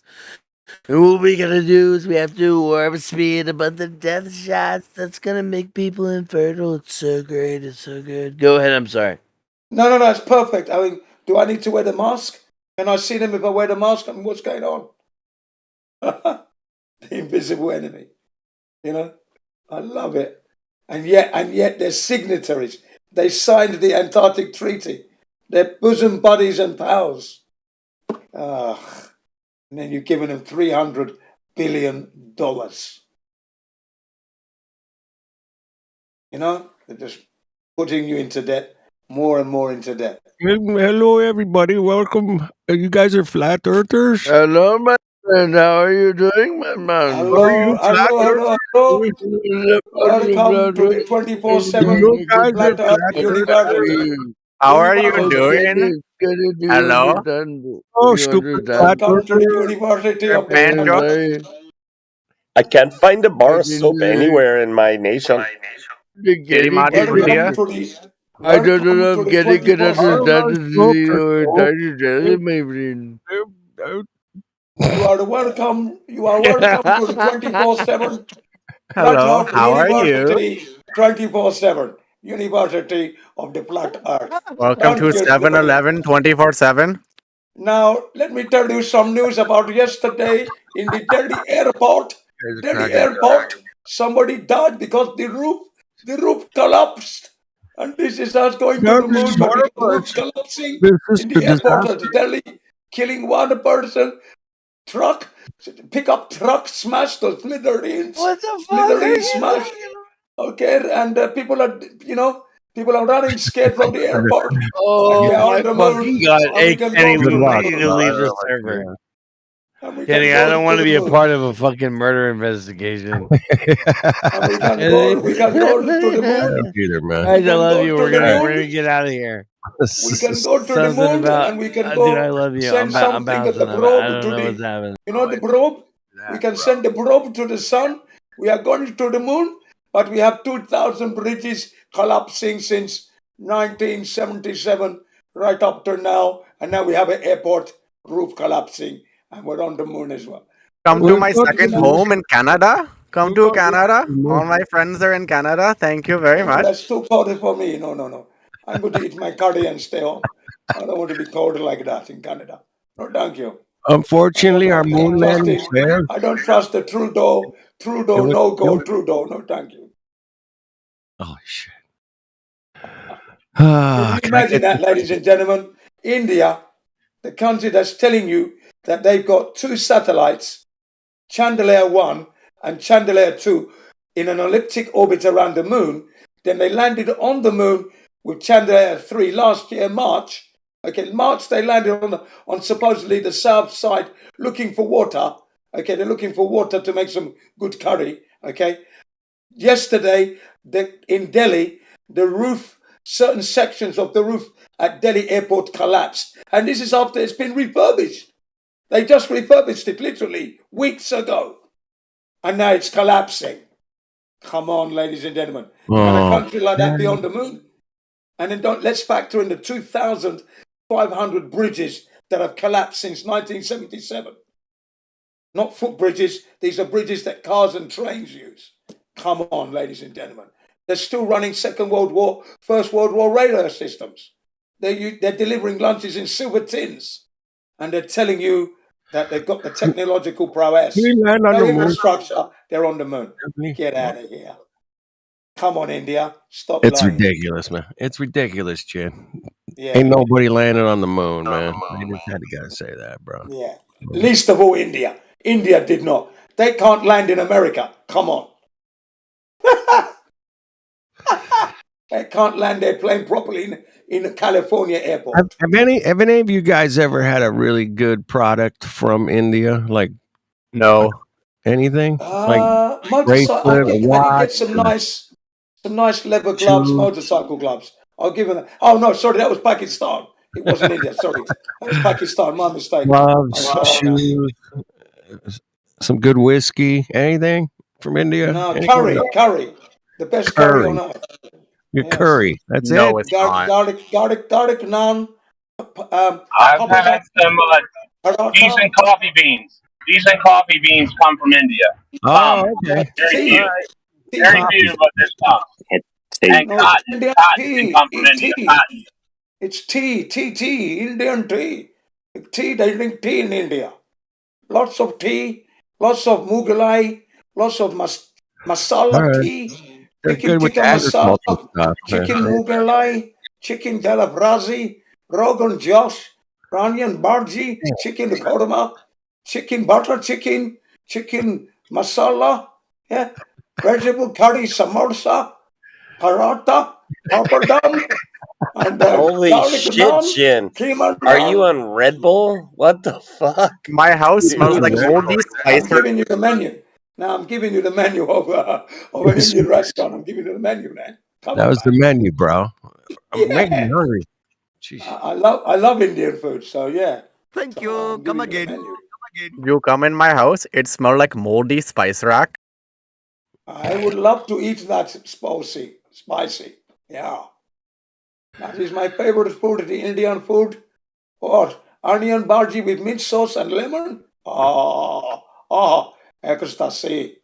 And what we gotta do is we have to warp speed about the death shots. That's gonna make people infertile. It's so great. It's so good. Go ahead. I'm sorry. No, it's perfect. I mean, do I need to wear the mask? Can I see them if I wear the mask? I mean, what's going on? The invisible enemy. I love it. And yet they're signatories. They signed the Antarctic Treaty. They're bosom buddies and pals. And then you've given them $300 billion. They're just putting you into debt, more and more into debt. Hello, everybody. Welcome. You guys are flat earthers. Hello, my friend. How are you doing, my man? Hello. Welcome to the 24/7 Flat Earth University. How are you doing? Hello? Oh, stupid flat Welcome to the University of Banjo? I can't find a bar of soap anywhere in my nation. I don't know if getting it understand my friend. You are welcome to the 24/7 Hello, how are you? 24/7. University of the Flat Earth. Welcome to Thank you, everybody. 7-Eleven 24/7. Now, let me tell you some news about yesterday in the Delhi airport. Delhi airport, somebody died because the roof collapsed. And this is us going to the moon, but the roof collapsing in the airport of Delhi, killing one person. Pickup truck smashed to smithereens. What the fuck? Smithereens smashed. Okay, and people are running scared from the airport. Oh We are my on the fucking moon, god. and Hey, we can Kenny, go we to the need you moon. to leave the server. And we Kenny, can I go don't want to the be a moon. part of a fucking murder investigation. And we can go to the moon. Either, man. Guys, I can love go you. to We're the gonna moon. get out of here. We can go to the Something moon, about and we can dude, I go love you. send I'm something at bouncing. the I probe don't to know what's the, happening. the probe. We can send the probe to the sun. We are going to the moon, but we have 2,000 bridges collapsing since 1977 right up to now, and now we have an airport roof collapsing, and we're on the moon as well. Come So to this my is second home in Canada. Come to Canada. All my friends are in Canada. Thank you very No, much. that's too cold for me. No. I'm going to eat my curry and stay home. I don't want to be cold like that in Canada. No, thank you. Unfortunately, our moon landing failed. I don't trust the Trudeau. No go. Trudeau. No, thank you. Oh shit. Can you imagine that, ladies and gentlemen? India, the country that's telling you that they've got two satellites, Chandelier 1 and Chandelier 2, in an elliptic orbit around the moon. Then they landed on the moon with Chandelier 3 last year, March. Okay, March they landed on supposedly the south side looking for water. Okay, they're looking for water to make some good curry. Okay. Yesterday, in Delhi, the roof, certain sections of the roof at Delhi airport collapsed. And this is after it's been refurbished. They just refurbished it literally weeks ago. And now it's collapsing. Come on, ladies and gentlemen. Can a country like that be on the moon? And then let's factor in the 2,500 bridges that have collapsed since 1977. Not footbridges. These are bridges that cars and trains use. Come on, ladies and gentlemen. They're still running Second World War, First World War radar systems. They're delivering lunches in silver tins. And they're telling you that they've got the technological prowess. No infrastructure. They're on the moon. Get out of here. Come on, India. Stop It's lying. ridiculous, man. It's ridiculous, Chin. Yeah. Ain't nobody landed on the moon, man. I just had to gotta say that, bro. Yeah. Least of all India. India did not. They can't land in America. Come on. They can't land their plane properly in the California airport. Have any of you guys ever had a really good product from India? Like, no, anything? Like Motorcycle. I bracelet, did watch, get some nice leather gloves, shoes. motorcycle gloves. I'll give them. Oh no, sorry, that was Pakistan. It wasn't India. Sorry, that was Pakistan. My mistake. gloves, I'm sorry now. shoes, some good whiskey. Anything from India? No, Anything? curry. The best curry on earth. Your Yes. curry. That's No, it. it's not. Garlic naan. I've had some decent coffee beans. Decent coffee beans come from India. Oh, okay. Very few. Tea. Very few, but there's some. And No, cotton. Indian Cotton tea. can come from India. Tea. Cotton. It's tea, Indian tea. Tea, they drink tea in India. Lots of tea, lots of Mughalai, lots of masala All right. tea, They're chicken good with the tikka masala, agricultural stuff. chicken Man. Mughalai, chicken dalabrazi, Rogan Josh, Ranyan Barji, chicken korma, chicken butter chicken, chicken masala, yeah, vegetable curry, samosa, paratha, papadum, and Holy garlic shit, naan, Jin. keema Are naan. you on Red Bull? What the fuck? My house smells like moldy I'm spice. giving you the menu. Now I'm giving you the menu of an Indian restaurant. I'm giving you the menu, man. Come That on, was the menu, bro. I'm making me yeah. hungry. I love Indian food. So yeah. Thank So you. I'm Come giving you the again. menu. You come in my house, it smells like moldy spice rack. I would love to eat that spicy. Yeah. That is my favorite food, the Indian food. What? Onion bhaji with mint sauce and lemon? Ecstasy.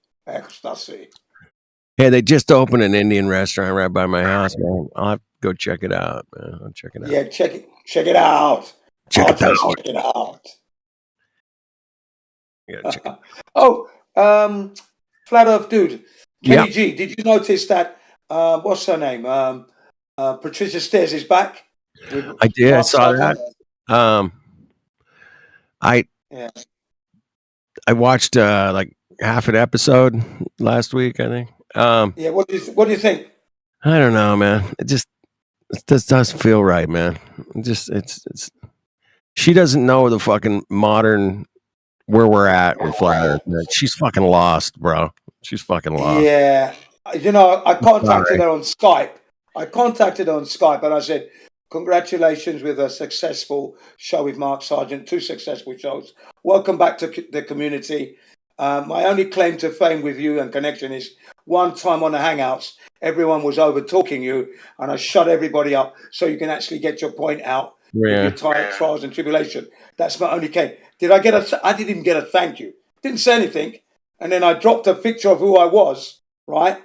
Yeah, they just opened an Indian restaurant right by my house, man. I'll have to go check it out, man. I'll check it out. Yeah, check it out. Check it Artist, out. check it out. Yeah, check it. Oh, Flat Earth dude, Yeah. Kenny G. Did you notice that? What's her name? Patricia Stairs is back. with I did. I Mark saw Sargent. that. I Yeah. I watched like half an episode last week, I think. Yeah. What do you think? I don't know, man. It just doesn't feel right, man. It's she doesn't know the fucking modern where we're at with flat Earth, man. She's fucking lost, bro. She's fucking lost. Yeah. You know, I contacted Sorry. her on Skype. And I said, congratulations with a successful show with Mark Sargent, 2 successful shows. Welcome back to the community. My only claim to fame with you and connection is one time on the Hangouts, everyone was over talking you, and I shut everybody up so you can actually get your point out with Yeah. your trials and tribulation. That's my only claim. Did I get I didn't even get a thank you. Didn't say anything. And then I dropped a picture of who I was, right?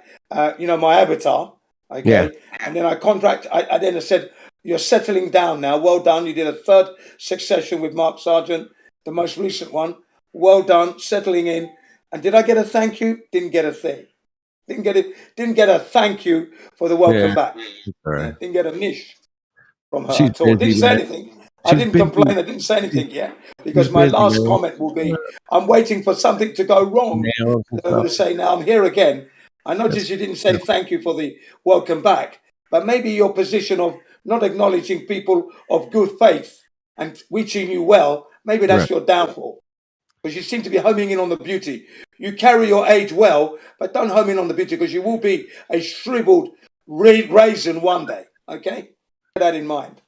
You know, my avatar. Okay. Yeah. And then I then said, you're settling down now. Well done. You did a 3rd succession with Mark Sargent, the most recent one. Well done, settling in. And did I get a thank you? Didn't get a thing. Didn't get a thank you for the welcome Yeah. back. All right. Yeah, didn't get a niche from her She's at all. busy, Didn't say man. anything. I She's didn't busy. complain. I didn't say anything yet because She's my busy, last man. comment will be, I'm waiting for something to go wrong. Nails and I'm going to stuff. say, now I'm here again. I noticed you didn't say thank you for the welcome back, but maybe your position of not acknowledging people of good faith and wishing you well, maybe that's Right. your downfall. Because you seem to be homing in on the beauty. You carry your age well, but don't home in on the beauty because you will be a shriveled raisin one day. Okay? Bear that in mind.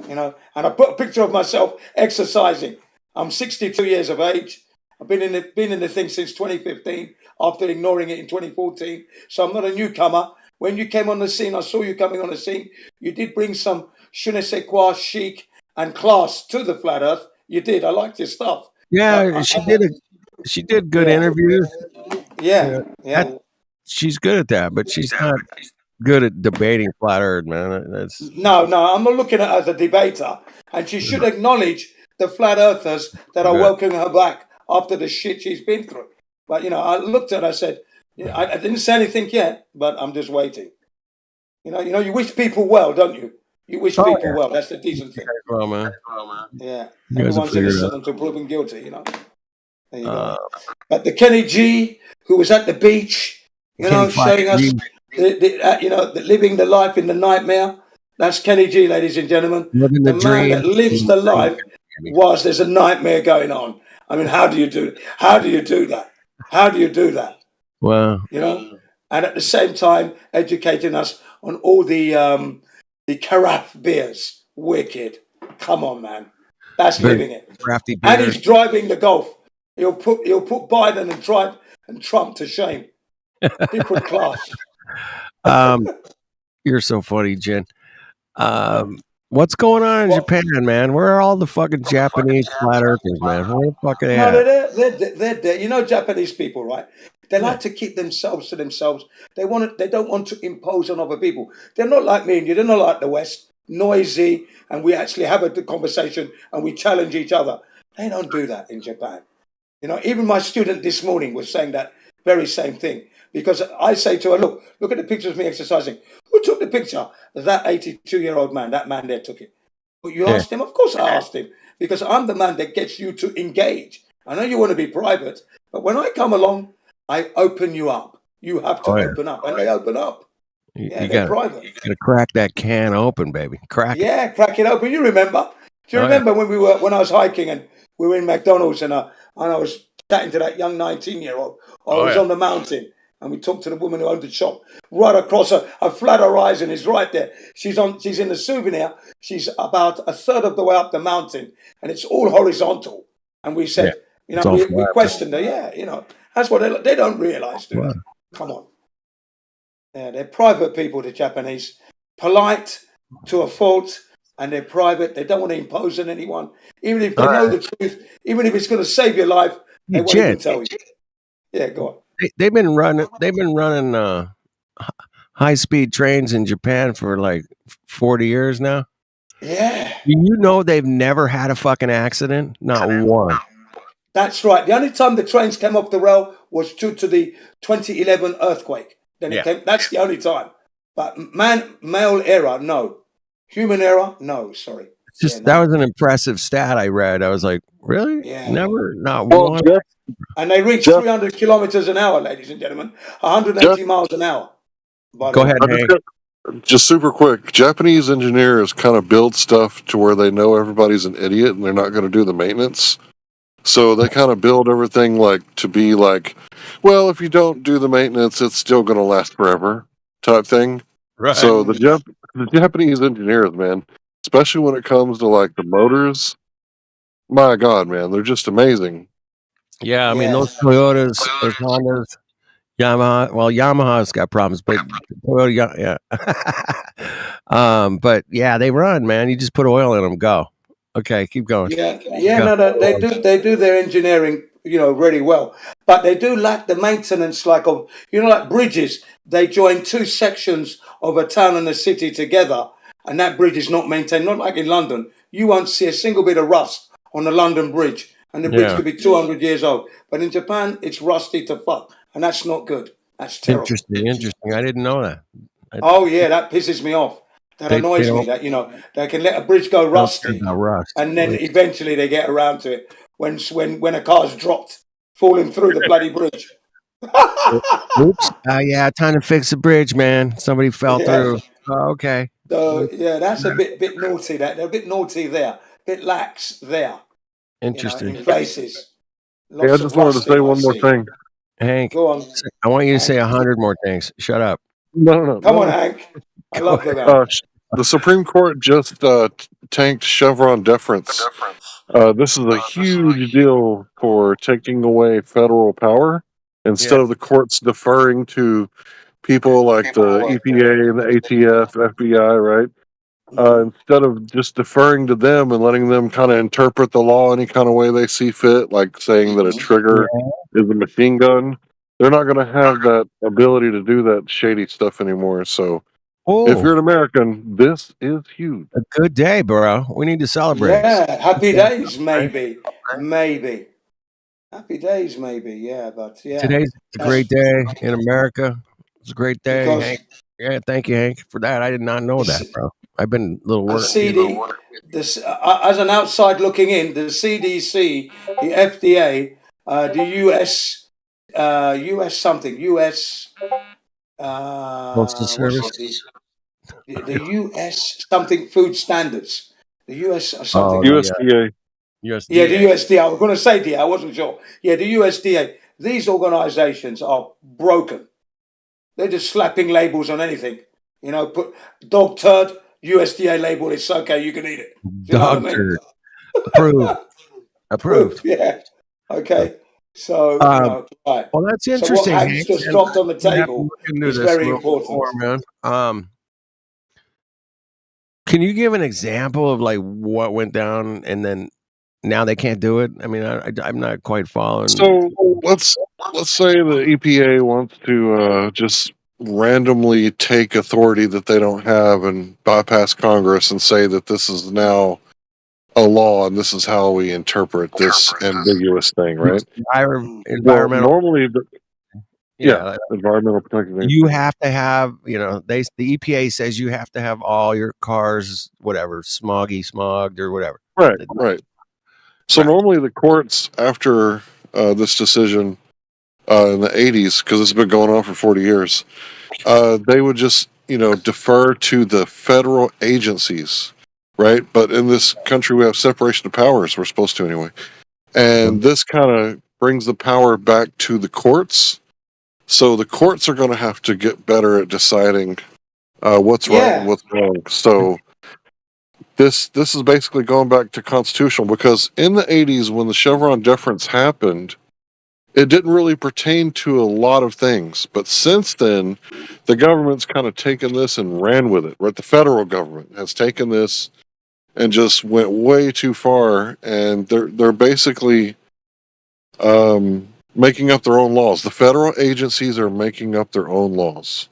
You know, and I put a picture of myself exercising. I'm 62 years of age. I've been in the thing since 2015 after ignoring it in 2014. So I'm not a newcomer. When you came on the scene, I saw you coming on the scene. You did bring some je ne sais quoi chic and class to the Flat Earth. You did. I liked your stuff. Yeah, she did good Yeah. interviews. Yeah. That- she's good at that, but she's not good at debating flat Earth, man. That's No, I'm not looking at her as a debater. And she should acknowledge the flat earthers that are Right. welcoming her back after the shit she's been through. But, you know, I looked at her, I said, I didn't say anything yet, but I'm just waiting. You know, you wish people well, don't you? You wish people well. That's the decent thing. well, man. Yeah. You guys will Everyone's figure it innocent out. until proven guilty, you know. There you go. But the Kenny G, who was at the beach, you know, Kenny Five showing us, G. living the life in the nightmare. That's Kenny G, ladies and gentlemen. Living The the man that dream. lives the life whilst there's a nightmare going on. I mean, how do you do that? How do you do that? Wow. You know? And at the same time, educating us on all the carafe beers. Wicked. Come on, man. That's Very living it. crafty And beers. he's driving the Golf. He'll put Biden and Trump to shame. Different class. You're so funny, Jen. What's going on in Japan, man? Where are all the fucking Japanese flat earthers, man? Where the fuck are they No, at? they're there. You know, Japanese people, right? They like to keep themselves to themselves. They don't want to impose on other people. They're not like me and you. They're not like the West, noisy, and we actually have a conversation and we challenge each other. They don't do that in Japan. You know, even my student this morning was saying that very same thing. Because I say to her, look at the picture of me exercising. Who took the picture? That 82-year-old man. That man there took it. But you asked him? Of course I asked him. Because I'm the man that gets you to engage. I know you want to be private, but when I come along, I open you up. You have to open up. And they open up. You They're gotta private. crack that can open, baby. Crack it. Yeah, crack it open. You remember? Do you Oh, yeah. remember when I was hiking and we were in McDonald's and I was chatting to that young 19-year-old? I was on the mountain and we talked to the woman who owned the shop right across a flat horizon is right there. She's in the souvenir. She's about a third of the way up the mountain and it's all horizontal. And we said, It's all we flat. questioned her. That's what they don't realize, do they? Come on. Yeah, they're private people, the Japanese. Polite to a fault, and they're private. They don't want to impose on anyone. Even if they know the truth, even if it's going to save your life, they won't even tell you. Yeah, go on. they've been running high speed trains in Japan for like 40 years now. Yeah, Do you know they've never had a fucking accident? Not one. that's right. The only time the trains came off the rail was due to the 2011 earthquake. Then Yeah. it came. That's the only time. But male era, no. Human era, no. Sorry. It's just that was an impressive stat I read. I was like, really? Yeah. Never, not Well, one. Jeff, And they reached 300 kilometers an hour, ladies and gentlemen. 180 miles an hour. By the Go way. ahead, I just Hank. got just super quick. Japanese engineers kind of build stuff to where they know everybody's an idiot and they're not going to do the maintenance. So they kind of build everything like to be like, well, if you don't do the maintenance, it's still going to last forever, type thing. Right. So the Japanese engineers, man, especially when it comes to like the motors, my God, man, they're just amazing. Yeah, I mean those Toyotas, those Hondas, Yamaha. Well, Yamaha's got problems, but Toyota, yeah. But yeah, they run, man. You just put oil in them, go. Okay, keep going. Yeah, no, they do their engineering, really well, but they do lack the maintenance, like like bridges. They join two sections of a town and a city together, and that bridge is not maintained. Not like in London, you won't see a single bit of rust on the London Bridge, and the bridge Yeah. could be 200 years old. But in Japan, it's rusty to fuck, and that's not good. That's terrible. Interesting. I didn't know that. Oh yeah, that pisses me off. That They annoys me. don't- That they can let a bridge go Don't rusty, care about rust. and then eventually they get around to it when a car's dropped, falling through the bloody bridge. Oops. Yeah, time to fix the bridge, man. Somebody fell Yeah. through. Oh, okay. So yeah, that's a bit naughty. That they're a bit naughty there, bit lax there. Interesting. In places. Hey, I Lots just of wanted to rusting, say I one more see. thing. Hank, Go on. I want you to say 100 more things. Shut up. No. Come on, Hank. I love that. The Supreme Court just tanked Chevron deference. This is a huge deal for taking away federal power instead of the courts deferring to people like the EPA and the ATF, FBI, right? Instead of just deferring to them and letting them kind of interpret the law any kind of way they see fit, like saying that a trigger is a machine gun, they're not going to have that ability to do that shady stuff anymore. So if you're an American, this is huge. A good day, bro. We need to celebrate. Yeah, happy days, maybe. Happy days, maybe. Yeah, but yeah. Today's a great day in America. It's a great day, Because- Hank. Yeah, thank you, Hank, for that. I did not know that, bro. I've been a little I worried. see as an outside looking in, the CDC, the FDA, the US something, US. Postal what's Service? it? The US something food standards. The US or something. USDA. Yeah, the USDA. I was going to say DA. I wasn't sure. Yeah, the USDA. These organizations are broken. They're just slapping labels on anything. Put dog turd, USDA label. It's okay. You can eat it. Do you know Dog what I mean? turd. Approved. Approved. Yeah. Okay. So, right. Well, that's So what interesting. Hank's Hank. just And dropped on the I'm gonna have to table look into is this very a little important. more, man. Can you give an example of like what went down and then now they can't do it? I mean, I'm not quite following. So let's say the EPA wants to just randomly take authority that they don't have and bypass Congress and say that this is now a law and this is how we interpret this ambiguous thing, right? Environmental. Well, normally, Yeah. environmental protection. You have to have, the EPA says you have to have all your cars, whatever, smogged or whatever. Right. So normally the courts, after this decision in the 80s, because it's been going on for 40 years, they would just, defer to the federal agencies, right? But in this country, we have separation of powers. We're supposed to anyway. And this kind of brings the power back to the courts. So the courts are going to have to get better at deciding what's right and what's wrong. So this is basically going back to constitutional, because in the 80s when the Chevron deference happened, it didn't really pertain to a lot of things. But since then, the government's kind of taken this and ran with it. Right? The federal government has taken this and just went way too far, and they're basically making up their own laws. The federal agencies are making up their own laws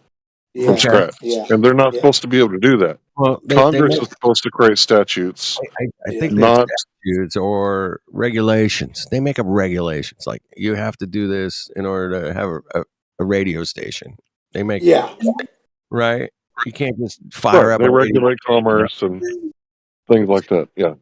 Yeah, from scratch, yeah, and they're not yeah. supposed to be able to do that. Well, they Congress make, is supposed to create statutes, I Yeah. think they have not statutes or regulations. They make up regulations like you have to do this in order to have a radio station. They make Yeah. right. You can't just fire right. up They a radio. regulate commerce and things like that. Yeah.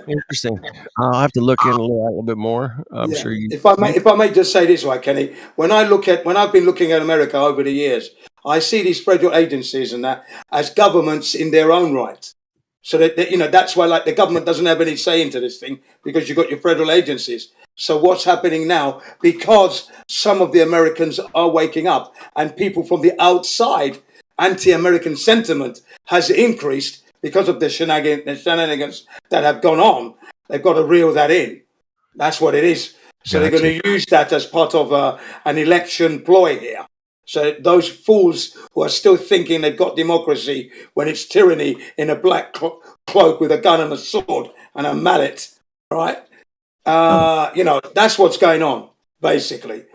Interesting. I'll have to look in a little bit more. I'm Yeah. sure you. If I may just say this, right, Kenny, when I've been looking at America over the years, I see these federal agencies and that as governments in their own right. So that you know, that's why like the government doesn't have any say into this thing because you've got your federal agencies. So what's happening now? Because some of the Americans are waking up and people from the outside, anti-American sentiment has increased because of the shenanigans that have gone on. They've got to reel that in. That's what it is. So they're going to use that as part of an election ploy here. So those fools who are still thinking they've got democracy when it's tyranny in a black cloak with a gun and a sword and a mallet, right? You know, that's what's going on, basically.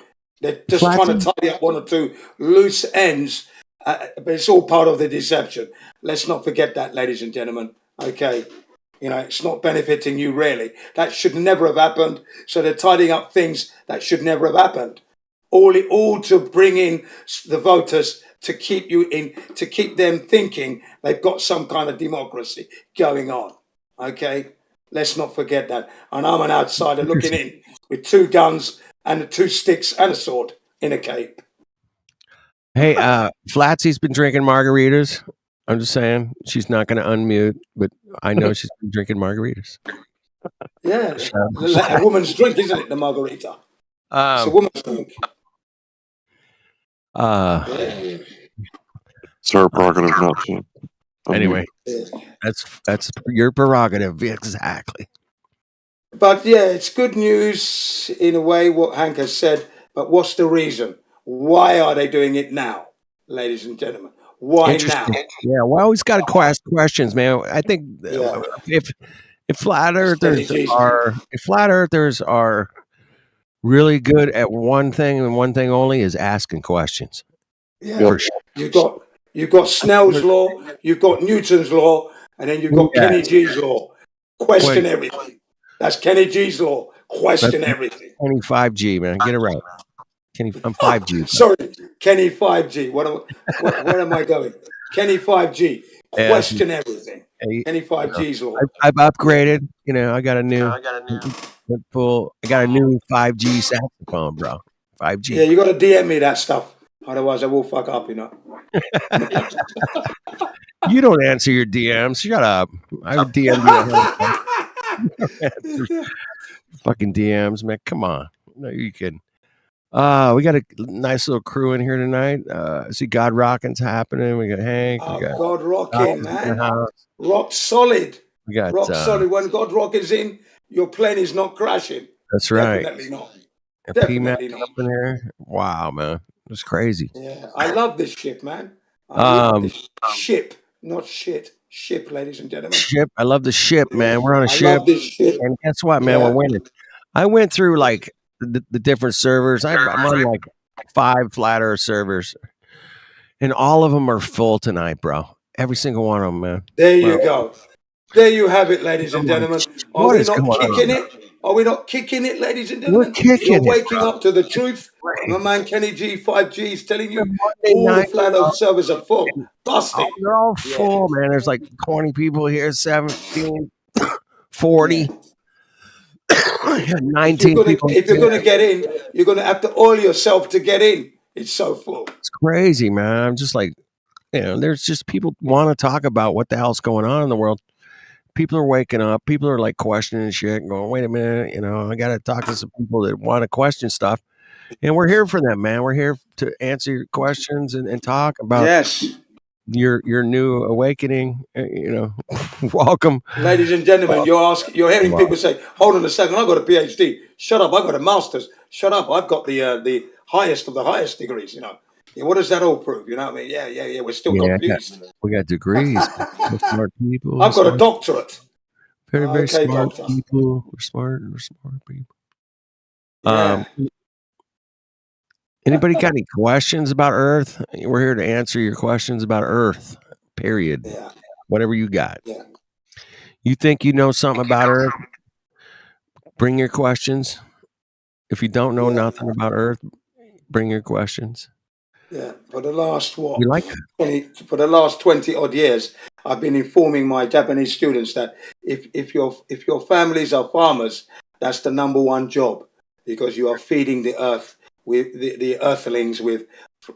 They're just trying to tidy up one or two loose ends, but it's all part of the deception. Let's not forget that, ladies and gentlemen. Okay. You know, it's not benefiting you really. That should never have happened. So they're tidying up things that should never have happened. All to bring in the voters to keep to keep them thinking they've got some kind of democracy going on. Okay? Let's not forget that. And I'm an outsider looking in with 2 guns and 2 sticks and a sword in a cape. Hey, Flatsy's been drinking margaritas. I'm just saying she's not going to unmute, but I know she's been drinking margaritas. Yeah, a woman's drink, isn't it? The margarita. It's a woman's drink. It's our prerogative not to. Anyway, that's your prerogative, exactly. But yeah, it's good news in a way what Hank has said. But what's the reason? Why are they doing it now, ladies and gentlemen? Why now? Yeah, we always got to ask questions, man. I think if flat earthers are really good at one thing and one thing only is asking questions. Yeah, for sure. You've got Snell's law, you've got Newton's law, and then you've got Kenny G's law. Question everything. That's Kenny G's law. Question everything. Kenny 5G, man, get it right. Kenny, I'm 5G. Sorry, Kenny 5G. Where am I going? Kenny 5G. Question everything. Kenny 5G's law. I've upgraded. You know, I got a new 5G saxophone, bro. 5G. Yeah, you got to DM me that stuff. Otherwise, I will fuck up, you know. You don't answer your DMs. Shut up. I would DM you. Fucking DMs, man. Come on. No, you kidding. We got a nice little crew in here tonight. I see God Rocking's happening. We got Hank. We got God Rocking, man. Rock solid. We got rock solid. When God Rock is in, your plane is not crashing. That's right. Definitely not. Definitely not. Up in here. Wow, man. It's crazy. Yeah, I love this ship, man. I love this ship, not shit. Ship, ladies and gentlemen. Ship. I love the ship, man. We're on a I ship. love this ship. And guess what, man? We're winning. I went through like the different servers. I'm on like 5 flat earth servers, and all of them are full tonight, bro. Every single one of them, man. There you go. There you have it, ladies and gentlemen. Are we not kicking it? Are we not kicking it, ladies and gentlemen? We're kicking You're it, waking up to the truth. My man Kenny G, 5G is telling you all the flat earth servers are full. Busting. They're all full, man. There's like 20 people here, 17, 40. 19 people. If you're going to get in, you're going to have to oil yourself to get in. It's so full. It's crazy, man. I'm just like, you know, there's just people want to talk about what the hell's going on in the world. People are waking up. People are like questioning shit and going, wait a minute, you know, I got to talk to some people that want to question stuff. And we're here for them, man. We're here to answer your questions and talk about your new awakening. You know, welcome. Ladies and gentlemen, you're hearing people say, hold on a second, I got a PhD. Shut up, I got a master's. Shut up, I've got the highest of the highest degrees, you know. Yeah, what does that all prove? You know what I mean? Yeah. We're still confused. We got degrees. We're smart people. I've got a doctorate. Very Okay, smart doctor. people. We're smart people. Yeah. Anybody got any questions about Earth? We're here to answer your questions about Earth. Period. Yeah. Whatever you got. Yeah. You think you know something about Earth? Bring your questions. If you don't know nothing about Earth, bring your questions. Yeah, for the last We like that. for the last 20 odd years, I've been informing my Japanese students that if your families are farmers, that's the number one job, because you are feeding the earth with the earthlings with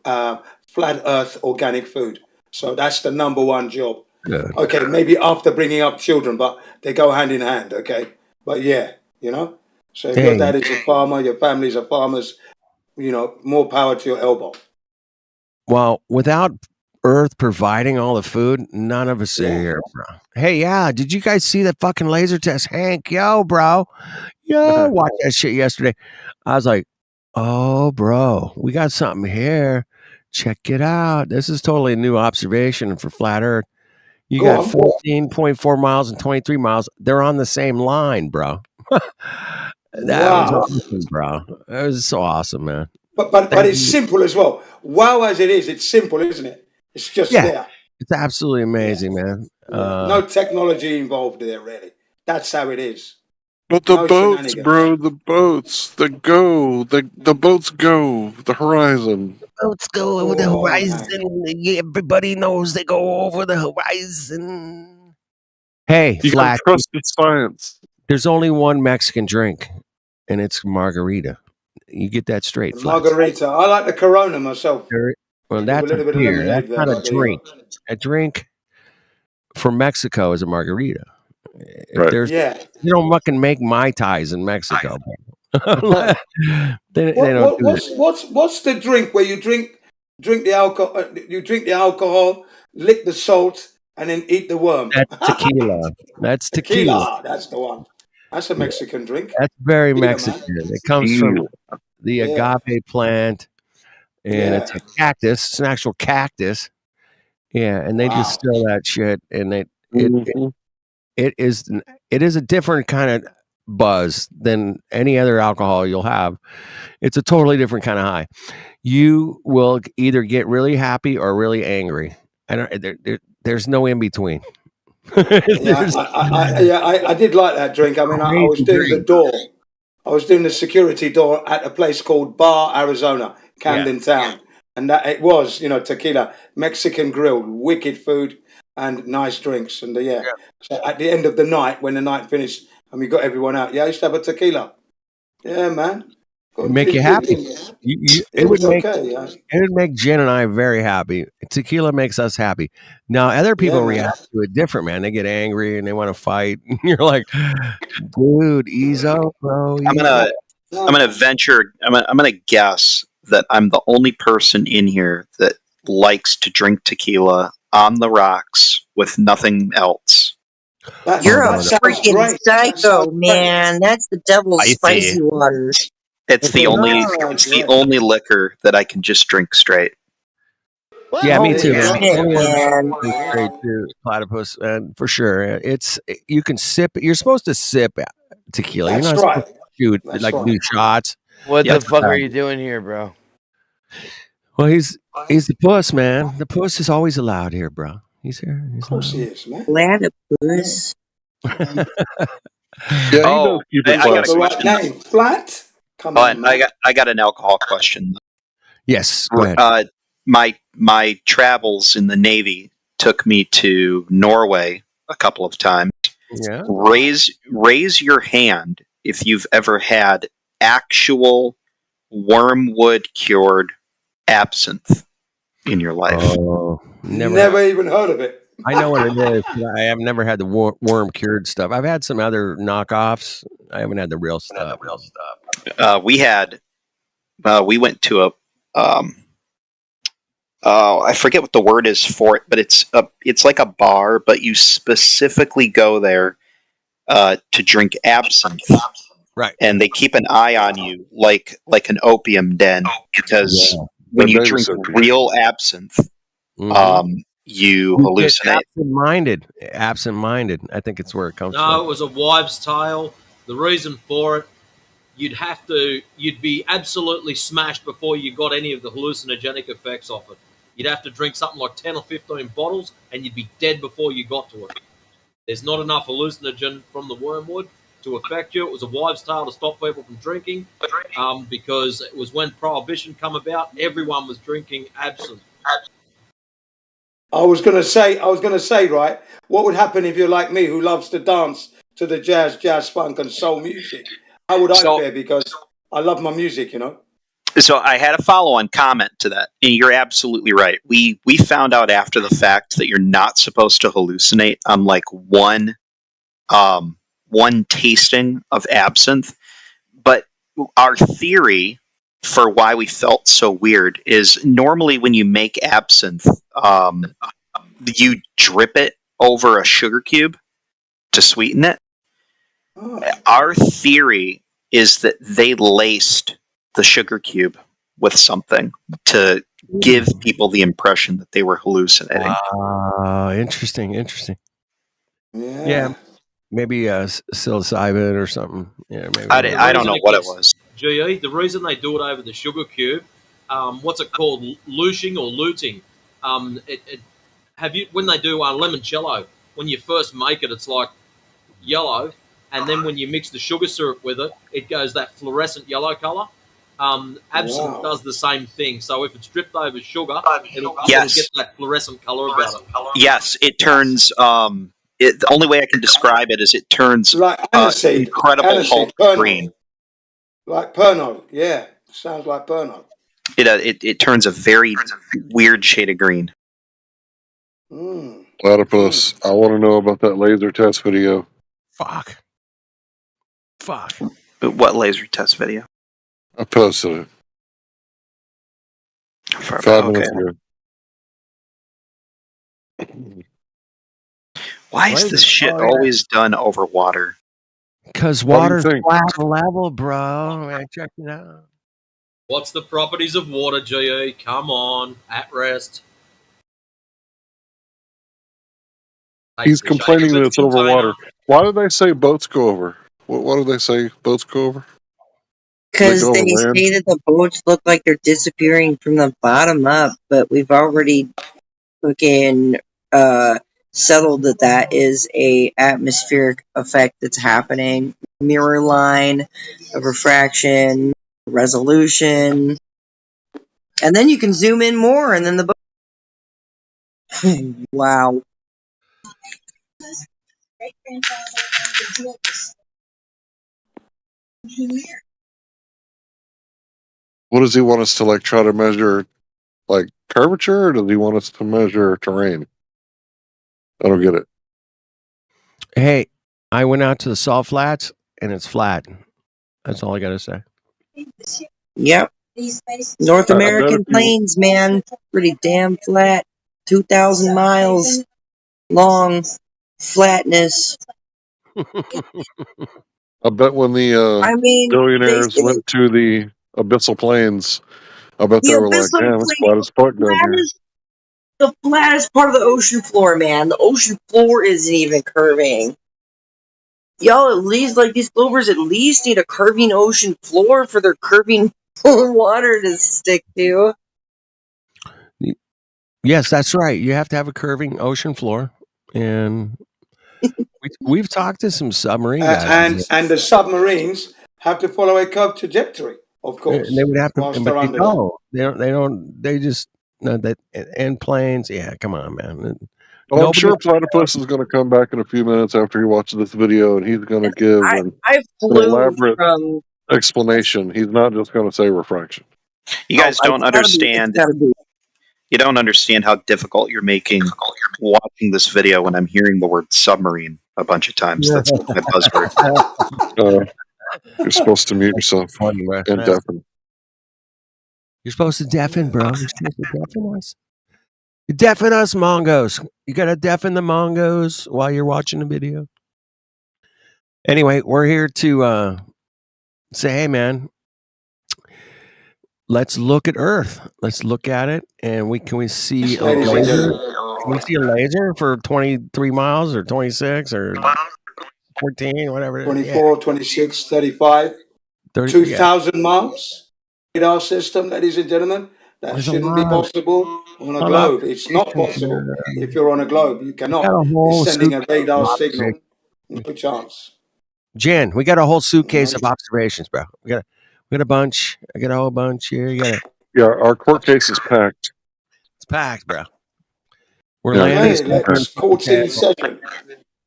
flat earth organic food. So that's the number one job. Good. Okay, maybe after bringing up children, but they go hand in hand. Okay, but yeah, you know. So if your Hey. dad is a farmer, your families are farmers, you know, more power to your elbow. Well, without Earth providing all the food, none of us are here, bro. Hey, yeah, did you guys see that fucking laser test? Hank, yo, bro. Yo, watched that shit yesterday. I was like, oh, bro, we got something here. Check it out. This is totally a new observation for flat Earth. You Go got on. 14.4 miles and 23 miles. They're on the same line, bro. That Wow. was awesome, bro. It was so awesome, man. But it's simple as well. Wow, as it is, it's simple, isn't it? It's just Yeah. there. It's absolutely amazing, man. No technology involved there, really. That's how it is. But the No boats, shenanigans. bro, the boats, the boats go, the horizon. Boats go over the horizon. Everybody knows they go over the horizon. Hey, You Flat. can trust the science. There's only one Mexican drink, and it's margarita. You get that straight, Flat. Margarita. I like the Corona myself. Well, With that's a little bit of beer. lemonade That's there, not a but there you drink. go. A drink from Mexico is a margarita. If Right. there's, Yeah. you don't fucking make Mai Tais in Mexico. bro. they don't do that. What's the drink where you drink the alcohol? You drink the alcohol, lick the salt, and then eat the worm. That's tequila. That's tequila. Tequila. That's the one. That's a Mexican drink. That's very Yeah, Mexican. man. It comes from the Yeah. agave plant, and it's a cactus. It's an actual cactus. Yeah, and they Wow. distill that shit, and it Mhm. is a different kind of buzz than any other alcohol you'll have. It's a totally different kind of high. You will either get really happy or really angry. There's no in between. Yeah, I did like that drink. I mean, I was Crazy doing the drink. door. I was doing the security door at a place called Bar Arizona, Camden Town, and that it was, you know, tequila, Mexican grilled, wicked food, and nice drinks. And so at the end of the night, when the night finished and we got everyone out, I used to have a tequila. Yeah, man. It'd make you happy. It It would was make okay. Yeah. it would make Jen and I very happy. Tequila makes us happy. Now other people man. react to it different, man. They get angry and they want to fight. You're like, dude, ease up, bro. I'm gonna venture. I'm gonna guess that I'm the only person in here that likes to drink tequila on the rocks with nothing else. You're a That sounds freaking great. That psycho, sounds great. man. That's the devil's spicy water. It's the only. Oh, It's the great. only liquor that I can just drink straight. Yeah, me Oh, too. yeah. Man. Only one straight to platypus, for sure. It's you can sip. You're supposed to sip tequila. That's You're not right. supposed to shoot That's like right. do shots. What Yep. the fuck are you doing here, bro? Well, he's the puss, man. The puss is always allowed here, bro. He's here. He's Of course he allowed. is, man. Yeah, Platypus. he Oh, does keep I it got Got a the right question. name. Flat. Come Oh, on, and I man. got an alcohol question. Yes, go ahead. My travels in the Navy took me to Norway a couple of times. Yeah. Raise your hand if you've ever had actual wormwood cured absinthe in your life. Oh, Never even heard of it. I know what it is. But I have never had the worm cured stuff. I've had some other knockoffs. I haven't had the real stuff. We went to I forget what the word is for it, but it's like a bar, but you specifically go there to drink absinthe. Right. And they keep an eye on you like an opium den, because when you drink real absinthe, you get hallucinate. absent-minded. Absent-minded. I think it's where it comes No, from. it was a wives' tale. The reason for it you'd be absolutely smashed before you got any of the hallucinogenic effects off it. You'd have to drink something like 10 or 15 bottles, and you'd be dead before you got to it. There's not enough hallucinogen from the wormwood to affect you. It was a wives' tale to stop people from drinking, because it was when Prohibition come about. Everyone was drinking absinthe. I was gonna say, right, what would happen if you're like me, who loves to dance to the jazz, funk, and soul music? How would I fare? Because I love my music, you know. So I had a follow-on comment to that, and you're absolutely right. We found out after the fact that you're not supposed to hallucinate on like one tasting of absinthe. But our theory for why we felt so weird is normally when you make absinthe, you drip it over a sugar cube to sweeten it. Our theory is that they laced the sugar cube with something to give people the impression that they were hallucinating. Interesting. Yeah, maybe psilocybin or something. Yeah, maybe. I don't know what it was. GE, the reason they do it over the sugar cube, what's it called, lushing or luting? When they do limoncello, when you first make it, it's like yellow, and then when you mix the sugar syrup with it, it goes that fluorescent yellow color. Absinthe does the same thing. So if it's dripped over sugar, it'll get that fluorescent color about it. Yes, it turns. The only way I can describe it is it turns like incredible Hulk green. Like Pernod, yeah, sounds like Pernod. It turns a very weird shade of green. Platypus, I want to know about that laser test video. Fuck. What laser test video? I posted it. 5 minutes ago. Why is this shit always done over water? Because water's flat level, bro. Man, check it out. What's the properties of water, GE? Come on, at rest. He's complaining that it's over water. Why did they say boats go over? What did they say boats go over? Because they say that the boats look like they're disappearing from the bottom up, but we've already fucking settled that is a atmospheric effect that's happening. Mirror line, refraction, resolution, and then you can zoom in more, and then the boat. Wow. What does he want us to try to measure, like curvature, or does he want us to measure terrain? I don't get it. Hey, I went out to the salt flats and it's flat. That's all I gotta say. Yep. North American plains, man, pretty damn flat. 2,000 miles long flatness. I bet when the billionaires went to the abyssal plains, I bet they were like, "Damn, it's flat as fuck down here." The flattest part of the ocean floor, man. The ocean floor isn't even curving. Y'all, at least, these Clovers at least need a curving ocean floor for their curving water to stick to. Yes, that's right. You have to have a curving ocean floor. And we've talked to some submarine guys. And the submarines have to follow a curved trajectory, of course. They would have to, but they don't. They just that and planes. Yeah, come on, man. Well, I'm sure Platypus is going to come back in a few minutes after he watches this video, and he's going to give an elaborate explanation. He's not just going to say refraction. You guys don't understand. You don't understand how difficult you're making watching this video when I'm hearing the word submarine a bunch of times. That's my buzzword. You're supposed to mute yourself and deafen. You're supposed to deafen, bro. You're supposed to deafen us. You deafen us, Mongos. You got to deafen the Mongos while you're watching the video. Anyway, we're here to say, hey, man, let's look at Earth. Let's look at it, and can we see a laser? Can we see a laser for 23 miles or 26 or 14, whatever it is? 24, 26, 35. 30, 2,000 miles radar system, ladies and gentlemen. That There's a shouldn't be lot possible on a of globe. It's not observations possible there. if you're on a globe. You We got cannot a be whole sending a suitcase radar of signal. observations. No chance. Jan, we got a whole suitcase of observations, bro. We got a bunch. I got a whole bunch here. You got it. Yeah, our court case is packed. It's packed, bro. We're Yeah, landing. Hey, let's court's in session.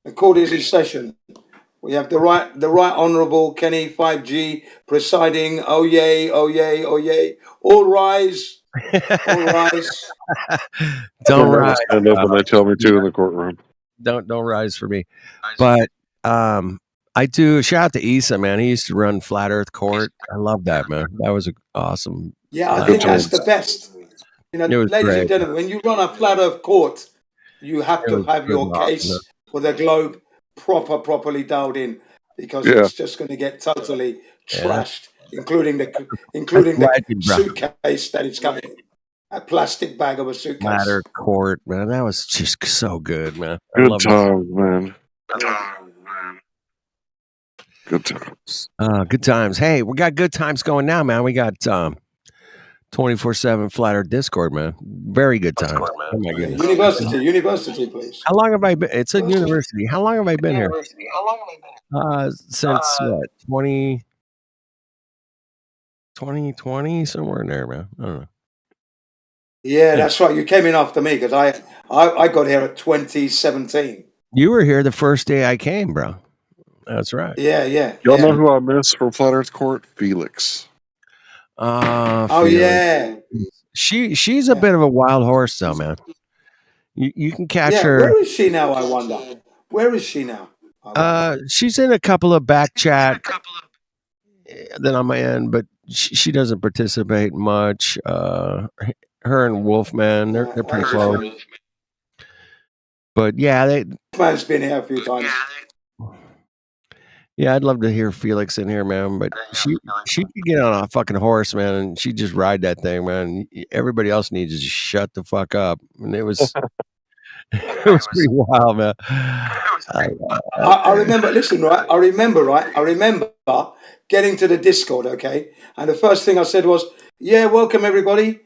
The court is in session. We have the right honourable Kenny 5G presiding. Oh yay! Oh yay! Oh yay! All rise! All rise! Don't I rise. stand up when they tell me to in the courtroom. Don't rise for me. But I do shout out to Issa, man. He used to run Flat Earth Court. I love that, man. That was awesome. Yeah, I think that's the best. You know, It was ladies great. and gentlemen, when you run a flat earth court, you have It to was have your awesome, case man. for the globe properly dialed in, because Yeah. it's just going to get totally Yeah. trashed, including the legend, bro. suitcase that it's coming in. A plastic bag of a suitcase. Flat Earth Court, man. That was just so good, man. I Good love times, man. Good times. Good times. Hey, we got good times going now, man. We got 24/7 Flat Earth Discord, man. Very good times. Oh my goodness. University, please. How long have I been? It's a university. How long have I been here? Since what? 2020, somewhere in there, man. I don't know. Yeah, that's right. You came in after me because I got here at 2017. You were here the first day I came, bro. That's right. Yeah. Y'all know who I miss from Flat Earth Court? Felix. Oh Felix. yeah. She's a bit of a wild horse, though, man. You can catch her. Where is she now? I wonder. Where is she now? She's in a couple of back chat that I'm in, but she doesn't participate much. Her and Wolfman, they're pretty close. But yeah, Wolfman's been here a few times. Yeah, I'd love to hear Felix in here, man. But she could get on a fucking horse, man, and she just ride that thing, man. Everybody else needs to just shut the fuck up. And it was it was pretty wild, man. I remember. Listen, right? I remember getting to the Discord, okay, and the first thing I said was, "Yeah, welcome everybody.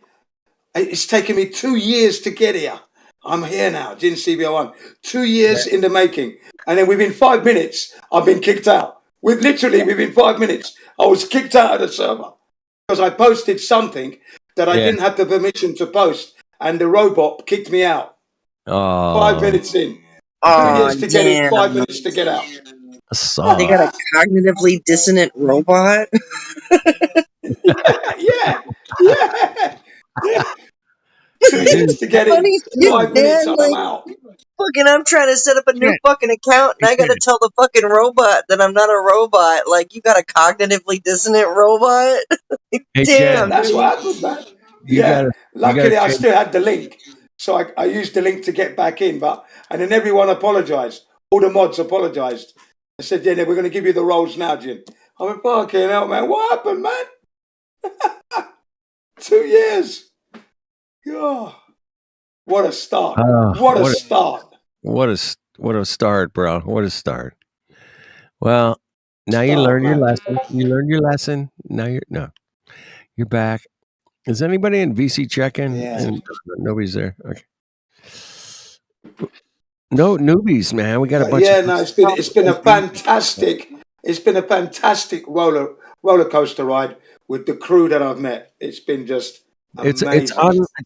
It's taken me 2 years to get here. I'm here now, Jin CBO1. 2 years in the making. And then within 5 minutes, I've been kicked out. Within 5 minutes, I was kicked out of the server because I posted something that I didn't have the permission to post, and the robot kicked me out. 5 minutes in. 2 years to get in, 5 minutes to get out. They got a cognitively dissonant robot. Yeah. 2 years to get in, Funny shit, 5 minutes, man, and I'm like- out. Fucking, I'm trying to set up a new fucking account, and I gotta tell the fucking robot that I'm not a robot. Like, you got a cognitively dissonant robot? Hey, Damn, Jen, That's dude. what happened, man. You gotta- Luckily, I change- still had the link, so I used the link to get back in. And then everyone apologised. All the mods apologised. I said, "Yeah, we're going to give you the roles now, Jim." I went, "Fucking hell, man! What happened, man?" 2 years. Oh, what a start! What a start! What a start, bro. What a start. Well, now you Start, learned your man. lesson. You learned your lesson. Now you're back. Is anybody in VC check-in? Yeah. And nobody's there. Okay. No newbies, man. We got a bunch Yeah, of no, it's been a fantastic roller coaster ride with the crew that I've met. It's been just it's amazing.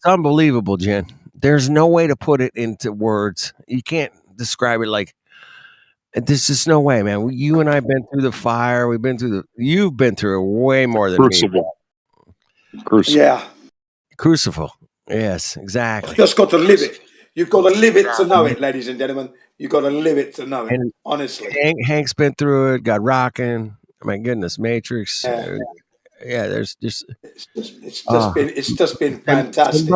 unbelievable, Jen. There's no way to put it into words. You can't describe it like there's just no way, man. You and I have been through the fire. You've been through it way more than Crucible. Yeah. Crucible. Yes, exactly. Just got to live it. You've got to live it to know it, ladies and gentlemen. You've got to live it to know it. And honestly. Hank's been through it, got rocking. My goodness, Matrix. Yeah. There's just It's just been fantastic.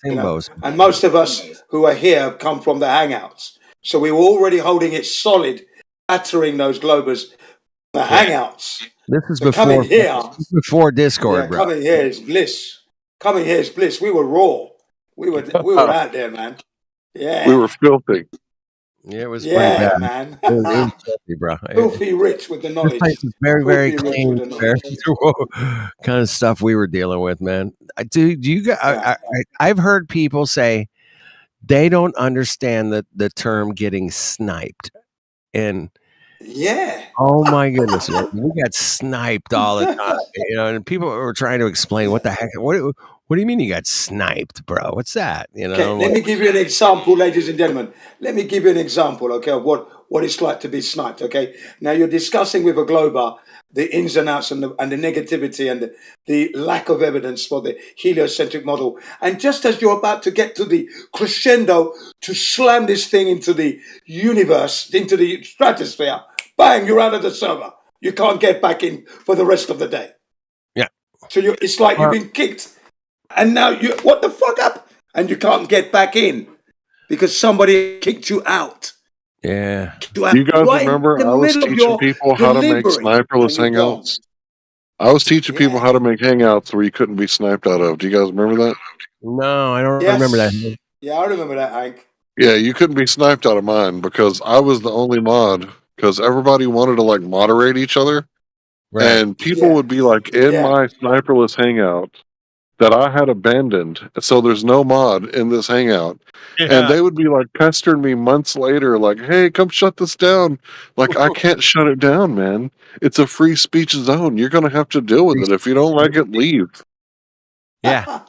Timbos. And most of us who are here have come from the Hangouts. So we were already holding it solid, battering those Globers. The Hangouts. This is So coming here. before Discord, bro. Coming here is bliss. Coming here is bliss. We were raw. We were out there, man. Yeah. We were filthy. Yeah, it was pretty Yeah, bad. man. It was filthy, bro. Filthy rich with the This knowledge. place is very, very Filthy rich clean with the compared knowledge. to what kind of stuff we were dealing with, man. Do you guys? Yeah. I've heard people say they don't understand the term getting sniped, and Yeah. oh my goodness, man, we got sniped all the time, you know. And people were trying to explain what the heck. What do you mean you got sniped, bro? What's that? You Okay, know, let me give you an example, ladies and gentlemen. Let me give you an example, okay, of what it's like to be sniped, okay? Now, you're discussing with a Glober the ins and outs and the negativity and the lack of evidence for the heliocentric model. And just as you're about to get to the crescendo to slam this thing into the universe, into the stratosphere, bang, you're out of the server. You can't get back in for the rest of the day. Yeah. So it's like you've been kicked. And now what the fuck up? And you can't get back in because somebody kicked you out. Yeah. Do you guys Right remember in the I was middle of teaching your people how to make delivery, sniperless and you're gone. hangouts? I was teaching people how to make hangouts where you couldn't be sniped out of. Do you guys remember that? No, I don't Yes. remember that. Yeah, I remember that, Hank. Yeah, you couldn't be sniped out of mine because I was the only mod because everybody wanted to like moderate each other. Right. And people would be like in my sniperless hangout that I had abandoned. So there's no mod in this hangout. And they would be like pestering me months later, like, hey, come shut this down. Like, I can't shut it down, man. It's a free speech zone. You're going to have to deal with it. If you don't like it, leave. Yeah.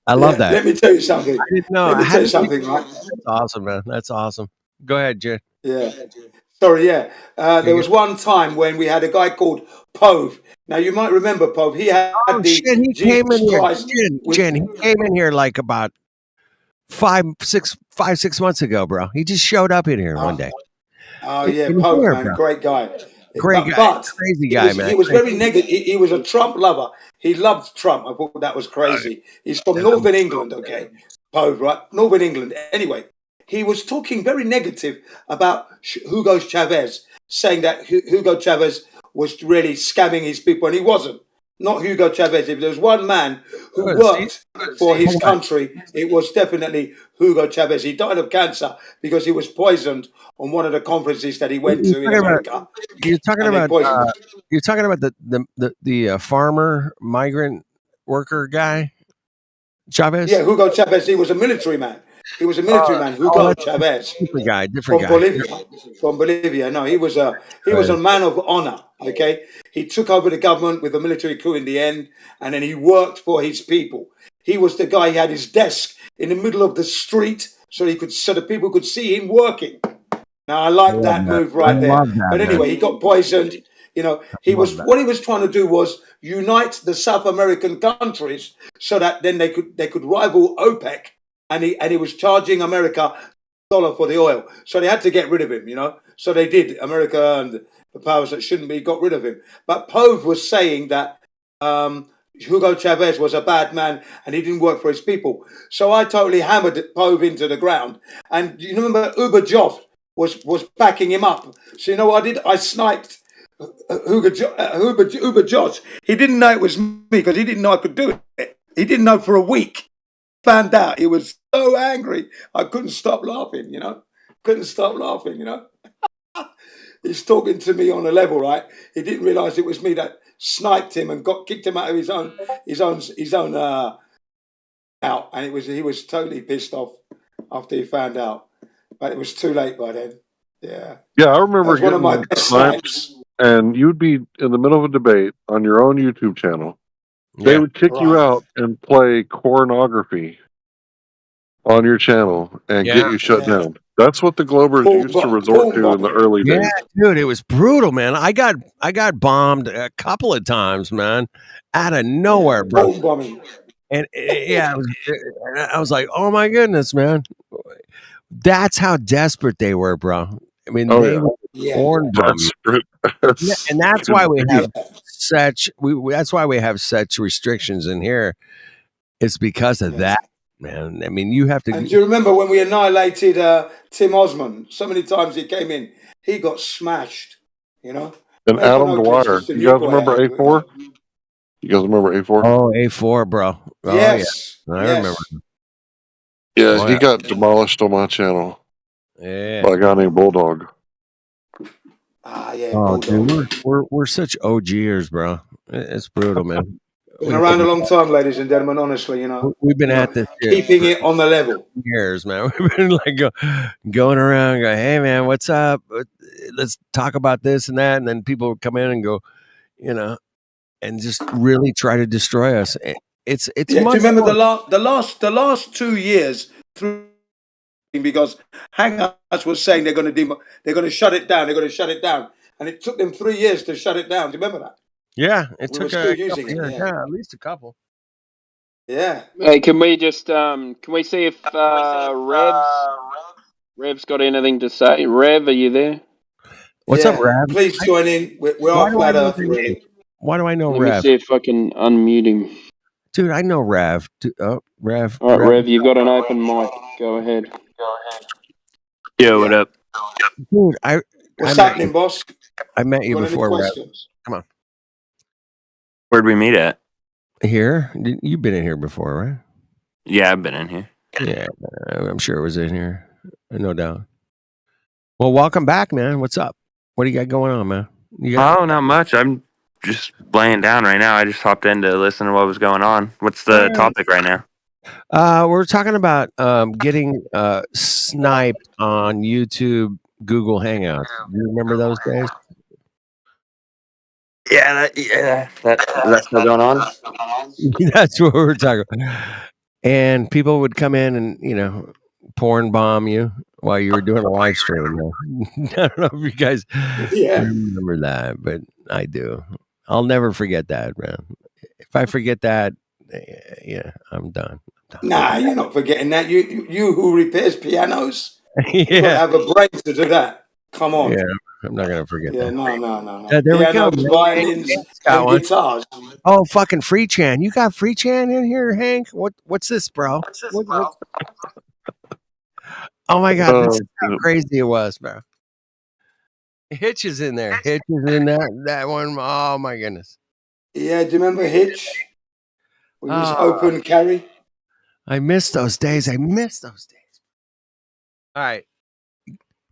I love that. Let me tell you something. I didn't know. Let me I tell you hadn't- something, right? That's awesome, man. That's awesome. Go ahead, Jay. Yeah. Sorry, yeah. There was one time when we had a guy called Pove. Now, you might remember Pove. He had the Shit, he Jesus came in here. Christ with- Jen, he came in here like about 5-6 months ago, bro. He just showed up in here one day. Oh, He yeah, was Pove, here, man. bro. Great guy. Great guy. But Crazy guy, man. He was Crazy. very negative. He was a Trump lover. He loved Trump. I thought that was crazy. He's from Northern England, okay? Pove, right? Northern England. Anyway, he was talking very negative about Hugo Chavez, saying that Hugo Chavez was really scamming his people, and he wasn't. Not Hugo Chavez. If there was one man who worked for his country, it was definitely Hugo Chavez. He died of cancer because he was poisoned on one of the conferences that he went to in America. You're talking And they about poisoned the farmer migrant worker guy, Chavez. Yeah, Hugo Chavez. He was a military man. He was a military man. Hugo Chavez. Different guy. From Bolivia. From Bolivia. No, he was a man of honor. Okay, he took over the government with a military coup in the end, and then he worked for his people. He was the guy. He had his desk in the middle of the street, so the people could see him working. Now I like that move right there. But anyway, he got poisoned. You know, what he was trying to do was unite the South American countries so that then they could rival OPEC, and he was charging America $1 for the oil. So they had to get rid of him, you know. So they did. America and the powers that shouldn't be got rid of him. But Pove was saying that Hugo Chavez was a bad man and he didn't work for his people. So I totally hammered Pove into the ground. And you remember Uber Joff was backing him up. So you know what I did? I sniped Uber Josh. He didn't know it was me because he didn't know I could do it. He didn't know for a week. Found out. He was so angry. I couldn't stop laughing, you know. He's talking to me on a level, right? He didn't realise it was me that sniped him and kicked him out of his own out, and he was totally pissed off after he found out, but it was too late by then. Yeah. Yeah, I remember That's one of my getting best sniped, snipes. and you'd be in the middle of a debate on your own YouTube channel. They would kick you out and play pornography on your channel and get you shut down. That's what the Globers used to resort to in the early days. Yeah, dude, it was brutal, man. I got bombed a couple of times, man, out of nowhere, bro. Bomb bombing. And I was like, oh my goodness, man. That's how desperate they were, bro. I mean, they were born desperate. and that's why we have that's why we have such restrictions in here. It's because of that, man. I mean, you have to. And do you remember when we annihilated Tim Osman? So many times he came in, he got smashed. You know. And Adam Dwyer. You guys remember A4? You guys remember A4? Oh, A4, bro. Oh, yes. Yeah. I remember. Yeah, Oh, he got demolished on my channel. by a guy named Bulldog. Ah, yeah, Oh, Bulldog. dude, we're such OGers, bro. It's brutal, man. Been around a long time, ladies and gentlemen. Honestly, We've been at this shit keeping for it on the level. years, man. We've been like going around, going, "Hey, man, what's up? Let's talk about this and that," and then people would come in and go, and just really try to destroy us. It's Yeah, do you much remember more. the last 2 years through, because Hangouts was saying they're going to shut it down. They're going to shut it down, and it took them 3 years to shut it down. Do you remember that? Yeah, it We were took still a using couple it. years. Yeah, Yeah, at least a couple. yeah. Hey, can we just can we see if Rev's got anything to say? Rev, are you there? What's up, Yeah. Rav? Please join in. We Why are do I flat know Earth, the name? really. Why do I know Let me Rav? see if I can unmute him. Dude, I know Rav. Rav. All right, Rev, you've got an open mic. Go ahead. Yo, what up? Dude, What's met happening, you. boss? I met you Got any before, Rav. questions? Come on. Where'd we meet at? Here? You've been in here before, right? Yeah, I've been in here. Yeah, I'm sure it was in here. No doubt. Well, welcome back, man. What's up? What do you got going on, man? Oh, not much. I'm just laying down right now. I just hopped in to listen to what was going on. What's the topic right now? We're talking about getting sniped on YouTube, Google Hangouts. Do you remember those days? That's still going on. That's what we're talking about. And people would come in and porn bomb you while you were doing a live stream. I don't know if you guys remember that, but I do. I'll never forget that, man. If I forget that, I'm done. Nah, you're not forgetting that. You who repairs pianos, you got to Yeah. have a brain to do that. Come on. Yeah, I'm not gonna forget Yeah, that. no. There we go. Pianos, violins, Got and one. guitars. Oh, fucking Free Chan. You got Free Chan in here, Hank? What's this, bro? What- Oh my god, this is how crazy it was, bro. Hitch is in there. Hitch is in that one. Oh my goodness. Yeah, do you remember Hitch? We was open carry. I miss those days. All right.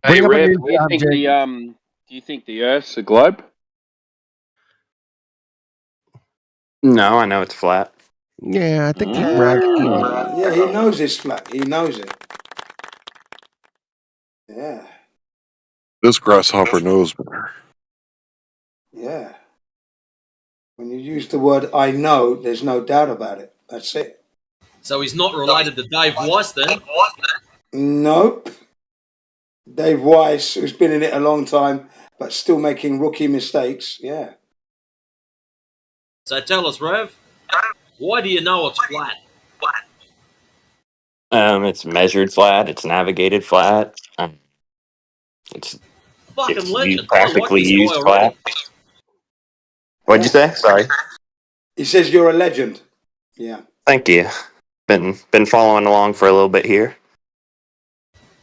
Hey, Bring up a Rev, new do you think subject. do you think the Earth's a globe? No, I know it's flat. Yeah, I think Rav. Yeah, he knows it's flat. He knows it. Yeah, This grasshopper knows better. yeah. When you use the word "I know," there's no doubt about it. That's it. So he's not related to Dave Weiss then? Nope. Dave Weiss, who's been in it a long time, but still making rookie mistakes. Yeah. So tell us, Rev, why do you know it's flat? It's measured flat. It's navigated flat. It's Fucking legend. I like practically this guy used already. flat. What'd you say? Sorry. He says you're a legend. Yeah. Thank you. Been following along for a little bit here.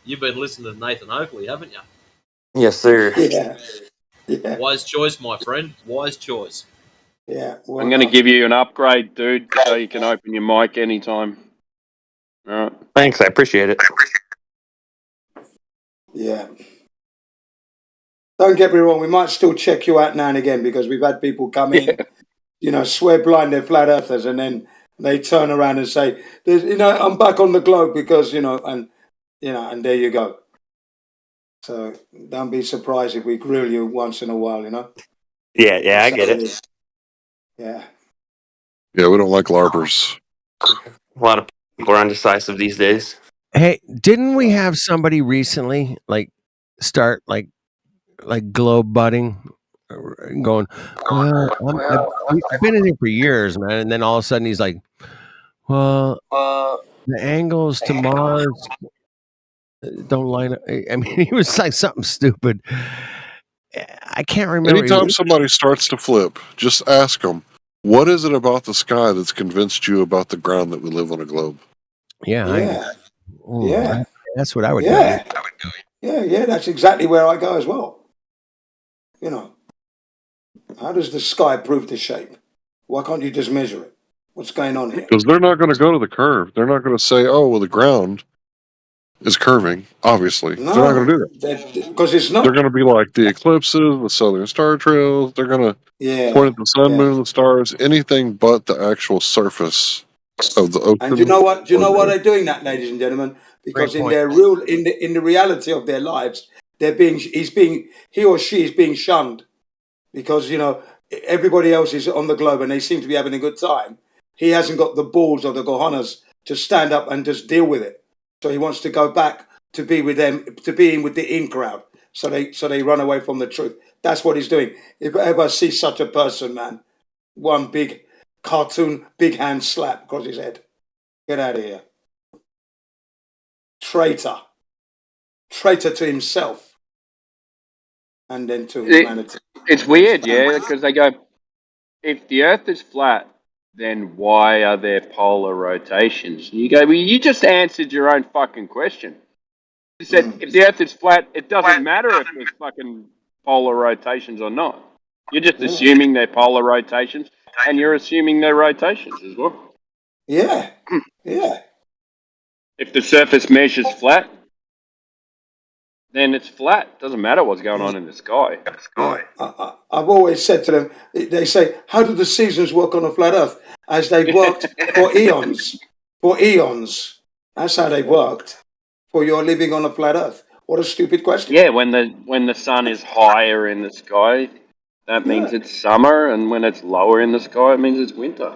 You've been listening to Nathan Oakley, haven't you? Yes, sir. Yeah. Wise choice, my friend. Wise choice. Yeah. Well, I'm going to give you an upgrade, dude, so you can open your mic anytime. All right. Thanks, I appreciate it. Yeah. Don't get me wrong, we might still check you out now and again because we've had people come in, swear blind they're flat earthers, and then they turn around and say, I'm back on the globe because, and there you go. So don't be surprised if we grill you once in a while, Yeah, I get it. Yeah. Yeah, we don't like LARPers. A lot of people are undecisive these days. Hey, didn't we have somebody recently start globe butting, going, well, I've been in here for years, man, and then all of a sudden he's like, well, the angles to Mars don't line up. I mean, he was like something stupid. I can't remember. Anytime somebody starts to flip, just ask them, what is it about the sky that's convinced you about the ground that we live on a globe? Yeah. Yeah. That's what I would Yeah. do. Yeah, that's exactly where I go as well. How does the sky prove the shape? Why can't you just measure it? What's going on here? Because they're not going to go to the curve. They're not going to say, oh, well, the ground is curving. Obviously, they're not going to do that. Because it's They're not. going to be like the eclipses, the southern star trails. They're going to Yeah, point at the sun, yeah. moon, and the stars. Anything but the actual surface of the ocean. And do you know what? Do you know why they're doing that, ladies and gentlemen? Because in point. their real, in the reality of their lives, he or she is being shunned, because everybody else is on the globe and they seem to be having a good time. He hasn't got the balls or the cojones to stand up and just deal with it. So he wants to go back to be with them, to be with the in crowd. So they run away from the truth. That's what he's doing. If I ever see such a person, man, one big cartoon, big hand slap across his head. Get out of here. Traitor to himself, and then to humanity. It's weird, yeah, because they go, if the Earth is flat, then why are there polar rotations? And you go, well, you just answered your own fucking question. You said if the Earth is flat, it doesn't matter if there's fucking polar rotations or not. You're just assuming they're polar rotations, and you're assuming they're rotations as well. Yeah, yeah. If the surface mesh is flat, then it's flat. Doesn't matter what's going on in the sky. I've always said to them, they say, how do the seasons work on a flat Earth? As they've worked for eons. For eons. That's how they've worked. For your living on a flat Earth. What a stupid question. Yeah, when the sun is higher in the sky, that means it's summer, and when it's lower in the sky, it means it's winter.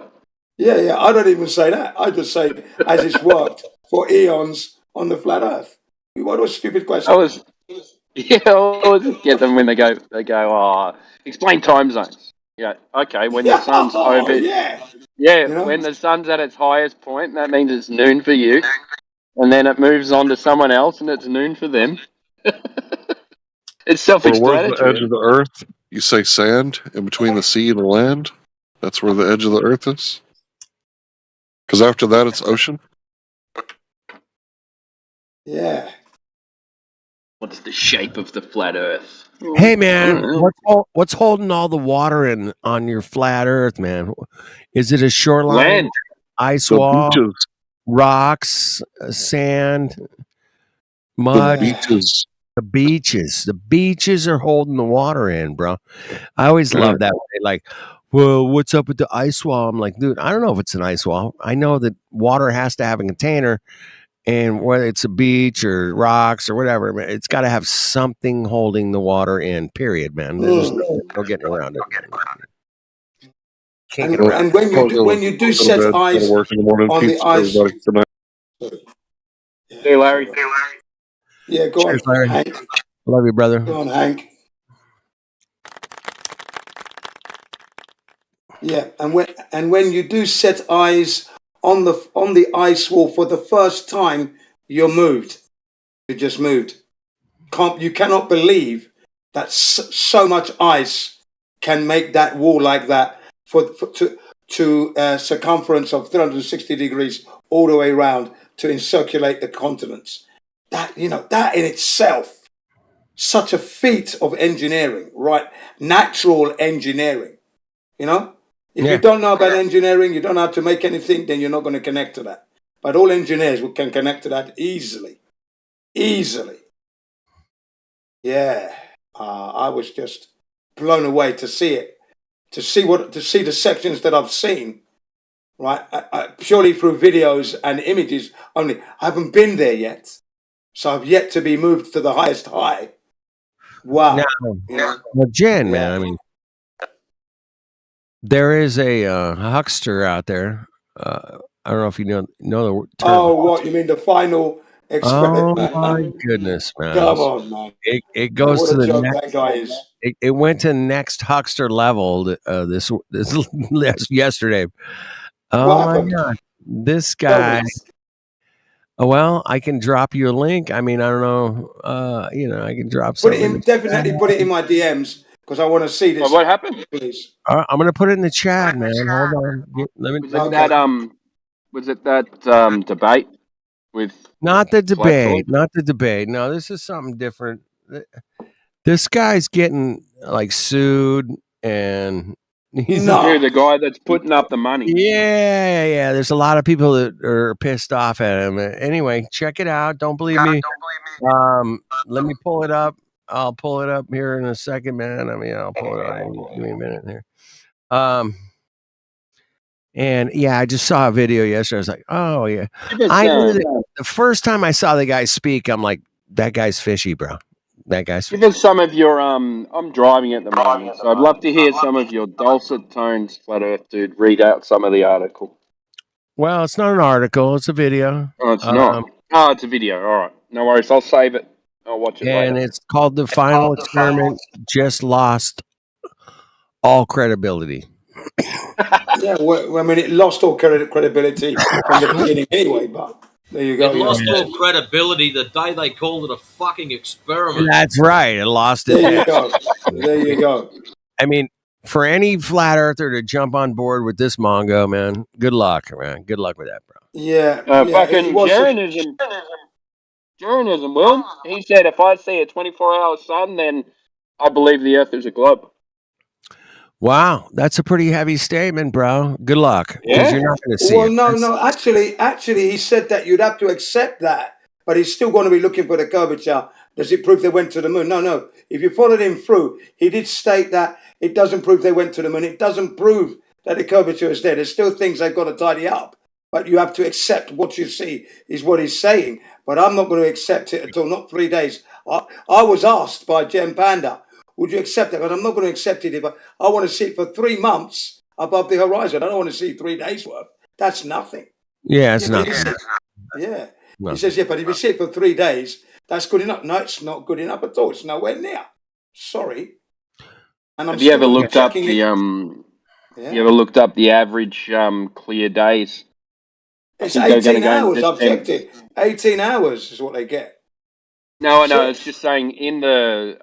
Yeah. I don't even say that. I just say, as it's worked for eons on the flat Earth. What a stupid question. I always get them when they go, explain time zones. Yeah, okay, when the sun's over. When the sun's at its highest point, that means it's noon for you. And then it moves on to someone else, and it's noon for them. It's self-explanatory. Where's the edge of the Earth? You say sand in between the sea and the land? That's where the edge of the Earth is? Because after that, it's ocean? Yeah. What's the shape of the flat Earth? Hey man, what's holding all the water in on your flat Earth, man? Is it a shoreline, land, ice The wall, beaches. rocks, sand, mud? The beaches. The beaches are holding the water in, bro. I always love that way. Like, well, what's up with the ice wall? I'm like, dude, I don't know if it's an ice wall. I know that water has to have a container. And whether it's a beach or rocks or whatever, it's got to have something holding the water in, period, man. There's no getting around it. And when you do set eyes on the ice. Hey, Larry. Yeah, go Cheers, on, Larry. Hank. Love you, brother. Go on, Hank. Yeah, and when you do set eyes on the ice wall for the first time, you're moved. You just moved. You cannot believe that so much ice can make that wall like that to circumference of 360 degrees all the way around to encirculate the continents. That that in itself, such a feat of engineering, right? Natural engineering. If you don't know about engineering, you don't know how to make anything, then you're not going to connect to that. But all engineers can connect to that easily. Easily. Yeah. I was just blown away to see it. To see the sections that I've seen, right? Purely through videos and images only. I haven't been there yet. So I've yet to be moved to the highest high. Wow. Well, Jen, man, I mean, there is a huckster out there. I don't know if you know the term. Oh, what? You mean the final experiment? Oh, my goodness, man. Come on, man. It goes What to a the joke next. that guy is. It went to next huckster level this yesterday. Oh, my God. This guy. Oh, well, I can drop you a link. I mean, I don't know. I can drop something. Definitely put it in my DMs because I want to see this. What happened? Please. I'm going to put it in the chat, man. Hold on. Was it that debate with? Not the debate. No, this is something different. This guy's getting like sued and He's You're the guy that's putting up the money. yeah. There's a lot of people that are pissed off at him. Anyway, check it out. Don't believe me. Let me pull it up. I'll pull it up here in a second, man. I mean, I'll pull it up. Give me a minute here. And yeah, I just saw a video yesterday. I was like, oh yeah. I knew that the first time I saw the guy speak, I'm like, that guy's fishy, bro. That guy's Give us some of your I'm driving at the moment, so I'd love to hear some of your dulcet tones, Flat Earth dude. Read out some of the article. Well, it's not an article, it's a video. Oh, it's not. Oh, it's a video. All right. No worries. I'll save it. I'll watch it And later. it's called The Final Experiment. Just lost all credibility. Yeah, well, I mean, it lost all credibility from the beginning anyway, but there you go. It lost all credibility the day they called it a fucking experiment. That's right. It lost it. There you go. There you go. I mean, for any flat earther to jump on board with this Mongo, man, good luck, man. Good luck with that, bro. Yeah. Fucking Jeranism, Will. He said if I see a 24-hour sun, then I believe the Earth is a globe. Wow, that's a pretty heavy statement, bro. Good luck, because you're not going to see Well, it. no. Actually, he said that you'd have to accept that, but he's still going to be looking for the curvature. Does it prove they went to the moon? No. If you followed him through, he did state that it doesn't prove they went to the moon. It doesn't prove that the curvature is there. There's still things they've got to tidy up, but you have to accept what you see is what he's saying. But I'm not going to accept it until not 3 days. I was asked by Jem Panda, would you accept it? But I'm not going to accept it if I want to see it for 3 months above the horizon. I don't want to see 3 days worth. That's nothing. Yeah, it's not. Yeah. No. He says, yeah, but if you see it for 3 days, that's good enough. No, it's not good enough at all. It's nowhere near. Sorry. And Have you ever looked up the You ever looked up the average clear days? It's 18 hours. I've checked it. 18 hours is what they get. No, it's just saying in the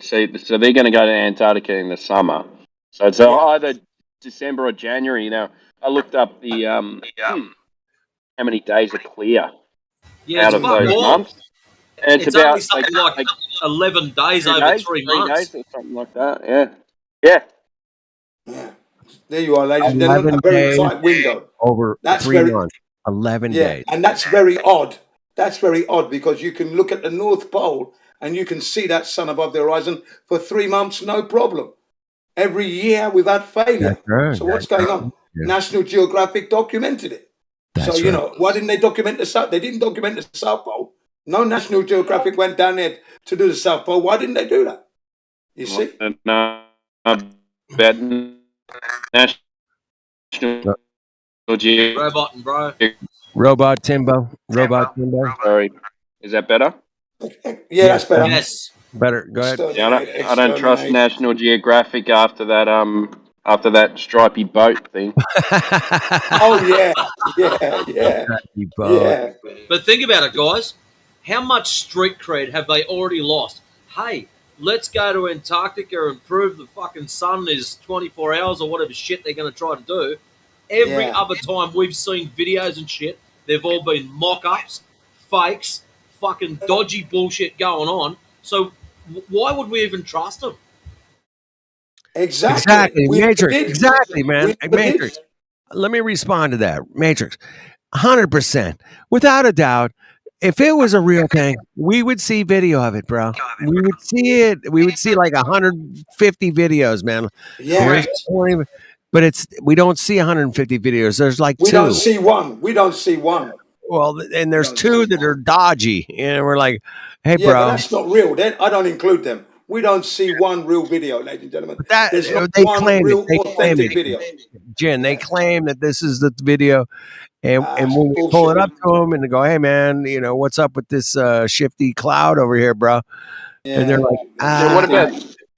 so they're going to go to Antarctica in the summer. So it's either December or January. Now I looked up the how many days are clear out of those months. And it's only something like 11 days over 3 months. 3 days or something like that. Yeah. There you are, ladies and gentlemen. A very tight window. Over That's 3 very, months. 11 yeah, days. and that's very odd. That's very odd because you can look at the North Pole and you can see that sun above the horizon for 3 months, no problem. Every year we've had failure. Right. So what's going on? Yeah. National Geographic documented it. That's so, why didn't they document the South? They didn't document the South Pole. No National Geographic went down there to do the South Pole. Why didn't they do that? You see? No, National Geographic. Robot and bro. Robot Timbo. Sorry. Is that better? Yeah, that's better. Yes. Better. Go ahead. Yeah, I don't trust National Geographic after that stripy boat thing. Oh yeah. But think about it, guys. How much street cred have they already lost? Hey, let's go to Antarctica and prove the fucking sun is 24 hours or whatever shit they're going to try to do. Every other time we've seen videos and shit, they've all been mock-ups, fakes, fucking dodgy bullshit going on. So why would we even trust them? Exactly. Matrix. Exactly, man. Matrix. Let me respond to that. Matrix. 100%. Without a doubt, if it was a real thing, we would see video of it, bro. We would see it. We would see like 150 videos, man. Yeah. But we don't see 150 videos. There's like two. We don't see one. Well, and there's two that are dodgy. And we're like, hey, bro. But that's not real. I don't include them. We don't see one real video, ladies and gentlemen. There's not one real authentic video. Jen, they claim that this is the video. And when we pull it up to them and they go, hey, man, what's up with this shifty cloud over here, bro? Yeah. And they're like, So what about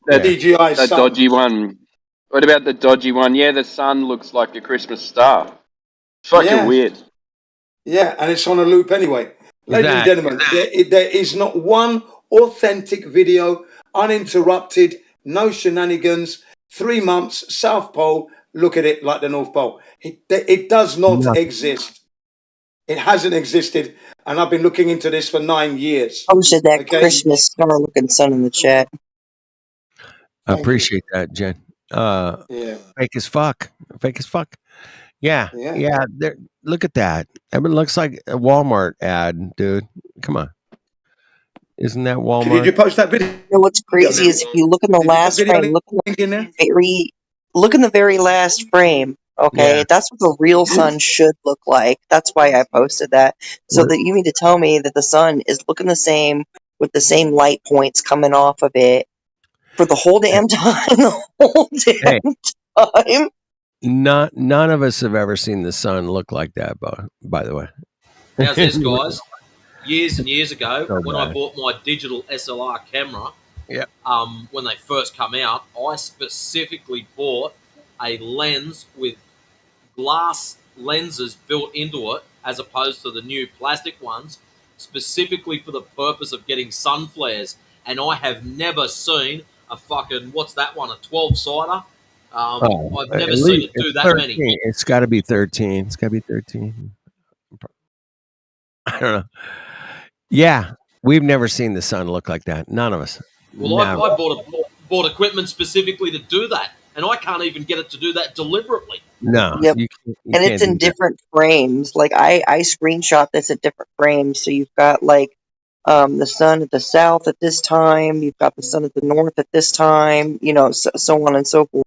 that DJI that dodgy one? What about the dodgy one? Yeah, the sun looks like a Christmas star. Fucking weird. Yeah, and it's on a loop anyway. Ladies and gentlemen, there is not one authentic video, uninterrupted, no shenanigans, 3 months, South Pole, look at it like the North Pole. It does not exist. It hasn't existed, and I've been looking into this for 9 years. Posted that Christmas star-looking sun in the chat. I appreciate that, Jen. Yeah. Fake as fuck. Fake as fuck. Yeah. Yeah. Yeah. There. Look at that. I mean, it looks like a Walmart ad, dude. Come on. Isn't that Walmart? Did you post that video? You know what's crazy is if you look in the Did you put last video frame, link in there? look in the very last frame. Okay, Yeah. that's what the real sun should look like. That's why I posted that. So What- that you mean to tell me that the sun is looking the same with the same light points coming off of it for the whole damn time, the whole Hey, damn time. none of us have ever seen the sun look like that, by the way. How's this, guys? Years and years ago, So when I bad. bought my digital SLR camera, Yeah. when they first come out, I specifically bought a lens with glass lenses built into it, as opposed to the new plastic ones, specifically for the purpose of getting sun flares. And I have never seen a fucking, what's that one, a 12-sider? Oh, I've at never seen least it do it's that 13. many. It's got to be 13. It's got to be 13. I don't know. Yeah, we've never seen the sun look like that. None of us. Well, Never. I bought equipment specifically to do that, and I can't even get it to do that deliberately. No, Yep. you And it's can't in do that. different frames. Like I screenshot this at different frames. So you've got like the sun at the south at this time, you've got the sun at the north at this time, you know, so on and so forth.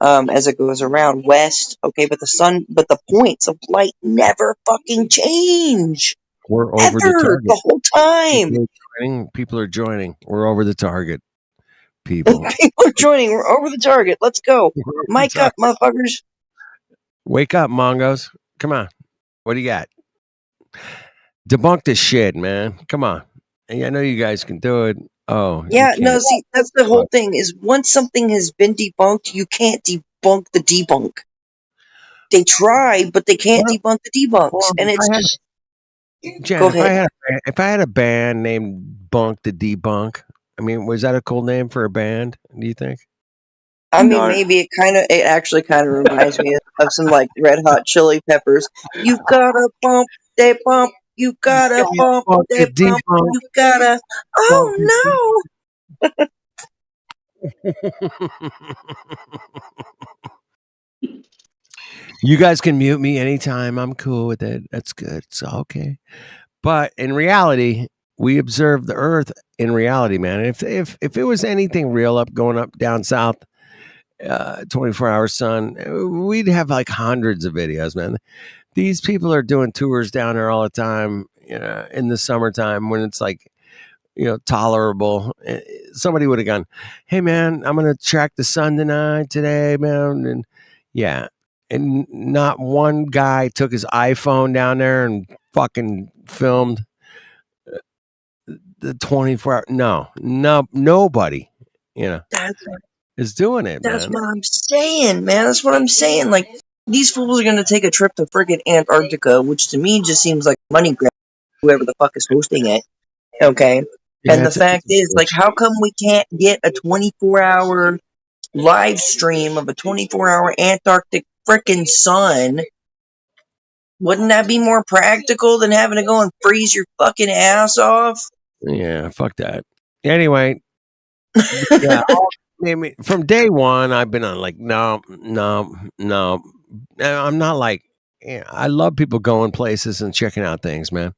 As it goes around west, okay, but the points of light never fucking change. We're over the Ever, target. the whole time. People are joining. We're over the target. People. People are joining. We're over the target. Let's go. We're over the Mic up, motherfuckers. Wake up, Mongos. Come on. What do you got? Debunk this shit, man. Come on. And I know you guys can do it. Oh, you Yeah, no, can't. see, that's the whole thing is once something has been debunked, you can't debunk the debunk. They try, but they can't debunk the debunks. Well, And it's just, Jen, go if ahead. I had a band named Bunk the Debunk, I mean, was that a cool name for a band? Do you think? I mean, maybe it actually kind of reminds me of some like Red Hot Chili Peppers. You gotta bump, they bump. You gotta bump, they bump. You gotta. Oh no! You guys can mute me anytime. I'm cool with it. That's good. It's okay. But in reality, we observe the Earth in reality, man. If it was anything real going up down south, 24-hour sun, we'd have like hundreds of videos, man. These people are doing tours down there all the time, you know, in the summertime when it's like, you know, tolerable. Somebody would have gone, "Hey, man, I'm gonna track the sun today, man," and yeah. And not one guy took his iPhone down there and fucking filmed the 24-hour. No, nobody, you know, is doing it, That's man. what I'm saying, man. That's what I'm saying. Like, these fools are gonna take a trip to friggin' Antarctica, which to me just seems like money grab. Whoever the fuck is hosting it, okay. Yeah, And the fact is, like, how come we can't get a 24-hour live stream of a 24-hour Antarctic frickin' sun? Wouldn't that be more practical than having to go and freeze your fucking ass off? Yeah, fuck that. Anyway, yeah, I mean, from day one, I've been on like, no. I'm not like, I love people going places and checking out things, man.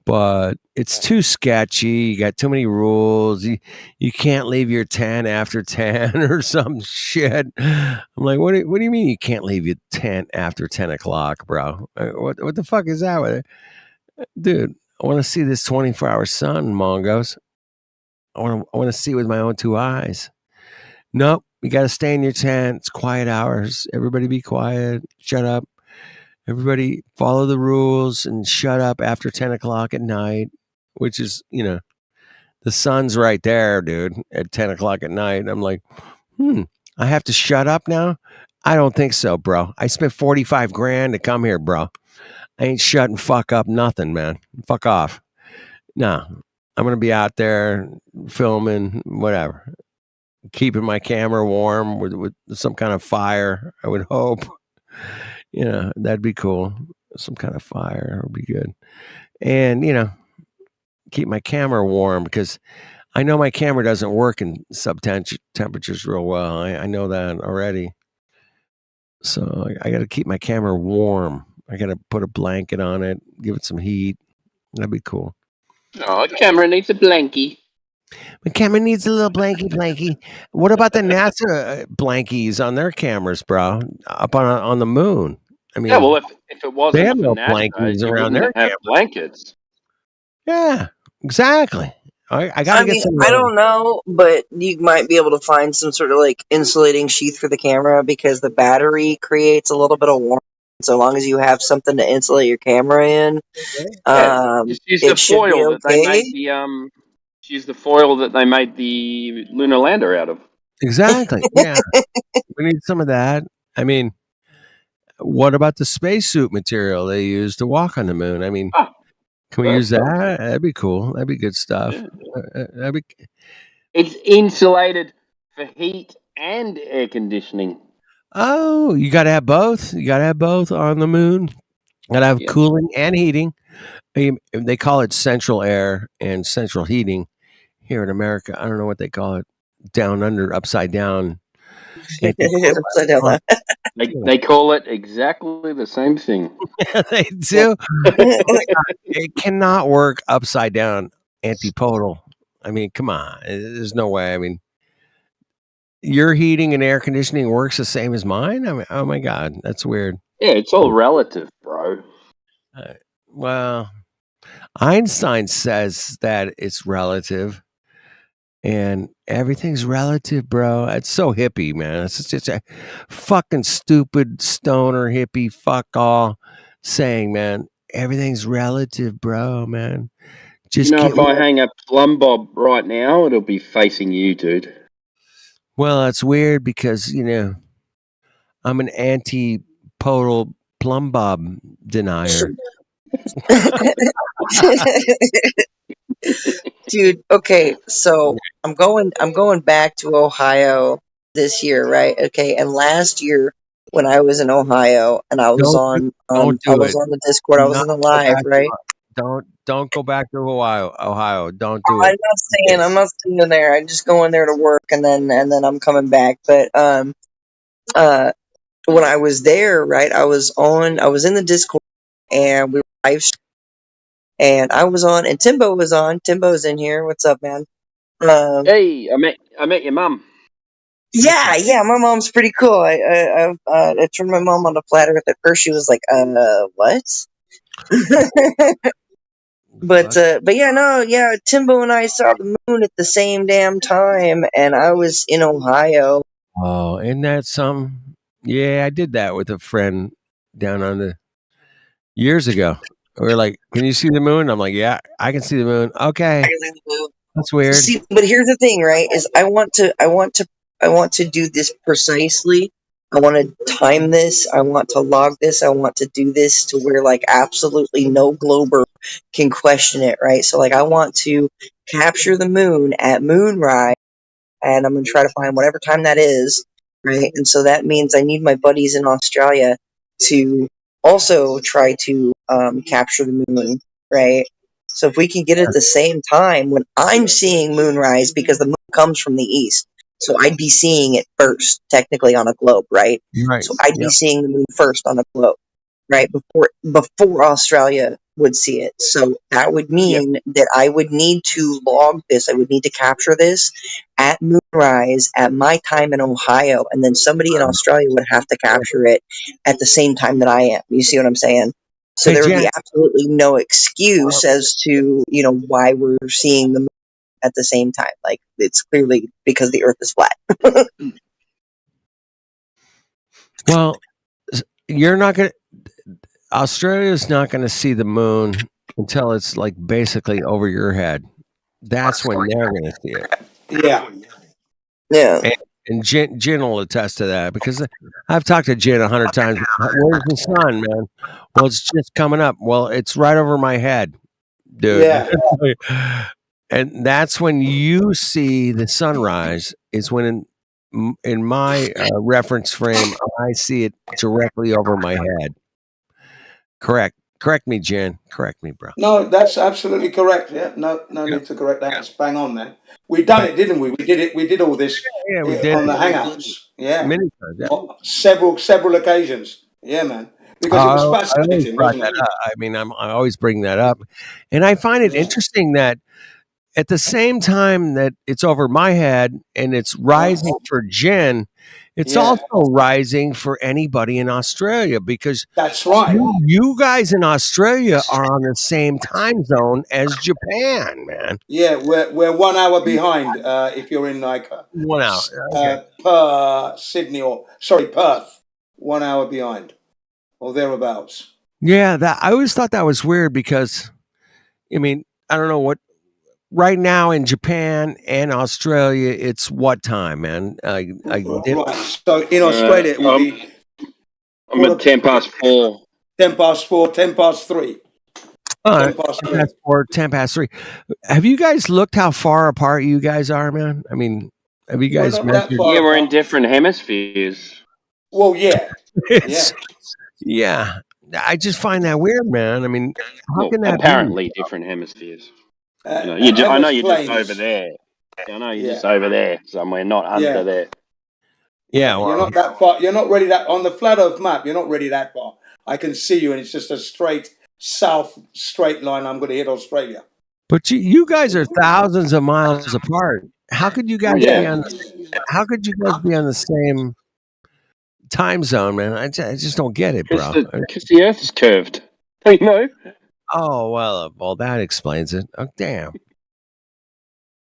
But it's too sketchy. You got too many rules. You can't leave your tent after 10 or some shit. I'm like, what do you mean you can't leave your tent after 10 o'clock, bro? What the fuck is that with it? Dude, I want to see this 24-hour sun, Mongos. I want to see with my own two eyes. Nope, you got to stay in your tent. It's quiet hours. Everybody be quiet. Shut up. Everybody follow the rules and shut up after 10 o'clock at night, which is, you know, the sun's right there, dude, at 10 o'clock at night. I'm like, I have to shut up now? I don't think so, bro. I spent 45 grand to come here, bro. I ain't shutting fuck up nothing, man. Fuck off. No, I'm going to be out there filming, whatever. Keeping my camera warm with some kind of fire, I would hope. You know, that'd be cool. Some kind of fire would be good. And, you know, keep my camera warm because I know my camera doesn't work in temperatures real well. I know that already. So I got to keep my camera warm. I got to put a blanket on it, give it some heat. That'd be cool. Oh, camera needs a blankie. My camera needs a little blankie. What about the NASA blankies on their cameras, bro? Up on the moon. I mean, Yeah, well, if it they wasn't have for no NASA, blankies you around their wouldn't have cameras. blankets. Yeah, exactly. I got I to get mean, some. I don't know, but you might be able to find some sort of like insulating sheath for the camera because the battery creates a little bit of warmth. So long as you have something to insulate your camera in, Yeah, just use the it should be foil that they okay. made use the foil that they made the lunar lander out of. Exactly. Yeah, we need some of that. I mean, what about the spacesuit material they use to walk on the moon? I mean, can we use that? That'd be cool. That'd be good stuff. That'd be. It's insulated for heat and air conditioning. Oh, you got to have both. You got to have both on the moon. Got to have cooling and heating. They call it central air and central heating here in America. I don't know what they call it. Down under, upside down. Upside down. They call it exactly the same thing. They do. Oh my God. It cannot work upside down antipodal. I mean, come on. There's no way. I mean, your heating and air conditioning works the same as mine? I mean, oh my God, that's weird. Yeah, it's all relative, bro. Well, Einstein says that it's relative. And everything's relative, bro. It's so hippie, man. It's just a fucking stupid stoner hippie fuck all saying, man. Everything's relative, bro, man. Just if I hang a plumb bob right now, it'll be facing you, dude. Well, that's weird because, I'm an antipodal plumb bob denier. Dude, okay, so I'm going back to Ohio this year, right? Okay, and last year when I was in Ohio and I was on the Discord, I was in the live, right? Don't go back to Ohio. Don't do I'm it. not staying there. I'm just going there to work and then I'm coming back. But when I was there, right, I was in the Discord and we were live streaming, and I was on and Timbo was on. Timbo's in here. What's up, man? Hey, I met your mum. Yeah, my mom's pretty cool. I turned my mom on to Flat Earth. At first, she was like, what? But yeah, Timbo and I saw the moon at the same damn time, and I was in Ohio. Oh, isn't that something? Yeah, I did that with a friend down on the years ago. We were like, "Can you see the moon?" I'm like, "Yeah, I can see the moon." Okay, that's weird. See, but here's the thing, right? Is I want to do this precisely. I want to time this. I want to log this. I want to do this to where like absolutely no glober can question it, right? So like I want to capture the moon at moonrise, and I'm going to try to find whatever time that is, right? And so that means I need my buddies in Australia to also try to capture the moon, right? So if we can get it at the same time when I'm seeing moonrise, because the moon comes from the east, so I'd be seeing it first, technically on a globe, right? Right. So I'd be seeing the moon first on a globe, right? Before Australia would see it. So that would mean that I would need to log this. I would need to capture this at moonrise at my time in Ohio, and then somebody in Australia would have to capture it at the same time that I am. You see what I'm saying? So Hey, there would Jen. be absolutely no excuse as to, why we're seeing the moon at the same time. Like, it's clearly because the earth is flat. Well, you're not going to, Australia's not going to see the moon until it's like basically over your head. That's when they're going to see it. Yeah. Yeah. And Jen will attest to that because I've talked to Jen 100 times. Where's the sun, man? Well, it's just coming up. Well, it's right over my head, dude. Yeah. And that's when you see the sunrise. Is when in my reference frame, I see it directly over my head. Correct. Correct me, Jen. Correct me, bro. No, that's absolutely correct. Yeah, no need to correct that. It's bang on, man. We done it, didn't we? We did it. We did all this Yeah, we did on the it. Hangouts. Yeah, Many times, yeah. On several occasions. Yeah, man. Because it was I always fascinating, brought wasn't that it? up. I mean, I always bring that up, and I find it interesting that at the same time that it's over my head and it's rising for Jen, it's Yeah. also rising for anybody in Australia because That's right. you guys in Australia are on the same time zone as Japan, man. Yeah, we're 1 hour behind. If you're in like 1 hour. Perth, 1 hour behind, or thereabouts. Yeah, that I always thought that was weird because, I mean, I don't know what. Right now in Japan and Australia, it's what time, man? Right. So in Australia, it will be. I'm at 4:10. 4:10, 3:10. All right, 3:10. 4, 3:10. Have you guys looked how far apart you guys are, man? I mean, have you guys not that measured? far Yeah, we're in apart. different hemispheres. Well, yeah. Yeah. I just find that weird, man. I mean, how Well, can that apparently be? different hemispheres. I know you're just over there. I know you're just over there somewhere, not under there. Yeah, You're not that far. You're not really that on the flat Earth map. You're not really that far. I can see you, and it's just a straight south straight line. I'm going to hit Australia. But you guys are thousands of miles apart. How could you guys be on? How could you guys be on the same time zone, man? I just don't get it, bro. Because the Earth is curved. You know. Oh well, that explains it. Oh damn.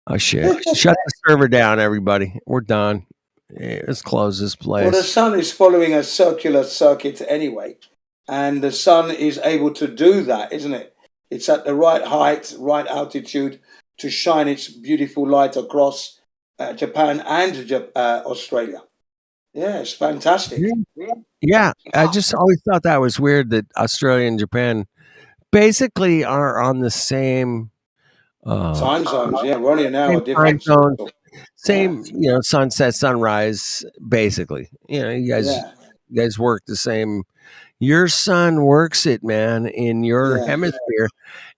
Oh shit! Shut the server down, everybody. We're done. Yeah, let's close this place. Well, the sun is following a circular circuit anyway, and the sun is able to do that, isn't it? It's at the right height, right altitude to shine its beautiful light across Japan and Australia. Yeah, it's fantastic. Yeah, I just always thought that was weird that Australia and Japan basically are on the same time zones. Yeah, we're only an hour same difference. time zone, same sunset, sunrise. Basically, you guys work the same. Your sun works it, man, in your hemisphere,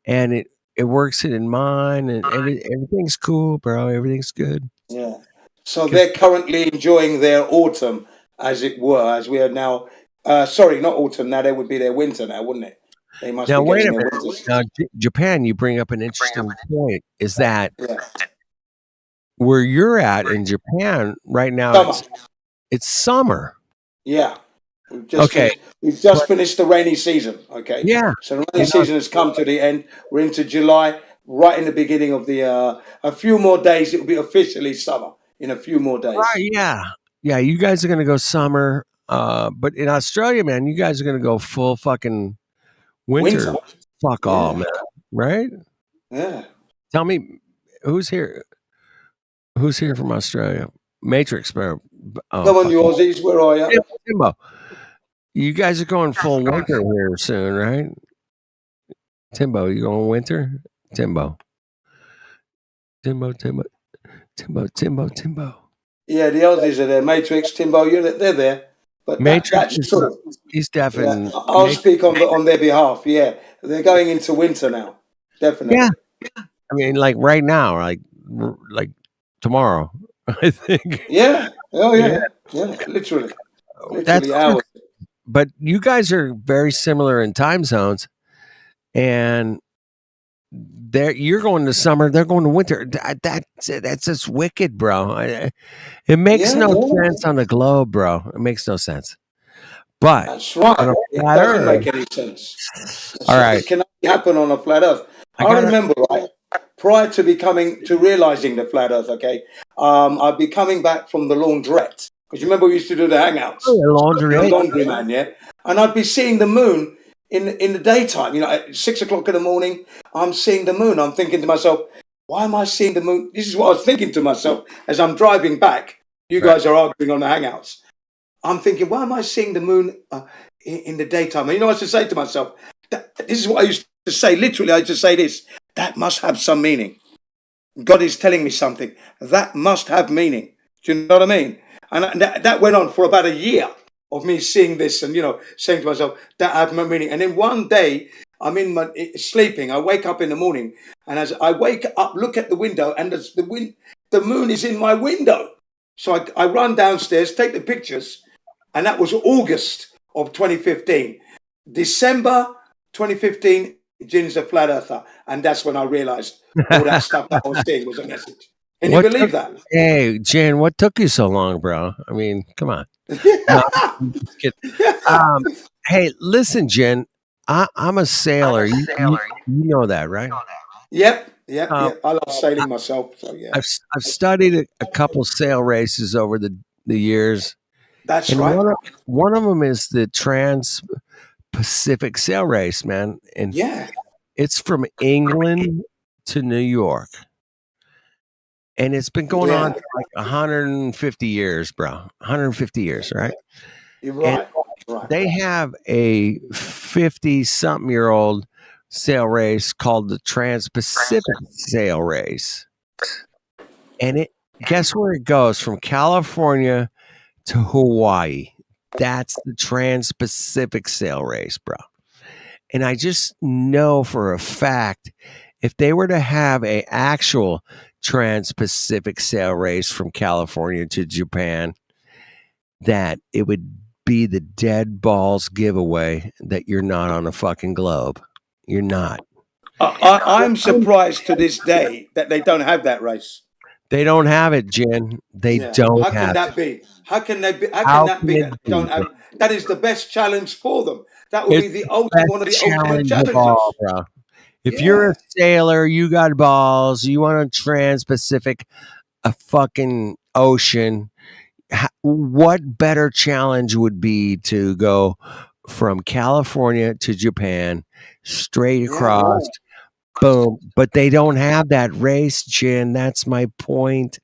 and it works it in mine, and everything's cool, bro. Everything's good. Yeah. So they're currently enjoying their autumn, as it were, as we are now. Sorry, not autumn. Now they would be their winter now, wouldn't it? They must Now be wait a getting their minute. winters. Now, Japan, you bring up an interesting point. Is that where you're at in Japan right now? It's summer. Yeah. We've just finished the rainy season. Okay. Yeah. So the rainy season has come to the end. We're into July, right in the beginning of the. A few more days, it will be officially summer. In a few more days. Yeah. You guys are gonna go summer, but in Australia, man, you guys are gonna go full fucking winter. Fuck all, man. Right? Yeah. Tell me, who's here? Who's here from Australia? Matrix, bro. Come on, you Aussies, where are you? Timbo. You guys are going full winter here soon, right? Timbo, you going winter? Timbo. Yeah, the Aussies are there. Matrix, Timbo, they're there. But Matrix that's true. He's definitely. Yeah, I'll speak on their behalf. Yeah, they're going into winter now. Definitely. Yeah. I mean, like right now, like tomorrow, I think. Yeah. Oh yeah. Yeah. Literally hours. But you guys are very similar in time zones, and you're going to summer, they're going to winter. That's just wicked, bro. It makes no sense on the globe, bro. It makes no sense. But that's right. It doesn't make any sense. All right. It cannot happen on a flat Earth. I remember, right, prior to realizing the flat Earth, okay, I'd be coming back from the laundrette. Because you remember we used to do the hangouts. Oh, yeah, laundry man, yeah. And I'd be seeing the moon in the daytime. At 6 o'clock in the morning, I'm seeing the moon. I'm thinking to myself, why am I seeing the moon? This is what I was thinking to myself as I'm driving back. You guys are arguing on the hangouts. I'm thinking, why am I seeing the moon in the daytime? And I used to say to myself, this is what I used to say. Literally, I used to say this. That must have some meaning. God is telling me something. That must have meaning. Do you know what I mean? And that went on for about a year of me seeing this and, saying to myself, that had my meaning. And then one day, I'm in my sleeping. I wake up in the morning, and as I wake up, look at the window, and the moon is in my window. So I run downstairs, take the pictures, and that was August of 2015. December 2015, Jin's a flat earther, and that's when I realized all that stuff that I was saying was a message. Can you believe that? Hey, Jin, what took you so long, bro? I mean, come on. No, I'm just kidding. Hey, listen, Jin, I'm a sailor. You know that, right? Yep. I love sailing myself. So yeah, I've studied a couple sail races over the years. That's and right. One of them is the Trans-Pacific Sail Race, man. And yeah, it's from England to New York. And it's been going on for like 150 years, bro. 150 years, right? You're right. They have a 50-something-year-old sail race called the Trans-Pacific Sail Race. And guess where it goes? From California to Hawaii. That's the Trans-Pacific Sail Race, bro. And I just know for a fact, if they were to have an actual Trans-Pacific Sail Race from California to Japan, that it would be the dead balls giveaway that you're not on a fucking globe. You're not. I'm surprised to this day that they don't have that race. They don't have it, Jen. They don't How have can that it. be? How can they be? How How can that can be it that they don't be, have? bro? That is the best challenge for them. That would be It's the the ultimate, one of best the ultimate challenge of challenges. all, bro. If you're a sailor, you got balls, you want a Trans-Pacific, a fucking ocean, what better challenge would be to go from California to Japan, straight across, boom. But they don't have that race, Jen. That's my point.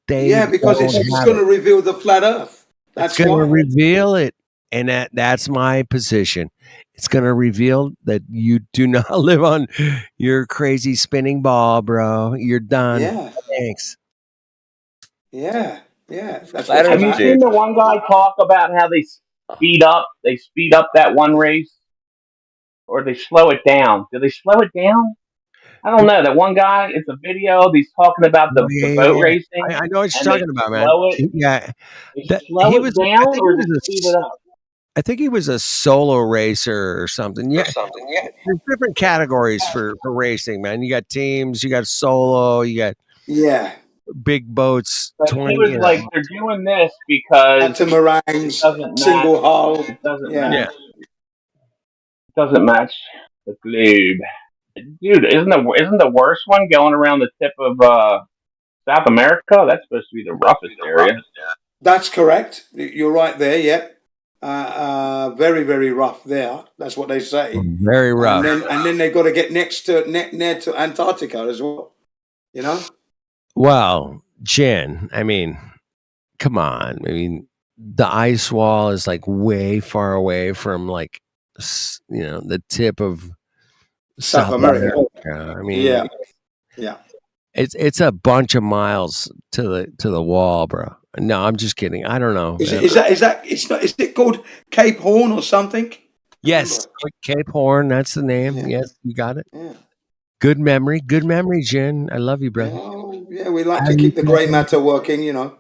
They because don't it's have going it. to reveal the flat Earth. It's That's going to why. reveal it. And that's my position. It's going to reveal that you do not live on your crazy spinning ball, bro. You're done. Yeah. Thanks. Yeah. That's Have what's you about. seen the one guy talk about how they speed up that one race, or they slow it down? Do they slow it down? I don't know. That one guy, it's a video. He's talking about the boat racing. I know what you're and they talking about, man. slow it. Yeah. They That, slow he it was, down, I think or he they was speed it up. I think he was a solo racer or something. Yeah. There's different categories for racing, man. You got teams, you got solo, you got big boats, But 20. he was like, they're doing this because Catamarans, it doesn't match. single hull. It doesn't Yeah. match. It doesn't match the globe. Dude, isn't the worst one going around the tip of South America? That's supposed to be the roughest area. That's correct. You're right there. Yeah. Very, very rough there. That's what they say. Very rough. And then they got to get near to Antarctica as well. You know. Well, Jen, I mean, come on. I mean, the ice wall is like way far away from like, the tip of South America. I mean, yeah. It's a bunch of miles to the wall, bro. No, I'm just kidding. I don't know. Is it called Cape Horn or something? Yes, Cape Horn. That's the name. Yeah. Yes, you got it. Yeah. Good memory, Jen. I love you, bro. Oh, yeah, we like to keep the grey matter working, you know.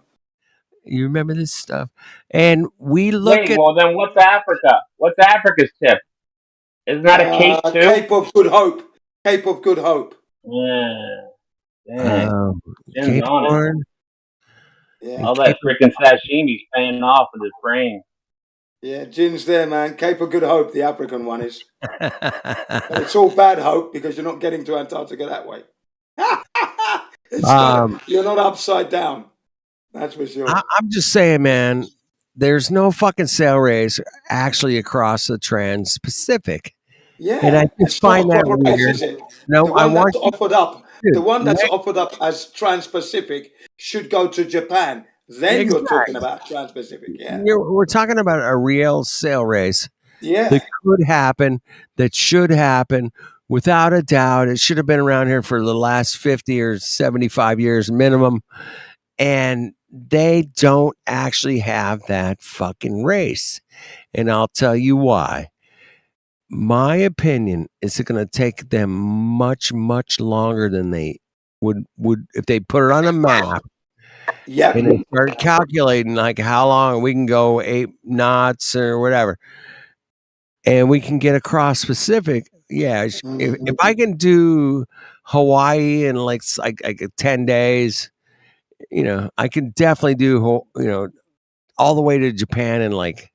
You remember this stuff, and we look Wait, well then, what's Africa? What's Africa's tip? Isn't that a cape too? Cape of Good Hope. Cape of Good Hope. Yeah. Dang. Cape Horn. Yeah. All that freaking sashimi's paying off with his brain. Yeah, Gin's there, man. Cape of Good Hope, the African one is. But it's all bad hope because you're not getting to Antarctica that way. You're not upside down. That's for sure. I'm just saying, man, there's no fucking sail race actually across the Trans-Pacific. Yeah. And I just find that weird. No, I want offered up. The one that's offered up as Trans-Pacific should go to Japan. Then you're talking about Trans-Pacific. Yeah. We're talking about a real sail race. Yeah. That could happen, that should happen, without a doubt. It should have been around here for the last 50 or 75 years minimum. And they don't actually have that fucking race. And I'll tell you why. My opinion is it's going to take them much, much longer than they would if they put it on a map. Yep. And they start calculating like how long we can go 8 knots or whatever. And we can get across Pacific. Yeah. If I can do Hawaii in like 10 days, you know, I can definitely do, you know, all the way to Japan in like,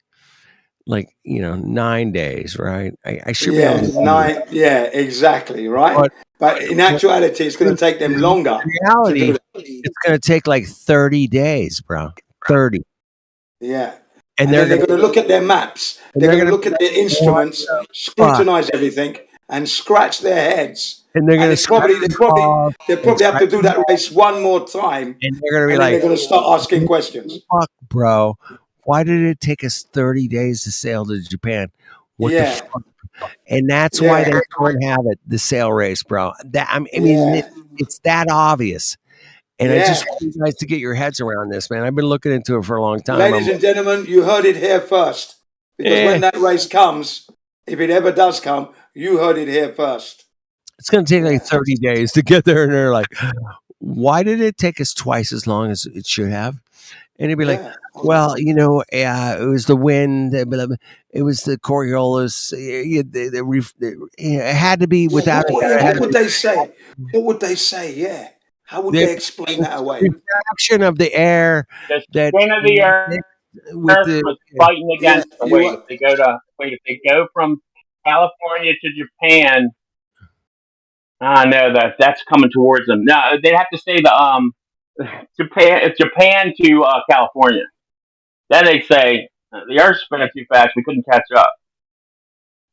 you know, 9 days, right? I should be able to do 9. Yeah, exactly, right? But in actuality, it's going to take them longer. In reality, it's going to take like 30 days, bro. 30. Yeah. And they're going to look at their maps. They're going to look at their instruments, scrutinize everything, and scratch their heads. And they're going to probably have to do that race one more time. And they're going to be they're going to start asking questions. Fuck, bro. Why did it take us 30 days to sail to Japan? What the fuck? And that's why they don't have it, the sail race, bro. That I mean, it's that obvious. And I just want you guys to get your heads around this, man. I've been looking into it for a long time. Ladies and gentlemen, you heard it here first. Because when that race comes, if it ever does come, you heard it here first. It's going to take like 30 days to get there. And they're like, why did it take us twice as long as it should have? And he'd be like, well, you know, it was the wind. It was the Coriolis. It had to be without what would they say? What would they say? Yeah. How would they explain that away? Refraction of the air. The spin of the earth was fighting against the weight. If they go from California to Japan, no, that's coming towards them. No, they'd have to say the Japan to California. Then they'd say the Earth's spinning too fast. We couldn't catch up.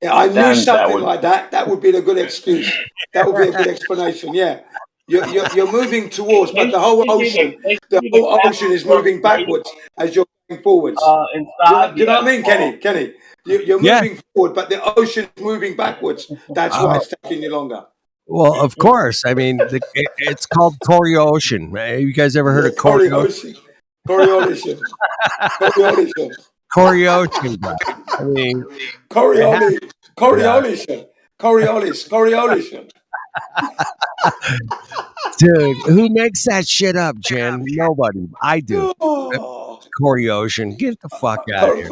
Yeah, I knew something like that. That would be a good excuse. That would be a good explanation. Yeah, you're moving towards, but the whole ocean is moving backwards as you're going forwards. Do you know what I mean, Kenny? You're moving forward, but the ocean is moving backwards. That's why it's taking you longer. Well, of course. I mean, it's called Coriocean. Have you guys ever heard of Coriocean? Coriocean. Coriocean, bro. I mean, Coriocean. Dude, who makes that shit up, Jen? Nobody. I do. Coriocean. Get the fuck out of here.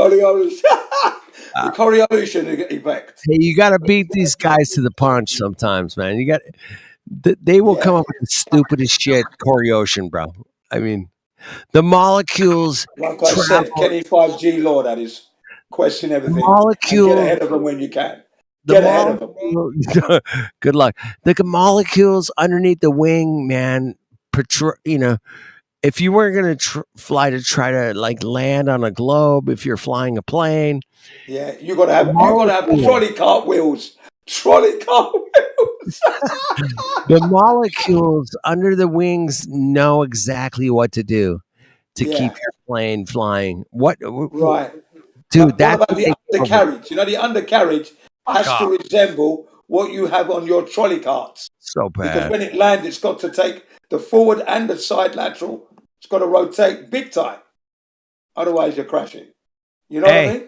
The Coriocean effect. Hey, you got to beat these guys to the punch sometimes, man. You got. They will come up with the stupidest shit. Coriocean, bro. I mean, the molecules. Like I said, Kenny 5G law. That is question everything. Molecule. Get ahead of them when you can. Get ahead of them. Good luck. The molecules underneath the wing, man. You know, if you weren't going to try to like land on a globe, if you're flying a plane, yeah, you got to have trolley cart wheels. Trolley cart wheels. The molecules under the wings know exactly what to do to keep your plane flying. Right, dude? What about the undercarriage? You know, the undercarriage has to resemble what you have on your trolley carts. So bad. Because when it lands, it's got to take the forward and the side lateral. It's got to rotate big time. Otherwise, you're crashing. You know what I mean?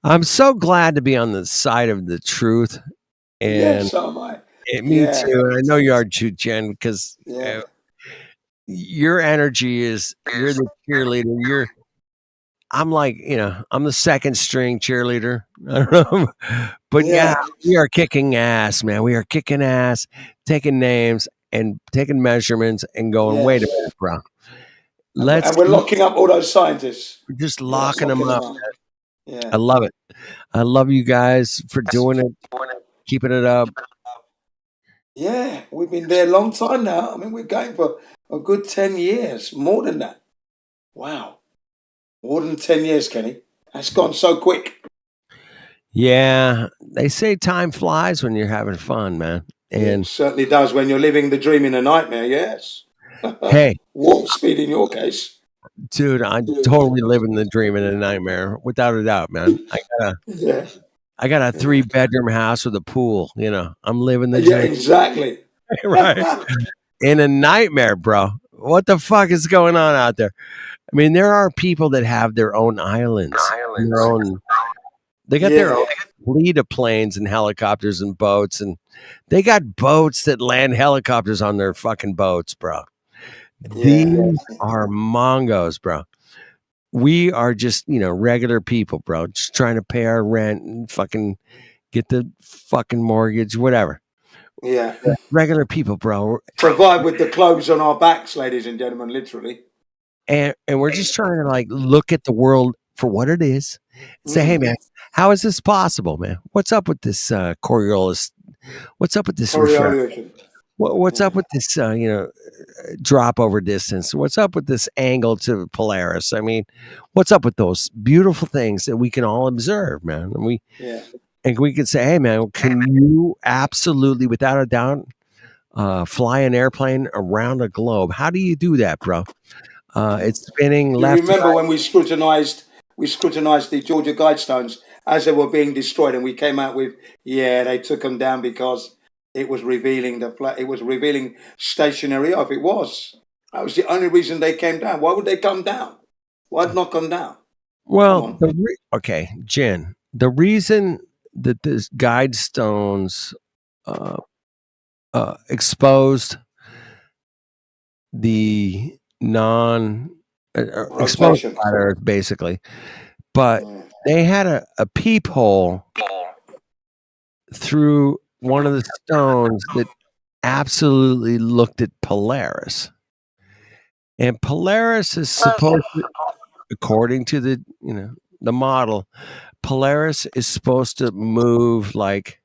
I'm so glad to be on the side of the truth. And so am I. Me too. And I know you are too, Jen, because your energy is, you're the cheerleader. I'm like, you know, I'm the second string cheerleader. I don't know. But we are kicking ass, man. We are kicking ass, taking names and taking measurements and going, wait a minute, bro. And we're locking up all those scientists. We're just locking them up. Yeah. I love it. I love you guys for doing it, keeping it up. Yeah, we've been there a long time now. I mean, we're going for a good 10 years, more than that. Wow. More than 10 years, Kenny. That's gone so quick. Yeah, they say time flies when you're having fun, man. And it certainly does when you're living the dream in a nightmare, yes. Hey. Warp speed in your case. Dude, I'm totally living the dream in a nightmare, without a doubt, man. I got a 3-bedroom house with a pool, you know. I'm living the dream. Yeah, exactly. Right. In a nightmare, bro. what the fuck is going on out there? I mean, there are people that have their own islands, their own. They got their Yeah. own fleet of planes and helicopters and boats, and they got boats that land helicopters on their fucking boats, bro. These are Mongos, bro. We are just, regular people, bro, just trying to pay our rent and fucking get the fucking mortgage, whatever. Yeah. Regular people, bro. Survive with the clothes on our backs, ladies and gentlemen, literally. And we're just trying to like look at the world for what it is. Say, hey man, how is this possible, man? What's up with this Coriolis? What's up with this refresh? Coriolis. What's up with this drop over distance? What's up with this angle to Polaris? I mean, what's up with those beautiful things that we can all observe, man? And we can say, hey man, can you absolutely, without a doubt, fly an airplane around a globe? How do you do that, bro? It's spinning You left. remember when we scrutinized the Georgia Guidestones as they were being destroyed, and we came out with, they took them down because it was revealing it was revealing stationary Earth. It was. That was the only reason they came down. Why would they come down? Why'd not come down? Well, okay, Jen. The reason that this Guidestones exposed the exposed flat Earth, basically, but they had a peephole through one of the stones that absolutely looked at Polaris, and Polaris is supposed to, according to the the model, Polaris is supposed to move like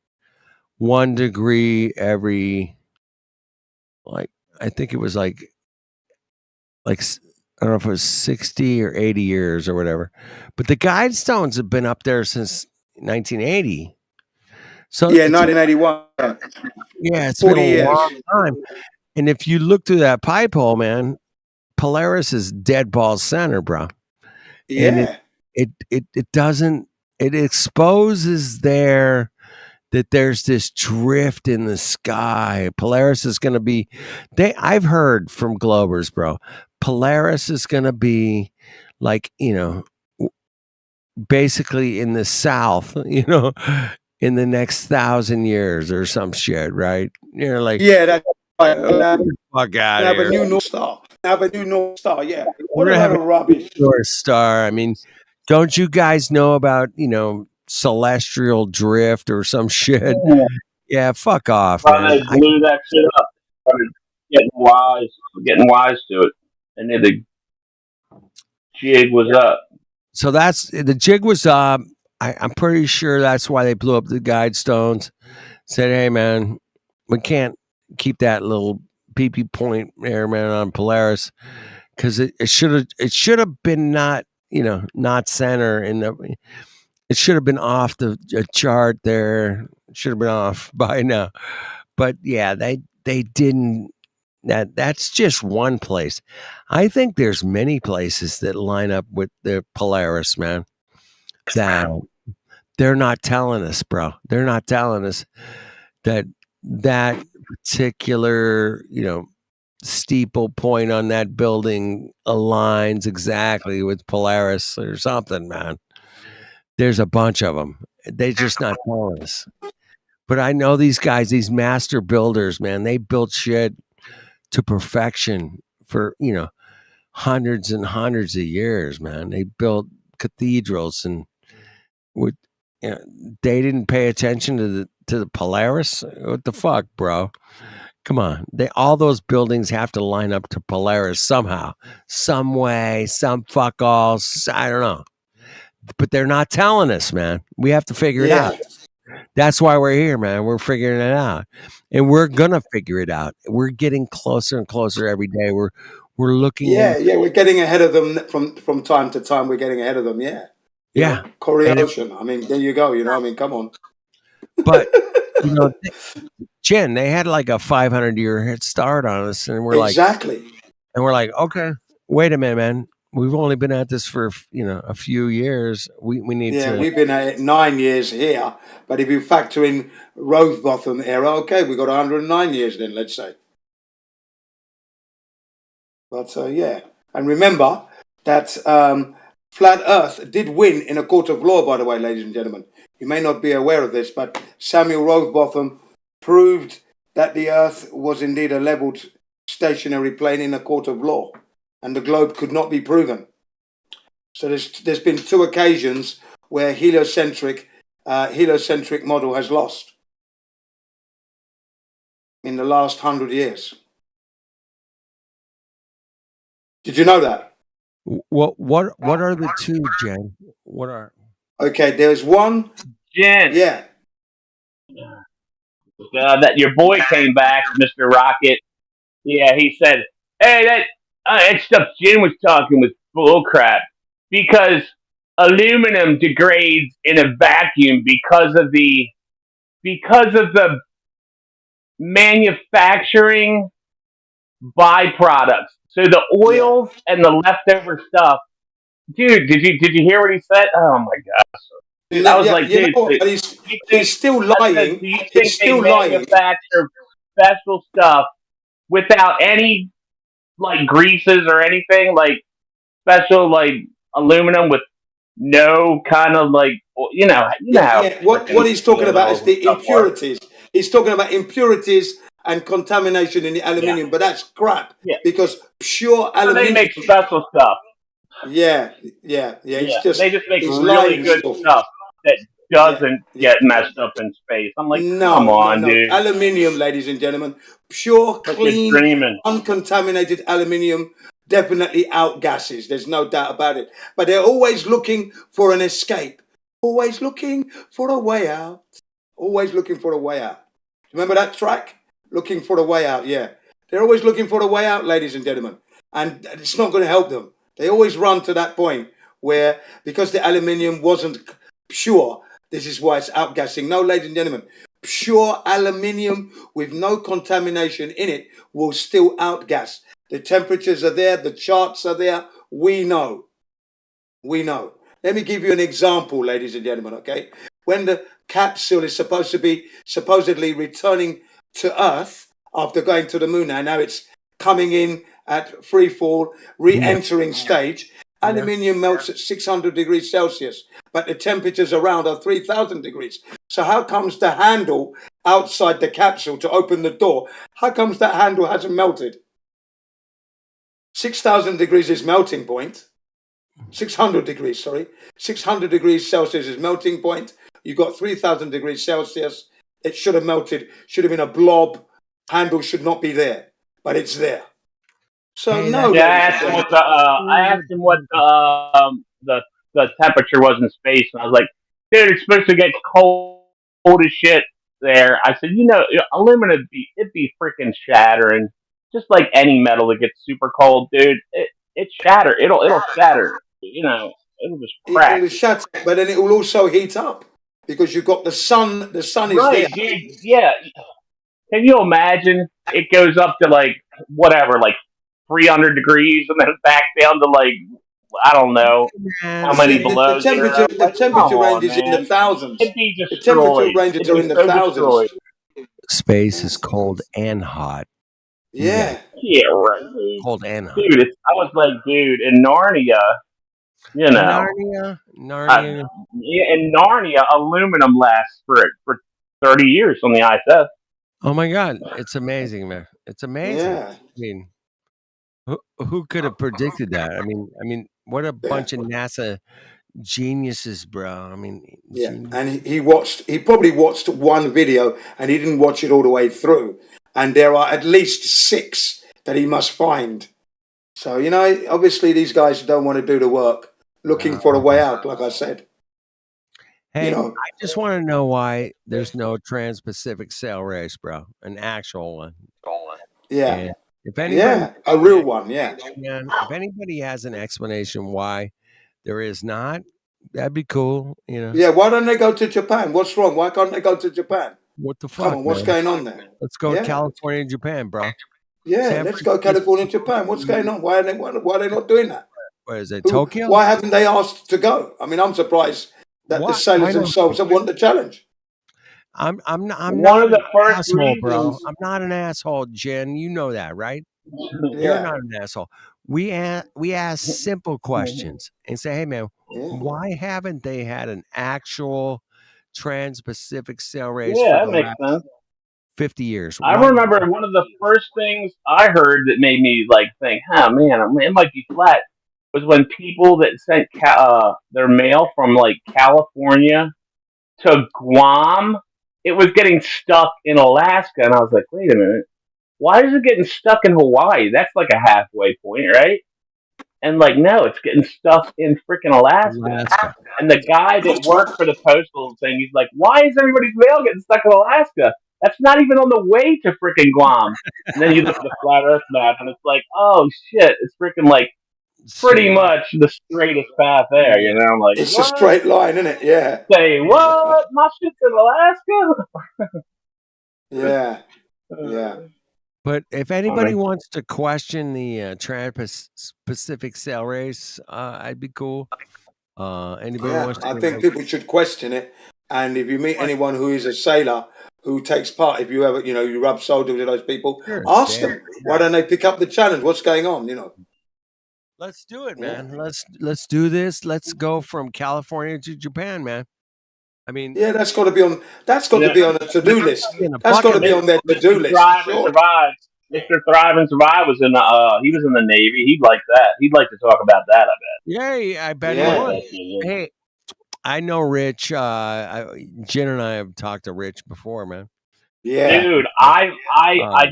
1 degree every, like, I think it was like I don't know if it was 60 or 80 years or whatever, but the Guidestones have been up there since 1980. So 1981. Yeah, it's 40 been a years. long time. And if you look through that pipe hole, man, Polaris is dead ball center, bro. Yeah. And it doesn't, it exposes there that there's this drift in the sky. Polaris is going to be, I've heard from Globers, bro, Polaris is going to be like, basically in the south, in the next 1,000 years or some shit, right? Like, that's right. Fuck out Have here. a new North Star. Have a new North Star. Yeah. What We're a gonna lot have of rubbish. North Star. I mean, don't you guys know about celestial drift or some shit? Yeah, fuck off, Well, man. they blew that shit up. Started getting wise to it. And then the jig was up. So the jig was up. I'm pretty sure that's why they blew up the Guidestones. Said, hey man, we can't keep that little PP point there, man, on Polaris, because it should have been not center in the. It should have been off the chart there. It should have been off by now. But yeah, they didn't. That's just one place. I think there's many places that line up with the Polaris, man, that they're not telling us, bro. They're not telling us that particular, steeple point on that building aligns exactly with Polaris or something, man. There's a bunch of them. They're just not telling us. But I know these guys, these master builders, man, they built shit to perfection for, hundreds and hundreds of years, man. They built cathedrals and they didn't pay attention to the Polaris. What the fuck, bro? Come on. All those buildings have to line up to Polaris somehow, some way, some fuck all. I don't know. But they're not telling us, man. We have to figure it out. That's why we're here, man. We're figuring it out, and we're gonna figure it out. We're getting closer and closer every day. We're looking. We're getting ahead of them from time to time. We're getting ahead of them. Yeah. Correlation. I mean, there you go. I mean, come on. But Jen, they had like a 500-year head start on us, and we're exactly. And we're like, okay, wait a minute, man. We've only been at this for a few years. We need to. Yeah, we've been at it 9 years here, but if you factor in Rosebottom era, okay, we got 109 years then. Let's say. But yeah, and remember that flat Earth did win in a court of law. By the way, ladies and gentlemen, you may not be aware of this, but Samuel Rowbotham proved that the Earth was indeed a leveled stationary plane in a court of law, and the globe could not be proven. So there's been 2 occasions where heliocentric model has lost in the last 100 years. Did you know that? What are the 2, Jen? What are? Okay, there's one. Jen. Yeah. That your boy came back, Mr. Rocket. Yeah, he said, "Hey, that stuff Jen was talking was bullcrap because aluminum degrades in a vacuum because of the manufacturing byproducts. So the oils and the leftover stuff." Dude, did you hear what he said? Oh my gosh. Dude, I was like, dude, he's still lying. Do you think He's still they lying. manufacture special stuff without any like greases or anything, like special like aluminum with no kind of like how What he's talking about is the impurities. He's talking about impurities and contamination in the aluminium, but that's crap. Yeah. Because pure So aluminium. they make special stuff. Yeah. It's just, they just make he's really lying good still. stuff that doesn't get messed up in space. I'm like, come on, dude. Aluminium, ladies and gentlemen, pure, clean, uncontaminated aluminium definitely outgasses. There's no doubt about it. But they're always looking for an escape. Always looking for a way out. Always looking for a way out. Remember that track? Looking for a way out, yeah. They're always looking for a way out, ladies and gentlemen. And it's not going to help them. They always run to that point where, because the aluminium wasn't pure, this is why it's outgassing. No, ladies and gentlemen, pure aluminium with no contamination in it will still outgas. The temperatures are there. The charts are there. We know. Let me give you an example, ladies and gentlemen, okay? When the capsule is supposed to be supposedly returning to Earth after going to the moon, now it's coming in at free fall, re-entering stage, aluminium melts at 600 degrees Celsius, but the temperatures around are 3,000 degrees. So how comes the handle outside the capsule to open the door, how comes that handle hasn't melted? 6,000 degrees is melting point. 600 degrees, sorry. 600 degrees Celsius is melting point. You got 3,000 degrees Celsius. It should have melted, should have been a blob. Handle should not be there, but it's there. So no. Yeah, I asked him what the temperature was in space, and I was like, dude, it's supposed to get cold as shit there. I said, aluminum it'd be freaking shattering, just like any metal that gets super cold, dude. It shatter. It'll shatter. It'll just crack. It will shatter, but then it will also heat up because you've got the sun. The sun is right, there. dude. Yeah. Can you imagine? It goes up to like 300 degrees, and then back down to I don't know how many below. The temperature range is in the thousands. The temperature ranges are in the thousands. Space is cold and hot. Yeah. Yeah, right. Cold and hot. Dude, I was like, dude, in Narnia, Narnia. In Narnia, aluminum lasts for 30 years on the ISS. Oh my God, it's amazing, man! It's amazing. Yeah. I mean, who could have predicted that? I mean, what a bunch of NASA geniuses, bro. I mean, and he probably watched one video and he didn't watch it all the way through. And there are at least 6 that he must find. So, obviously these guys don't want to do the work, looking for a way out, like I said. Hey, I just want to know why there's no Trans-Pacific Sail Race, bro. An actual one. Yeah. And if anybody, a real one, yeah. If anybody has an explanation why there is not, that'd be cool, Yeah, why don't they go to Japan? What's wrong? Why can't they go to Japan? What the fuck? Come on, what's going on there? Let's go to California and Japan, bro. Yeah, let's go California and Japan. What's going on? Why are they not doing that? Where is it? Tokyo? Why haven't they asked to go? I mean, I'm surprised that the sailors themselves have won the challenge. I'm One not of the an first asshole, bro. reasons- I'm not an asshole, Jen. You know that, right? You're Yeah. not an asshole. We ask simple questions and say, hey man, Yeah. why haven't they had an actual Trans-Pacific sail race Yeah, for that the makes last sense. 50 years? I Why? remember one of the first things I heard that made me like think, "Huh, man, it might be flat," was when people that sent their mail from like California to Guam, it was getting stuck in Alaska, and I was like, "Wait a minute, why is it getting stuck in Hawaii? That's like a halfway point, right?" And like, no, it's getting stuck in freaking Alaska. Alaska. And the guy that worked for the postal thing, he's like, "Why is everybody's mail getting stuck in Alaska? That's not even on the way to freaking Guam." And then you look at the flat Earth map, and it's like, oh shit, it's freaking like pretty much the straightest path there. You know, I'm like, It's a what? straight line, isn't it? Yeah. Say what? My shit's in Alaska? Yeah. Yeah. But if anybody wants to question the Trans-Pacific sail race, I'd be cool. Anybody Yeah. wants to I give think a- people should question it. And if you meet anyone who is a sailor who takes part, if you ever, you rub shoulders with those people, Sure, ask Sam, them, why don't they pick up the challenge? What's going on? Let's do it, Yeah. man. Let's do this. Let's go from California to Japan, man. I mean, Yeah, that's got to be on. That's got to be on a to-do list. in a That's got to bucket be on their Mr. to-do list. Thrive and Sure. Survive. Mr. Thrive and Survive was in the he was in the Navy. He'd like that. He'd like to talk about that, I bet. Yay, I bet he Yeah. would. Hey, I know Rich. Jen and I have talked to Rich before, man. Yeah. Dude, I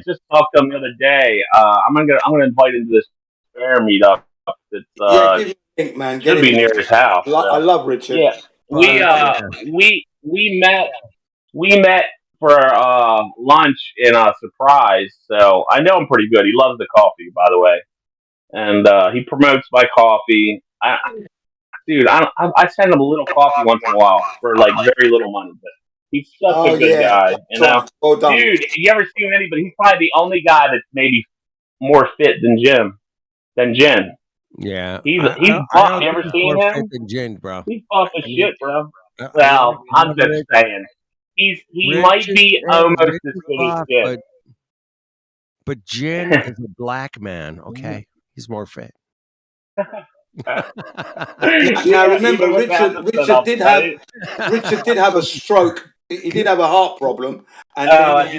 just talked to him the other day. I'm gonna invite him to this fair meetup. That's Yeah, give me a link, man. Get should be him. near his house. I love Richard. Yeah, we met for lunch in a Surprise. So I know him pretty good. He loves the coffee, by the way, and he promotes my coffee. Dude, I send him a little coffee once in a while for like very little money, but he's such Oh a good yeah. guy, you know. Well done. Dude, you ever seen anybody? He's probably the only guy that's maybe more fit than Jen. Yeah, He's I buff. don't You ever think he's seen more him? fit than Jen, bro. He's buff as I mean, shit, bro. I Well, love I'm just Rich. saying. He Rich might is- be hey, almost Rich as is good as buff, Jen. but Jen is a black man. Okay, he's more fit. Now remember, Richard did have a stroke. He did have a heart problem, and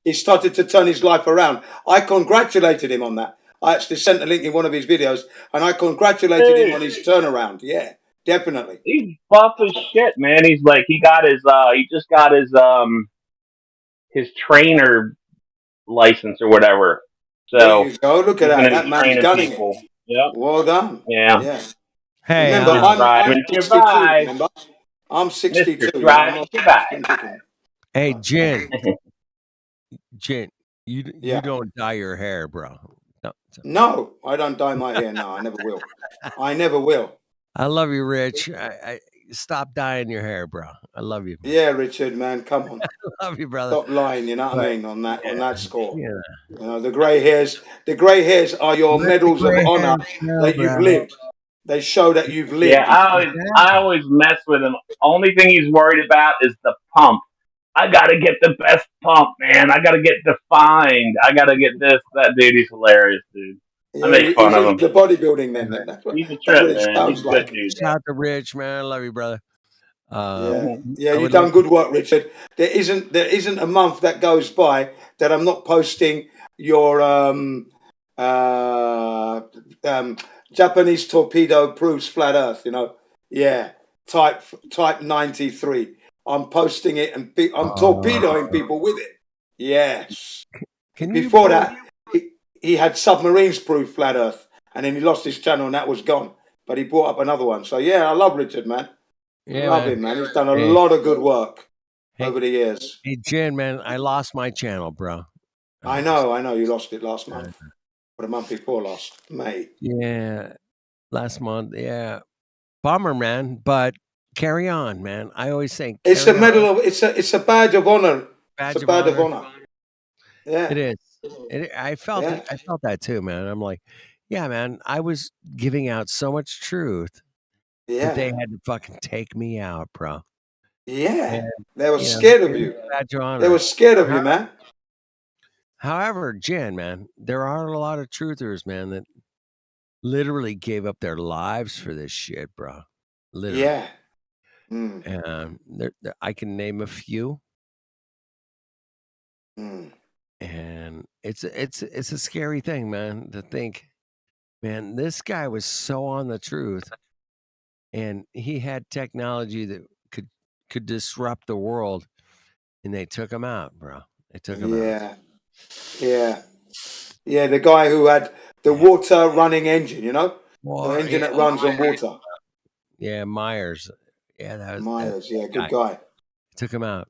he started to turn his life around. I congratulated him on that. I actually sent a link in one of his videos, and I congratulated him on his turnaround. Yeah, definitely. He's buff as shit, man. He's like he just got his trainer license or whatever. So there you go. Look at that. he's That man's training gunning people. it. Yep. Well done. Yeah. Yeah. Hey, remember, I'm Thrive and 62. Survive. Remember, I'm 62. Mr. Thrive and Survive. Hey, Jen. Jen, you don't dye your hair, bro. No, I don't dye my hair. No, I never will. I never will. I love you, Rich. I stop dyeing your hair, bro. I love you. Yeah, Richard, man, come on. I love you, brother. Stop lying. You know what I mean on that score. Yeah. You know, the grey hairs are your medals of honor that you've lived. They show that you've lived. Yeah, I always mess with him. Only thing he's worried about is the pump. I gotta get the best pump, man. I gotta get defined. I gotta get this. That dude, he's hilarious, dude. I make fun of him. The bodybuilding, then. That's what, He's a that's trip, what it man. sounds He's a like. good dude. Shout out to Rich, man. I love you, brother. Yeah, you've done good work, Richard. There isn't a month that goes by that I'm not posting your Japanese torpedo proves flat Earth. You know, yeah, type 93. I'm posting it and I'm torpedoing people with it. Yes. Before that, he had submarines prove flat Earth, and then he lost his channel and that was gone. But he brought up another one. So yeah, I love Richard, man. Yeah, Love man. him, man. He's done a lot of good work Hey. over the years. Hey, Jen, man, I lost my channel, bro. I know. You lost it last month. Or the month before last, May. Yeah, last month. Yeah, bummer, man. But carry on, man. I always say It's a carry medal on. of. It's a badge of honor. Badge It's a badge of honor. honor. Yeah. It is. I felt Yeah. it. I felt that too, man. I'm like, yeah, man. I was giving out so much truth that they Yeah. had to fucking take me out, bro. Yeah. And They were you know, scared of you. badge of They honor. were scared of you, Huh? man. However, Jen, man, there are a lot of truthers, man, that literally gave up their lives for this shit, bro. Literally. Yeah. Mm. I can name a few. Mm. And it's a scary thing, man, to think, man, this guy was so on the truth, and he had technology that could disrupt the world, and they took him out, bro. They took him out. Yeah. The guy who had the water running engine, you know, the engine that runs on water. Yeah, Myers. Yeah, that was Myers. Yeah, good guy. Took him out.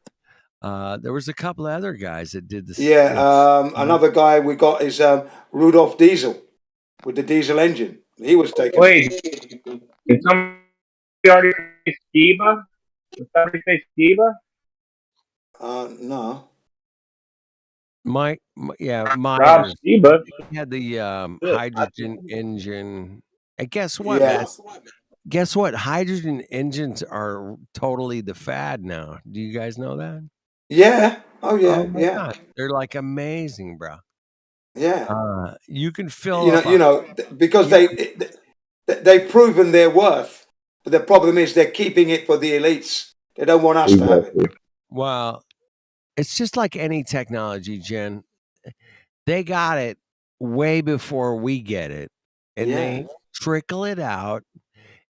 There was a couple of other guys that did this. Yeah, another guy we got is Rudolph Diesel with the diesel engine. He was taken. Wait, did somebody already say Skiba? Did somebody say Skiba? No. Myers. Rob Skiba. He had the hydrogen engine. And guess what, man? Guess what? Hydrogen engines are totally the fad now. Do you guys know that? Yeah. Oh yeah. Oh my God. They're like amazing, bro. Yeah. You can fill because they've proven their worth, but the problem is they're keeping it for the elites. They don't want us to have it. Well, it's just like any technology, Jen. They got it way before we get it, and they trickle it out,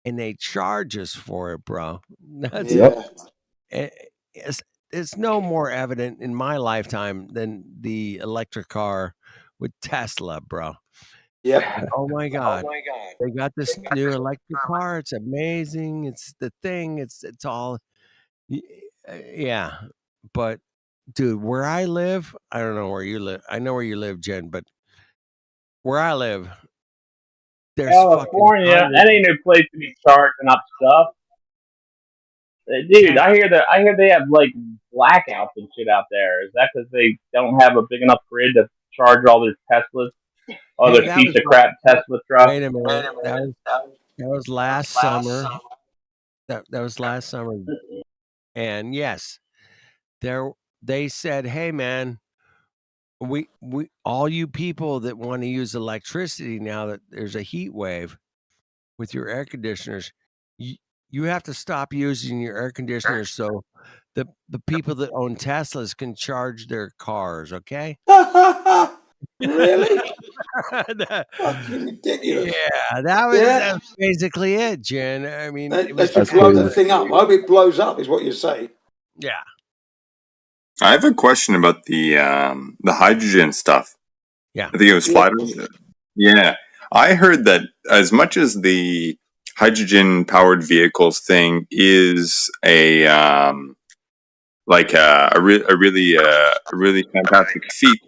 and they charge us for it, bro. That's it's no more evident in my lifetime than the electric car with Tesla, bro. Yep. Oh my God. They got this new electric car. It's amazing. It's the thing. It's all. Yeah. But dude, where I live, I don't know where you live. I know where you live, Jen, but where I live, there's California. That ain't no place to be charging up stuff. Dude, I hear they have like blackouts and shit out there. Is that because they don't have a big enough grid to charge all their Teslas? All their piece of crap Tesla trucks? Wait a minute. That was last summer. That was last summer. And yes, they said, "Hey man, we all you people that want to use electricity now that there's a heat wave with your air conditioners, you have to stop using your air conditioners so the people that own Teslas can charge their cars, okay?" Really? Fucking ridiculous. Yeah, that was basically it, Jen. I mean, they should blow the thing up. I hope it blows up, is what you say. Yeah. I have a question about the hydrogen stuff. Yeah. I think it was Flat Earth. Yeah. I heard that as much as the hydrogen powered vehicles thing is a really fantastic feat,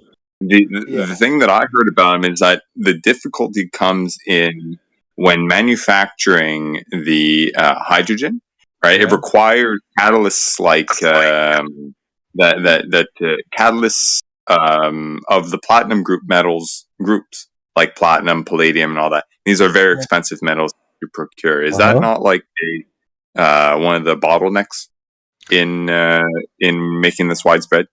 the thing that I heard about them is that the difficulty comes in when manufacturing the hydrogen, right? It requires catalysts like catalysts of the platinum group metals groups like platinum, palladium, and all that. These are very expensive metals to procure. Is that not like one of the bottlenecks in making this widespread?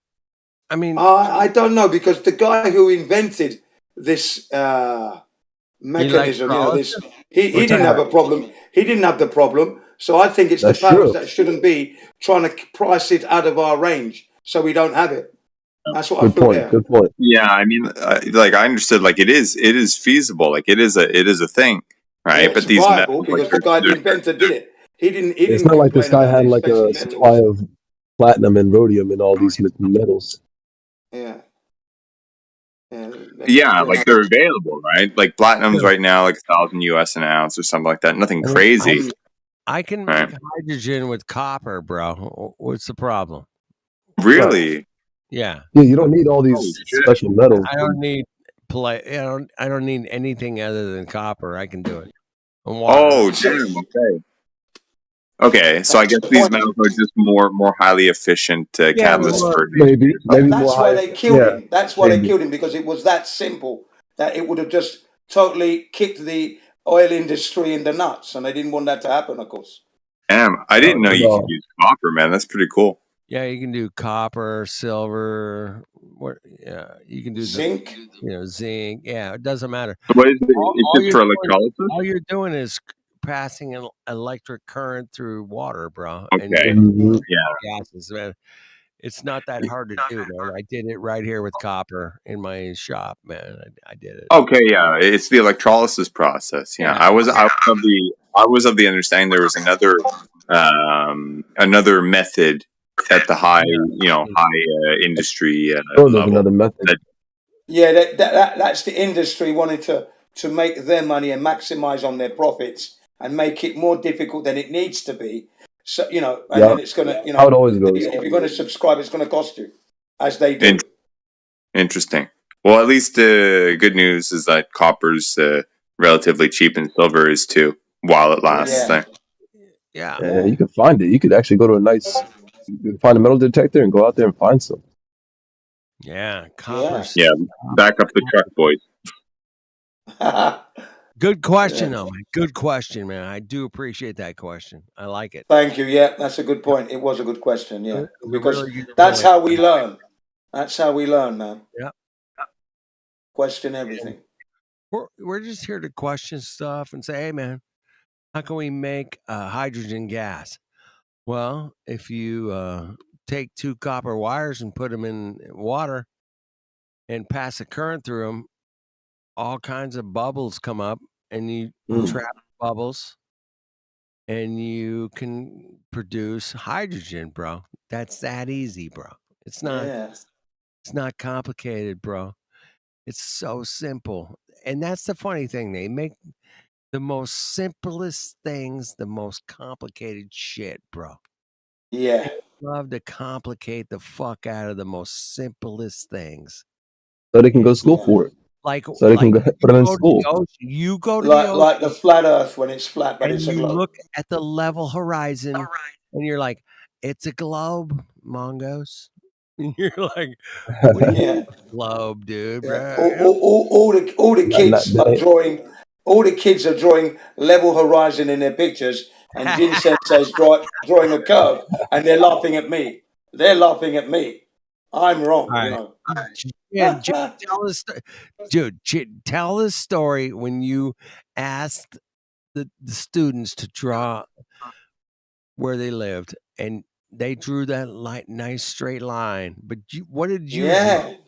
I mean, I don't know, because the guy who invented this mechanism, he didn't have a problem. He didn't have the problem. So I think it's the powers that shouldn't be trying to price it out of our range, so we don't have it. That's what I feel there. Good point. Yeah, I mean, I understood. Like it is feasible. Like it is a thing, right? Yeah, but these viable because the guy, the inventor, did it. He didn't. It's not like this guy had like a supply of platinum and rhodium and all these metals. Yeah. Yeah, like they're available, right? Like platinum's right now like $1,000 an ounce or something like that. Nothing crazy. I can make hydrogen with copper, bro. What's the problem? Really? Yeah. Yeah, you don't need all these special metals. I don't need I don't need anything other than copper. I can do it. Oh, damn. Okay. Okay, so I guess these metals are just more highly efficient catalysts for maybe that's why they killed him. That's why they killed him, because it was that simple that it would have just totally kicked the oil industry in the nuts, and they didn't want that to happen, of course. Damn, I didn't know you could use copper, man. That's pretty cool. Yeah, you can do copper, silver. What? Yeah, you can do zinc. Zinc. Yeah, it doesn't matter. What is it? It's just for electrolysis? All you're doing is passing an electric current through water, bro. And Okay. you're Yeah. gases, man. It's not that hard to do, man. I did it right here with copper in my shop, man. I did it. Okay, yeah, it's the electrolysis process. Yeah, I was of the understanding there was another method at the high industry there's level. another method. Yeah, that's the industry wanting to make their money and maximize on their profits and make it more difficult than it needs to be. So and then it's gonna, how it always goes. if you're going to subscribe, it's going to cost you, as they do. Interesting. Well, at least good news is that copper's relatively cheap and silver is too, while it lasts. Yeah, you can find it. You could actually go to you can find a metal detector and go out there and find some. Yeah, copper. Yeah, back up the truck, boys. Good question, though, man. Good question, man. I do appreciate that question. I like it. Thank you. Yeah, that's a good point. It was a good question. Yeah, It was a because really good that's point. how we learn. That's how we learn, man. Yeah. Question everything. We're just here to question stuff and say, hey, man, how can we make hydrogen gas? Well, if you take 2 copper wires and put them in water and pass a current through them, all kinds of bubbles come up, and you trap bubbles, and you can produce hydrogen, bro. That's that easy, bro. It's not. Yeah. It's not complicated, bro. It's so simple, and that's the funny thing. They make the most simplest things the most complicated shit, bro. Yeah. They love to complicate the fuck out of the most simplest things. So they can go to school for it. So they can put them in school. You go to like the flat Earth when it's flat, but and it's a you globe. look at the level horizon, and you're like, "It's a globe, Mongos." And you're like, "What do you mean globe, dude, Yeah. bro?" All the kids are drawing. All the kids are drawing level horizon in their pictures, and Jin Sensei's drawing a curve, and they're laughing at me. They're laughing at me. I'm wrong, All right. Tell us, dude. Tell the story when you asked the students to draw where they lived, and they drew that nice straight line. But what did you do?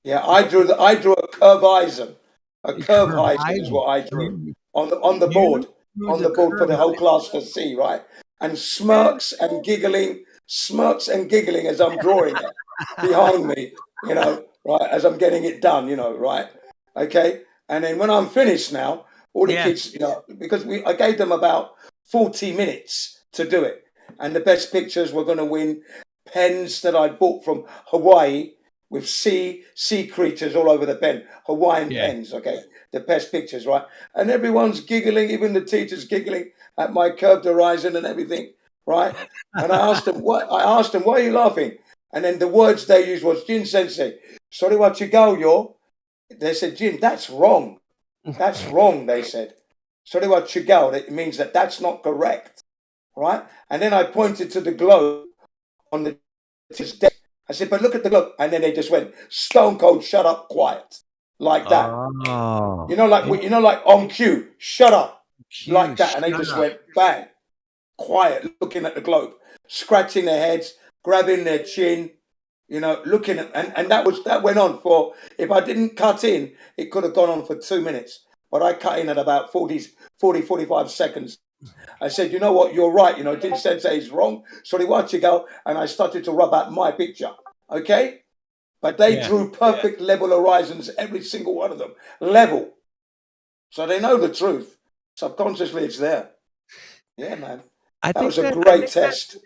Yeah, I drew a curve horizon. A curve horizon is what I drew on the board. On the board for the whole class to see, right? And smirks and giggling as I'm drawing it behind me, right, as I'm getting it done, right? Okay. And then when I'm finished now, all the kids, because I gave them about 40 minutes to do it. And the best pictures were going to win pens that I bought from Hawaii with sea creatures all over the pen, Hawaiian pens, okay? The best pictures, right? And everyone's giggling, even the teachers giggling at my curved horizon and everything, right? And I asked them, why are you laughing? And then the words they used was, Jin Sensei, sorry what you go, yo. They said, Jin, that's wrong. That's wrong, they said. Sorry what you go, it means that's not correct, right? And then I pointed to the globe on the teacher's desk. I said, but look at the globe. And then they just went, stone cold, shut up, quiet. Like that. Oh. Like on cue, shut up. Like that. And they just went, bang, quiet, looking at the globe, scratching their heads, grabbing their chin, looking at, and that went on for, if I didn't cut in, it could have gone on for 2 minutes. But I cut in at about 45 seconds. I said, you know what, you're right, Jin Sensei is wrong. Sorry, watch you go. And I started to rub out my picture. Okay? But they drew perfect level horizons, every single one of them. Level. So they know the truth. Subconsciously, it's there. Yeah, man. That was a great test.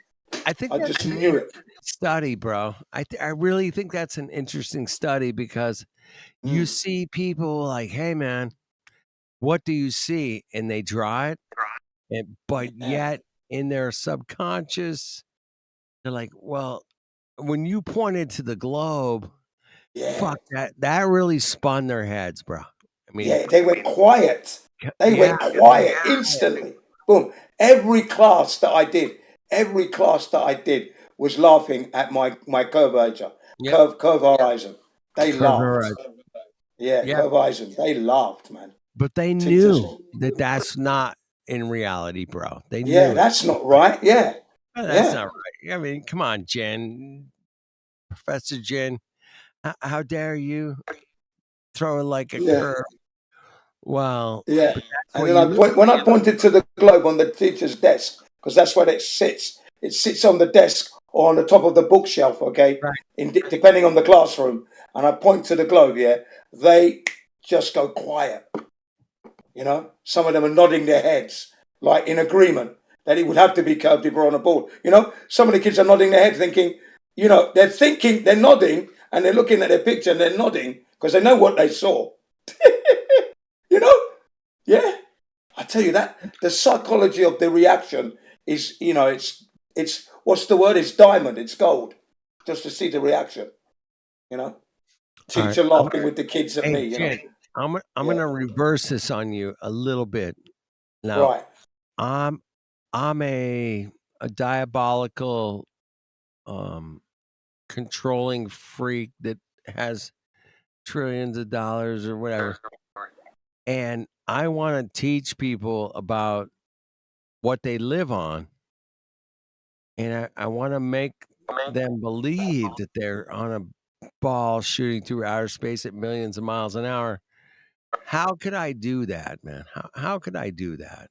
I think I just knew it. Study, bro. I really think that's an interesting study because you see people like, hey, man, what do you see? And they draw it. But yet in their subconscious, they're like, well, when you pointed to the globe, fuck that really spun their heads, bro. I mean, they went quiet. They went quiet instantly. Boom. Every class that I did was laughing at my curvature, Yep. curve horizon. They Curve laughed. horizon. Yeah, Yeah. curve horizon. They laughed, man. But they Teachers. knew that that's not in reality, bro. They Yeah, knew it. that's not right. Yeah. Well, that's Yeah. not right. I mean, come on, Jen, Professor Jen. How dare you throw it like a Yeah. curve? Well, Yeah. but that's And what then you knew. when I pointed to the globe on the teacher's desk, because that's where it sits. It sits on the desk or on the top of the bookshelf, okay? Right. Depending on the classroom. And I point to the globe, yeah, they just go quiet. You know, some of them are nodding their heads, like in agreement that it would have to be curved if we're on a board. You know, some of the kids are nodding their heads thinking, you know, they're nodding and they're looking at their picture and they're nodding because they know what they saw. You know? Yeah. I tell you that the psychology of the reaction is, you know, it's what's the word? It's diamond, it's gold. Just to see the reaction. You know? All Teacher right. laughing with the kids at Hey, me, you know. Jen, I'm Yeah. gonna reverse this on you a little bit. Now, Right. I'm a diabolical controlling freak that has trillions of dollars or whatever. And I want to teach people about what they live on. And I want to make them believe that they're on a ball shooting through outer space at millions of miles an hour. How could I do that, man? How could I do that?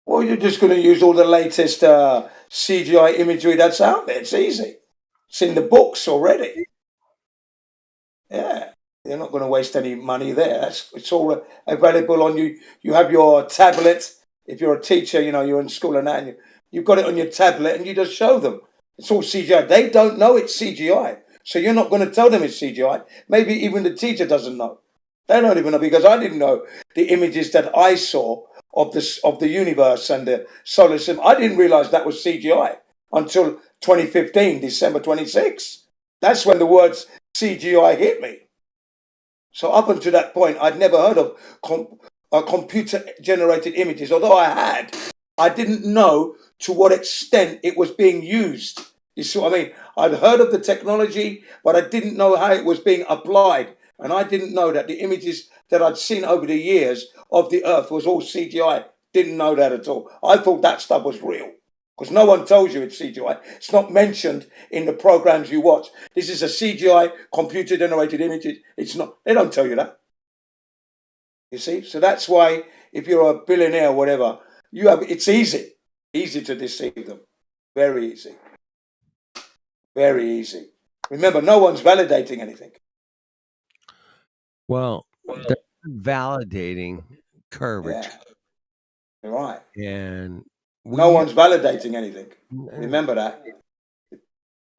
Well, you're just going to use all the latest CGI imagery that's out there. It's easy. It's in the books already. Yeah. You're not going to waste any money there. It's all available on you. You have your tablet. If you're a teacher, you know, you're in school and that, and you've got it on your tablet and you just show them. It's all CGI. They don't know it's CGI. So you're not going to tell them it's CGI. Maybe even the teacher doesn't know. They don't even know because I didn't know the images that I saw of the universe and the solar system. I didn't realize that was CGI until 2015, December 26. That's when the words CGI hit me. So up until that point, I'd never heard of computer-generated images. Although I didn't know to what extent it was being used. You see what I mean? I'd heard of the technology, but I didn't know how it was being applied. And I didn't know that the images that I'd seen over the years of the Earth was all CGI. Didn't know that at all. I thought that stuff was real. Because no one tells you it's CGI. It's not mentioned in the programs you watch. This is a CGI, computer-generated image. It's not. They don't tell you that. You see? So that's why if you're a billionaire or whatever, it's easy. Easy to deceive them. Very easy. Very easy. Remember, no one's validating anything. Well, they're validating curvature. Yeah. Right. And no one's validating anything. Remember that.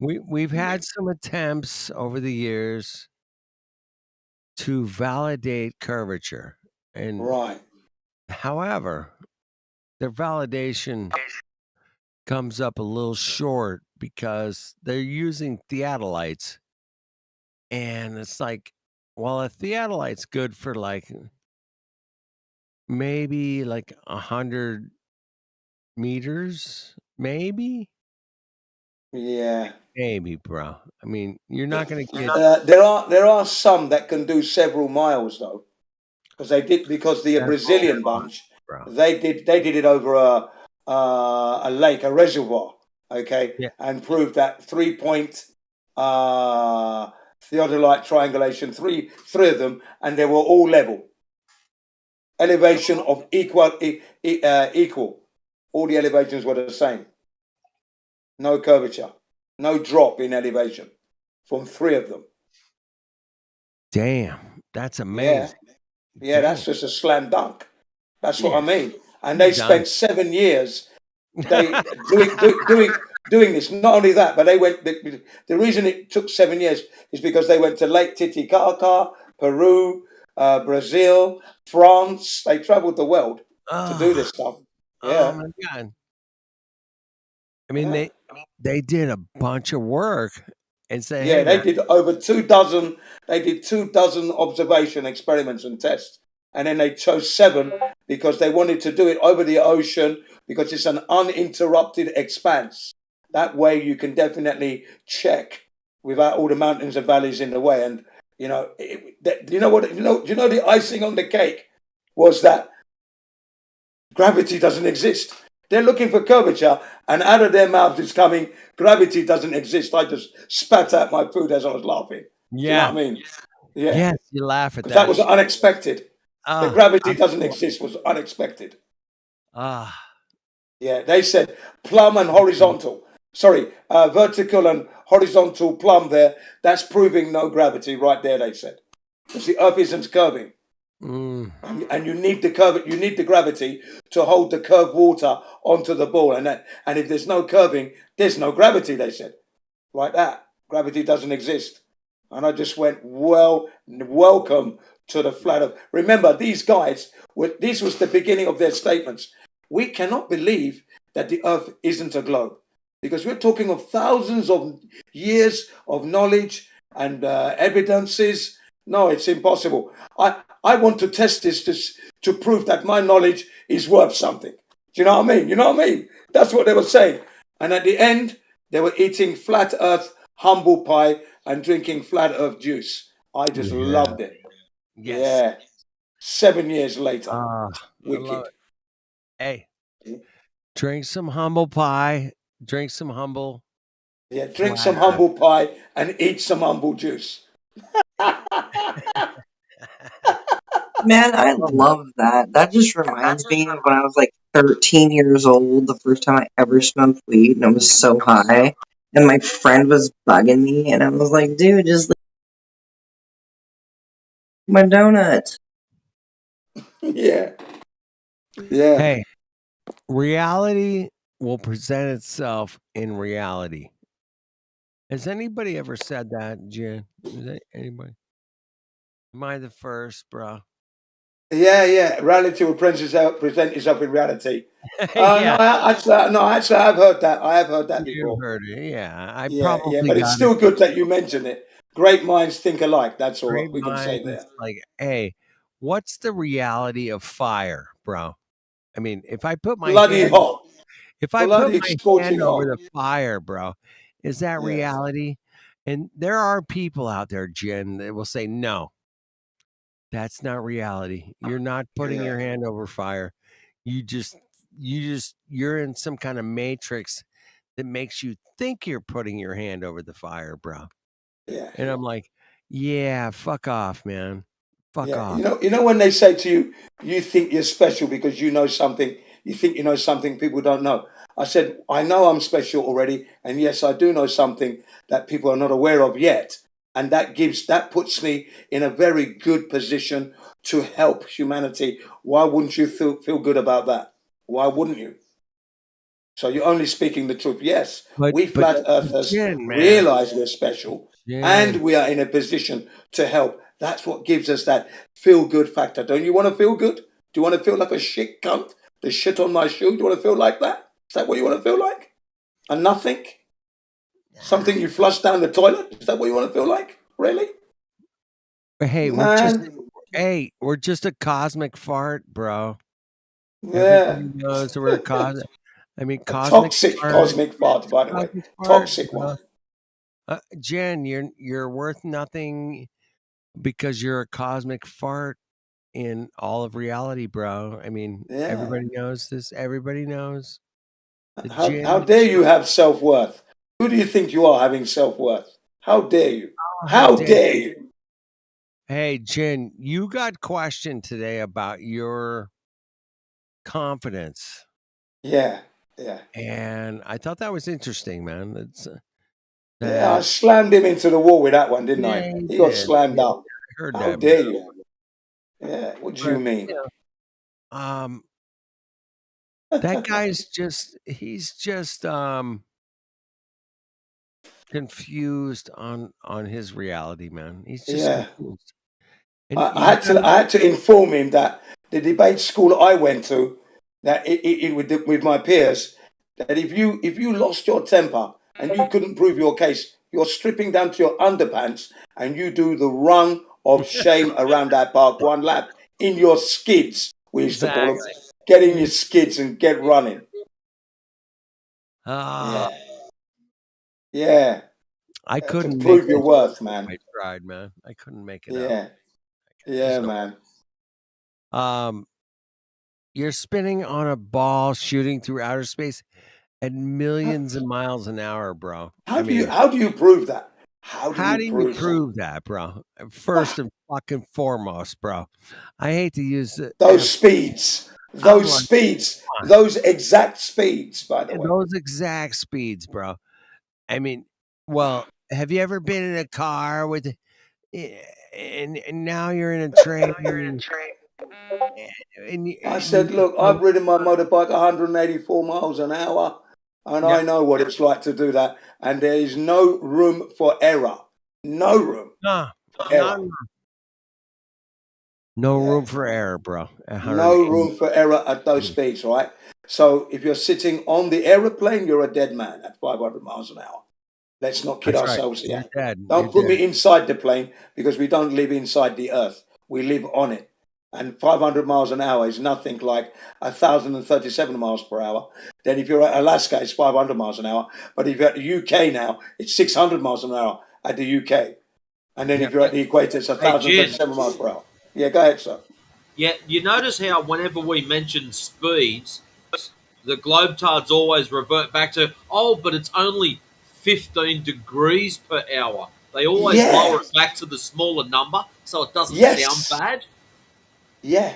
We've had some attempts over the years to validate curvature. And right. However, their validation comes up a little short because they're using theodolites. And it's like, well, a theodolite's good for like maybe like 100 meters, maybe. Yeah. Maybe, bro. I mean, you're not going to get. There are some that can do several miles though, because the Brazilian bunch they did it over a lake, a reservoir, okay, and proved that 3-point theodolite triangulation, three of them, and they were all level. Elevation of equal. All the elevations were the same. No curvature. No drop in elevation from 3 of them. Damn, that's amazing. Yeah, that's just a slam dunk. That's what I mean. And they spent 7 years doing this. Not only that, but they went. The reason it took 7 years is because they went to Lake Titicaca, Peru, Brazil, France. They traveled the world to do this stuff. Yeah. Oh my God. I mean, they did a bunch of work and say, yeah, hey, they did over 24. They did 24 observation experiments and tests, and then they chose 7 because they wanted to do it over the ocean because it's an uninterrupted expanse. That way you can definitely check without all the mountains and valleys in the way. And you know, you know what? You know the icing on the cake was that gravity doesn't exist. They're looking for curvature, and out of their mouths is coming, gravity doesn't exist. I just spat out my food as I was laughing. Do you know Yeah. what I mean? Yeah. Yes, you laugh at 'Cause that. that was unexpected. The gravity I'm doesn't sure. exist was unexpected. Ah, Yeah, they said plumb and horizontal. Sorry, vertical and horizontal plumb there. That's proving no gravity right there, they said. Because the Earth isn't curving. mm, And you need the curve, you need the gravity to hold the curved water onto the ball. And if there's no curving, there's no gravity, they said. Like that. Gravity doesn't exist. And I just went, well, welcome to the flat Earth. Remember, these guys, this was the beginning of their statements. We cannot believe that the Earth isn't a globe. Because we're talking of thousands of years of knowledge and evidences. No, it's impossible. I want to test this to prove that my knowledge is worth something. Do you know what I mean? You know what I mean? That's what they were saying. And at the end, they were eating flat earth humble pie and drinking flat earth juice. I just loved it. yes. Yeah. 7 years later. I love Wicked. it. Hey, drink some humble pie. Drink some humble. Yeah, drink flat some earth. humble pie and eat some humble juice. Man, I love that. That just reminds me of when I was like 13 years old, the first time I ever smoked weed, and I was so high. And my friend was bugging me, and I was like, dude, just leave my donut. Yeah. Yeah. Hey, reality will present itself in reality. Has anybody ever said that, Jen? Is that anybody? Am I the first, bro? Yeah. Reality will present itself in reality. Yeah. No, actually, I've heard that. I have heard that You've before. heard it. Yeah. I Yeah, probably but it's got still it. good that you mention it. Great minds think alike. That's all Great we can say there. minds. Like, hey, what's the reality of fire, bro? I mean, if I put my Bloody hand, hot. if I Bloody put my scorching hand over hot. the fire, bro, is that Yeah. reality? And there are people out there, Jen, that will say, no, that's not reality. You're not putting Yeah. your hand over fire. You're in some kind of matrix that makes you think you're putting your hand over the fire, bro. Yeah. And I'm like, yeah, fuck off, man. Fuck Yeah. off. You know when they say to you, you think you're special because you know something, you think you know something people don't know. I said, I know I'm special already, and yes, I do know something that people are not aware of yet. And that puts me in a very good position to help humanity. Why wouldn't you feel good about that? Why wouldn't you? So you're only speaking the truth. Yes, we flat earthers Jen, man. realize we're special and Jen. we are in a position to help. That's what gives us that feel good factor. Don't you want to feel good? Do you want to feel like a shit cunt? The shit on my shoe? Do you want to feel like that? Is that what you want to feel like? And nothing? Something you flush down the toilet? Is that what you want to feel like? Really? Hey, we're just a cosmic fart, bro. Yeah. Everybody knows we're a cosmic. I mean, Toxic cosmic fart, by the way. Toxic one. Jen, you're worth nothing because you're a cosmic fart in all of reality, bro. I mean, Yeah. everybody knows this. Everybody knows. How dare you have self-worth? Who do you think you are having self-worth? How dare you? How dare you? Hey, Jen, you got questioned today about your confidence. Yeah. And I thought that was interesting, man. It's I slammed him into the wall with that one, didn't I? you He got did. slammed up. I heard How that, dare man. you? Yeah, what do you mean? That guy's he's just confused on his reality, man. He's just confused. And I had to inform him that the debate school I went to, that with my peers, that if you lost your temper and you couldn't prove your case, you're stripping down to your underpants and you do the run of shame around that park one lap in your skids. We used to call them. Get in your skids and get running. Yeah. Yeah. I To couldn't make prove your that worth, shit man. I tried, man. I couldn't make it out. Yeah. Yeah, There's no man. You're spinning on a ball shooting through outer space at millions of miles an hour, bro. How do you prove that? How do you prove that, bro? First and fucking foremost, bro. I hate to use it. those speeds? Those exact speeds, by the way. Those exact speeds, bro. I mean, well, have you ever been in a car with, and now you're in a train? I said, look, I've ridden my motorbike 184 miles an hour, and I know what it's like to do that. And there is no room for error. No room. For error. No room for error, bro. No room for error at those speeds, right? So if you're sitting on the aeroplane, you're a dead man at 500 miles an hour. Let's not kid That's right. ourselves here. You're dead. Don't You're put dead. me inside the plane, because we don't live inside the earth. We live on it. And 500 miles an hour is nothing like 1,037 miles per hour. Then if you're at Alaska, it's 500 miles an hour. But if you're at the UK now, it's 600 miles an hour at the UK. And then if you're at the equator, it's 1,037 miles per hour. Yeah, go ahead, sir. Yeah, you notice how whenever we mention speeds, the globetards always revert back to, oh, but it's only 15 degrees per hour. They always lower it back to the smaller number so it doesn't sound bad. Yeah.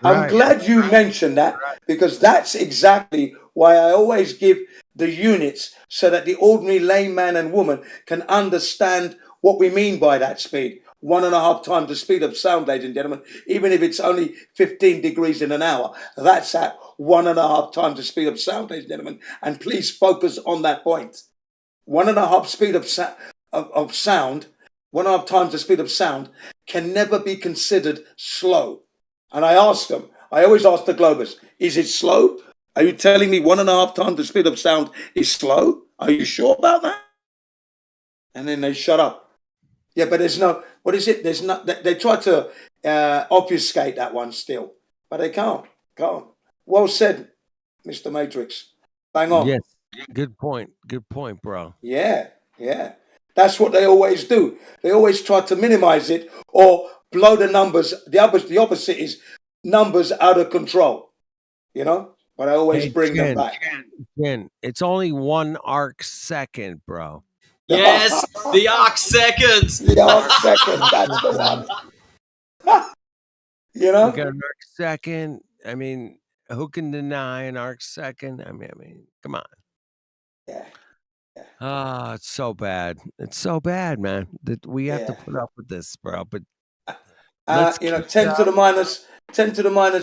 I'm glad you mentioned that, because that's exactly why I always give the units, so that the ordinary layman and woman can understand what we mean by that speed. 1.5 times the speed of sound, ladies and gentlemen. Even if it's only 15 degrees in an hour, that's at 1.5 times the speed of sound, ladies and gentlemen. And please focus on that point. 1.5 speed of sound, 1.5 times the speed of sound, can never be considered slow. And I ask them, I always ask the Globers, is it slow? Are you telling me 1.5 times the speed of sound is slow? Are you sure about that? And then they shut up. Yeah, but there's no, what is it? There's not, they try to obfuscate that one still, but they can't. Well said, Mr. Matrix. Bang on. Yes. Good point, bro. Yeah. That's what they always do. They always try to minimize it or blow the numbers. The opposite is numbers out of control. You know? But I always bring them back. Jen, it's only 1 arc second, bro. Yes, the arc seconds. The arc second, that's the one. You know? You got an arc second. I mean, who can deny an arc second? I mean, come on. Yeah. It's so bad. It's so bad, man. That we have to put up with this, bro. But 10 to the minus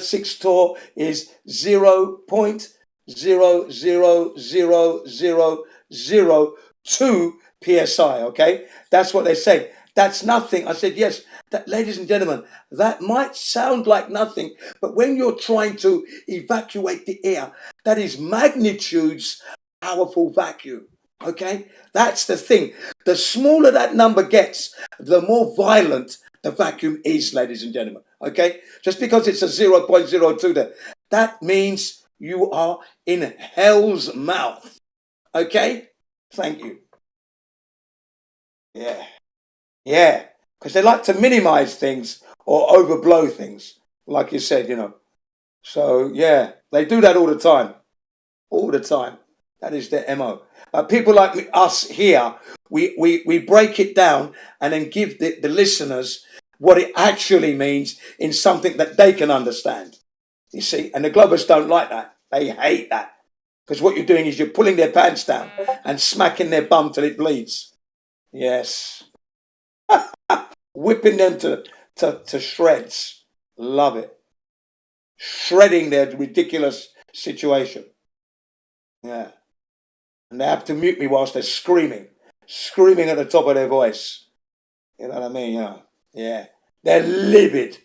6 torr is 0.0000002 psi. Okay, that's what they say. That's nothing. I said yes. That, ladies and gentlemen, that might sound like nothing, but when you're trying to evacuate the air, that is magnitudes powerful vacuum. Okay, that's the thing. The smaller that number gets, the more violent the vacuum is, ladies and gentlemen. Okay, just because it's a 0.02 there, that means you are in hell's mouth. Okay, thank you. Yeah, because they like to minimize things or overblow things, like you said, you know. So yeah, they do that all the time. That is their MO. People like us here, we break it down and then give the listeners what it actually means in something that they can understand. You see, and the Globers don't like that. They hate that, because what you're doing is you're pulling their pants down and smacking their bum till it bleeds. Yes. Whipping them to shreds. Love it. Shredding their ridiculous situation. Yeah. And they have to mute me whilst they're screaming at the top of their voice. You know what I mean? Yeah. They're livid. Do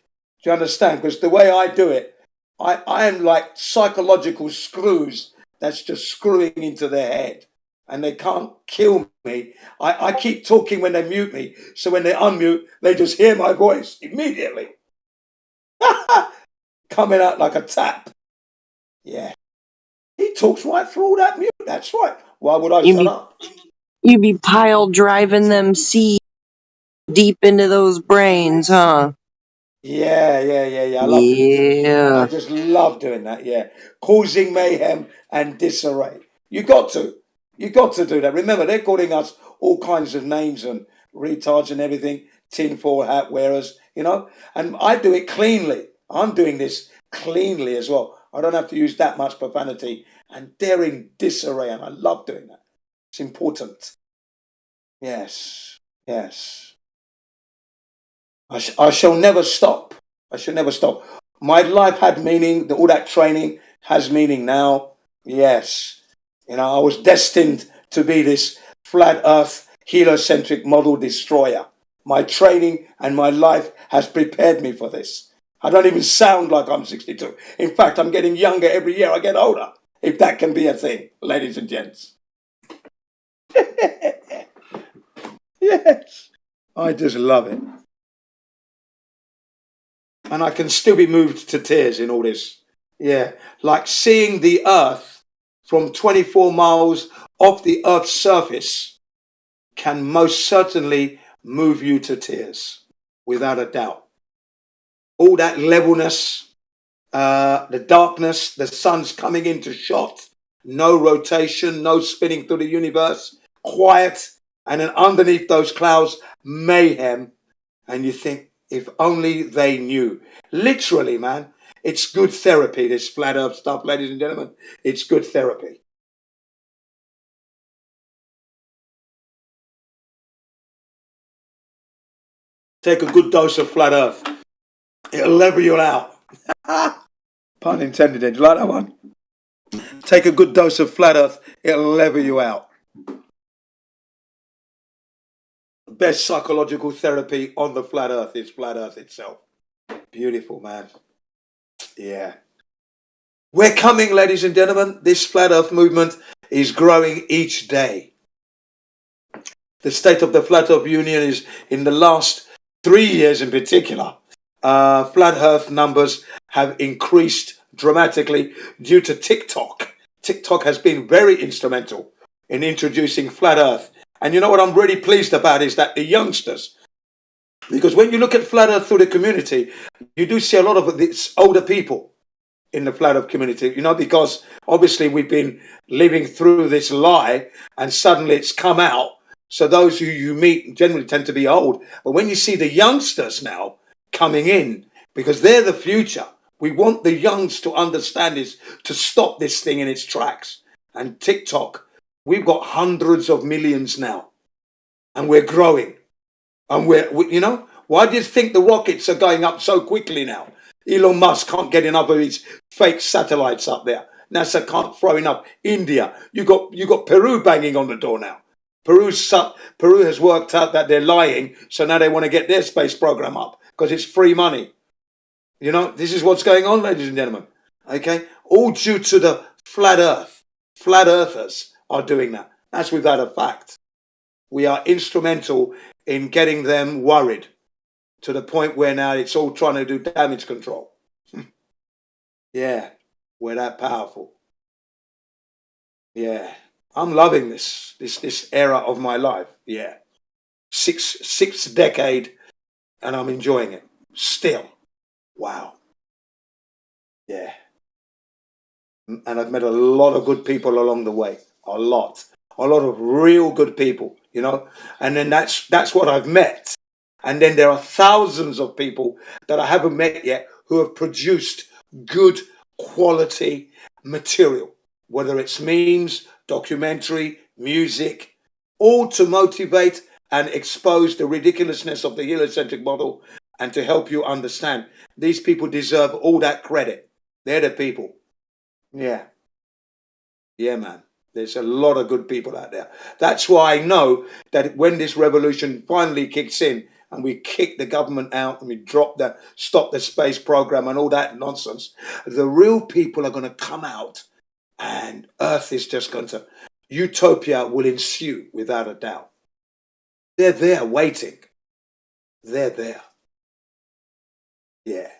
you understand? Because the way I do it, I am like psychological screws that's just screwing into their head. And they can't kill me. I keep talking when they mute me. So when they unmute, they just hear my voice immediately. Coming out like a tap. Yeah. He talks right through all that mute. That's right. Why would I You shut be up? you be pile driving them seeds deep into those brains, huh? Yeah. I love doing that. I Yeah. just love doing that. Yeah, causing mayhem and disarray. You got to do that. Remember, they're calling us all kinds of names and retards and everything, tinfoil hat wearers, and I do it cleanly. I'm doing this cleanly as well. I don't have to use that much profanity, and they're in disarray, and I love doing that. It's important. Yes. I shall never stop. I shall never stop. My life had meaning. All that training has meaning now. Yes. I was destined to be this flat earth, heliocentric model destroyer. My training and my life has prepared me for this. I don't even sound like I'm 62. In fact, I'm getting younger every year. I get older, if that can be a thing, ladies and gents. Yes. I just love it. And I can still be moved to tears in all this. Yeah. Like seeing the earth from 24 miles off the earth's surface can most certainly move you to tears, without a doubt. All that levelness, the darkness, the sun's coming into shot, no rotation, no spinning through the universe, quiet, and then underneath those clouds, mayhem. And you think, if only they knew. Literally, man, it's good therapy, this flat earth stuff, ladies and gentlemen. It's good therapy. Take a good dose of flat earth. It'll level you out. Pun intended. Did you like that one? Take a good dose of flat earth. It'll level you out. Best psychological therapy on the flat earth is flat earth itself. Beautiful, man. Yeah. We're coming, ladies and gentlemen. This flat earth movement is growing each day. The state of the Flat Earth Union is, in the last 3 years in particular, flat earth numbers have increased dramatically due to TikTok. TikTok has been very instrumental in introducing flat earth. And you know what I'm really pleased about is that the youngsters, because when you look at flat earth through the community, you do see a lot of these older people in the flat earth community, because obviously we've been living through this lie and suddenly it's come out. So those who you meet generally tend to be old. But when you see the youngsters now coming in, because they're the future, we want the youngs to understand this, to stop this thing in its tracks. And TikTok, we've got hundreds of millions now. And we're growing. And why do you think the rockets are going up so quickly now? Elon Musk can't get enough of his fake satellites up there. NASA can't throw enough. India, you got Peru banging on the door now. Peru has worked out that they're lying, so now they want to get their space program up because it's free money. This is what's going on, ladies and gentlemen. Okay, all due to the flat earth. Flat earthers are doing that. That's without a fact. We are instrumental in getting them worried to the point where now it's all trying to do damage control. Yeah, we're that powerful. Yeah. I'm loving this era of my life. Yeah. Six decade, and I'm enjoying it. Still. Wow. Yeah. And I've met a lot of good people along the way. A lot of real good people, and then that's what I've met. And then there are thousands of people that I haven't met yet who have produced good quality material, whether it's memes, documentary, music, all to motivate and expose the ridiculousness of the heliocentric model and to help you understand. These people deserve all that credit. They're the people. Yeah. Yeah, man. There's a lot of good people out there. That's why I know that when this revolution finally kicks in and we kick the government out and we stop the space program and all that nonsense, the real people are going to come out and Earth is just going to, utopia will ensue without a doubt. They're there waiting. They're there. Yeah.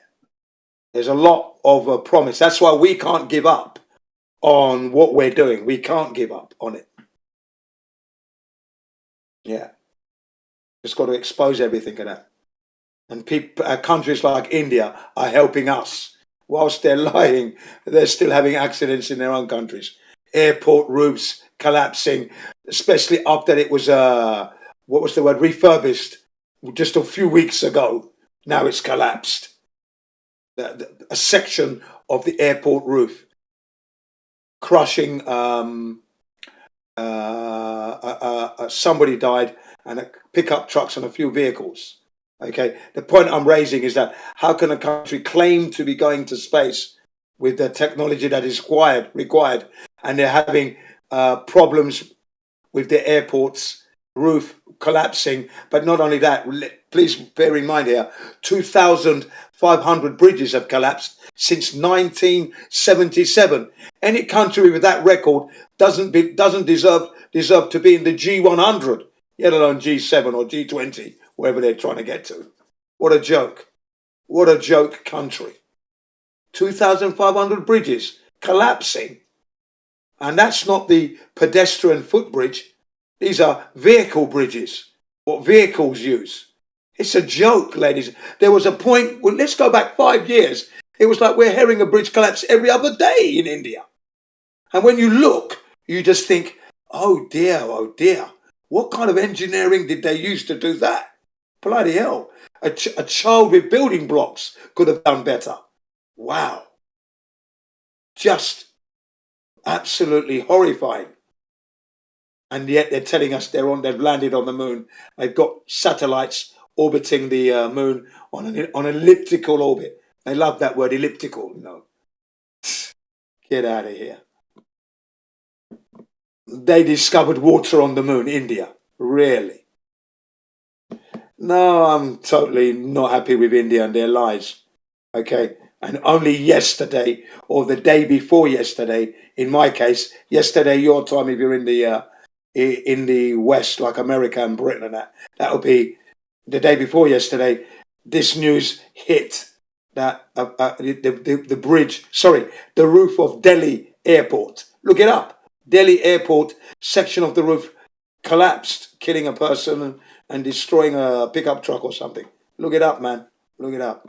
There's a lot of promise. That's why we can't give up on what we're doing. We can't give up on it. Yeah. Just got to expose everything of that. And countries like India are helping us. Whilst they're lying, they're still having accidents in their own countries. Airport roofs collapsing, especially after it was, what was the word, refurbished just a few weeks ago. Now it's collapsed. A section of the airport roof, crushing, somebody died, and pickup trucks and a few vehicles. Okay, the point I'm raising is that how can a country claim to be going to space with the technology that is required, and they're having problems with the airport's roof collapsing? But not only that, please bear in mind here, 2,500 bridges have collapsed since 1977. Any country with that record doesn't deserve to be in the G100, let alone G7 or G20, wherever they're trying to get to. What a joke. What a joke country. 2,500 bridges collapsing. And that's not the pedestrian footbridge. These are vehicle bridges, what vehicles use. It's a joke, ladies. There was a point, well, let's go back 5 years. It was like we're hearing a bridge collapse every other day in India. And when you look, you just think, oh dear, what kind of engineering did they use to do that? Bloody hell. A child with building blocks could have done better. Wow. Just absolutely horrifying. And yet they're telling us they've landed on the moon. They've got satellites orbiting the moon on an elliptical orbit. I love that word, elliptical. No. Get out of here. They discovered water on the moon, India. Really? No, I'm totally not happy with India and their lies. Okay? And only yesterday, or the day before yesterday, in my case, yesterday your time if you're in the West, like America and Britain and that would be the day before yesterday, this news hit that the bridge, the roof of Delhi Airport. Look it up. Delhi Airport, section of the roof collapsed, killing a person and destroying a pickup truck or something. Look it up, man. Look it up.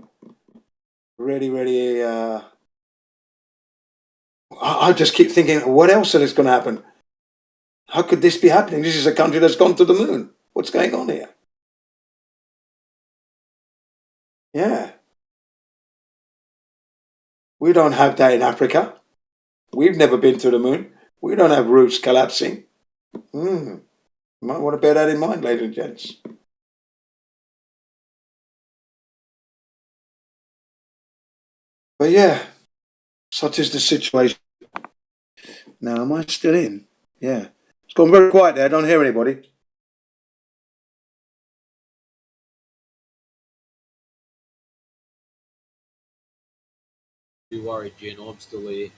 Really, I just keep thinking, what else is going to happen? How could this be happening? This is a country that's gone to the moon. What's going on here? Yeah. We don't have that in Africa. We've never been to the moon. We don't have roofs collapsing. You might want to bear that in mind, ladies and gents. But yeah, such is the situation. Now, am I still in? Yeah. It's gone very quiet there. I don't hear anybody. You worried, Jen? I'm still here.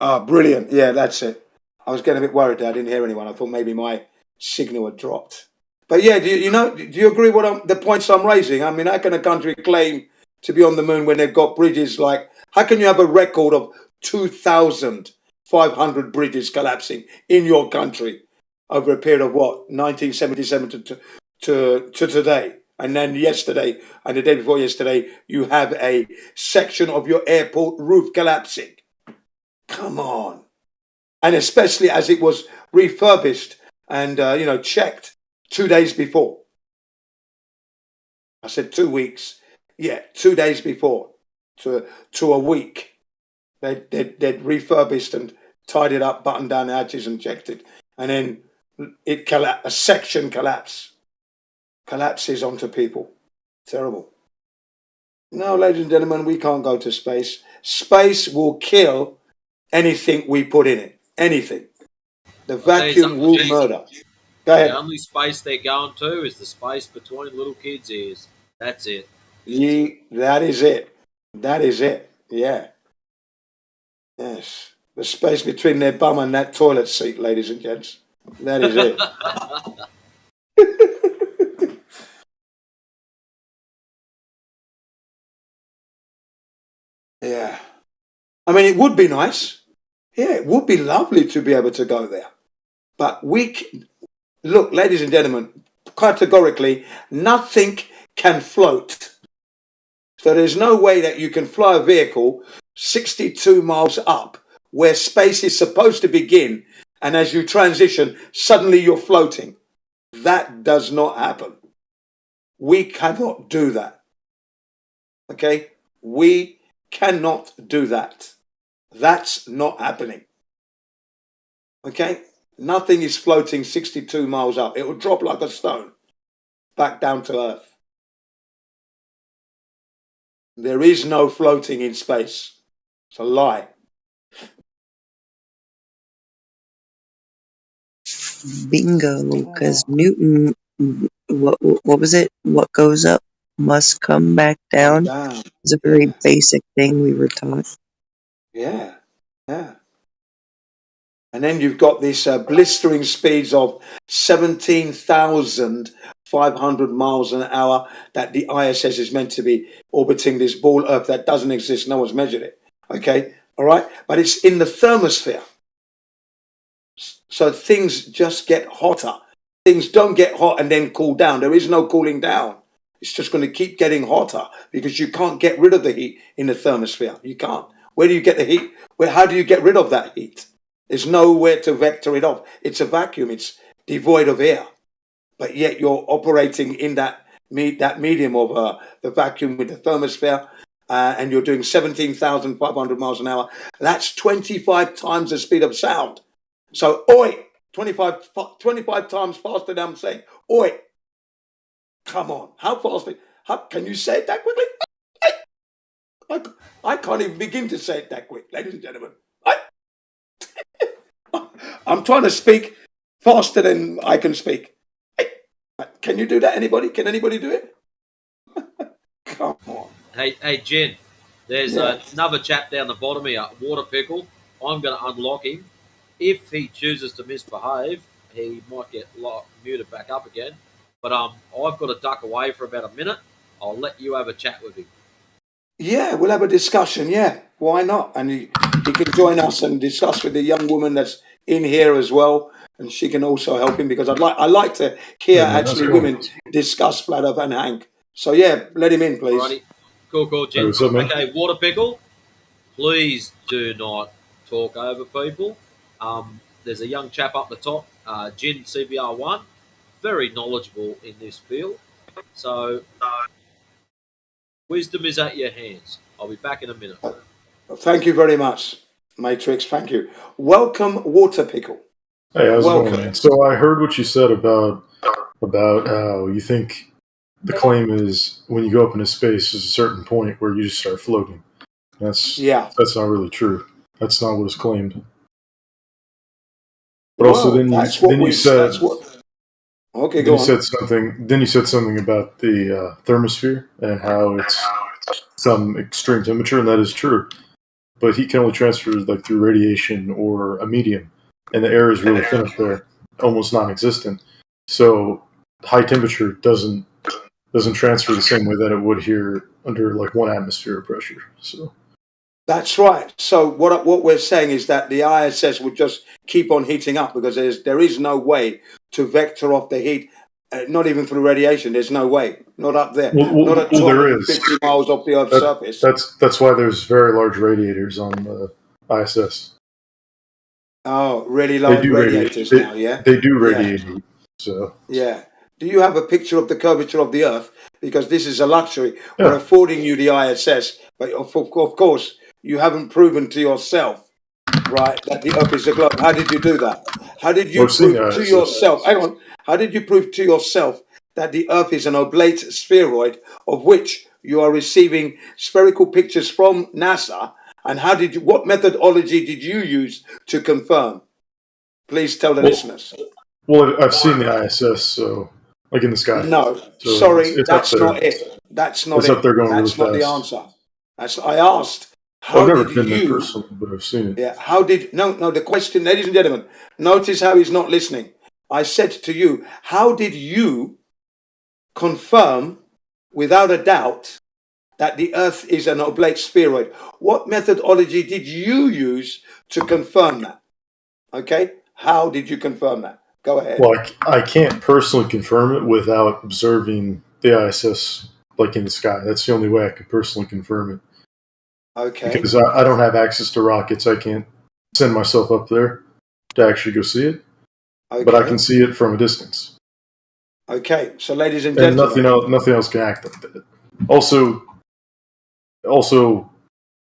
Ah, brilliant. Yeah, that's it. I was getting a bit worried there. I didn't hear anyone. I thought maybe my signal had dropped. But yeah, do you agree with the points I'm raising? I mean, how can a country claim to be on the moon when they've got bridges like... How can you have a record of 2,500 bridges collapsing in your country over a period of, 1977 to today? And then yesterday and the day before yesterday, you have a section of your airport roof collapsing. Come on. And especially as it was refurbished and, checked 2 days before. I said 2 weeks. Yeah, 2 days before to a week. They'd refurbished and tied it up, buttoned down the hatches and checked it. And then a section collapses onto people. Terrible. No, ladies and gentlemen, we can't go to space. Space will kill anything we put in it. Anything. The vacuum will murder. Go ahead. The only space they're going to is the space between little kids' ears. That's it. That is it. That is it. Yeah. Yes. The space between their bum and that toilet seat, ladies and gents. That is it. Yeah. I mean, it would be nice. Yeah, it would be lovely to be able to go there. But Look, ladies and gentlemen, categorically, nothing can float. So there's no way that you can fly a vehicle 62 miles up where space is supposed to begin, and as you transition, suddenly you're floating. That does not happen. We cannot do that. Okay? We cannot do that. That's not happening. Okay? Nothing is floating 62 miles up. It will drop like a stone back down to Earth. There is no floating in space. It's a lie. Bingo, because Newton, what was it? What goes up must come back down. It's a very basic thing we were taught. Yeah, yeah. And then you've got this blistering speeds of 17,500 miles an hour that the ISS is meant to be orbiting this ball Earth that doesn't exist. No one's measured it. Okay, all right? But it's in the thermosphere. So things just get hotter. Things don't get hot and then cool down. There is no cooling down. It's just going to keep getting hotter because you can't get rid of the heat in the thermosphere. You can't. Where do you get the heat? How do you get rid of that heat? There's nowhere to vector it off. It's a vacuum. It's devoid of air. But yet you're operating in that medium of the vacuum with the thermosphere, and you're doing 17,500 miles an hour. That's 25 times the speed of sound. So, oi, 25 times faster than I'm saying. Oi, come on. How fast? Can you say it that quickly? I can't even begin to say it that quick, ladies and gentlemen. I'm trying to speak faster than I can speak. Can you do that, anybody? Can anybody do it? Come on. Hey, Jen, there's another chap down the bottom here, Water Pickle. I'm going to unlock him. If he chooses to misbehave, he might get muted back up again. But I've got to duck away for about a minute. I'll let you have a chat with him. Yeah, we'll have a discussion. Yeah, why not? And he can join us and discuss with the young woman that's in here as well, and she can also help him because I like to hear women discuss Flat Earth and Hank. So yeah, let him in, please. Alrighty. Cool, Jen. What's up, man? Okay, Water Pickle, please do not talk over people. There's a young chap up the top, Jin CBR1, very knowledgeable in this field. So, wisdom is at your hands. I'll be back in a minute. Thank you very much, Matrix. Thank you. Welcome, Water Pickle. Hey, how's it going, man? So I heard what you said about how you think the claim is when you go up into space, there's a certain point where you just start floating. That's not really true. That's not what is claimed. But also, then you said something about the thermosphere and how it's some extreme temperature, and that is true. But heat can only transfer like through radiation or a medium, and the air is really thin up there, almost non-existent. So high temperature doesn't transfer the same way that it would here under like 1 atmosphere of pressure. So. That's right. So what we're saying is that the ISS would just keep on heating up because there is no way to vector off the heat, not even through radiation. There's no way. Not up there. Not at 250 miles off the Earth's surface. That's why there's very large radiators on the ISS. Oh, really large radiators now, yeah? They do radiate heat. So. Yeah. Do you have a picture of the curvature of the Earth? Because this is a luxury. Yeah. We're affording you the ISS, but of course, you haven't proven to yourself, right, that the Earth is a globe. How did you do that? How did you prove to yourself? Hang on. How did you prove to yourself that the Earth is an oblate spheroid of which you are receiving spherical pictures from NASA? And what methodology did you use to confirm? Please tell the listeners. Well, I've seen the ISS, so like in the sky. No, so sorry, that's not it. That's not it. Up there going that's really not fast. the answer. I asked. I've never been there personally, but I've seen it. Yeah. No, the question, ladies and gentlemen, notice how he's not listening. I said to you, how did you confirm without a doubt that the Earth is an oblate spheroid? What methodology did you use to confirm that? Okay? How did you confirm that? Go ahead. Well, I can't personally confirm it without observing the ISS like in the sky. That's the only way I could personally confirm it. Okay. Because I don't have access to rockets. I can't send myself up there to actually go see it. Okay. But I can see it from a distance. Okay. So, ladies and And gentlemen, nothing else can act like that. Also,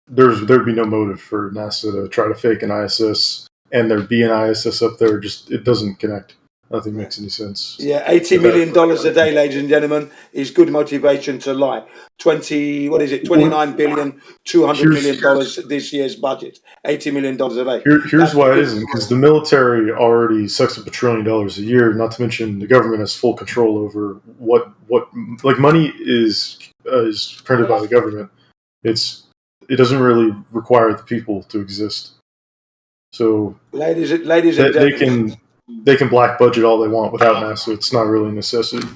there'd be no motive for NASA to try to fake an ISS, and there'd be an ISS up there. Just it doesn't connect. Nothing makes any sense. yeah, $80 million a day, ladies and gentlemen, is good motivation to lie. $29 billion, $200 million this year's budget. $80 million a day. Here's why it isn't, because the military already sucks up $1 trillion a year. Not to mention the government has full control over what like money is printed by the government. It doesn't really require the people to exist. So ladies and gentlemen, they can black budget all they want without NASA. It's not really a necessity.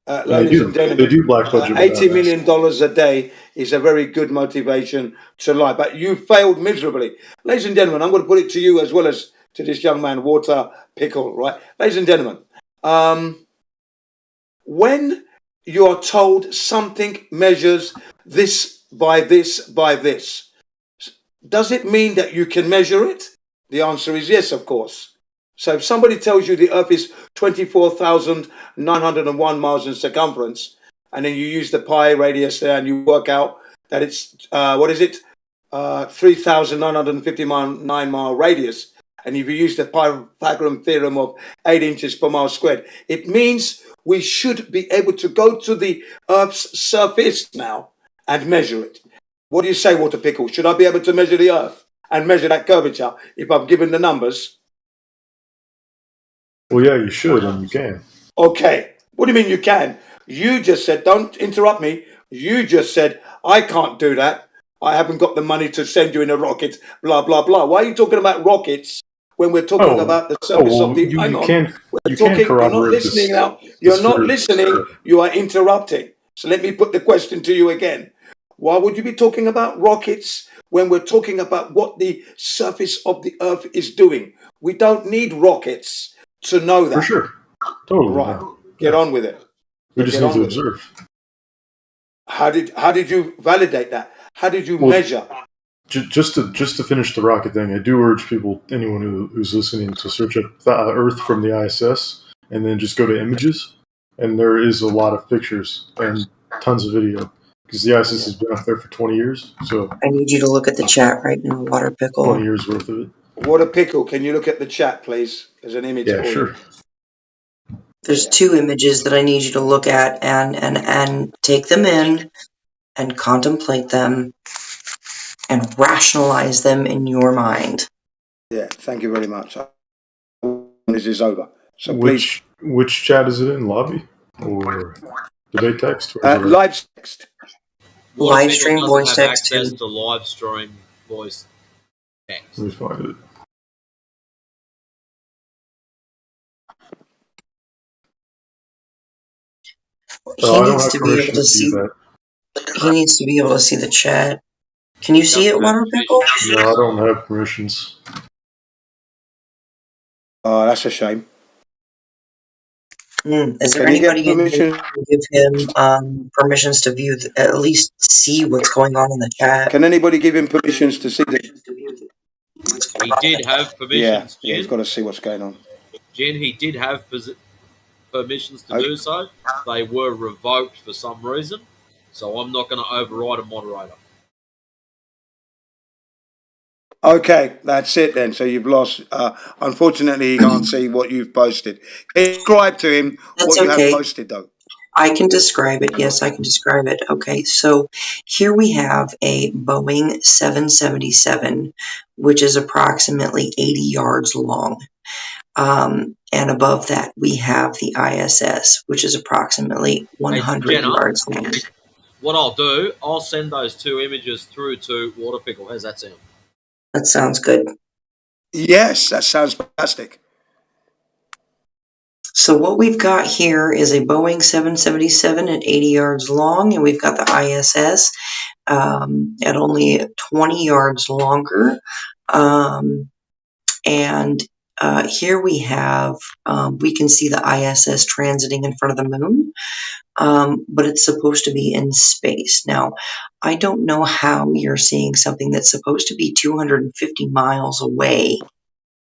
ladies and gentlemen, they do black budget. $80 million a day is a very good motivation to lie, but you failed miserably. Ladies and gentlemen, I'm going to put it to you as well as to this young man, Water Pickle, right? Ladies and gentlemen, when you are told something measures this by this by this, does it mean that you can measure it? The answer is yes, of course. So if somebody tells you the Earth is 24,901 miles in circumference, and then you use the pi radius there and you work out that it's, 3,959 mile radius, and if you use the Pythagorean theorem of 8 inches per mile squared, it means we should be able to go to the Earth's surface now and measure it. What do you say, Water Pickle? Should I be able to measure the Earth and measure that curvature if I'm given the numbers? Well, yeah, you should, and you can. Okay. What do you mean you can? You just said, don't interrupt me. You just said, I can't do that. I haven't got the money to send you in a rocket, blah, blah, blah. Why are you talking about rockets when we're talking about the surface of the... You're not listening now. You're not listening. You are interrupting. So let me put the question to you again. Why would you be talking about rockets when we're talking about what the surface of the Earth is doing? We don't need rockets to know that. For sure. Totally. Right. Get on with it. We just need to observe. How did you validate that? How did you measure? Just to finish the rocket thing, I do urge anyone who's listening, to search up the Earth from the ISS and then just go to images. And there is a lot of pictures and tons of video, because the ISS has been up there for 20 years. So I need you to look at the chat right now, Water Pickle. 20 years worth of it. Water Pickle, can you look at the chat, please? There's an image. Yeah, sure. There's 2 images that I need you to look at and take them in and contemplate them and rationalize them in your mind. Yeah, thank you very much. This is over. So which chat is it in? Lobby or debate text? Live text. Live stream voice have text access too. to live stream voice text. Let me find it. He needs to be able to see. He needs to be able to see the chat. Can you see it, Water Pickle? No, I don't have permissions. Oh, that's a shame. Is there anybody who can give him permissions to view, at least see what's going on in the chat? Can anybody give him permissions to see the? He did have permissions. Yeah, he's got to see what's going on. Jen, he did have permissions to do so. They were revoked for some reason, so I'm not going to override a moderator. Okay, that's it then. So you've lost. Unfortunately, he can't see what you've posted. Describe to him what you have posted, though. I can describe it. Yes, I can describe it. Okay, so here we have a Boeing 777, which is approximately 80 yards long. And above that, we have the ISS, which is approximately 100 yards long. What I'll do, I'll send those 2 images through to Water Pickle. How's that sound? That sounds good. Yes, that sounds fantastic. So what we've got here is a Boeing 777 at 80 yards long, and we've got the ISS at only 20 yards longer. And here we have, we can see the ISS transiting in front of the moon, but it's supposed to be in space. Now, I don't know how you're seeing something that's supposed to be 250 miles away,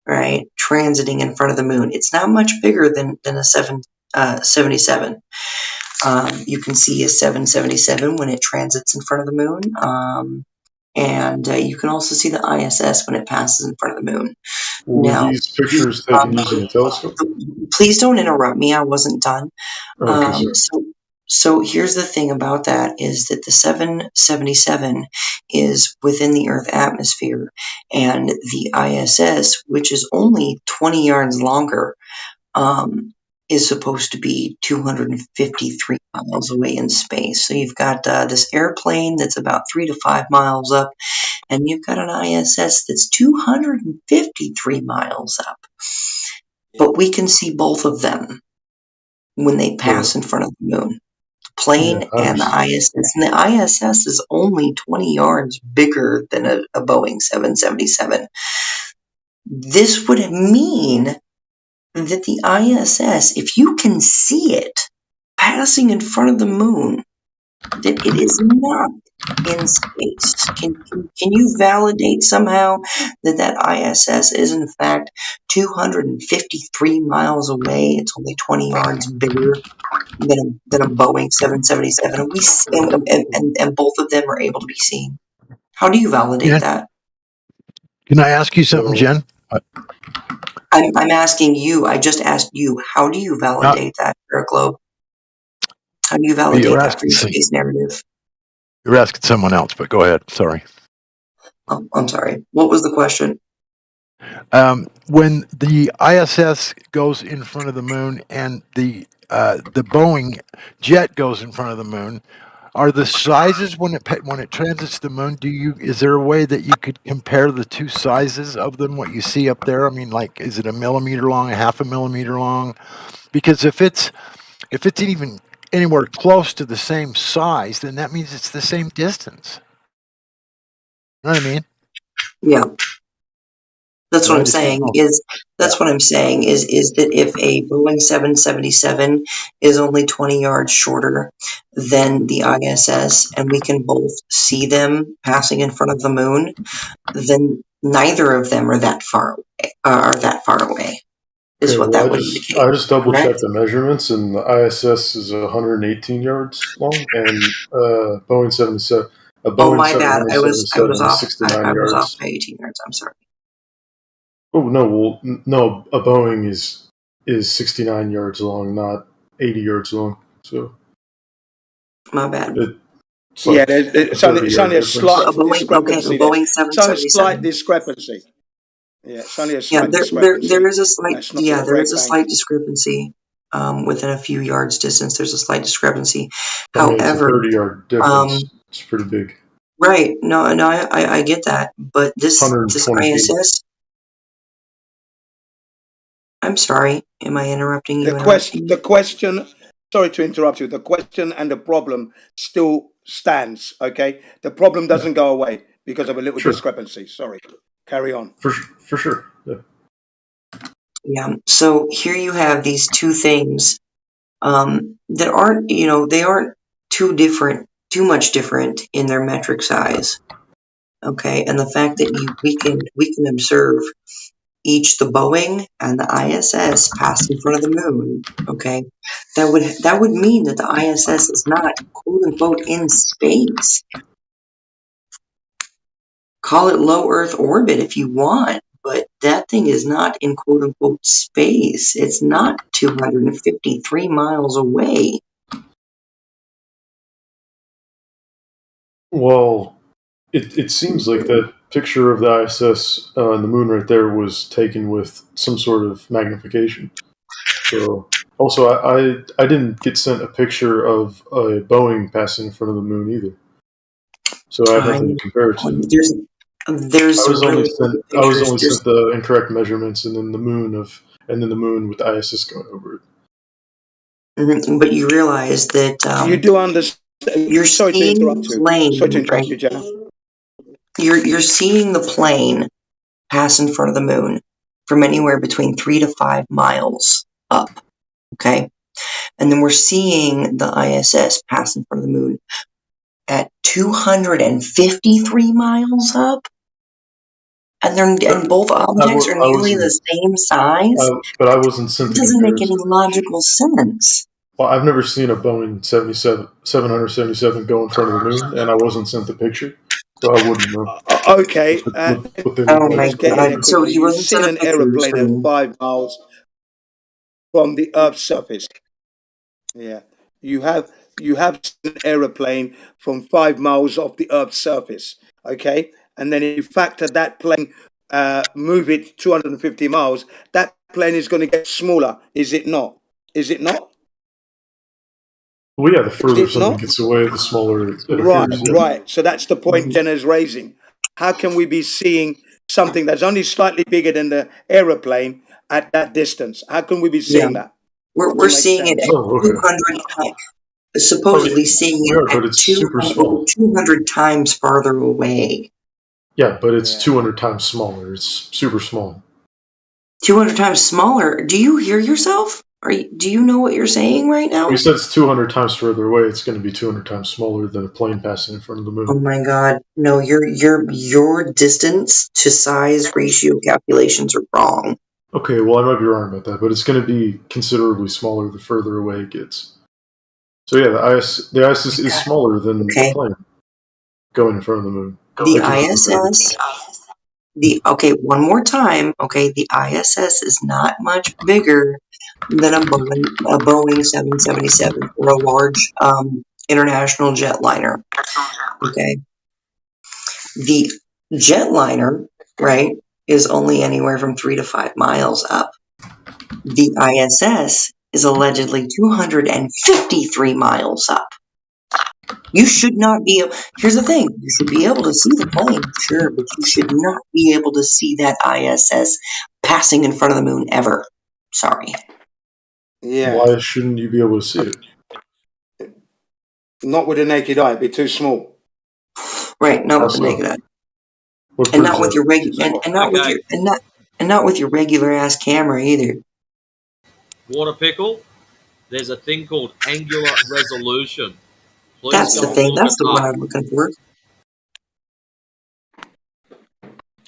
right, transiting in front of the moon. It's not much bigger than a 777. You can see a 777 when it transits in front of the moon. And you can also see the ISS when it passes in front of the moon. Were Now, these pictures taken using a telescope? please don't interrupt me. I wasn't done. Okay, sorry. So here's the thing about that is that the 777 is within the Earth atmosphere, and the ISS, which is only 20 yards longer, is supposed to be 253 miles away in space. So you've got this airplane that's about 3 to 5 miles up, and you've got an ISS that's 253 miles up. But we can see both of them when they pass in front of the moon. The plane and the ISS. And the ISS is only 20 yards bigger than a Boeing 777. This would mean that the ISS, if you can see it passing in front of the moon, that it is not in space. Can you validate somehow that ISS is in fact 253 miles away? It's only 20 yards bigger than a Boeing 777, and both of them are able to be seen. How do you validate that? Can I ask you something, Jen? I'm asking you. I just asked you. How do you validate that, Eric Globe? How do you validate that for your space narrative? You're asking someone else, but go ahead. Sorry. Oh, I'm sorry. What was the question? When the ISS goes in front of the moon and the Boeing jet goes in front of the moon, are the sizes when it transits the moon? Is there a way that you could compare the two sizes of them? What you see up there? I mean, like, is it a millimeter long, a half a millimeter long? Because if it's even anywhere close to the same size, then that means it's the same distance. You know what I mean? Yeah. That's what I'm saying is that if a Boeing 777 is only 20 yards shorter than the ISS, and we can both see them passing in front of the moon, then neither of them are that far away. Is what that would indicate. I just double checked the measurements, and the ISS is 118 yards long, and Boeing 777. Oh, my bad. I was off. 69 I was yards. off by 18 yards. I'm sorry. Oh no! Well, no. A Boeing is 69 yards long, not 80 yards long. So my bad. It's only a slight discrepancy. Boeing 777. It's only a slight discrepancy. Yeah, it's only a slight discrepancy. There is a slight discrepancy. Within a few yards distance, there's a slight discrepancy. However, it's a 30-yard difference. It's pretty big. Right. No, I get that. But this ISS. I'm sorry. Am I interrupting you? The question. Sorry to interrupt you. The question and the problem still stands. Okay. The problem doesn't go away because of a little discrepancy. Sorry. Carry on. For sure. Yeah. Yeah. So here you have these two things that aren't, they aren't too much different in their metric size. Okay, and the fact that we can observe each the Boeing and the ISS pass in front of the moon. Okay, that would mean that the ISS is not quote unquote in space. Call it low Earth orbit if you want, but that thing is not in quote unquote space. It's not 253 miles away. Well, it seems like that picture of the ISS and the moon right there was taken with some sort of magnification. So, also, I didn't get sent a picture of a Boeing passing in front of the moon either. So I have nothing to compare it to. I was only sent the incorrect measurements, and then the moon with the ISS going over it. Mm-hmm. But you realize that you do understand. You're seeing the plane. Sorry to interrupt you, Jenna. You're seeing the plane pass in front of the moon. from anywhere between 3 to 5 miles up. Okay. And then we're seeing the ISS pass in front of the moon at 253 miles up. And both objects are nearly the same size. But I wasn't sent It the doesn't make any comparison. logical sense. Well, I've never seen a Boeing 777 go in front of the moon, and I wasn't sent the picture, so I wouldn't know. Okay. What they Oh look my like. god. So he You've wasn't seen sent a an picture. aeroplane at 5 miles from the Earth's surface. Yeah. You have seen an aeroplane from 5 miles off the Earth's surface. Okay. And then if you factor that plane, move it 250 miles, that plane is going to get smaller. Is it not? Is it not? Well, yeah, the further Is it something not? gets away, the smaller it Right, appears. Yeah. right. So that's the point Jenna's raising. How can we be seeing something that's only slightly bigger than the aeroplane at that distance? How can we be seeing that? We're Doesn't make seeing it sense. at 200 times. Supposedly seeing We it are, but at it's super small. 200 times farther away. Yeah, but it's 200 times smaller. It's super small. 200 times smaller. Do you hear yourself? Do you know what you're saying right now? We said it's 200 times further away. It's going to be 200 times smaller than a plane passing in front of the moon. Oh my god. No, your distance to size ratio calculations are wrong. Okay, well, I might be wrong about that, but it's going to be considerably smaller the further away it gets. So yeah, the ISS is smaller than the plane going in front of the moon. The ISS. One more time. Okay, the ISS is not much bigger than a Boeing 777 or a large international jetliner. Okay, the jetliner, right, is only anywhere from 3 to 5 miles up. The ISS is allegedly 253 miles up. You should not be able. Here's the thing: you should be able to see the plane, sure, but you should not be able to see that ISS passing in front of the moon ever. Sorry. Yeah. Why shouldn't you be able to see it? Not with the naked eye. It'd be too small. Right. Not with the naked eye. And not with your and not with your regular ass camera either. Water Pickle, there's a thing called angular resolution. Please That's go the and thing. look That's it the one up. I'm looking for.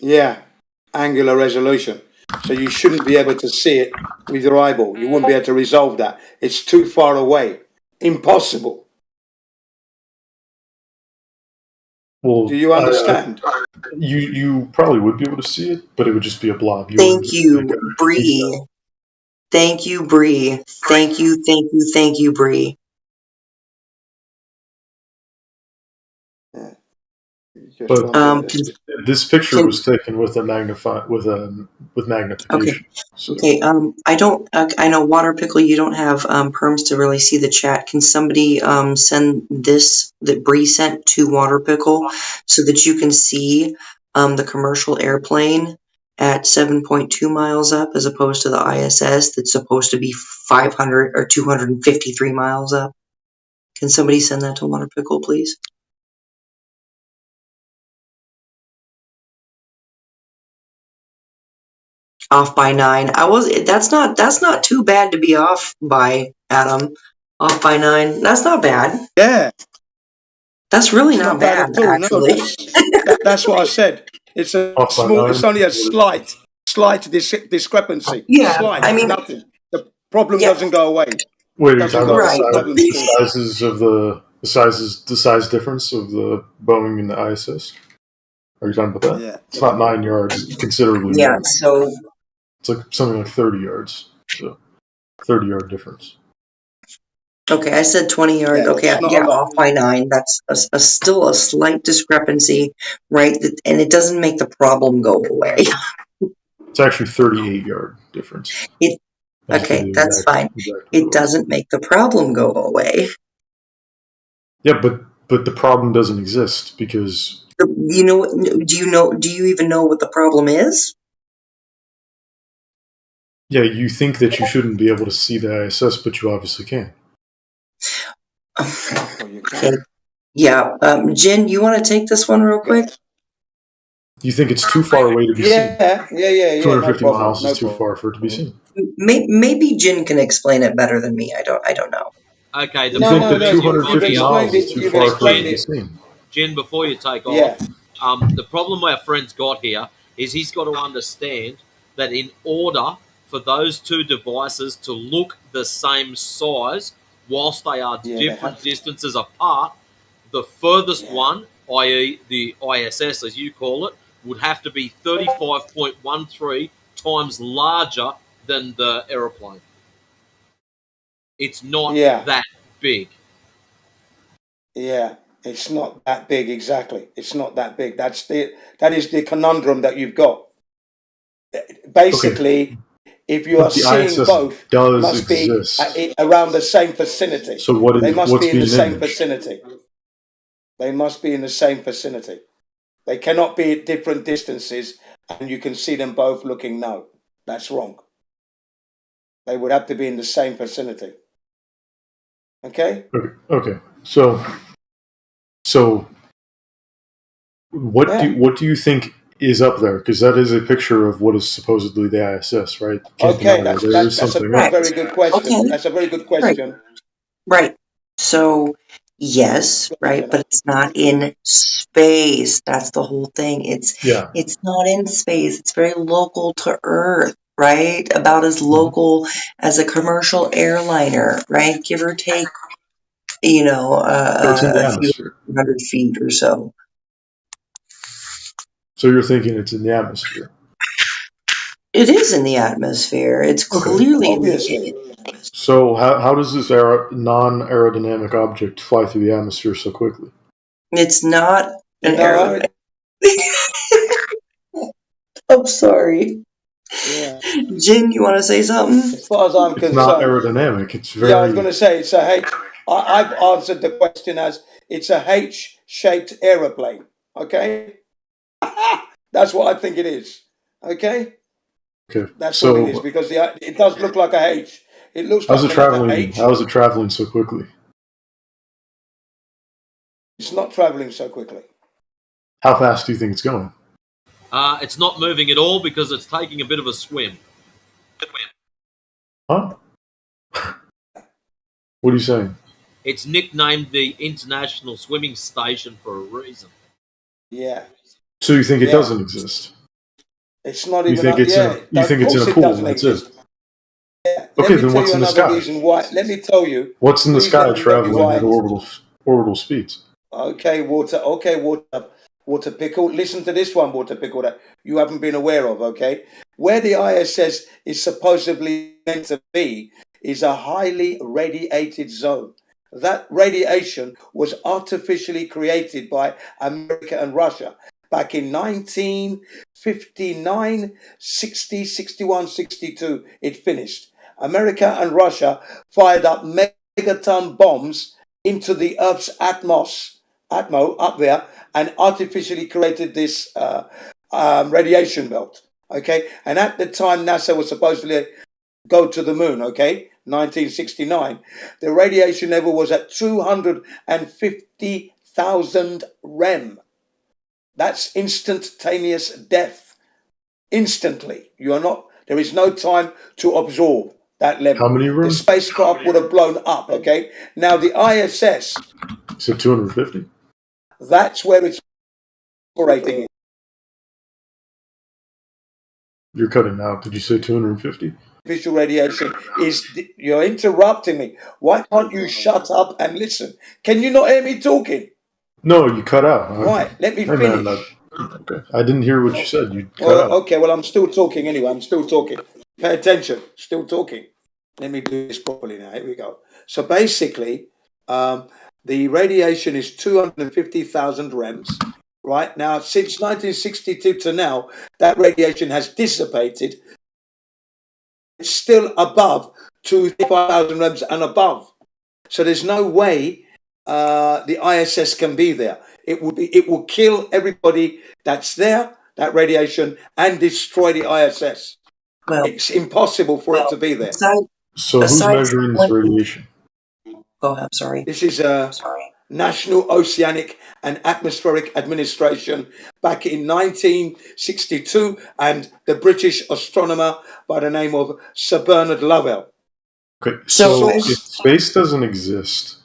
Yeah. Angular resolution. So you shouldn't be able to see it with your eyeball. You wouldn't be able to resolve that. It's too far away. Impossible. Well, Do you understand? You probably would be able to see it, but it would just be a blob. Thank you, Bree. Thank you, Bree. Thank you, Bree. But this picture was taken with a magnification. Okay. Okay. I don't. I know, Water Pickle. You don't have perms to really see the chat. Can somebody send this that Bree sent to Water Pickle so that you can see the commercial airplane at 7.2 miles up as opposed to the ISS that's supposed to be 500 or 253 miles up? Can somebody send that to Water Pickle, please? Off by 9. That's not too bad to be off by, Adam. Off by 9. That's not bad. Yeah. That's really It's not bad, at all. actually. No, that's what I said. It's a Off by small. 9? It's only a slight discrepancy. Yeah, Slight. I mean, nothing. The problem doesn't go away. Wait, are you Doesn't talking go about away. the sizes of the size difference of the Boeing and the ISS? Are you talking about that? Yeah. It's not 9 yards. It's considerably yeah, more. so It's like something like 30 yards. So 30-yard difference. okay, I said 20 yards. Yeah, Okay, it's not yeah, a lot. off by 9. That's still a slight discrepancy, right? And it doesn't make the problem go away. It's actually 38-yard difference. Okay, that's fine. It doesn't make the problem go away. Yeah, but the problem doesn't exist because You know? Do you even know what the problem is? yeah, you think that you shouldn't be able to see the ISS, but you obviously can. Okay. Yeah, Jen, you want to take this one real quick? You think it's too far away to be seen? Yeah. 250 No problem. miles No is too problem. far for it to be seen. Maybe Jin can explain it better than me. I don't know. Okay, the You think problem that is 250 miles is too far for it to be seen? Jen, before you take Yeah. off, the problem our friend's got here is he's got to understand that in order for those two devices to look the same size, whilst they are Yeah, different distances apart, the furthest one, i.e. the ISS as you call it, would have to be 35.13 times larger than the aeroplane. It's not Yeah. that big. Yeah, it's not that big. Exactly, it's not that big. That is the conundrum that you've got. Basically, if you are But the seeing ISS both, does must exist. be around the same vicinity. So what They is must what's be in the being same imaged? vicinity. They must be in the same vicinity. They cannot be at different distances, and you can see them both looking. No, that's wrong. They would have to be in the same vicinity. Okay. Okay. So what do you think is up there? Because that is a picture of what is supposedly the ISS, right? Can't Okay, deny there is that's a something up. very good question. Okay. That's a very good question. Right. So, yes, right, but it's not in space. That's the whole thing. Yeah. It's not in space. It's very local to Earth, right? About as local as a commercial airliner, right? Give or take, So it's in the a few atmosphere. 100 feet or so. So you're thinking it's in the atmosphere. It is in the atmosphere. It's clearly Obviously. So how does this non-aerodynamic object fly through the atmosphere so quickly? It's not an No, aerodynamic. I'm sorry. Yeah. Jin, you want to say something? As far as I'm It's not concerned, aerodynamic. It's very. yeah, I was going to say it's a H. I've answered the question as it's a H-shaped aeroplane. Okay, that's what I think it is. Okay, Okay. that's what it is because it does look like a H. It looks How's like it another traveling? H. How is it traveling so quickly? It's not traveling so quickly. How fast do you think it's going? It's not moving at all because it's taking a bit of a swim. Huh? What are you saying? It's nicknamed the International Swimming Station for a reason. Yeah. So you think it Yeah. doesn't exist? It's not You even. think it's you think it's in a pool? That's it. Yeah. Okay, Let me then tell what's you in the another sky? reason why. Let me tell you. What's in the reason sky traveling why. at orbital speeds? Okay, water pickle. Listen to this one, water pickle, that you haven't been aware of. Okay, where the ISS is supposedly meant to be is a highly radiated zone. That radiation was artificially created by America and Russia back in 1959, 60, 61, 62. It finished. America and Russia fired up megaton bombs into the Earth's atmo up there, and artificially created this radiation belt. Okay, and at the time NASA was supposedly go to the moon. Okay, 1969, the radiation level was at 250,000 rem. That's instantaneous death. Instantly, you are not. There is no time to absorb that level. How many rem? The spacecraft would have blown up. Okay, now the ISS. So 250. That's where it's operating. You're cutting out. Did you say 250? Artificial radiation is. You're interrupting me. Why can't you shut up and listen? Can you not hear me talking? No, you cut out. Right, let me Hey, finish. man, okay. I didn't hear what you said. You cut Well, out. okay, well, I'm still talking anyway. I'm still talking. Pay attention. Still talking. Let me do this properly now. Here we go. So basically, the radiation is 250,000 rems. Right now, since 1962 to now, that radiation has dissipated. It's still above 2,000 rems and above. So there's no way the ISS can be there. It will kill everybody that's there, that radiation, and destroy the ISS. Well, it's impossible for it to be there. So who's measuring this radiation? Go ahead. I'm sorry. This is National Oceanic and Atmospheric Administration back in 1962, and the British astronomer by the name of Sir Bernard Lovell. Okay, so if space doesn't exist,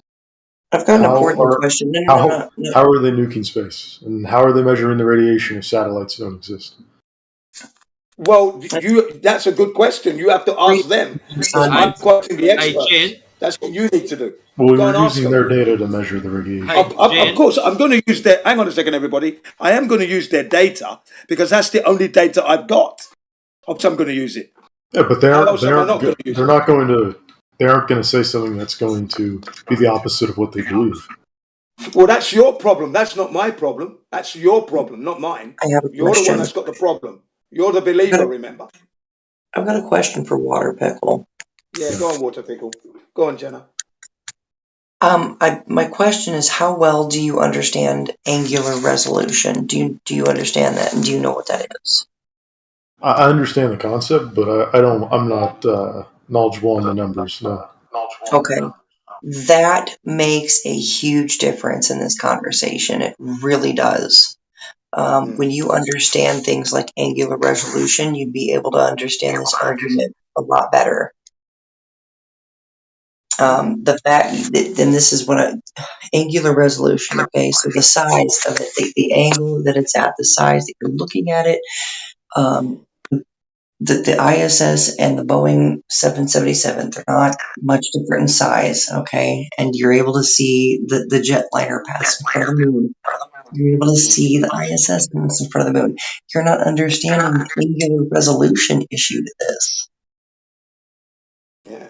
I've got an important question. No. How are they nuking space? And how are they measuring the radiation if satellites don't exist? Well, that's a good question. You have to ask them. I'm quoting the experts. Jen. That's what you need to do. Well, Go and we're ask using them. their data to measure the radiation. Of course, I'm going to use their. Hang on a second, everybody. I am going to use their data because that's the only data I've got. So I'm going to use it. Yeah, but they aren't going to say something that's going to be the opposite of what they believe. Well, that's your problem. That's not my problem. That's your problem, not mine. I have a You're the question. one that's got the problem. You're the believer, remember? I've got a question for Water Pickle. Yeah, go on, Water Pickle. Go on, Jenna. My question is, how well do you understand angular resolution? Do you understand that, and do you know what that is? I understand the concept, but I'm not knowledgeable on the numbers. No. Okay. That makes a huge difference in this conversation. It really does. When you understand things like angular resolution, you'd be able to understand this argument a lot better. The fact that, and this is what angular resolution, okay, so the size of it, the angle that it's at, the size that you're looking at it, the ISS and the Boeing 777, they're not much different in size, okay, and you're able to see the jetliner pass in front of the moon. You're able to see the ISS pass in front of the moon. You're not understanding the angular resolution issue to this. Yeah.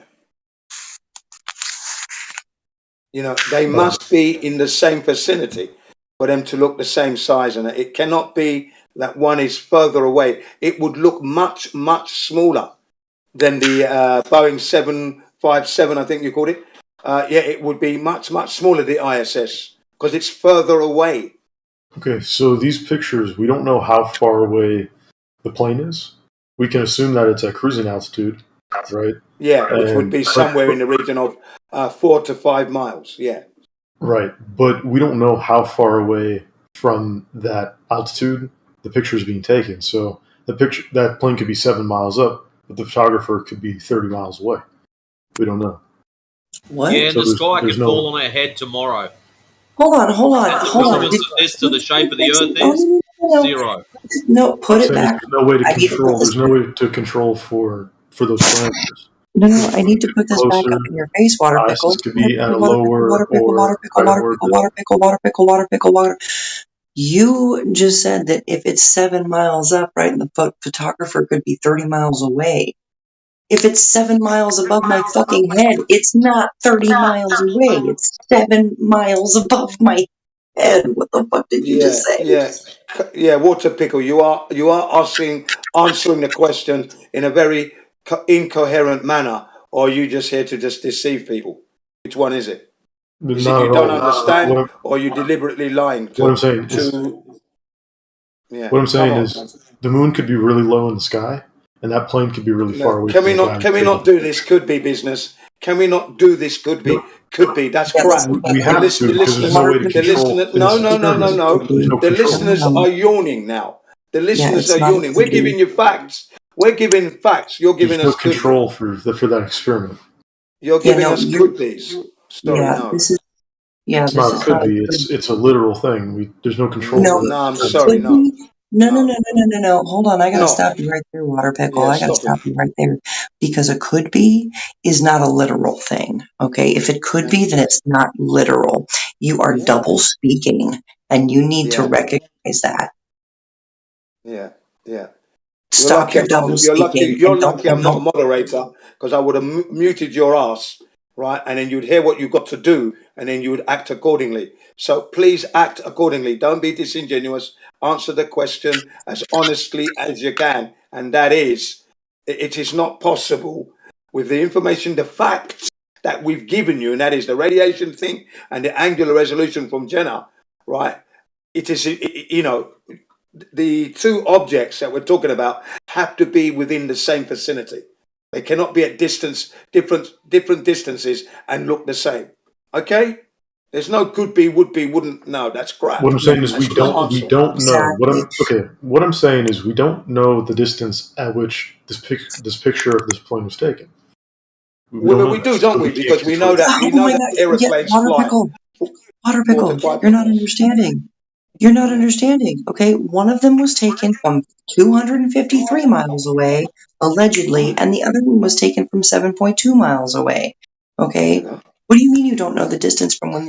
They must be in the same vicinity for them to look the same size, and it cannot be that one is further away. It would look much, much smaller than the Boeing 757, I think you called it. It would be much, much smaller, the ISS, because it's further away. Okay, so these pictures, we don't know how far away the plane is. We can assume that it's at cruising altitude, right? Yeah, which would be somewhere in the region of 4 to 5 miles, yeah. Right, but we don't know how far away from that altitude the picture is being taken. So that plane could be 7 miles up, but the photographer could be 30 miles away. We don't know. What? Yeah, and So the sky there's could fall on our head tomorrow. Hold on. And the relevance of this to the shape of the Earth is zero. No, put it back. There's no way to I need to control. put this- There's no way to control for those parameters. No, I need to put this back up in your face, Water Pickle. ISS could be at a lower Water Pickle. You just said that if it's 7 miles up, right, and the photographer could be 30 miles away. If it's 7 miles above my fucking head, it's not 30 miles away. It's 7 miles above my head. What the fuck did you just say? Yeah, Water Pickle, you are answering the question in a very incoherent manner, or are you just here to just deceive people? Which one is it? Is it you don't understand, or are you deliberately lying? What I'm saying is the moon could be really low in the sky, and that plane could be really far away. Can we not do this? Could be business. Can we not do this? Could be. Could be. That's crap. We have to, because there's no way to control. No. The listeners are yawning now. The listeners are yawning. We're giving you facts. We're giving facts. You're giving us control for that experiment. You're giving us could be's. Sorry, no. It's not could be. It's a literal thing. There's no control. No, I'm sorry. No. No. Hold on. I gotta stop you right there, Water Pickle. I gotta stop you right there. Because a could be is not a literal thing. Okay? If it could be, then it's not literal. You are double speaking, and you need to recognize that. Yeah. Stop your double speaking. You're lucky I'm not a moderator, because I would have muted your ass, right? And then you'd hear what you've got to do, and then you would act accordingly. So please act accordingly. Don't be disingenuous. Answer the question as honestly as you can. And that is, it is not possible with the information, the facts that we've given you, and that is the radiation thing and the angular resolution from Jenna, right? It is, the two objects that we're talking about have to be within the same vicinity. They cannot be at different distances and look the same. Okay? There's no could be, would be, wouldn't. No, that's crap. What I'm saying is we That's not don't answer. know. What I'm saying is we don't know the distance at which this picture of this plane was taken. Well, we do, don't we? Because we know that aeroplanes fly. Water Pickle, you're not understanding. You're not understanding. Okay, one of them was taken from 253 miles away, allegedly, and the other one was taken from 7.2 miles away. Okay, what do you mean you don't know the distance from when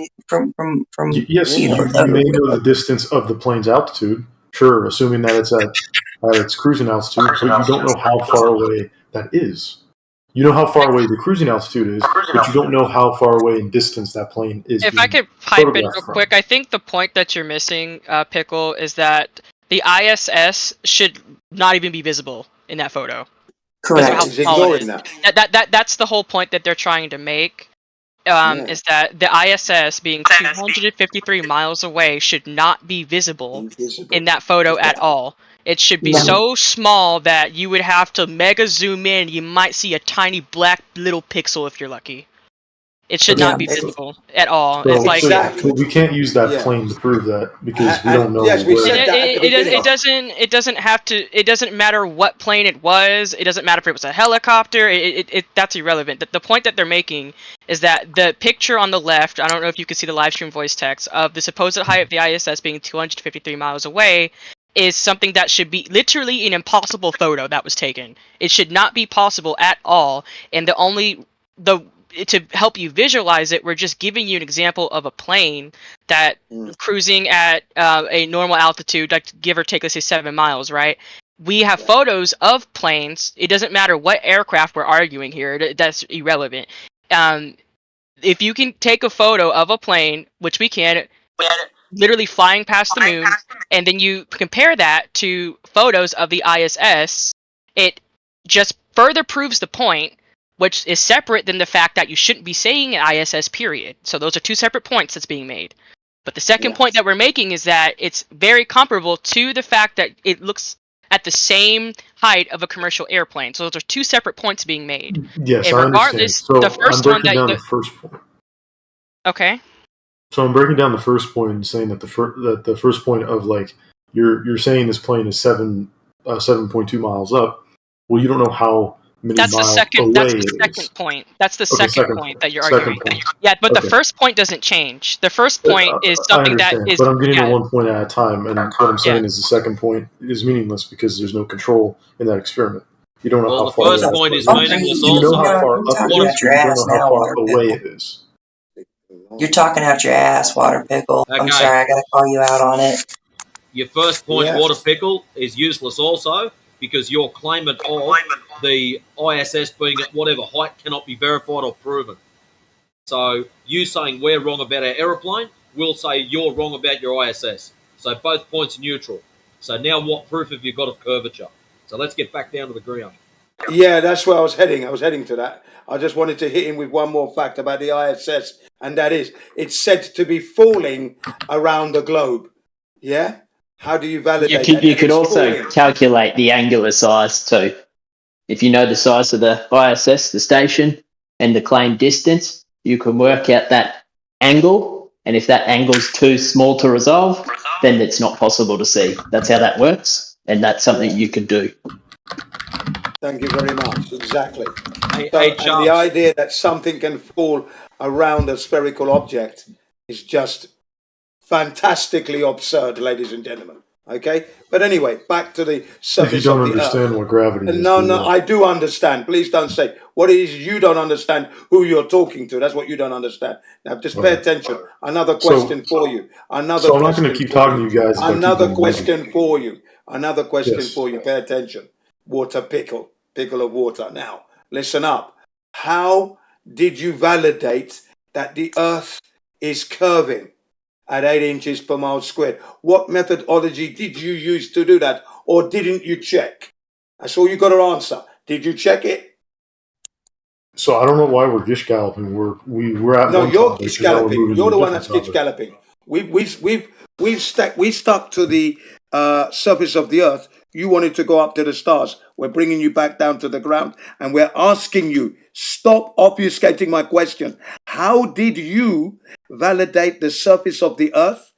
Yes, you may know the distance of the plane's altitude. Sure, assuming that it's at its cruising altitude, but you don't know how far away that is. You know how far away the cruising altitude is, but you don't know how far away in distance that plane is. If I could pipe in real quick, I think the point that you're missing, Pickle, is that the ISS should not even be visible in that photo. Correct. He's ignoring that. That's the whole point that they're trying to make. Is that the ISS being 253 miles away should not be visible in that photo at all. It should be so small that you would have to mega zoom in. You might see a tiny black little pixel if you're lucky. It should not be visible at all. So, It's like we can't use that plane to prove that because we don't know. It doesn't have to. It doesn't matter what plane it was. It doesn't matter if it was a helicopter. That's irrelevant. The point that they're making is that the picture on the left, I don't know if you can see the live stream voice text of the supposed height of the ISS being 253 miles away, is something that should be literally an impossible photo that was taken. It should not be possible at all. And to help you visualize it, we're just giving you an example of a plane that cruising at a normal altitude, like give or take, let's say 7 miles, right? We have photos of planes. It doesn't matter what aircraft we're arguing here. That's irrelevant. If you can take a photo of a plane, which we can, literally flying past the moon, and then you compare that to photos of the ISS, it just further proves the point, which is separate than the fact that you shouldn't be saying an ISS period. So those are two separate points that's being made. But the second point that we're making is that it's very comparable to the fact that it looks at the same height of a commercial airplane. So those are two separate points being made. Yes, and I regardless, understand. So the first I'm one breaking down the first point. Okay. So I'm breaking down the first point and saying that the first point of like you're saying this plane is 7.2 miles up. Well, you don't know how many That's the miles second. away That's the it second is. point. That's the Okay, second point that you're second arguing. point. Yeah, but the Okay. first point doesn't change. The first point is I something that understand, is. but I'm getting yeah. to one point at a time, and what I'm saying is the second point is meaningless because there's no control in that experiment. You don't know Well, how the far. first that point is is meaningless You know also. how far You're up talking it out is, your but you don't ass know how now, far Water away Pickle. it is. You're talking out your ass, Water Pickle. I'm Okay. sorry, I gotta call you out on it. Your first point, Yeah. Water Pickle, is useless also because your claimant of the ISS being at whatever height cannot be verified or proven. So you saying we're wrong about our aeroplane, we'll say you're wrong about your ISS. So both points are neutral. So now what proof have you got of curvature? So let's get back down to the ground. Yeah, that's where I was heading. I was heading to that. I just wanted to hit him with one more fact about the ISS, and that is it's said to be falling around the globe. Yeah? How do you validate that? You could It's also falling. calculate the angular size too. If you know the size of the ISS, the station, and the claimed distance, you can work out that angle. And if that angle's too small to resolve, then it's not possible to see. That's how that works, and that's something you can do. Thank you very much. Exactly. Hey, And the idea that something can fall around a spherical object is just fantastically absurd, ladies and gentlemen. Okay? But anyway, back to the If you surface don't of the understand Earth. what gravity is, No, then no, I do understand. Please don't say what it is you don't understand who you're talking to. That's what you don't understand. Now, just pay Okay. attention. Another So- question for you. Another So I'm not question going to keep for talking you. to you guys. If I keep Another going question for you. Another question Yes. for you. Pay attention. Water Pickle. Pickle of water. Now, listen up. How did you validate that the Earth is curving at 8 inches per mile squared? What methodology did you use to do that? Or didn't you check? That's all you got to answer. Did you check it? So I don't know why we're gish galloping. We're at No, one you're topic, gish and now we're galloping. moving You're to the a one that's different gish topic. galloping. We stuck to the surface of the Earth. You wanted to go up to the stars. We're bringing you back down to the ground, and we're asking you, stop obfuscating my question. How did you validate the surface of the Earth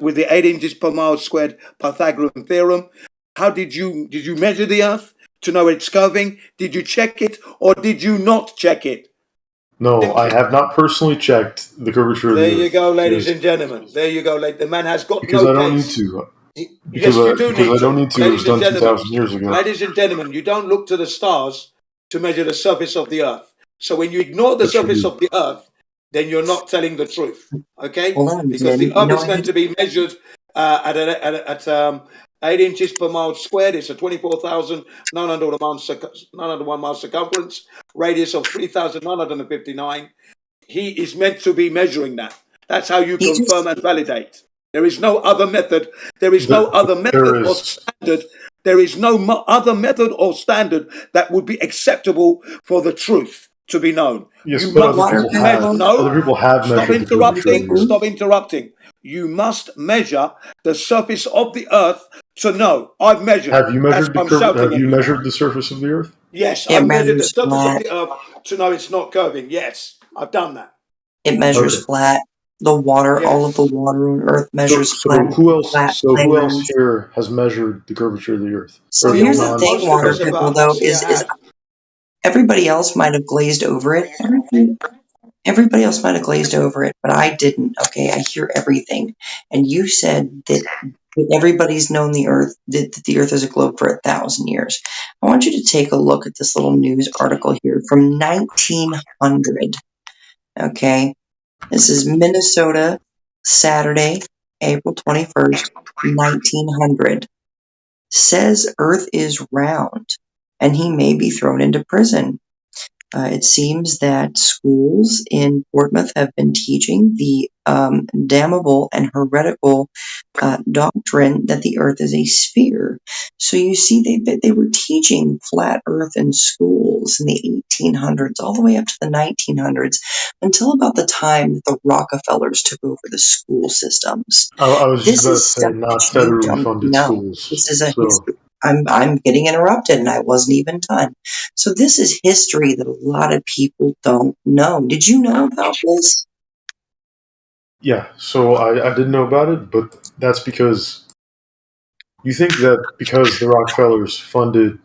with the 8 inches per mile squared Pythagorean theorem? How did you measure the Earth to know it's curving? Did you check it or did you not check it? No, I have not personally checked the curvature of the There Earth. you go, ladies and gentlemen. There you go. The man has got Because no I don't case. need to. Yes, Because you do need I don't need to. It was Ladies and done gentlemen, 2,000 years ago. ladies and gentlemen, you don't look to the stars to measure the surface of the Earth. So when you ignore the surface of the Earth, then you're not telling the truth. Okay? Hold on, Because Jim. the Earth No, is meant to be measured at 8 inches per mile squared. It's a 24,901 mile circumference, radius of 3,959. He is meant to be measuring that. That's how you confirm and validate. There is no other method. There is no other method or standard. There is no other method or standard that would be acceptable for the truth to be known. Yes, You but must other people have Stop measured the curvature of the interrupting. Earth. Stop interrupting. You must measure the surface of the Earth to know. I've measured. Have you measured That's why I'm shouting Have at you measured the surface of the Earth? Yes, It I've measured the measures surface flat. of the Earth to know it's not curving. Yes, I've done that. It measures Okay. flat. The water, all of the water on Earth measures flat. Who else? Flat Who else lands. here has measured the curvature of the Earth? So Or here's the non- thing, water people, though, is everybody else might have glazed over it. Everybody else might have glazed over it, but I didn't. Okay, I hear everything. And you said that everybody's known the Earth, that the Earth is a globe for 1,000 years. I want you to take a look at this little news article here from 1900. Okay, this is Minnesota, Saturday, April 21st, 1900. Says Earth is round, and he may be thrown into prison. It seems that schools in Portsmouth have been teaching the damnable and heretical doctrine that the Earth is a sphere. So you see, they were teaching flat Earth in schools in the 1800s, all the way up to the 1900s, until about the time that the Rockefellers took over the school systems. I was This just about to say is stuff not that you federally don't funded know. schools. This is a So history. I'm getting interrupted, and I wasn't even done. So this is history that a lot of people don't know. Did you know about this? yeah, so I didn't know about it, but that's because you think that because the Rockefellers funded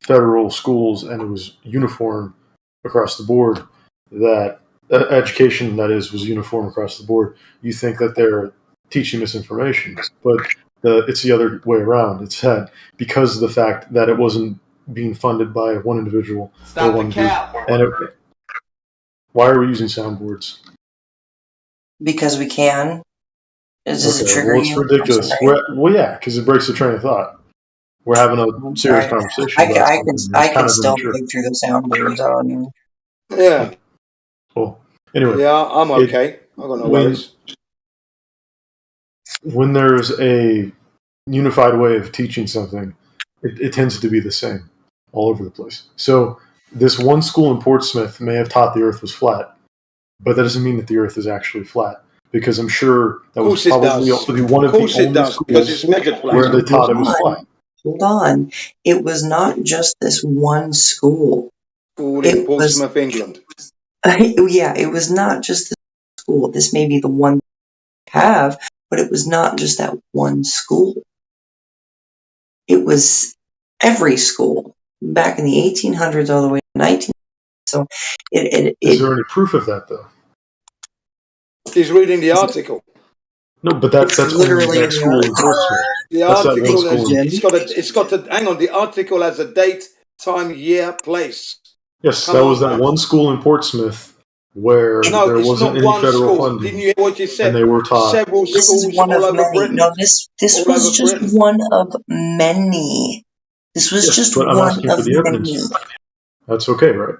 federal schools and it was uniform across the board, that education, that is, was uniform across the board, you think that they're teaching misinformation. But it's the other way around. It's that because of the fact that it wasn't being funded by one individual or one group. And why are we using soundboards? Because we can. Does it trigger well, it's you? ridiculous. Well, yeah, because it breaks the train of thought. We're having a serious conversation. I about can something that's kind of still immature. think through the soundboards on you. Yeah. Well, anyway. Yeah, I'm okay. I got no worries. When there's a unified way of teaching something, it tends to be the same all over the place. So this one school in Portsmouth may have taught the Earth was flat, but that doesn't mean that the Earth is actually flat. Because I'm sure that was probably one of the only schools where they taught it was flat. Hold on. It was not just this one school. School in Portsmouth, England. Yeah, it was not just the school. This may be the one they have, but it was not just that one school. It was every school back in the 1800s all the way to 1900s. So Is there any proof of that, though? He's reading the article. No, but that's literally that school in Portsmouth. The article, it's got to hang on. The article has a date, time, year, place. Yes, that was that one school in Portsmouth where there wasn't any federal funding. Didn't you hear what you said? And they were taught. Several schools all over Britain. No, this was just one of many. This was just but I'm one asking of for the evidence. many. That's okay, right?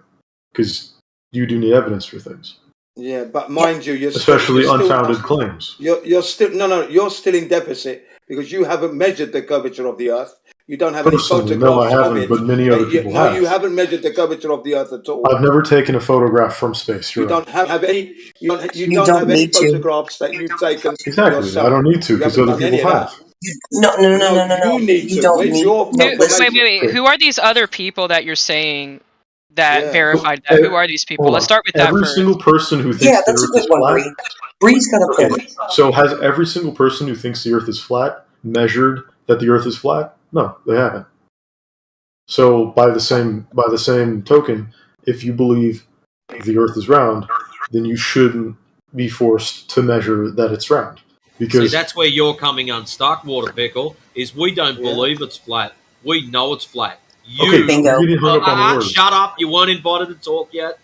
Because you do need evidence for things. Yeah, but mind you, especially unfounded claims. You're still you're still in deficit because you haven't measured the curvature of the Earth. You don't have any photographs. No, I haven't, of it. but many other people have. No, you haven't measured the curvature of the Earth at all. I've never taken a photograph from space. You don't have any. You don't have any photographs that you've taken. Exactly. Yourself. I don't need to because other people have. No. You need to. Don't Where's need. your Wait. Who are these other people that you're saying that Yeah. verified that? Who are these people? Hold Let's on. start with that Every first. single person who thinks Yeah, the that's a Earth good is one, flat. Bree. Bree's got a Okay. point. So has every single person who thinks the Earth is flat measured that the Earth is flat? No, they haven't. So by the same token, if you believe the Earth is round, then you shouldn't be forced to measure that it's round. See, Because that's where you're coming unstuck, Water Pickle, is we don't Yeah. believe it's flat. We know it's flat. okay, You you're getting hung up on the words. shut up, you weren't invited to talk yet.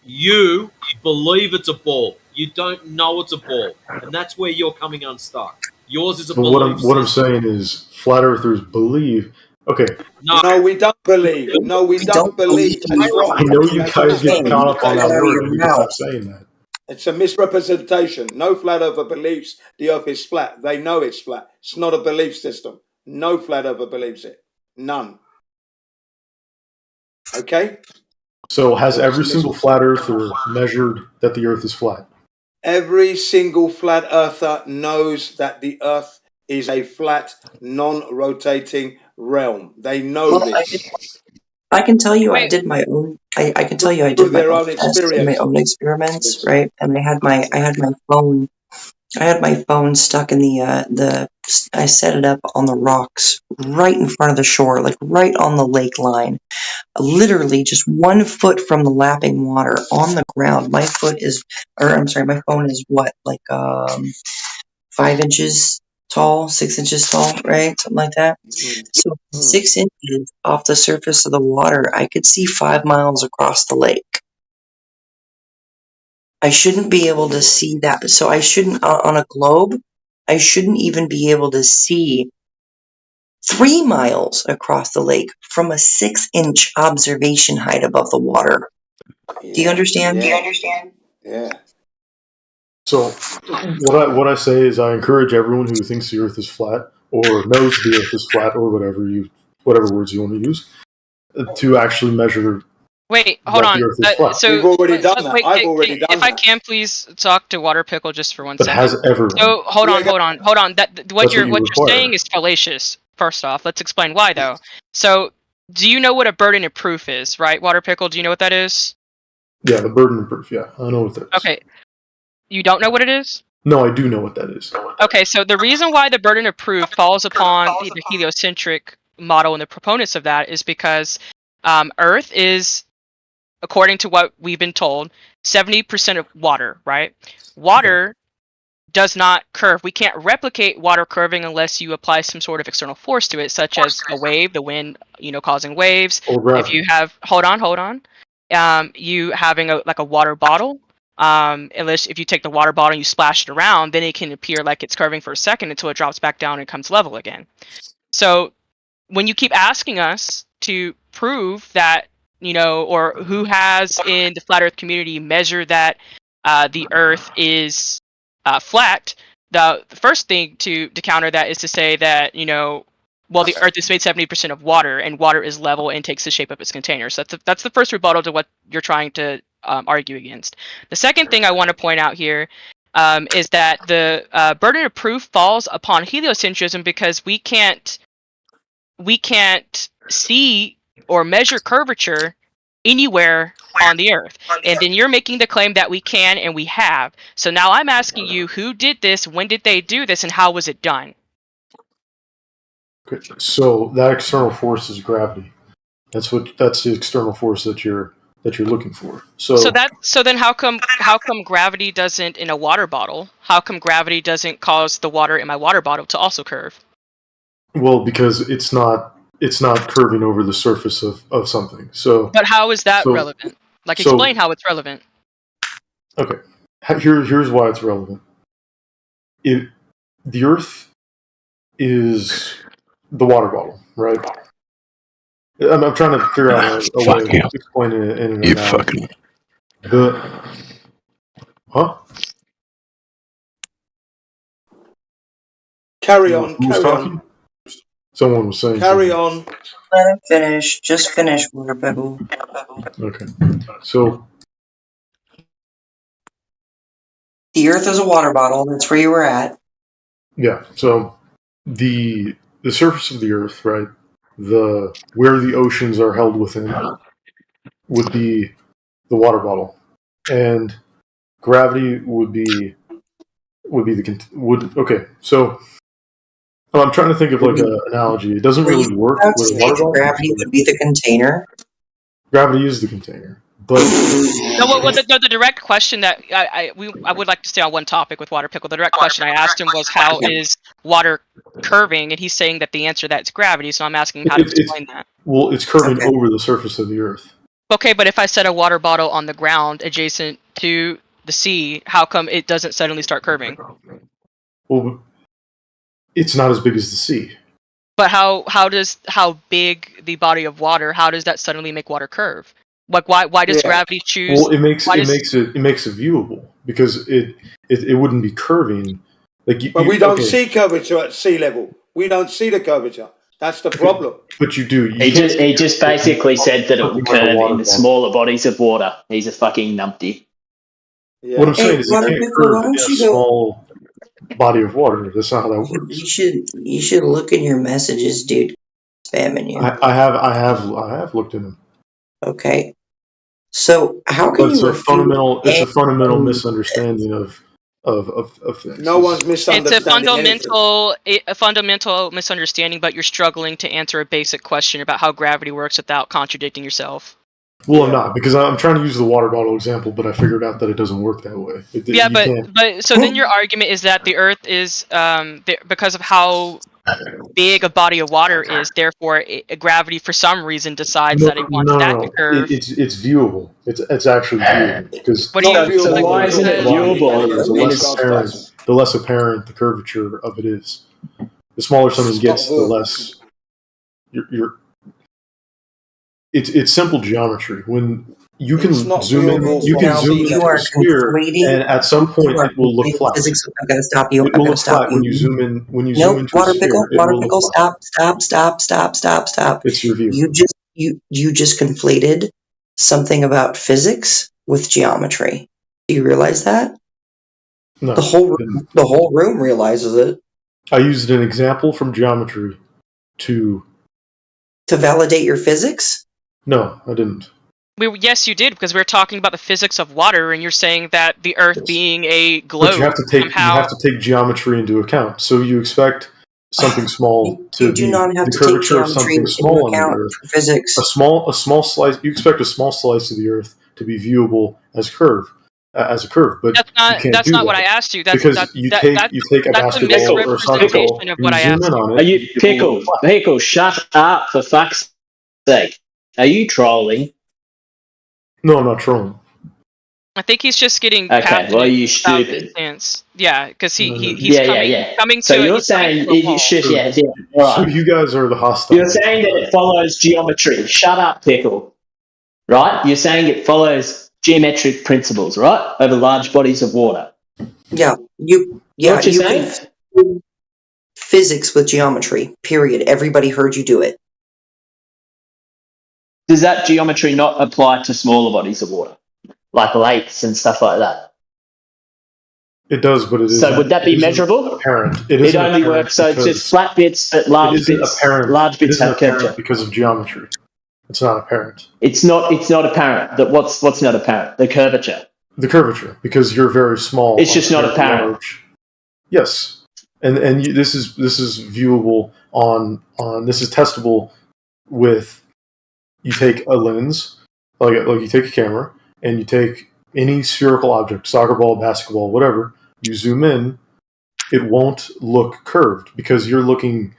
You believe it's a ball. You don't know it's a ball. And that's where you're coming unstuck. Yours is a But belief what I'm system. saying is flat earthers believe. Okay, No, we don't believe. No, we don't believe. That's wrong. I know you That's guys get not caught up on that the word. case. You can stop saying that. It's a misrepresentation. No flat earther believes the earth is flat. They know it's flat. It's not a belief system. No flat earther believes it. None. Okay? So has every single flat earther measured that the Earth is flat? Every single flat earther knows that the earth is a flat, non-rotating realm. They know Well, this. I can tell you, I Wait. did my own. I can tell you, I Through did my their own own tests and my experience. own experiments, right? And I had my phone. I had my phone stuck in the. I set it up on the rocks, right in front of the shore, like right on the lake line. Literally, just 1 foot from the lapping water on the ground. My foot is, or I'm sorry, my phone is what, like 5 inches tall, 6 inches tall, right? Something like that. So 6 inches off the surface of the water, I could see 5 miles across the lake. I shouldn't be able to see that. So I shouldn't, on a globe, I shouldn't even be able to see 3 miles across the lake from a 6-inch observation height above the water. Do you understand? Yeah. So what I say is I encourage everyone who thinks the Earth is flat or knows the Earth is flat or whatever words you want to use to actually measure. Wait, hold that on. the Earth is flat. So We've already done that. wait, I've already done if I that. can please talk to Water Pickle just for 1 But second. has everyone? So hold on. That's What you're what you require. saying is fallacious. First off, let's explain why though. So, do you know what a burden of proof is, right, Water Pickle? Do you know what that is? Yeah, the burden of proof. Yeah, I know what that is. Okay. You don't know what it is? No, I do know what that is. Okay, so the reason why the burden of proof falls upon the heliocentric model and the proponents of that is because Earth is, according to what we've been told, 70% of water, right? Water does not curve. We can't replicate water curving unless you apply some sort of external force to it, such as a wave, the wind, causing waves. Or gravity. If you have, hold on. You having a water bottle. Unless if you take the water bottle and you splash it around, then it can appear like it's curving for a second until it drops back down and comes level again. So when you keep asking us to prove that, or who has in the flat Earth community measured that the Earth is flat, the first thing to counter that is to say that, the Earth is made 70% of water, and water is level and takes the shape of its container. So that's the first rebuttal to what you're trying to argue against. The second thing I want to point out here is that the burden of proof falls upon heliocentrism because we can't see or measure curvature anywhere on the Earth. And then you're making the claim that we can and we have. So now I'm asking you, who did this, when did they do this, and how was it done? Okay. So that external force is gravity. That's the external force that you're looking for. So then how come gravity doesn't in a water bottle? How come gravity doesn't cause the water in my water bottle to also curve? Well, because it's not curving over the surface of something. So but how is that relevant? Explain how it's relevant. Okay. Here's why it's relevant. The Earth is the water bottle, right? I'm trying to figure out a way of explaining it in an analogy. Huh? Carry on. Who was talking? Someone was saying. Carry on. Let him finish. Just finish, Water Pickle. Okay. So the Earth is a water bottle. That's where you were at. Yeah. So the surface of the Earth, right? Where the oceans are held within, would be the water bottle, and gravity would be okay. So I'm trying to think of like an analogy. It doesn't really work I would with a say water that bottle. gravity would be the container. Gravity is the container, but No, the direct question that I would like to stay on one topic with Water Pickle. The direct question I asked him was, how is water curving? And he's saying that the answer to that is gravity. So I'm asking him how to explain that. Well, it's curving over the surface of the Earth. Okay, but if I set a water bottle on the ground adjacent to the sea, how come it doesn't suddenly start curving? Well, it's not as big as the sea. But how big the body of water? How does that suddenly make water curve? Like why does gravity choose? Well, it makes it viewable because it wouldn't be curving. But we don't see curvature at sea level. We don't see the curvature. That's the problem. But you do. He just basically said that it will curve in the smaller bodies of water. He's a fucking numpty. Yeah. What I'm saying is it can't curve in a small body of water. That's not how that works. You should look in your messages, dude. Spamming you. I have looked in them. Okay. So how can It's you? a fundamental misunderstanding of things. No one's misunderstanding. It's a fundamental misunderstanding, but you're struggling to answer a basic question about how gravity works without contradicting yourself. Well, I'm not, because I'm trying to use the water bottle example, but I figured out that it doesn't work that way. But so then your argument is that the Earth is because of how big a body of water is, therefore gravity for some reason decides that it wants that to curve. It's viewable. It's actually viewable because What do you So why isn't it viewable? the less apparent the curvature of it is. The smaller something gets, the less you're. It's simple geometry. When you can zoom in, you can zoom into a sphere, and at some point it will look flat. I'm gonna stop you. It will look flat when you zoom in. When you zoom into water a sphere, pickle. it Water will pickle. look flat. Stop. It's your view. You just conflated something about physics with geometry. Do you realize that? No, the whole room realizes it. I used an example from geometry to validate your physics. No, I didn't. Yes, you did, because we were talking about the physics of water, and you're saying that the Earth being a globe. But you have to take geometry into account. So you expect something small to be the curvature of something small on the Earth. Physics. A small slice. You expect a small slice of the Earth to be viewable as a curve, but that's not what I asked you. That's you take a basketball or a soccer ball, of what I asked you. Are you pickle? Shut up for fuck's sake! Are you trolling? No, I'm not trolling. I think he's just getting okay. Well, you stupid. Yeah, because he's coming to. So you're saying you should, yeah. Right. So you guys are the hostile. You're saying that it follows geometry. Shut up, pickle. Right? You're saying it follows geometric principles, right? Over large bodies of water. Yeah, you saying? Physics with geometry. Period. Everybody heard you do it. Does that geometry not apply to smaller bodies of water, like lakes and stuff like that? It does, but it is. So would that be measurable? Apparent. It only works. So it's just flat bits, but large bits. Apparent. Large bits have curvature because of geometry. It's not apparent. It's not apparent. That what's not apparent? The curvature. The curvature, because you're very small. It's just not apparent. Large. Yes, and this is viewable on this is testable with. You take a lens, like you take a camera, and you take any spherical object, soccer ball, basketball, whatever. You zoom in, it won't look curved because you're looking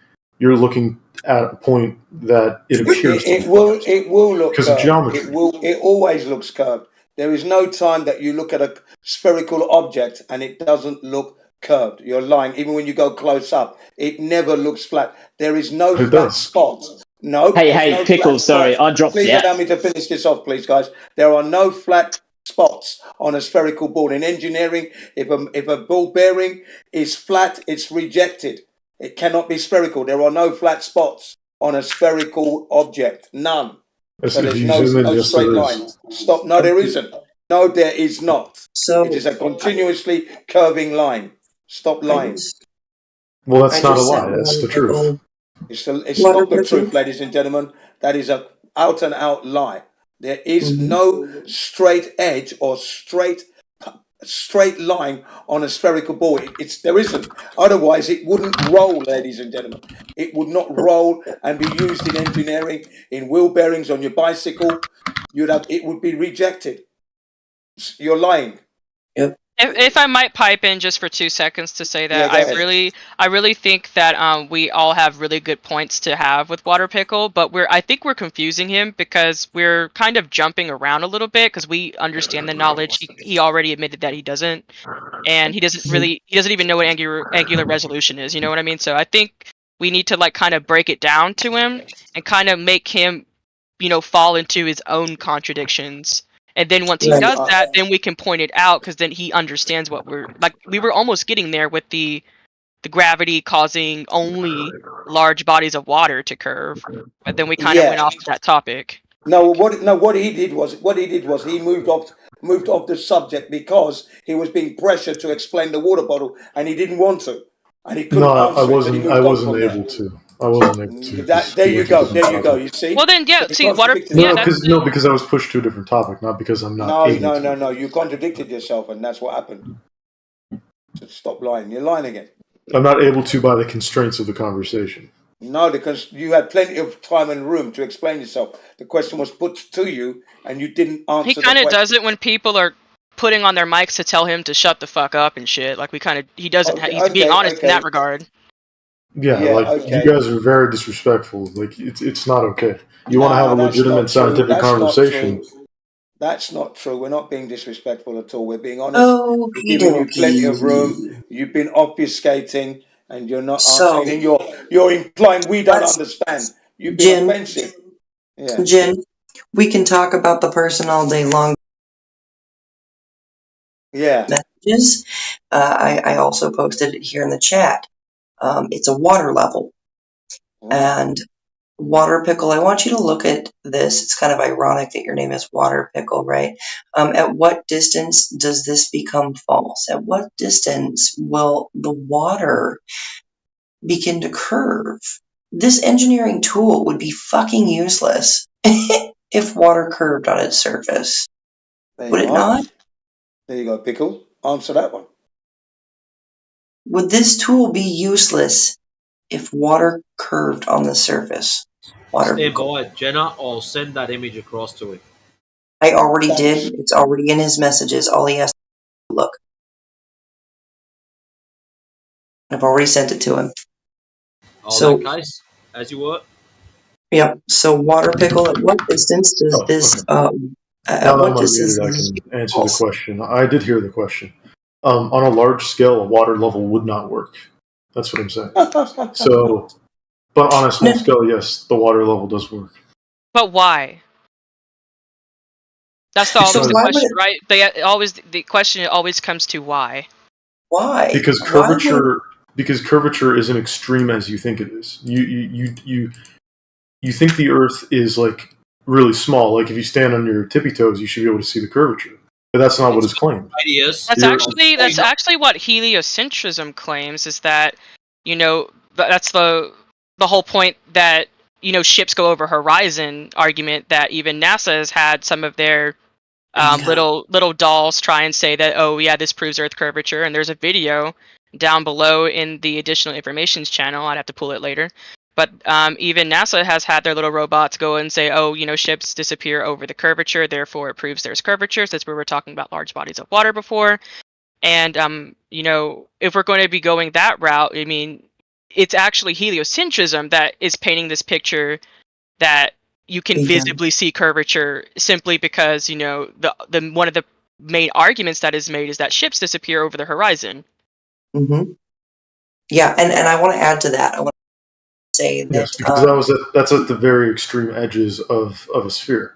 at a point that it appears. It will look because of geometry. It always looks curved. There is no time that you look at a spherical object and it doesn't look curved. You're lying. Even when you go close up, it never looks flat. There is no flat spot. No. Hey, Pickle, sorry, I dropped Please allow me to finish this off, please, guys. There are no flat spots on a spherical ball. In engineering, if a ball bearing is flat, it's rejected. It cannot be spherical. There are no flat spots on a spherical object. None. So there's no straight line. Stop. No, there isn't. No, there is not. So it is a continuously curving line. Stop lying. Well, that's not a lie. That's the truth. It's not the truth, ladies and gentlemen. That is a out and out lie. There is no straight edge or straight line on a spherical ball. There isn't. Otherwise, it wouldn't roll, ladies and gentlemen. It would not roll and be used in engineering, in wheel bearings on your bicycle. It would be rejected. You're lying. Yep. If I might pipe in just for 2 seconds to say that, Yeah, go ahead. I really think that we all have really good points to have with Water Pickle, but I think we're confusing him because we're kind of jumping around a little bit because we understand the knowledge. He already admitted that he doesn't, and he doesn't even know what angular resolution is. You know what I mean? So I think we need to like kind of break it down to him and kind of make him, fall into his own contradictions. And then once he does that, then we can point it out because then he understands what we were almost getting there with the gravity causing only large bodies of water to curve, but then we kind of went off that topic. No, what he did was he moved off the subject because he was being pressured to explain the water bottle, and he didn't want to, and he couldn't. No, answer I it, but he wasn't. moved I on wasn't from able there. to. I wasn't able to. There you go. You see. Well then, yeah. So See, water. No, because I was pushed to a different topic, not because I'm not able to. No. You contradicted yourself, and that's what happened. So stop lying. You're lying again. I'm not able to by the constraints of the conversation. No, because you had plenty of time and room to explain yourself. The question was put to you, and you didn't answer. He kind of does it when people are putting on their mics to tell him to shut the fuck up and shit. Like he doesn't. He's being honest in that regard. Yeah, you guys are very disrespectful. Like it's not okay. You want to have a legitimate scientific conversation. That's not true. We're not being disrespectful at all. We're being honest. Oh, We're giving you plenty of room. You've been obfuscating, and you're not answering. You're implying we don't understand. You've been offensive. Yeah. Jen, we can talk about the person all day long. Yeah. Messages. I also posted it here in the chat. It's a water level. And Water Pickle, I want you to look at this. It's kind of ironic that your name is Water Pickle, right? At what distance does this become false? At what distance will the water begin to curve? This engineering tool would be fucking useless if water curved on its surface. Would it not? There you go, Pickle. Answer that one. Would this tool be useless if water curved on the surface? Stand by, Jenna. I'll send that image across to him. I already did. It's already in his messages. All he has to look. I've already sent it to him. So, that case, as you were. Yep. So, Water Pickle, at what distance does this? Now that I'm unmuted, I can answer the question. I did hear the question. On a large scale, a water level would not work. That's what I'm saying. So, but on a small scale, yes, the water level does work. But why? That's the question, right? The question always comes to why. Why? Because curvature isn't extreme as you think it is. You think the Earth is like really small. Like if you stand on your tippy toes, you should be able to see the curvature. But that's not what is claimed. That's actually what heliocentrism claims. Is that that's the whole point that ships go over horizon argument that even NASA has had some of their little dolls try and say that, oh yeah, this proves Earth curvature, and there's a video down below in the additional informations channel. I'd have to pull it later. But even NASA has had their little robots go and say, oh, ships disappear over the curvature, therefore it proves there's curvatures. That's where we're talking about large bodies of water before. And, if we're going to be going that route, I mean, it's actually heliocentrism that is painting this picture that you can visibly see curvature simply because, the one of the main arguments that is made is that ships disappear over the horizon. Mm-hmm. Yeah, and I want to add to that. I want to say that yes, because that's at the very extreme edges of a sphere.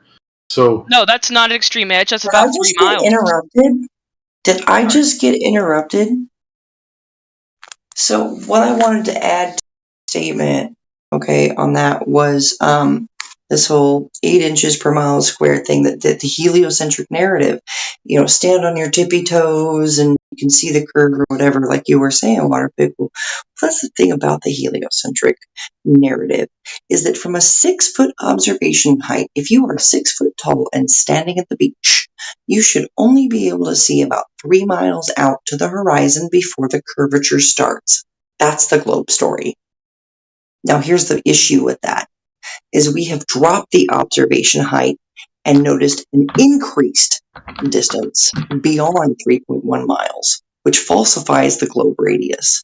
So no, that's not an extreme edge. That's about 3 miles. Interrupted? Did I just get interrupted? So what I wanted to add to the statement, okay, on that was this whole 8 inches per mile squared thing, that the heliocentric narrative, stand on your tippy toes and You can see the curve or whatever, like you were saying, Water Pickle. That's the thing about the heliocentric narrative, is that from a 6-foot observation height, if you are 6 foot tall and standing at the beach, you should only be able to see about 3 miles out to the horizon before the curvature starts. That's the globe story. Now here's the issue with that, is we have dropped the observation height and noticed an increased distance beyond 3.1 miles, which falsifies the globe radius.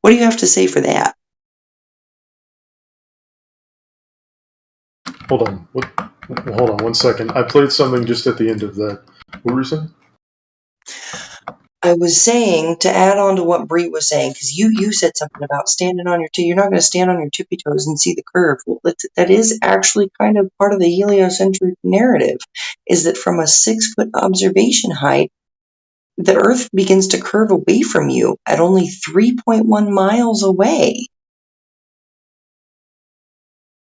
What do you have to say for that? Hold on. Hold on 1 second. I played something just at the end of that. What were you saying? I was saying, to add on to what Bree was saying, because you said something about standing on your you're not going to stand on your tippy toes and see the curve. Well, that is actually kind of part of the heliocentric narrative, is that from a 6-foot observation height, the Earth begins to curve away from you at only 3.1 miles away.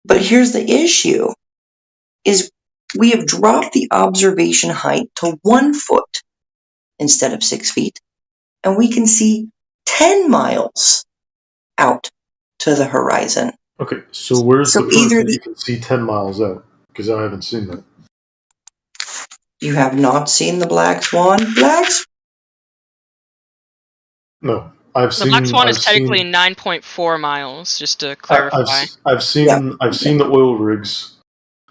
But here's the issue, is we have dropped the observation height to 1 foot instead of 6 feet, and we can see 10 miles out to the horizon. Okay, so where's the proof that you can see 10 miles out? Because I haven't seen that. You have not seen the Black Swan? No, I've seen. The Black Swan is technically 9.4 miles, just to clarify. I've seen the oil rigs.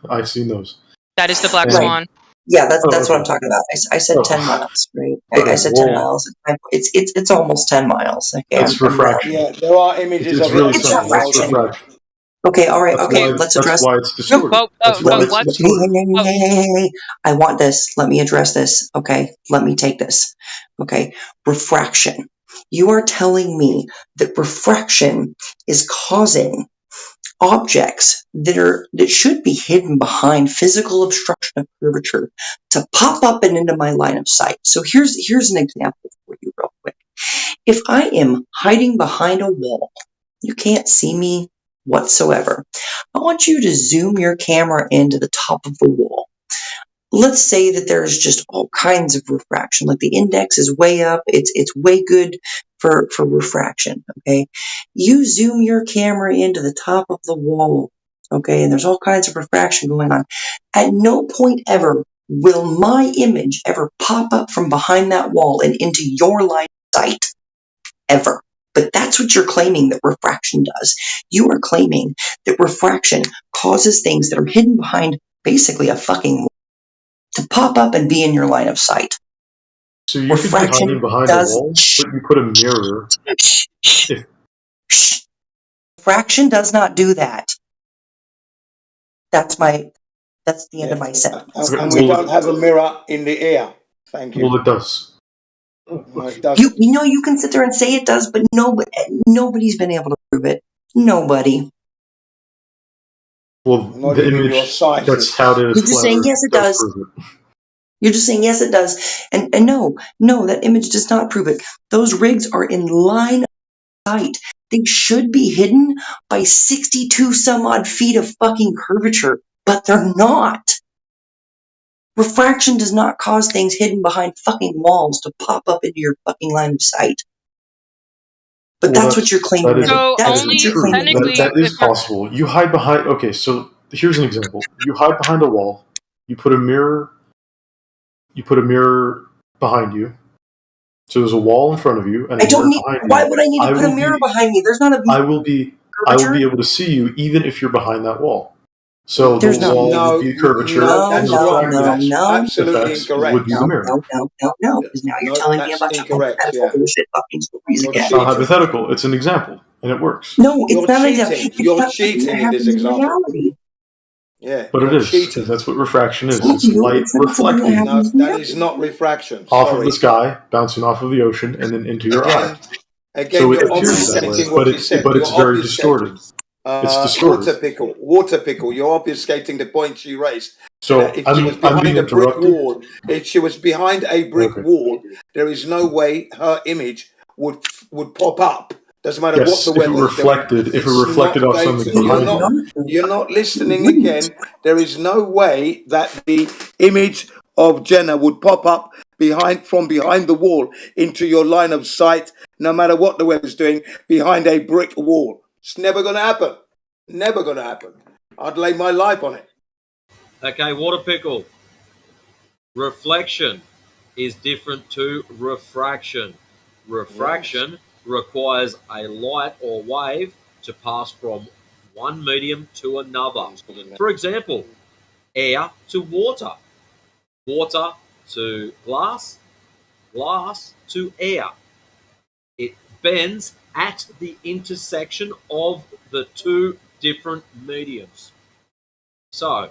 I've seen those. That is the Black Swan. Yeah, that's what I'm talking about. I said 10 miles, right? I said 10 miles. It's almost 10 miles. Okay, it's refraction. Yeah, there are images It's of really it. simple. It's refraction. Okay, all right, That's okay, why- let's that's address. why it's distorted. Hey, I want this. Let me address this. Okay, let me take this. Okay, refraction. You are telling me that refraction is causing objects that should be hidden behind physical obstruction of curvature to pop up and into my line of sight. So here's an example for you real quick. If I am hiding behind a wall, you can't see me whatsoever. I want you to zoom your camera into the top of the wall. Let's say that there's just all kinds of refraction, like the index is way up, it's way good for refraction, okay? You zoom your camera into the top of the wall, okay, and there's all kinds of refraction going on. At no point ever will my image ever pop up from behind that wall and into your line of sight, ever. But that's what you're claiming that refraction does. You are claiming that refraction causes things that are hidden behind basically a fucking wall to pop up and be in your line of sight. So you could be hiding behind a wall, but you put a mirror. Refraction does not do that. That's the end of my sentence. And we don't have a mirror in the air. Thank you. Well, it does. No, it doesn't. You know, you can sit there and say it does, but nobody's been able to prove it. Nobody. Well, Not the even image your sight that's touted as You're just saying yes, it does. prove it. You're just saying yes, it does. And no, that image does not prove it. Those rigs are in line of sight. They should be hidden by 62 some odd feet of fucking curvature, but they're not. Refraction does not cause things hidden behind fucking walls to pop up into your fucking line of sight. But that's what you're claiming. That is possible. You hide behind. Okay, so here's an example. You hide behind a wall. You put a mirror. You put a mirror behind you. So there's a wall in front of you, and I don't need. Why would I need to put a mirror behind me? There's not a. I will be able to see you even if you're behind that wall. So There's the wall would be curvature. Absolutely incorrect. Would be the mirror. No, because now you're telling me a bunch of hypothetical bullshit fucking stories again. It's not hypothetical. It's an example, and it works. No, it's not an example. You're cheating in this example. Yeah, But it is. That's what refraction is. It's light reflecting No, that is not refraction. off of the sky, bouncing off of the ocean, and then into your eye. Again, So it you're appears that way, obfuscating what but you said. it's You're very obfuscating. distorted. It's distorted. Water pickle. You're obfuscating the point she raised. So If she was behind being a brick interrupted. wall, if she was behind a brick wall, there is no way her image would pop up. Doesn't matter Yes, what the weather. if it reflected off something behind you. You're not listening again. There is no way that the image of Jenna would pop up from behind the wall into your line of sight, no matter what the weather's doing, behind a brick wall. It's never going to happen. Never going to happen. I'd lay my life on it. Okay, Water Pickle. Reflection is different to refraction. Refraction requires a light or wave to pass from one medium to another. For example, air to water, water to glass, glass to air. It bends at the intersection of the two different mediums. So,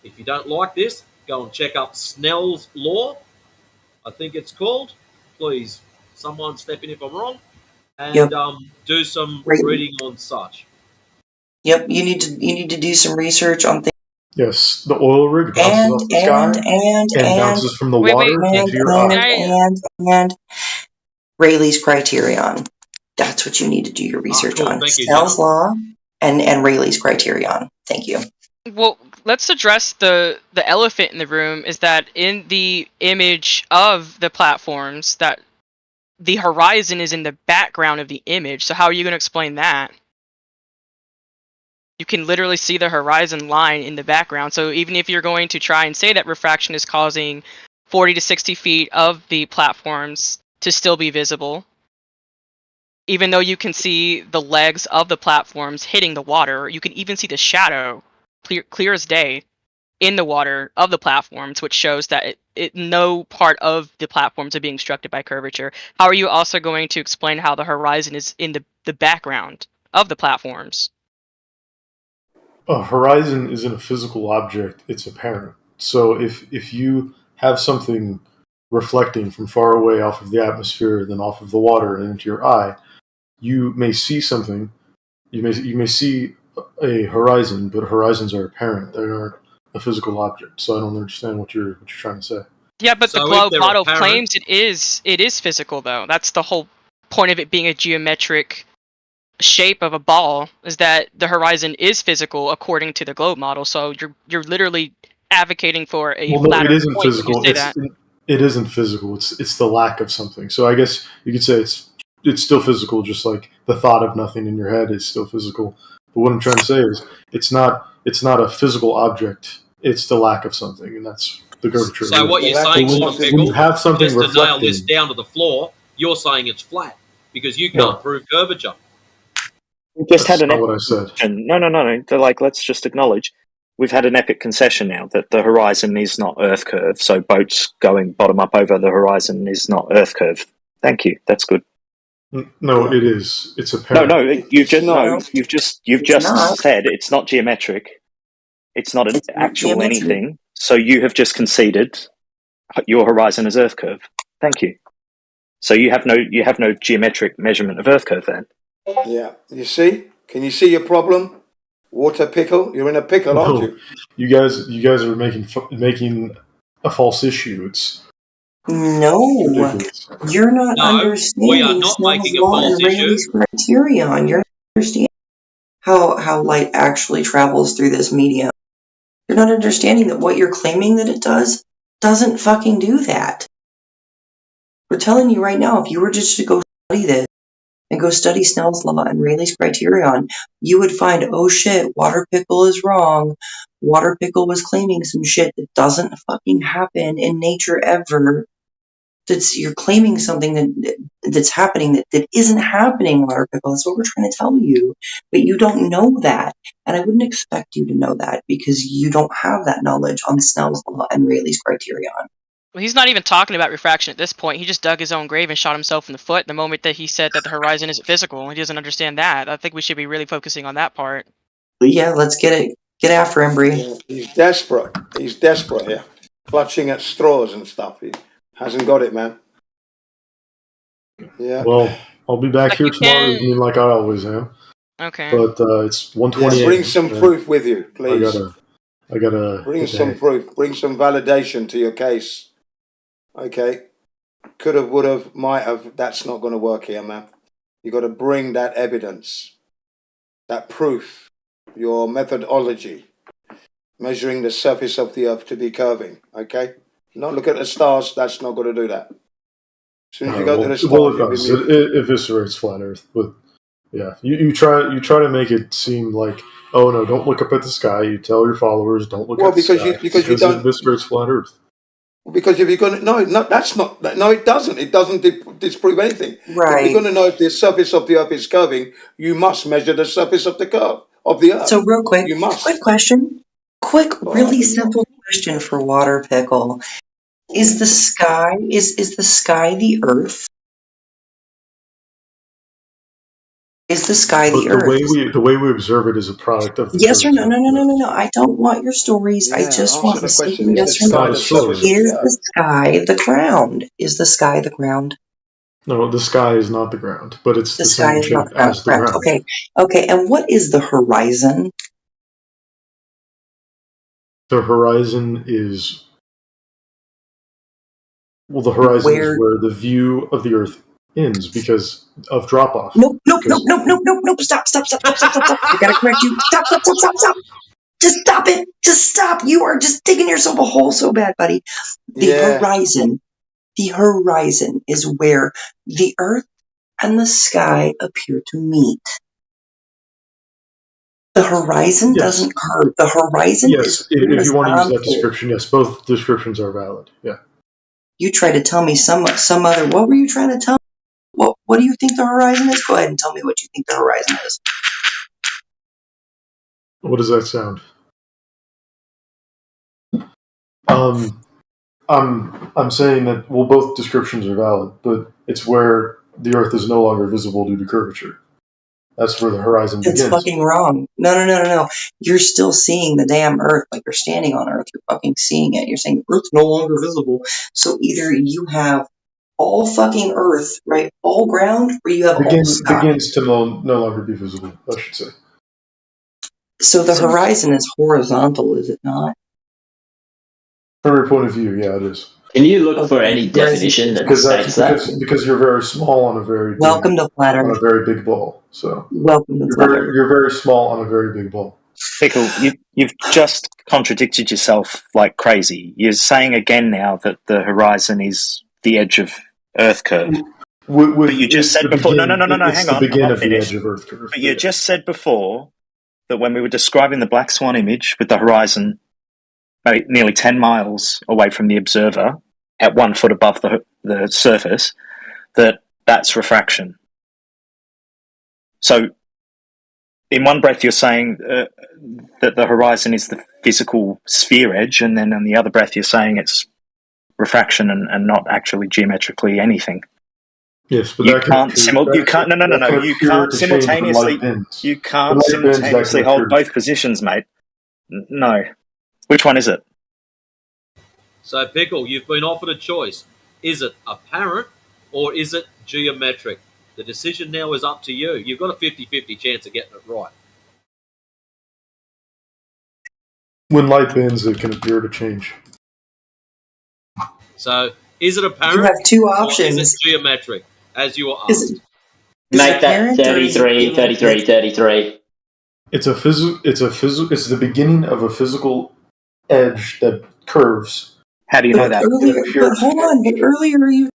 if you don't like this, go and check up Snell's Law, I think it's called. Please, someone step in if I'm wrong, and do some reading on such. Yep, you need to do some research on things. Yes, the oil rig bounces off the sky and bounces from the water into your eye. And Rayleigh's criterion. That's what you need to do your research on. Snell's law and Rayleigh's criterion. Thank you. Well, let's address the elephant in the room, is that in the image of the platforms, that the horizon is in the background of the image. So how are you going to explain that? You can literally see the horizon line in the background. So even if you're going to try and say that refraction is causing 40 to 60 feet of the platforms to still be visible, even though you can see the legs of the platforms hitting the water, you can even see the shadow clear as day in the water of the platforms, which shows that no part of the platforms are being obstructed by curvature. How are you also going to explain how the horizon is in the background of the platforms? A horizon isn't a physical object, it's apparent. So if you have something reflecting from far away off of the atmosphere, then off of the water and into your eye, you may see something. You may see a horizon, but horizons are apparent. They aren't a physical object. So I don't understand what you're trying to say. Yeah, but the globe model claims it is physical, though. That's the whole point of it being a geometric shape of a ball, is that the horizon is physical according to the globe model. So you're literally advocating for a flatter it isn't point physical. when you say that. It isn't physical. It's the lack of something. So I guess you could say it's still physical, just like the thought of nothing in your head is still physical. But what I'm trying to say is it's not a physical object. It's the lack of something, and that's the curvature. So what you're saying, when you have something just to nail reflecting, this down to the floor, you're saying it's flat because you can't prove curvature. We just had an not what I said. No. They're like, let's just acknowledge we've had an epic concession now that the horizon is not Earth curve. So boats going bottom up over the horizon is not Earth curve. Thank you. That's good. No, it is. It's apparent. No. You've just said it's not geometric. It's not an actual anything. So you have just conceded your horizon is Earth curve. Thank you. So you have no geometric measurement of Earth curve then. Yeah, you see? Can you see your problem? Water Pickle? You're in a pickle, aren't you? You guys are making a false issue. It's no, you're not understanding. We are not making a false issue. Criterion. You're not understanding how light actually travels through this medium. You're not understanding that what you're claiming that it doesn't fucking do that. We're telling you right now, if you were just to go study this and go study Snell's law and Rayleigh's criterion, you would find, oh shit, Water Pickle is wrong. Water Pickle was claiming some shit that doesn't fucking happen in nature ever. You're claiming something that's happening that isn't happening, Water Pickle. That's what we're trying to tell you. But you don't know that. And I wouldn't expect you to know that because you don't have that knowledge on Snell's law and Rayleigh's criterion. Well, he's not even talking about refraction at this point. He just dug his own grave and shot himself in the foot the moment that he said that the horizon isn't physical. He doesn't understand that. I think we should be really focusing on that part. But yeah, let's get it. Get after him, Bree. Yeah, he's desperate. He's desperate here. Clutching at straws and stuff. He hasn't got it, man. Yeah. Well, I'll be back here tomorrow evening like I always am. Okay. But it's 1:28. Yeah, bring some proof with you, please. I gotta bring some proof. Bring some validation to your case. Okay. Could have, would have, might have. That's not going to work here, man. You got to bring that evidence, that proof, your methodology, measuring the surface of the Earth to be curving. Okay. Not look at the stars. That's not going to do that. As soon as you go to the Well, stars, it you'll be does. It eviscerates flat Earth, but yeah, you try to make it seem like, oh no, don't look up at the sky. You tell your followers, don't look Well, at the because sky you it don't. eviscerates flat Earth. Because if you're going to no, that's not. No, it doesn't. It doesn't disprove anything. If Right. you're going to know if the surface of the Earth is curving, you must measure the surface of the curve of the Earth. So real quick, You must. quick question. Quick, Well, really simple question for Water Pickle. Is the sky is the sky the Earth? Is the sky But the Earth? the way we observe it is a product of the Yes or no? curvature. No. I don't want your stories. I Yeah, just answer want the a simple question. Is the yes or sky no. the surface of Is the the Earth? sky the ground? Is the sky the ground? No, the sky is not the ground, but it's The the sky same is not shape the ground. as the Correct. ground. Okay. And what is the horizon? The horizon is the horizon is where the view of the Earth ends because of drop off. Nope. Stop. I gotta correct you. Stop. Just stop it. Just stop. You are just digging yourself a hole so bad, buddy. The horizon is where the Earth and the sky appear to meet. The horizon doesn't curve. The horizon is if you want to use that horizontal. description, yes, both descriptions are valid. Yeah. You try to tell me some other. What were you trying to tell me? What do you think the horizon is? Go ahead and tell me what you think the horizon is. What does that sound? I'm saying that both descriptions are valid, but it's where the Earth is no longer visible due to curvature. That's where the horizon It's begins. fucking wrong. No. You're still seeing the damn Earth like you're standing on Earth. You're fucking seeing it. You're saying Earth's no longer visible. So either you have all fucking Earth, right? All ground, or you have all sky. Begins to no longer be visible, I should say. So the horizon is horizontal, is it not? From your point of view, yeah, it is. Can you look for any definition that states that? Because you're very small on a very big, Welcome to Flat Earth. on a very big ball. So Welcome to Flat Earth. you're very small on a very big ball. Pickle, you've just contradicted yourself like crazy. You're saying again now that the horizon is the edge of Earth curve. But you just said before. No. Hang on. It's the begin of the edge of Earth curve. But you just said before that when we were describing the black swan image with the horizon maybe nearly 10 miles away from the observer at 1 foot above the surface, that's refraction. So in one breath you're saying that the horizon is the physical sphere edge, and then in the other breath you're saying it's refraction and not actually geometrically anything. Yes, but You can't simultaneously hold both positions, mate. No. Which one is it? So, Pickle, you've been offered a choice. Is it apparent or is it geometric? The decision now is up to you. You've got a 50-50 chance of getting it right. When light bends, it can appear to change. So, is it apparent? You have two or options. is it geometric, as you were asked? Make that 33. It's the beginning of a physical edge that curves. How do you know that? But hold on. But earlier you,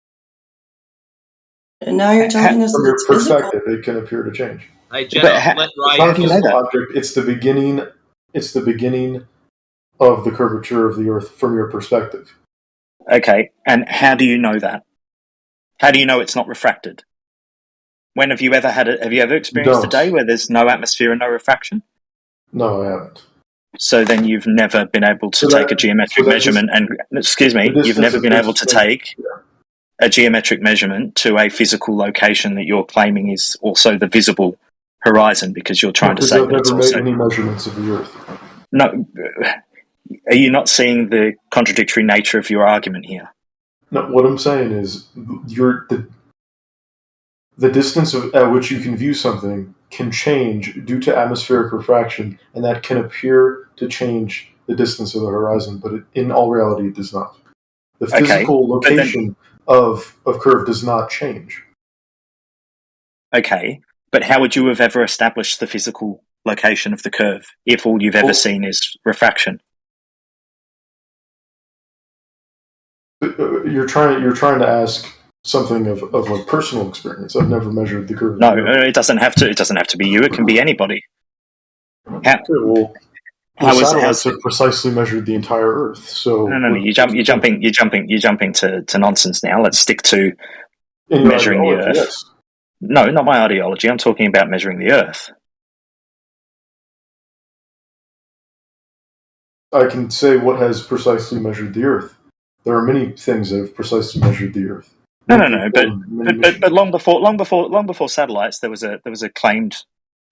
and now you're telling us From that your it's physical. perspective, it can appear to change. Hey, Jenna, let Ray. It's the beginning. It's the beginning of the curvature of the Earth from your perspective. Okay, and how do you know that? How do you know it's not refracted? When have you ever experienced a day where there's no atmosphere and no refraction? No, I haven't. So then you've never been able to take a geometric measurement you've never been able to take a geometric measurement to a physical location that you're claiming is also the visible horizon, because you're trying to say I've that it's never also... made any measurements of the Earth. No, are you not seeing the contradictory nature of your argument here? No, what I'm saying is the distance at which you can view something can change due to atmospheric refraction, and that can appear to change the distance of the horizon, but in all reality it does not. The physical location of curve does not change. Okay, but how would you have ever established the physical location of the curve if all you've ever seen is refraction? You're trying to ask something of a personal experience. I've never measured the curve. No, it doesn't have to. It doesn't have to be you. It can be anybody. The satellites have precisely measured the entire Earth. So no. You're jumping to nonsense now. Let's stick to measuring the Earth. Yes. No, not my ideology. I'm talking about measuring the Earth. I can say what has precisely measured the Earth. There are many things that have precisely measured the Earth. No. But long before satellites, there was a claimed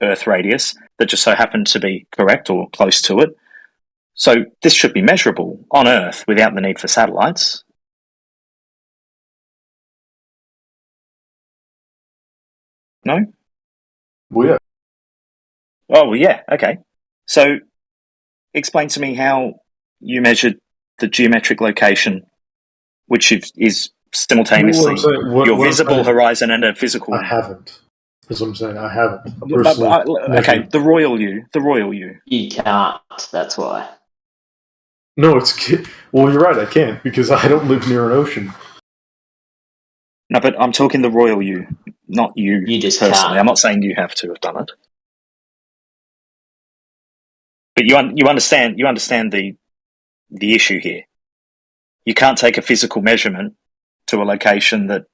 Earth radius that just so happened to be correct or close to it. So this should be measurable on Earth without the need for satellites. No? Well, yeah. Oh, well, yeah. Okay. So explain to me how you measured the geometric location, which is simultaneously your visible horizon and a physical. I haven't. That's what I'm saying. I haven't. Okay, the royal you. You can't. That's why. No, well, you're right. I can't because I don't live near an ocean. No, but I'm talking the royal you, not you. You just personally. can't. I'm not saying you have to have done it, but you understand the issue here. You can't take a physical measurement to a location that,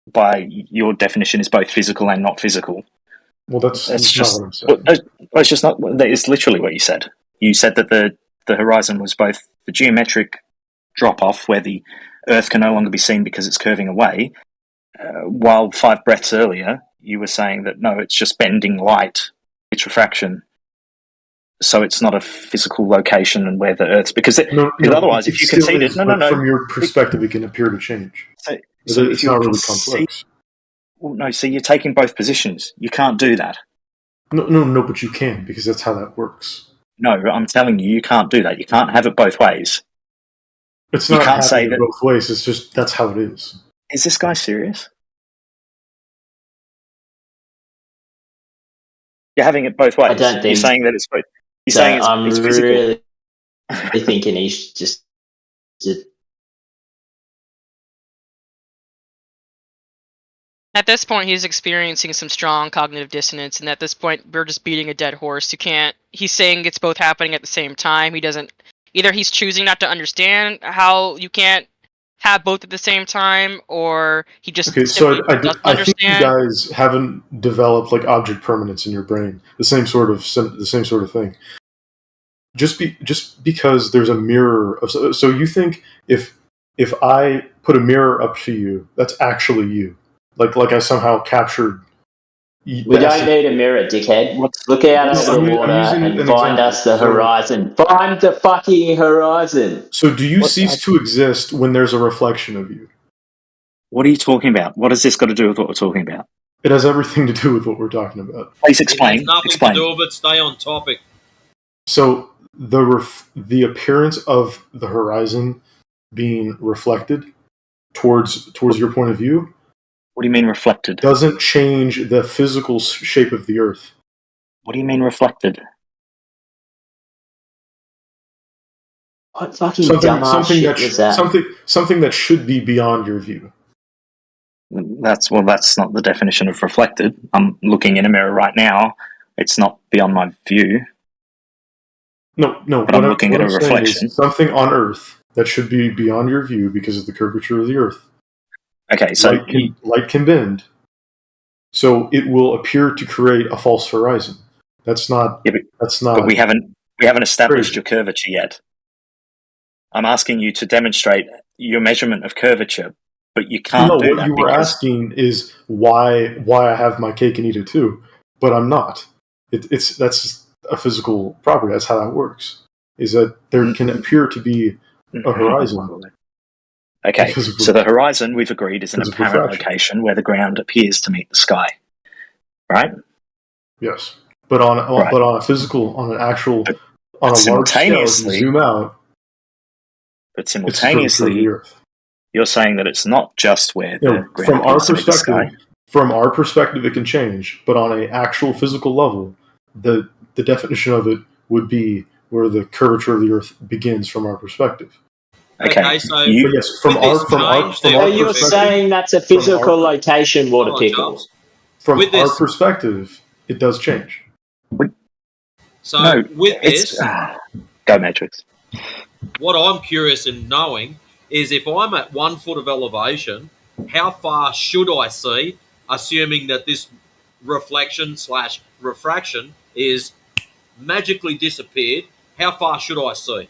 by your definition, is both physical and not physical. Well, that's just not what I'm saying. It's just not. It's literally what you said. You said that the horizon was both the geometric drop off, where the Earth can no longer be seen because it's curving away, while 5 breaths earlier you were saying that no, it's just bending light, it's refraction. So it's not a physical location and where the Earth's because otherwise, if you conceded, from your perspective, it can appear to change. So it's not really complex. Well, no, so you're taking both positions. You can't do that. No, but you can because that's how that works. No, I'm telling you, you can't do that. You can't have it both ways. It's not happening both ways. It's just that's how it is. Is this guy serious? You're having it both ways. I don't think. You're saying that it's both. You're saying it's physical. Really thinking he's just. At this point, he's experiencing some strong cognitive dissonance, and at this point, we're just beating a dead horse. You can't. He's saying it's both happening at the same time. He doesn't. Either he's choosing not to understand how you can't have both at the same time, or he just so I understand. think you guys haven't developed like object permanence in your brain, the same sort of thing. Just because there's a mirror so you think if I put a mirror up to you, that's actually you, like I somehow captured. We don't need a mirror, dickhead. Look out over the water and find us the horizon. Find the fucking horizon. So do you cease to exist when there's a reflection of you? What are you talking about? What has this got to do with what we're talking about? It has everything to do with what we're talking about. Please explain. It has nothing to do with it. Stay on topic. So the appearance of the horizon being reflected towards your point of view. What do you mean reflected? Doesn't change the physical shape of the Earth. What do you mean reflected? What fucking dumbass shit was that? Something that should be beyond your view. That's not the definition of reflected. I'm looking in a mirror right now. It's not beyond my view. No. But I'm looking at a reflection. Something on Earth that should be beyond your view because of the curvature of the Earth. Okay, so light can bend, so it will appear to create a false horizon. That's not. But we haven't established your curvature yet. I'm asking you to demonstrate your measurement of curvature, but you can't do that. What you were asking is why I have my cake and eat it too, but I'm not. That's a physical property. That's how that works. Is that there can appear to be a horizon. Okay, so the horizon, we've agreed, is an apparent location where the ground appears to meet the sky, right? Yes, but on a physical, on an actual, on a large scale, zoom out. But simultaneously, you're saying that it's not just where the ground from our appears to meet the perspective. sky. From our perspective, it can change, but on an actual physical level, the definition of it would be where the curvature of the Earth begins from our perspective. Okay, so But yes, from with our this from our change, from they're our So you're perspective, saying that's a from our physical location, water Hold on, pickle? Charles. from With our this, perspective, it does change. so No, with it's this, go Matrix. what I'm curious in knowing is if I'm at 1 foot of elevation, how far should I see, assuming that this reflection / refraction is magically disappeared? How far should I see?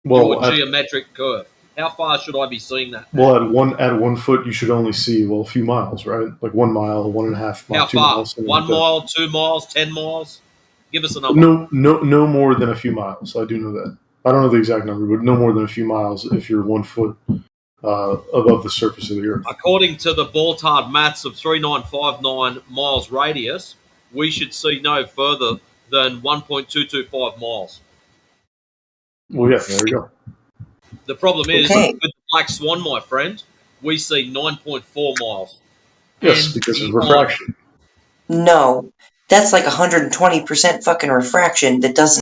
Your Well, geometric curve. How far should I be seeing that? at 1 foot, you should only see a few miles, right? Like 1 mile, 1.5 How miles, 2 far? miles, something 1 like that. mile, 2 miles, 10 miles? Give us a number. No more than a few miles. I do know that. I don't know the exact number, but no more than a few miles if you're 1 foot above the surface of the earth. According to the Baltard maths of 3959 miles radius, we should see no further than 1.225 miles. Well, yeah, there we go. The problem is, Okay. with the Black Swan, my friend, we see 9.4 miles. Yes, And because of beyond. refraction. No, that's like 120% fucking refraction that doesn't.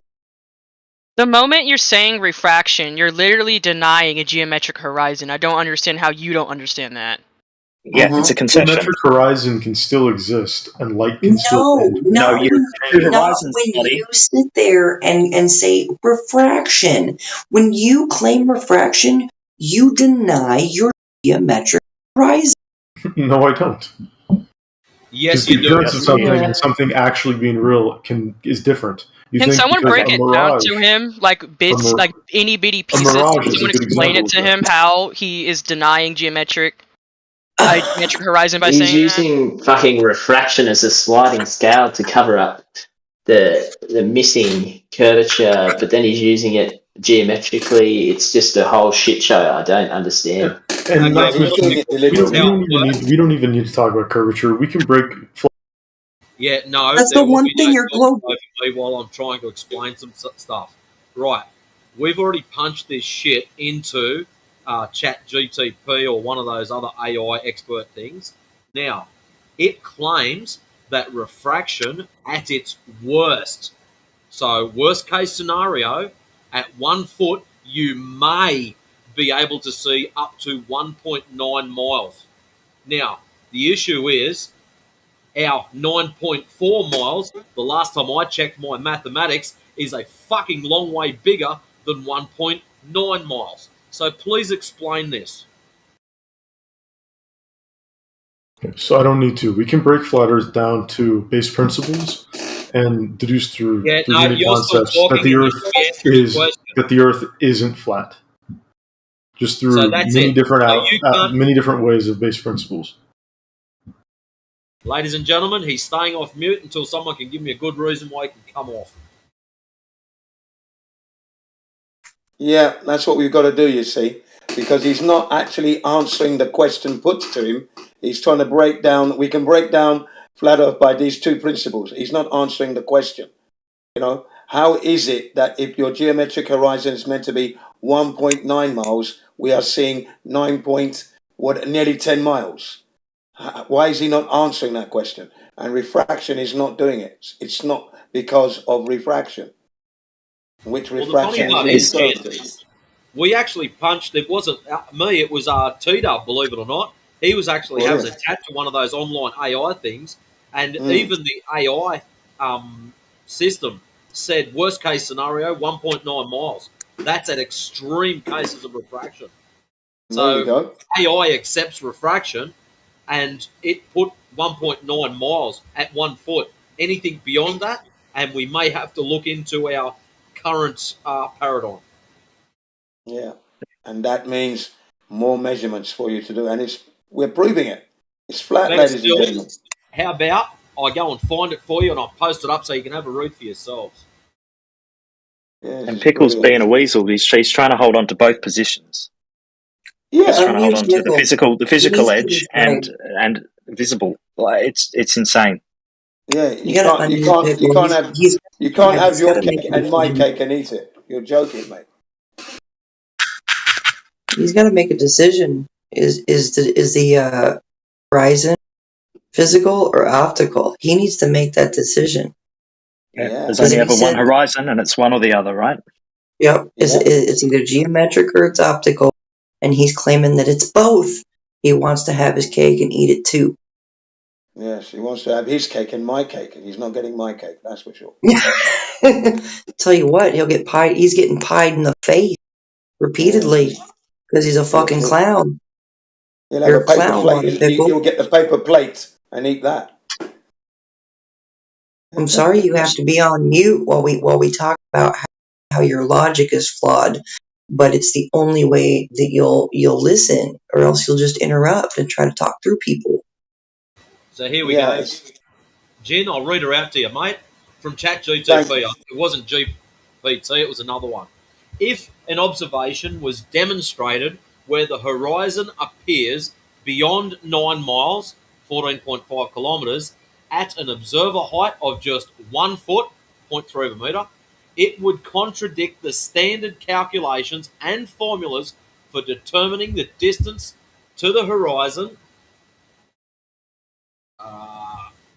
The moment you're saying refraction, you're literally denying a geometric horizon. I don't understand how you don't understand that. Yeah, it's a concession. Geometric horizon can still exist, and light can still bend. No, horizons, when buddy. you sit there and say refraction. When you claim refraction, you deny your geometric horizon. No, I don't. Yes, Because the you do. appearance of something and something actually being real is different. You Can think someone because break a it down mirage, to him, like bits, like itty bitty pieces? mirage Can is a someone good explain it example to of that. him how he is denying geometric horizon by He's saying that? using fucking refraction as a sliding scale to cover up the missing curvature, but then he's using it geometrically. It's just a whole shit show. I don't understand. And not to he's doing mention, it deliberately. we don't even need to talk about curvature. We can break. Yeah, no. That's there the will one be thing no your talking globe. over me while I'm trying to explain some stuff. Right. We've already punched this shit into Chat GTP or one of those other AI expert things. Now, it claims that refraction at its worst, so worst case scenario, at 1 foot, you may be able to see up to 1.9 miles. Now, the issue is our 9.4 miles, the last time I checked my mathematics, is a fucking long way bigger than 1.9 miles. So please explain this. So I don't need to. We can break flat Earth down to base principles and deduce through many you're still concepts that talking the and Earth you answered the is question. isn't flat. Just So through that's many it. different So you can't- many different ways of base principles. Ladies and gentlemen, he's staying off mute until someone can give me a good reason why he can come off. Yeah, that's what we've got to do, you see, because he's not actually answering the question put to him. He's trying to break down. We can break down flat Earth by these two principles. He's not answering the question. You know, how is it that if your geometric horizon is meant to be 1.9 miles, we are seeing nearly 10 miles? Why is he not answering that question? And refraction is not doing it. It's not because of refraction. Which refraction is he referring to? We actually punched. It wasn't me. It was T-Dub, believe it or not. He was actually Oh, was yeah. attached to one of those online AI things, and Mm. even the AI system said worst case scenario 1.9 miles. That's at extreme cases of refraction. There you go. AI accepts refraction, and it put 1.9 miles at 1 foot. Anything beyond that, and we may have to look into our current paradigm. Yeah, and that means more measurements for you to do, and we're proving it. It's flat, Better ladies still, and gentlemen. how about I go and find it for you and I'll post it up so you can have a read for yourselves. Yes, And Pickles being a weasel, he's trying to hold on to both positions. Yeah, he's trying to hold on to the physical He edge needs to and visible. Like it's insane. Yeah, You gotta you can't have your gotta make cake a and my decision. cake and eat it. You're joking, mate. He's got to make a decision. Is the horizon physical or optical? He needs to make that decision. Yeah. There's Because only if he ever one said, horizon, and it's one or the other, right? Yep, Yeah. it's either geometric or it's optical, and he's claiming that it's both. He wants to have his cake and eat it too. Yes, he wants to have his cake and my cake, and he's not getting my cake. That's for sure. Tell you what, he'll get pied. He's getting pied in the face repeatedly because he's a fucking clown. He'll have You're a a paper clown, plate. Lonnie Pickle. He'll get the paper plate and eat that. I'm sorry you have to be on mute while we talk about how your logic is flawed, but it's the only way that you'll listen, or else you'll just interrupt and try to talk through people. So here we go. Jen, I'll read her out to you, mate. From ChatGTP. It wasn't GPT, it was another one. If an observation was demonstrated where the horizon appears beyond 9 miles, 14.5 kilometres, at an observer height of just 1 foot, 0.3 of a metre, it would contradict the standard calculations and formulas for determining the distance to the horizon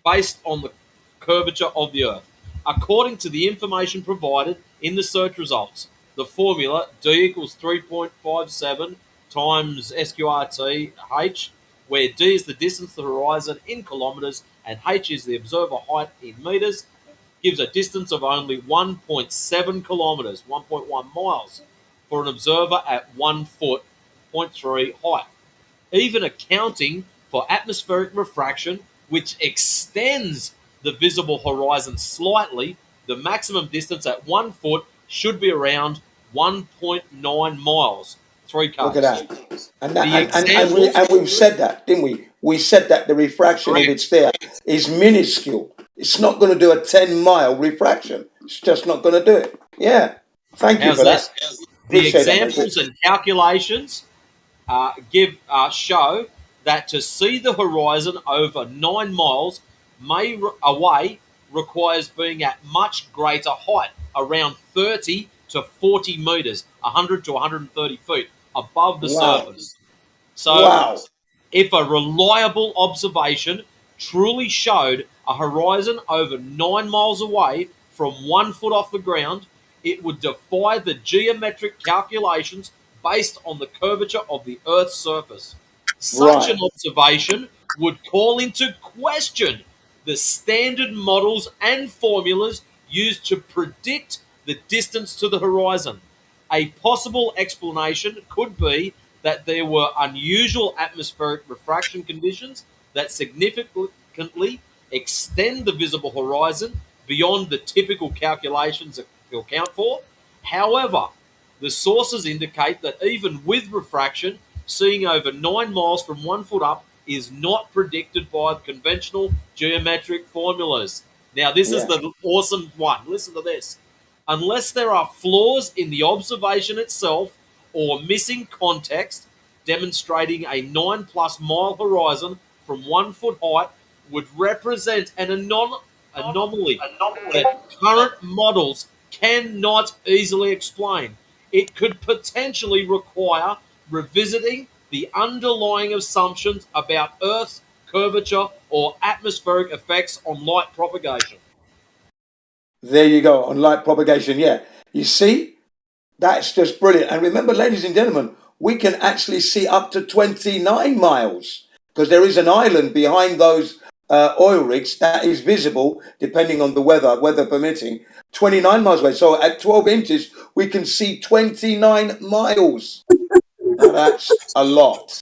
based on the curvature of the Earth. According to the information provided in the search results, the formula D equals 3.57 times SQRT H, where D is the distance to the horizon in kilometres and H is the observer height in metres, gives a distance of only 1.7 kilometres, 1.1 miles, for an observer at 1 foot, 0.3 height. Even accounting for atmospheric refraction, which extends the visible horizon slightly, the maximum distance at 1 foot should be around 1.9 miles, 3 k's. Look at that. And we've said that, didn't we? We said that the refraction, if it's there, is minuscule. It's not going to do a 10-mile refraction. It's just not going to do it. Yeah. Thank you How's for this? that. The Appreciate that, examples and calculations show that to see the horizon over 9 miles away requires being at much greater height, around 30 to 40 metres, 100 to 130 feet above the surface. So, if a reliable observation truly showed a horizon over 9 miles away from 1 foot off the ground, it would defy the geometric calculations based on the curvature of the Earth's surface. Such an observation would call into question the standard models and formulas used to predict the distance to the horizon. A possible explanation could be that there were unusual atmospheric refraction conditions that significantly extend the visible horizon beyond the typical calculations that account for. However, the sources indicate that even with refraction, seeing over 9 miles from 1 foot up is not predicted by conventional geometric formulas. Now, this is the awesome one. Listen to this. Unless there are flaws in the observation itself or missing context demonstrating a 9+ mile horizon from 1 foot height would represent an anomaly that current models cannot easily explain. It could potentially require revisiting the underlying assumptions about Earth's curvature or atmospheric effects on light propagation. There you go, on light propagation. Yeah. You see? That's just brilliant. And remember, ladies and gentlemen, we can actually see up to 29 miles because there is an island behind those oil rigs that is visible, depending on the weather permitting, 29 miles away. So at 12 inches, we can see 29 miles. Now that's a lot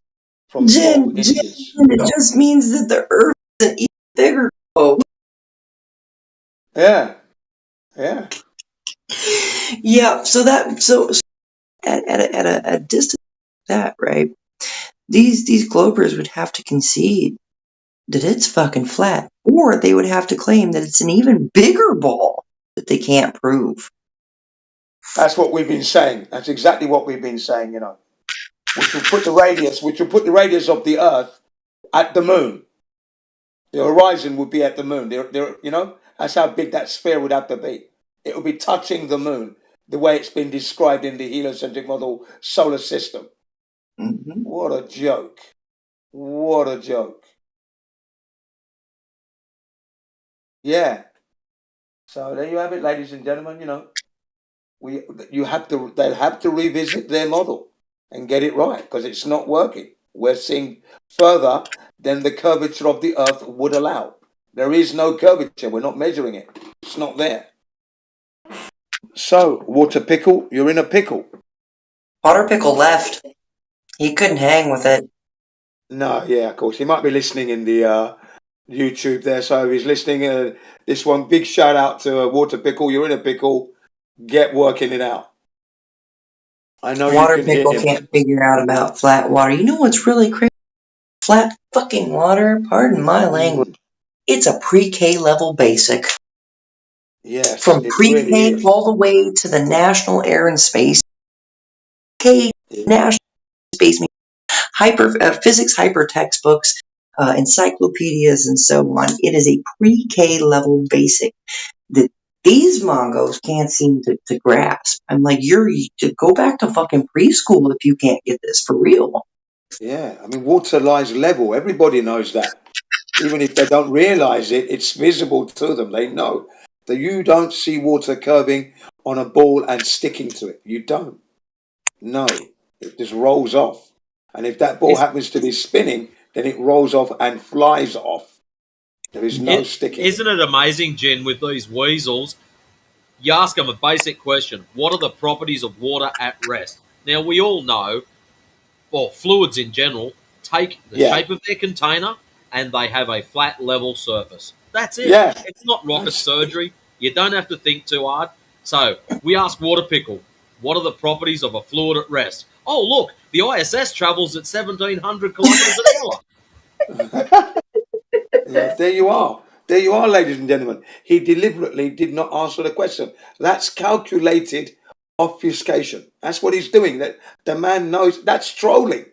from 12 inches. It just means that the Earth is an even bigger globe. Yeah. Yeah. Yeah. So at a distance like that, right? These Globers would have to concede that it's fucking flat, or they would have to claim that it's an even bigger ball that they can't prove. That's what we've been saying. That's exactly what we've been saying, you know. Which will put the radius of the Earth at the moon. The horizon would be at the moon. You know, that's how big that sphere would have to be. It would be touching the moon, the way it's been described in the heliocentric model solar system. Mm-hmm. What a joke. What a joke. Yeah. So there you have it, ladies and gentlemen, you know. they'll have to revisit their model and get it right because it's not working. We're seeing further than the curvature of the Earth would allow. There is no curvature. We're not measuring it. It's not there. So, Water Pickle, you're in a pickle. Water Pickle left. He couldn't hang with it. No, yeah, of course. He might be listening in the YouTube there. So if he's listening, this one, big shout out to Water Pickle. You're in a pickle. Get working it out. I know Water you can hear Pickle him. can't figure out about flat water. You know what's really crazy? Flat fucking water, pardon my language. It's a pre-K level basic. Yes, From it pre-K really is. all the way to the National Air and Space. National Space physics hyper textbooks, encyclopedias, and so on. It is a pre-K level basic that these Mongos can't seem to grasp. I'm like, go back to fucking preschool if you can't get this for real. Yeah, I mean, water lies level. Everybody knows that. Even if they don't realize it, it's visible to them. They know that you don't see water curving on a ball and sticking to it. You don't. No, it just rolls off. And if that ball happens to be spinning, then it rolls off and flies off. There is no sticking. Isn't it amazing, Jen, with these weasels? You ask them a basic question. What are the properties of water at rest? Now, we all know, or fluids in general, take the shape of their container and they have a flat, level surface. That's it. Yeah. It's not rocket surgery. You don't have to think too hard. So we ask Water Pickle, what are the properties of a fluid at rest? Oh, look, the ISS travels at 1,700 kilometers an hour. Yeah, there you are. There you are, ladies and gentlemen. He deliberately did not answer the question. That's calculated obfuscation. That's what he's doing. That the man knows that's trolling.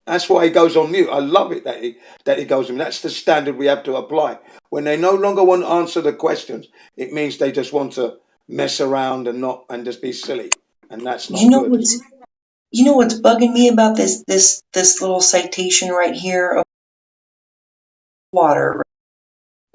That's why he goes on mute. I love it that he goes on. That's the standard we have to apply. When they no longer want to answer the questions, it means they just want to mess around and just be silly. And that's not good. You know what's bugging me about this little citation right here of water?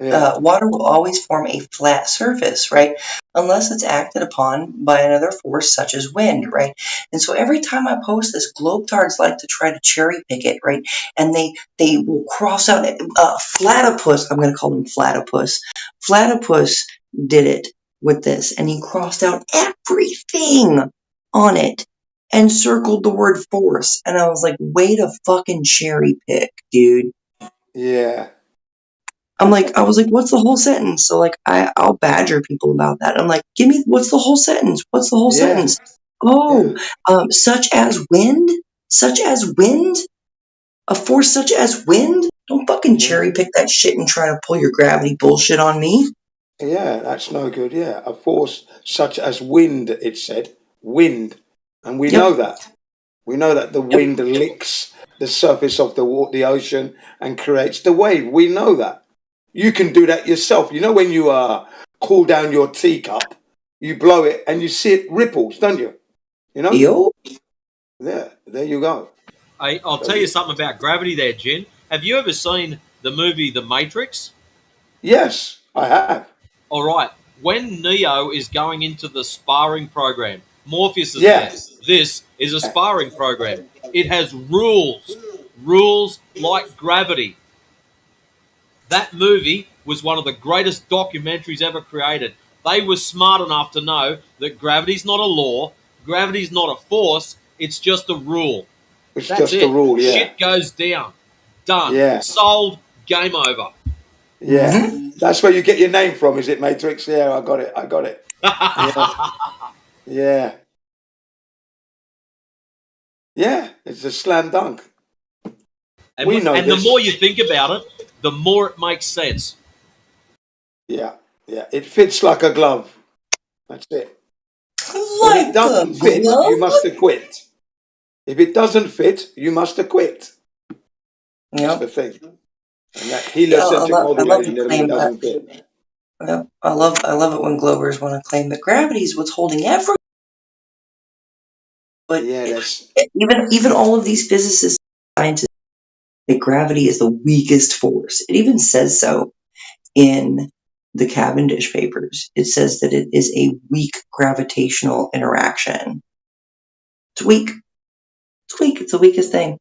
Yeah. Water will always form a flat surface, right? Unless it's acted upon by another force such as wind, right? And so every time I post this, globetards like to try to cherry pick it, right? And they will cross out Flatopus. I'm going to call him Flatopus. Flatopus did it with this, and he crossed out everything on it and circled the word force. And I was like, way to fucking cherry pick, dude. Yeah. I was like, what's the whole sentence? So I'll badger people about that. I'm like, what's the whole sentence? What's the whole sentence? Oh, such as wind? Such as wind? A force such as wind? Don't fucking cherry pick that shit and try to pull your gravity bullshit on me. Yeah, that's no good. Yeah, a force such as wind, it said. Wind. And we know that. We know that the wind licks the surface of the ocean and creates the wave. We know that. You can do that yourself. You know when you cool down your teacup, you blow it and you see it ripples, don't you? You know? There you go. I'll tell you something about gravity there, Jen. Have you ever seen the movie The Matrix? Yes, I have. All right. When Neo is going into the sparring program, Morpheus is there. This is a sparring program. It has rules like gravity. That movie was one of the greatest documentaries ever created. They were smart enough to know that gravity's not a law, gravity's not a force, it's just a rule. It's That's just it. a rule, yeah. Shit goes down. Done. Yeah. Solved. Game over. Yeah. That's where you get your name from, is it, Matrix? Yeah, I got it. Yeah. Yeah, it's a slam dunk. And We know the this. more you think about it, the more it makes sense. Yeah. It fits like a glove. That's it. When it doesn't fit, you must acquit. If it doesn't fit, you must acquit. That's the thing. And that heliocentric model doesn't fit. I love it when Glovers want to claim that gravity is what's holding everything. But even all of these physicists, scientists, that gravity is the weakest force. It even says so in the Cavendish papers, it says that it is a weak gravitational interaction. It's weak. It's weak. It's the weakest thing.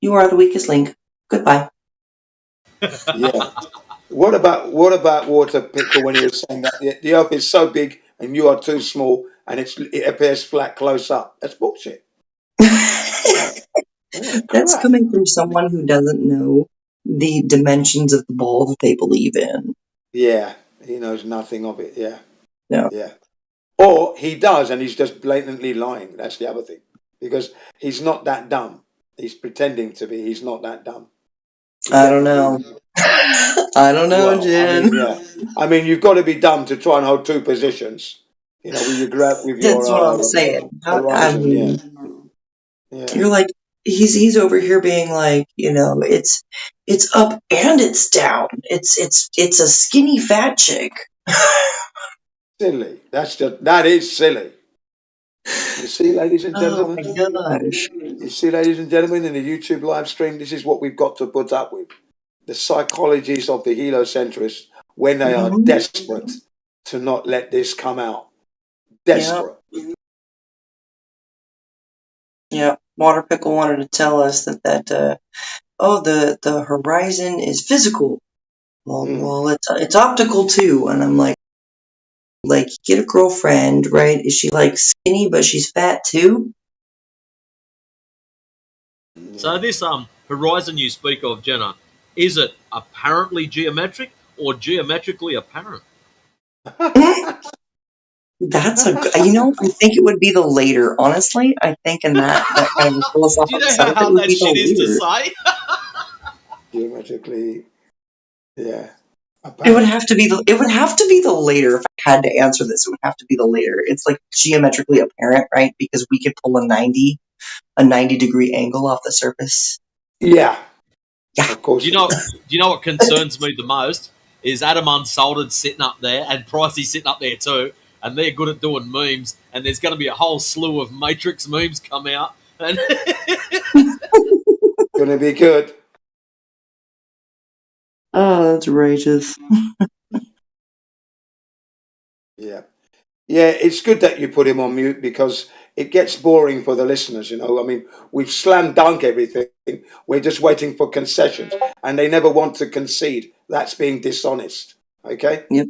You are the weakest link. Goodbye. Yeah. What about Water Pickle when he was saying that the Earth is so big and you are too small and it appears flat close up? That's bullshit. That's coming from someone who doesn't know the dimensions of the ball that they believe in. Yeah, he knows nothing of it. Yeah. No. Yeah. Or he does, and he's just blatantly lying. That's the other thing, because he's not that dumb. He's pretending to be. He's not that dumb. I don't know. I don't know, Jen. I mean, you've got to be dumb to try and hold two positions. You know, with your That's what I'm saying. I horizon. mean, you're like, he's over here being like, you know, it's up and it's down. It's a skinny fat chick. Silly. That is silly. You see, ladies and gentlemen. Oh my gosh. You see, ladies and gentlemen, in the YouTube live stream, this is what we've got to put up with. The psychologies of the heliocentrists when they are desperate to not let this come out. Desperate. Yeah, Water Pickle wanted to tell us that the horizon is physical. Well, it's optical too, and I'm like, get a girlfriend, right? Is she like skinny but she's fat too? So this horizon you speak of, Jenna, is it apparently geometric or geometrically apparent? That's you know, I think it would be the later. Honestly, I think in that kind of philosophical Do you know sense, how it would that be the shit is to later. say? Geometrically, yeah. It would have to be the later. If I had to answer this, it would have to be the later. It's like geometrically apparent, right? Because we could pull a 90 degree angle off the surface. Yeah. Of course. Do you know what concerns me the most is Adam Unsalted sitting up there and Pricey sitting up there too, and they're good at doing memes, and there's going to be a whole slew of Matrix memes come out. And gonna be good. Oh, that's righteous. Yeah. Yeah, it's good that you put him on mute because it gets boring for the listeners, you know. I mean, we've slam dunk everything. We're just waiting for concessions, and they never want to concede. That's being dishonest. Okay? Yep.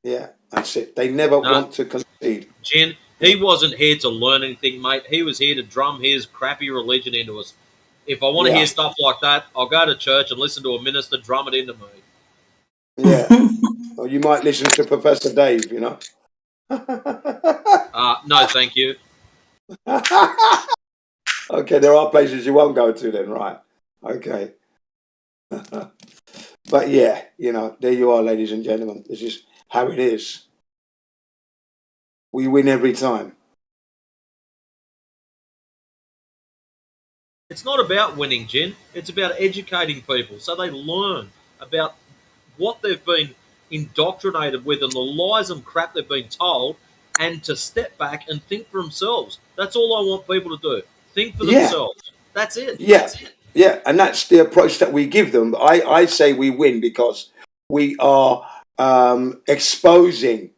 Yeah, that's it. They never want to concede. Jen, he wasn't here to learn anything, mate. He was here to drum his crappy religion into us. If I want to hear stuff like that, I'll go to church and listen to a minister drum it into me. Yeah. Or you might listen to Professor Dave, you know. No, thank you. Okay, there are places you won't go to then, right? Okay. But yeah, you know, there you are, ladies and gentlemen. This is how it is. We win every time. It's not about winning, Jen. It's about educating people so they learn about what they've been indoctrinated with and the lies and crap they've been told, and to step back and think for themselves. That's all I want people to do. Think for themselves. That's it. Yeah. That's it. Yeah, and that's the approach that we give them. I say we win because we are exposing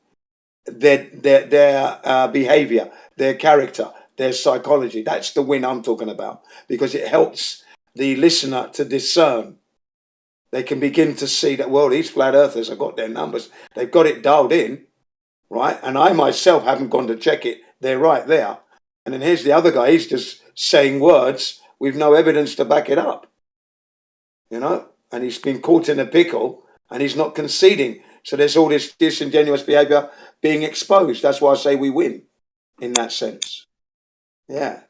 their behavior, their character, their psychology. That's the win I'm talking about because it helps the listener to discern. They can begin to see that, well, these flat earthers have got their numbers. They've got it dialed in, right? And I myself haven't gone to check it. They're right there. And then here's the other guy. He's just saying words with no evidence to back it up, you know? And he's been caught in a pickle and he's not conceding. So there's all this disingenuous behavior being exposed. That's why I say we win in that sense. Yeah.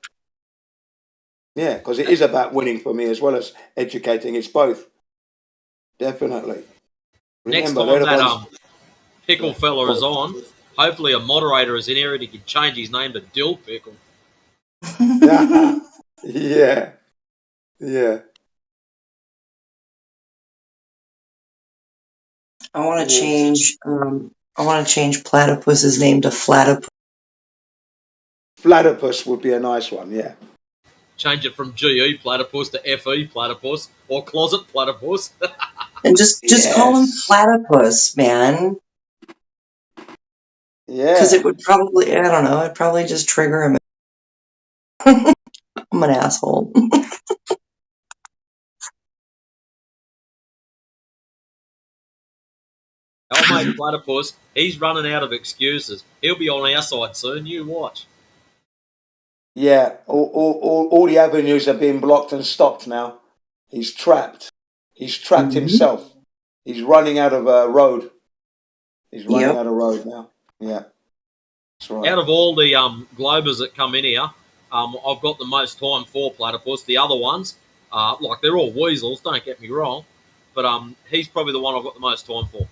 Yeah, because it is about winning for me as well as educating. It's both. Definitely. Next Remember, time that pickle fella is on, hopefully a moderator is in here and he can change his name to Dill Pickle. Yeah. Yeah. I want to change. I want to change Platypus's name to Flatipus. Platypus would be a nice one. Yeah. Change it from GE Platypus to FE Platypus or Closet Platypus. And just call him Yes. platypus, man. Because Yeah. it would probably, I don't know, it'd probably just trigger him. I'm an asshole. Old mate Platypus, he's running out of excuses. He'll be on our side soon. You watch. Yeah. All the avenues are being blocked and stopped now. He's trapped. He's trapped himself. He's running out of a road. He's running out of road now. Yeah. That's right. Out of all the Globers that come in here, I've got the most time for Platypus. The other ones, like they're all weasels, don't get me wrong, but he's probably the one I've got the most time for.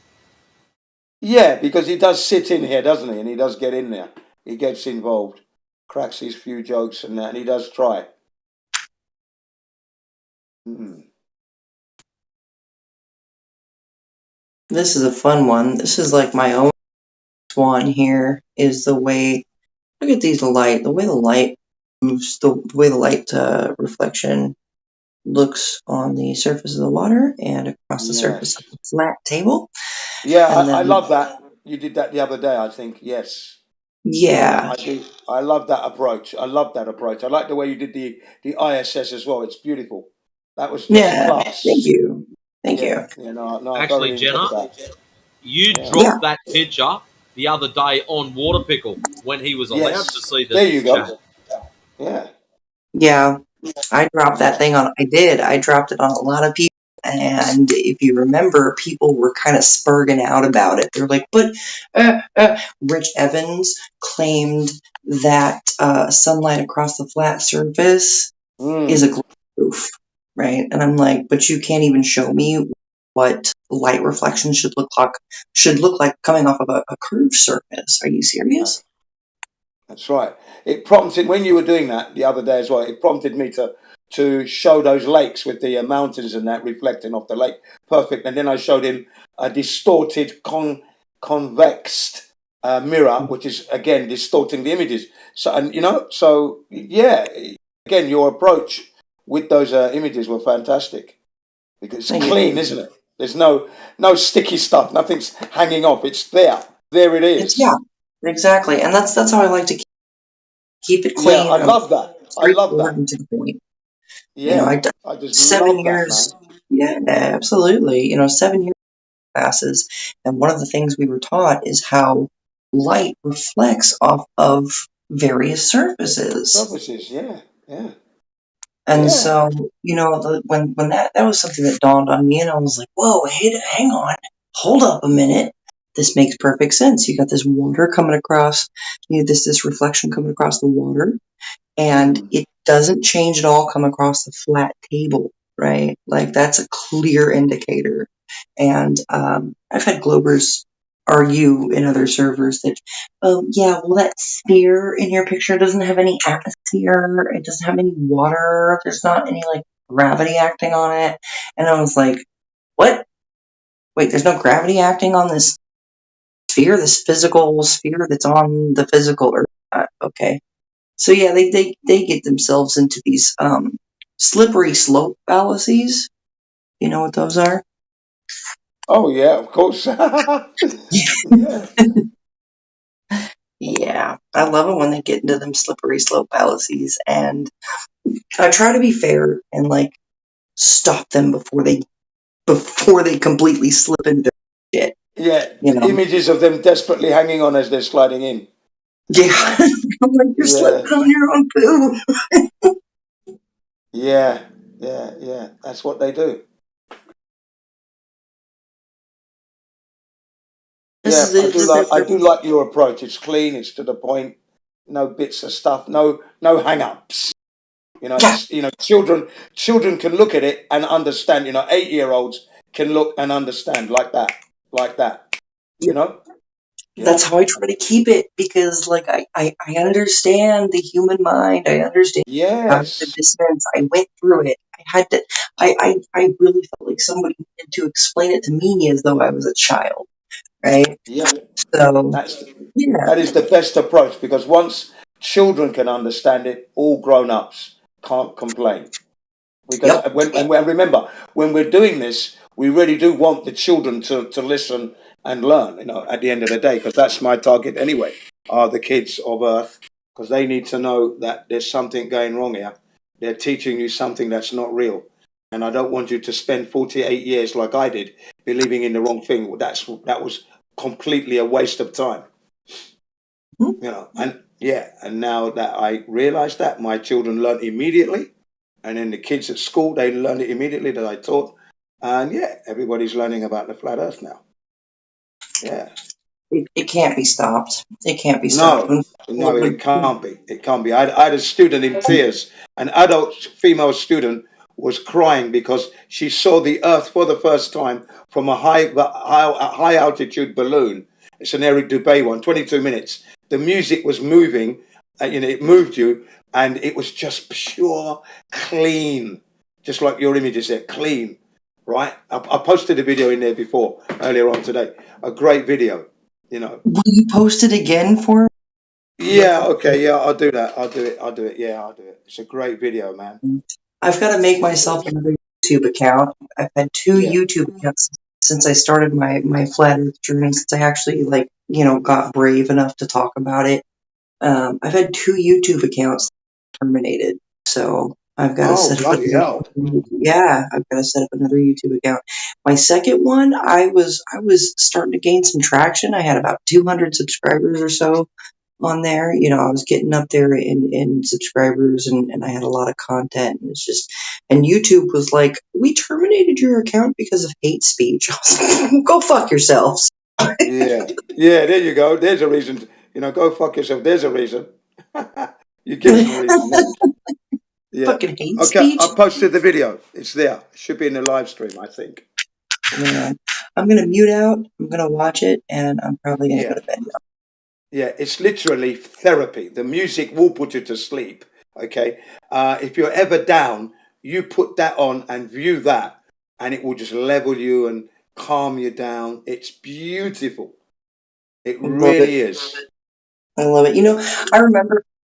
Yeah, because he does sit in here, doesn't he? And he does get in there. He gets involved, cracks his few jokes and that, and he does try. This is a fun one. This is like my own one here, is the way, look at these light, the way the light moves, the way the light reflection looks on the surface of the water and across the surface of the flat table. Yeah, And I then- love that. You did that the other day, I think. Yes. Yeah. I do. I love that approach. I love that approach. I like the way you did the ISS as well. It's beautiful. That was just class. Thank you. Thank you. Yeah, no, I Actually, thoroughly enjoyed Jenna, that. you dropped that picture the other day on Water Pickle when he was allowed to see the There you go. chat. Yeah. Yeah, I dropped that thing on, I dropped it on a lot of people. And if you remember, people were kind of spurging out about it. They're like, but Rich Evans claimed that sunlight across the flat surface is a glare proof, right? And I'm like, but you can't even show me what light reflection should look like coming off of a curved surface. Are you serious? That's right. It prompted, when you were doing that the other day as well, it prompted me to show those lakes with the mountains and that reflecting off the lake. Perfect. And then I showed him a distorted convex mirror, which is, again, distorting the images. So, and yeah, again, your approach with those images were fantastic. Because it's clean, isn't it? There's no sticky stuff. Nothing's hanging off. It's there. There it is. Yeah, exactly. And that's how I like to keep it clean. Yeah, I love that. I love straightforward that. and to the point. Yeah, I I just 7 love years. that, man. Yeah, absolutely. 7 years classes, and one of the things we were taught is how light reflects off of various surfaces. Surfaces, yeah. And so, when that was something that dawned on me, and I was like, whoa, hey, hang on, hold up a minute. This makes perfect sense. You got this water coming across, this reflection coming across the water, and it doesn't change at all come across the flat table, right? Like, that's a clear indicator. And I've had Globers argue in other servers that, that sphere in your picture doesn't have any atmosphere, it doesn't have any water, there's not any, gravity acting on it. And I was like, what? Wait, there's no gravity acting on this sphere, this physical sphere that's on the physical Earth? Okay. So yeah, they get themselves into these slippery slope fallacies. You know what those are? Oh yeah, of course. Yeah. Yeah, I love it when they get into them slippery slope fallacies, and I try to be fair and stop them before they completely slip into their shit. Yeah, images of them desperately hanging on as they're sliding in. Yeah, I'm like, you're slipping on your own poo. Yeah. That's what they do. I do like your approach. It's clean. It's to the point. No bits of stuff. No hang-ups. Children can look at it and understand. 8-year-olds can look and understand like that. That's how I try to keep it, because I understand the human mind. I understand the dissonance. I went through it. I really felt like somebody needed to explain it to me as though I was a child, right? Yeah. So that is the best approach, because once children can understand it, all grown-ups can't complain. Because remember, when we're doing this, we really do want the children to listen and learn, at the end of the day, because that's my target anyway, are the kids of Earth, because they need to know that there's something going wrong here. They're teaching you something that's not real. And I don't want you to spend 48 years like I did believing in the wrong thing. That was completely a waste of time. And now that I realized that, my children learn immediately. And then the kids at school, they learn it immediately that I taught. And everybody's learning about the flat Earth now. Yeah. It can't be stopped. It can't be stopped. No, it can't be. It can't be. I had a student in tears. An adult female student was crying because she saw the Earth for the first time from a high altitude balloon. It's an Eric Dubé one, 22 minutes. The music was moving, it moved you, and it was just pure, clean, just like your images there, clean, right? I posted a video in there earlier on today, a great video, Will you post it again for me? Yeah, okay, I'll do that. I'll do it. Yeah, I'll do it. It's a great video, man. I've got to make myself another YouTube account. I've had 2 YouTube accounts since I started my flat Earth journey, since I actually got brave enough to talk about it. I've had 2 YouTube accounts terminated, so I've got to set up. I've got to set up another YouTube account. My second one, I was starting to gain some traction. I had about 200 subscribers or so on there. I was getting up there in subscribers, and I had a lot of content. And YouTube was like, "We terminated your account because of hate speech." I was like, "Go fuck yourselves." Yeah, there you go. There's a reason. Go fuck yourself. There's a reason. You give them a reason. Yeah. Fucking hate Okay, speech. I posted the video. It's there. It should be in the live stream, I think. Yeah. I'm gonna mute out. I'm gonna watch it, and I'm probably gonna go to bed now. Yeah, it's literally therapy. The music will put you to sleep. Okay. If you're ever down, you put that on and view that, and it will just level you and calm you down. It's beautiful. It really is. I love it.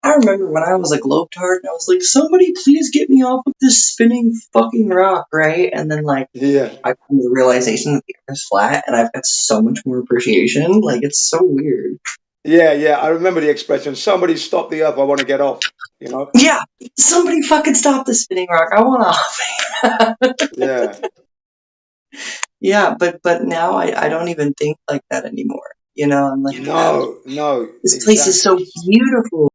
I remember when I was a Globetard, and I was like, "Somebody please get me off of this spinning fucking rock," right? And then I come to the realization that the Earth is flat, and I've got so much more appreciation. It's so weird. Yeah. I remember the expression, "Somebody stop the Earth, I want to get off." Yeah, somebody fucking stop the spinning rock. I want off. Yeah. Yeah, but now I don't even think like that anymore. I'm like, no. This place is so beautiful,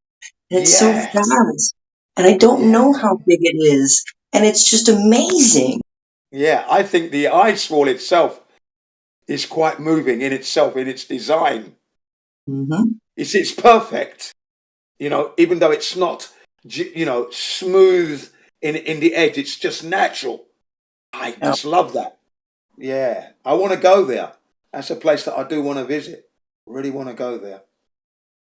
and it's so fast, and I don't know how big it is, and it's just amazing. Yeah, I think the ice wall itself is quite moving in itself, in its design. Mm-hmm. It's perfect, even though it's not, smooth in the edge. It's just natural. I just love that. Yeah, I want to go there. That's a place that I do want to visit. Really want to go there.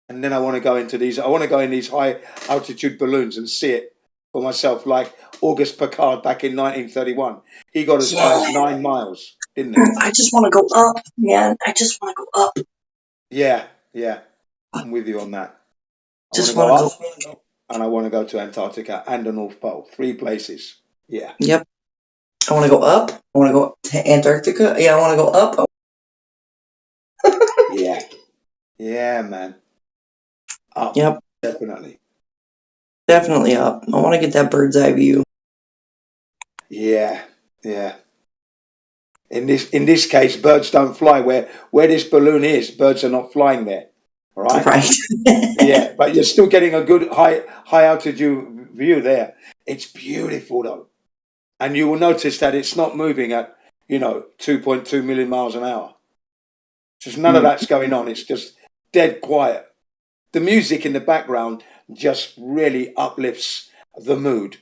And then I want to go into these. I want to go in these high altitude balloons and see it for myself, like Auguste Piccard back in 1931. He got as high as 9 miles, didn't he? I just want to go up, man. I just want to go up. Yeah. I'm with you on that. Just want to go up, and I want to go to Antarctica and the North Pole. 3 places. Yeah. Yep. I want to go up. I want to go to Antarctica. Yeah, I want to go up. Yeah, man. Up. Yep. Definitely up. I want to get that bird's eye view. Yeah. In this case, birds don't fly. Where this balloon is, birds are not flying there. Right. Yeah, but you're still getting a good high altitude view there. It's beautiful though, and you will notice that it's not moving at 2.2 million miles an hour. Just none of that's going on. It's just dead quiet. The music in the background just really uplifts the mood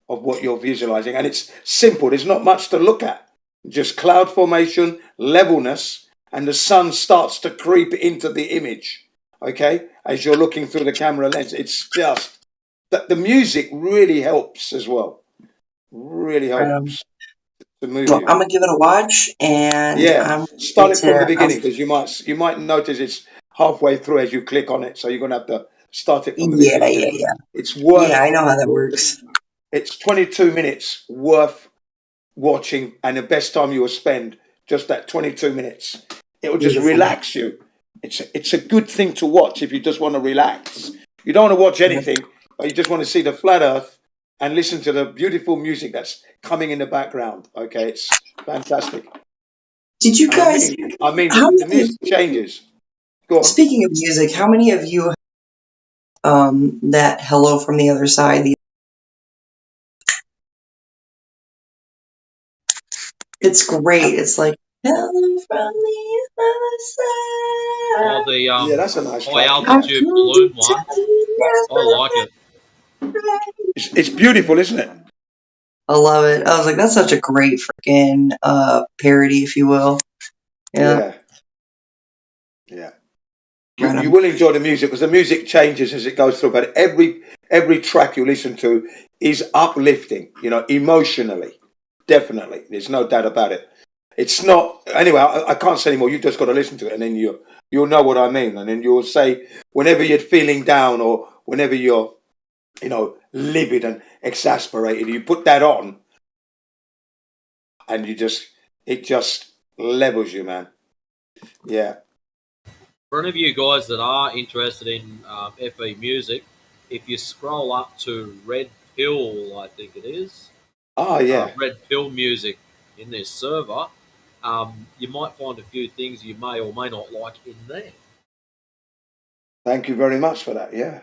of what you're visualizing, and it's simple. There's not much to look at. Just cloud formation, levelness, and the sun starts to creep into the image, okay? As you're looking through the camera lens, it's just that the music really helps as well. Really helps to move you. I'm gonna give it a watch, and start it from the beginning, because you might notice it's halfway through as you click on it, so you're gonna have to start it from the beginning. Yeah. It's worth. Yeah, I know how that works. It's 22 minutes worth watching, and the best time you will spend just that 22 minutes. It will just Beautiful. relax you. It's a good thing to watch if you just want to relax. You don't want to watch anything, but you just want to see the flat Earth and listen to the beautiful music that's coming in the background. Okay, it's fantastic. Did you guys? I mean, How the many, music changes. Go on. speaking of music, how many of you that "Hello from the Other Side"? It's great. It's like "Hello from the Other Side." Oh, the Yeah, that's a nice high track. altitude balloon one. I like it. It's beautiful, isn't it? I love it. I was like, that's such a great freaking parody, if you will. Yeah. Yeah. You will enjoy the music because the music changes as it goes through, but every track you listen to is uplifting, emotionally. Definitely. There's no doubt about it. It's not, anyway, I can't say anymore. You just got to listen to it and then you'll know what I mean. And then you'll say, whenever you're feeling down or whenever you're, livid and exasperated, you put that on and it just levels you, man. Yeah. For any of you guys that are interested in FE music, if you scroll up to Red Pill, I think it is. Oh, yeah. Red Pill music in their server, you might find a few things you may or may not like in there. Thank you very much for that. Yeah.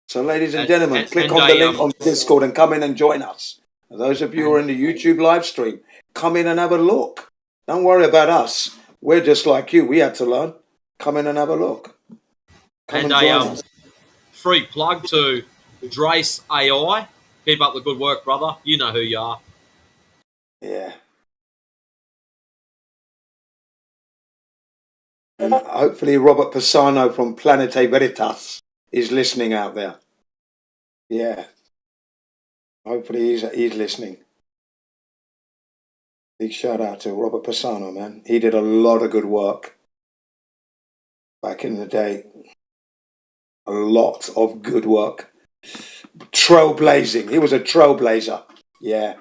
So, ladies and gentlemen, click on the link on Discord and come in and join us. And those of you who are in the YouTube live stream, come in and have a look. Don't worry about us. We're just like you. We had to learn. Come in and have a look. Come And and join us. free plug to Drace AI. Keep up the good work, brother. You know who you are. Yeah. And hopefully Robert Pisano from Planete Veritas is listening out there. Yeah. Hopefully he's listening. Big shout out to Robert Pisano, man. He did a lot of good work back in the day. A lot of good work. Trailblazing. He was a trailblazer. Yeah.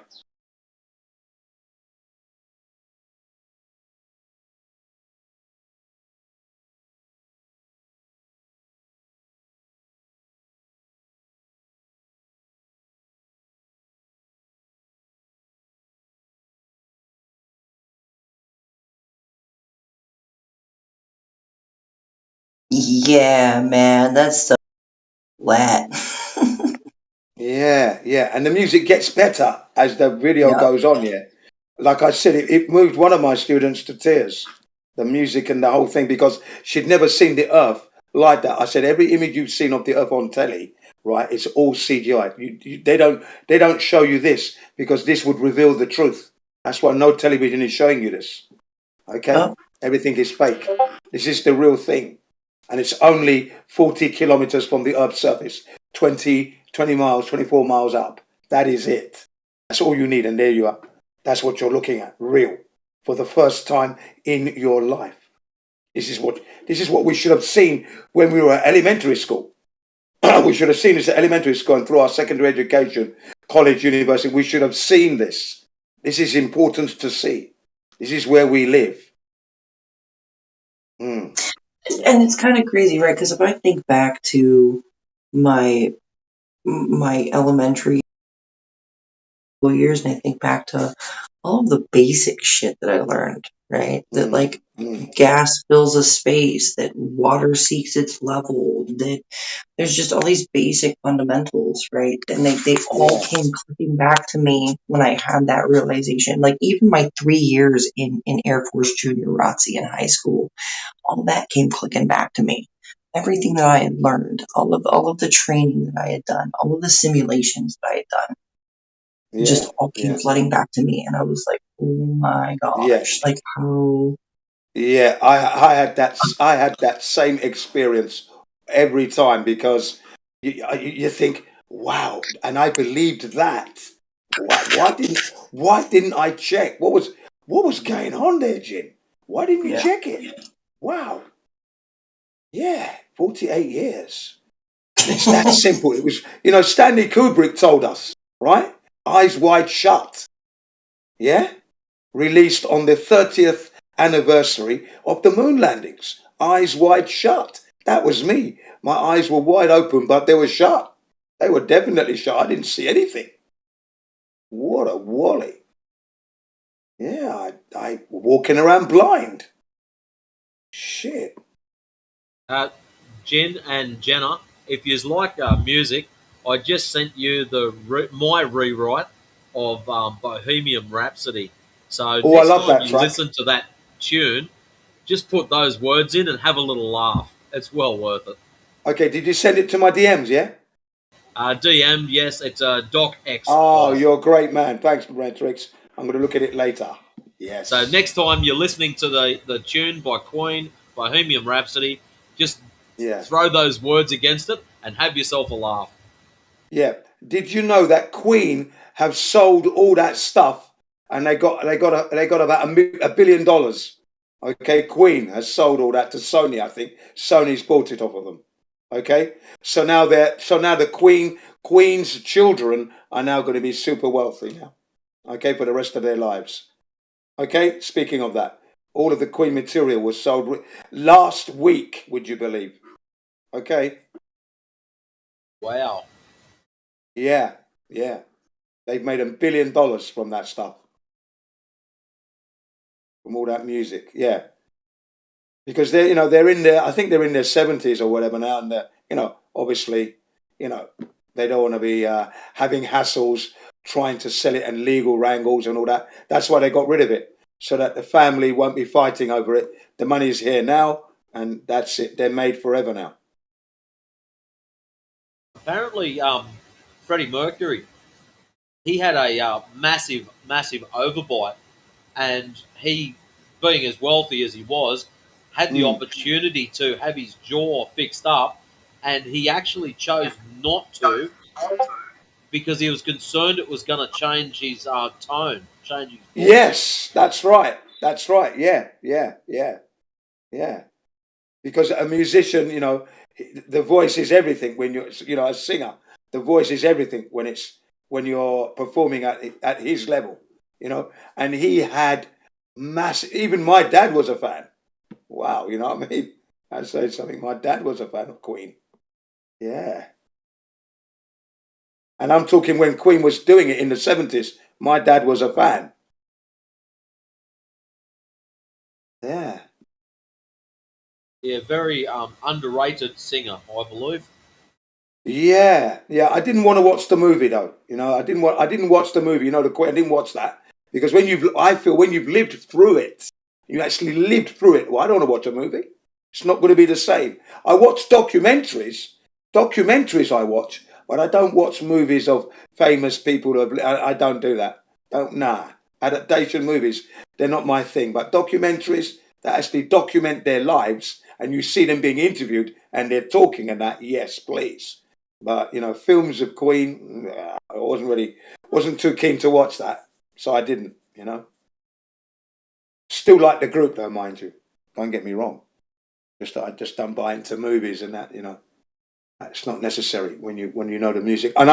Yeah, man, that's so flat. Yeah. And the music gets better as the video goes on, yeah. Like I said, it moved one of my students to tears. The music and the whole thing, because she'd never seen the Earth like that. I said, every image you've seen of the Earth on telly, right, it's all CGI. They don't show you this because this would reveal the truth. That's why no television is showing you this. Okay? Everything is fake. This is the real thing. And it's only 40 kilometers from the Earth's surface, 20 miles, 24 miles up. That is it. That's all you need. And there you are. That's what you're looking at, real, for the first time in your life. This is what we should have seen when we were at elementary school. We should have seen this at elementary school and through our secondary education, college, university. We should have seen this. This is important to see. This is where we live. And it's kind of crazy, right? Because if I think back to my elementary years, and I think back to all of the basic shit that I learned, right? That like gas fills a space, that water seeks its level, that there's just all these basic fundamentals, right? And they all came clicking back to me when I had that realization. Like even my 3 years in Air Force Junior ROTC in high school, all that came clicking back to me. Everything that I had learned, all of the training that I had done, all of the simulations that I had done, just all came flooding back to me, and I was like, "Oh my gosh!" Like how? Yeah, I had that same experience every time because you think, wow, and I believed that. Why didn't I check? What was going on there, Jin? Why didn't you check it? Wow. Yeah, 48 years. It's that simple. It was, Stanley Kubrick told us, right? Eyes Wide Shut. Yeah? Released on the 30th anniversary of the moon landings. Eyes Wide Shut. That was me. My eyes were wide open, but they were shut. They were definitely shut. I didn't see anything. What a wally. Yeah, I walking around blind. Shit. Jen and Jenna, if you like music, I just sent you my rewrite of Bohemian Rhapsody. So Oh, I next love time that you track. listen to that tune, just put those words in and have a little laugh. It's well worth it. Okay, did you send it to my DMs, yeah? DM, yes, it's Doc X. Oh, you're a great man. Thanks, Matrix. I'm going to look at it later. Yes. So next time you're listening to the tune by Queen, Bohemian Rhapsody, just throw those words against it and have yourself a laugh. Yeah. Did you know that Queen have sold all that stuff and they got about $1 billion? Okay, Queen has sold all that to Sony. I think Sony's bought it off of them. Okay, so now the Queen's children are now going to be super wealthy now. Okay, for the rest of their lives. Okay, speaking of that, all of the Queen material was sold last week. Would you believe? Okay. Wow. Yeah. They've made $1 billion from that stuff. From all that music. Yeah. Because they're in their, I think they're in their 70s or whatever now, and they're, obviously, they don't want to be having hassles trying to sell it and legal wrangles and all that. That's why they got rid of it, so that the family won't be fighting over it. The money's here now, and that's it. They're made forever now. Apparently, Freddie Mercury, he had a massive overbite, and he, being as wealthy as he was, had the opportunity to have his jaw fixed up, and he actually chose not to because he was concerned it was going to change his tone, change his voice. Yes, that's right. That's right. Yeah. Because a musician, the voice is everything. When you're, a singer, the voice is everything when you're performing at his level, And he had massive. Even my dad was a fan. Wow, you know what I mean? I'd say something. My dad was a fan of Queen. Yeah. And I'm talking when Queen was doing it in the 70s. My dad was a fan. Yeah. Yeah, very underrated singer, I believe. Yeah. I didn't want to watch the movie though. I didn't watch the movie. I didn't watch that because I feel when you've lived through it, you actually lived through it. Well, I don't want to watch a movie. It's not going to be the same. I watch documentaries. I watch, but I don't watch movies of famous people. I don't do that. Adaptation movies, they're not my thing. But documentaries that actually document their lives and you see them being interviewed and they're talking and that, yes, please. But films of Queen, I wasn't too keen to watch that, so I didn't. Still like the group though, mind you. Don't get me wrong. I just don't buy into movies and that. It's not necessary when you know the music. And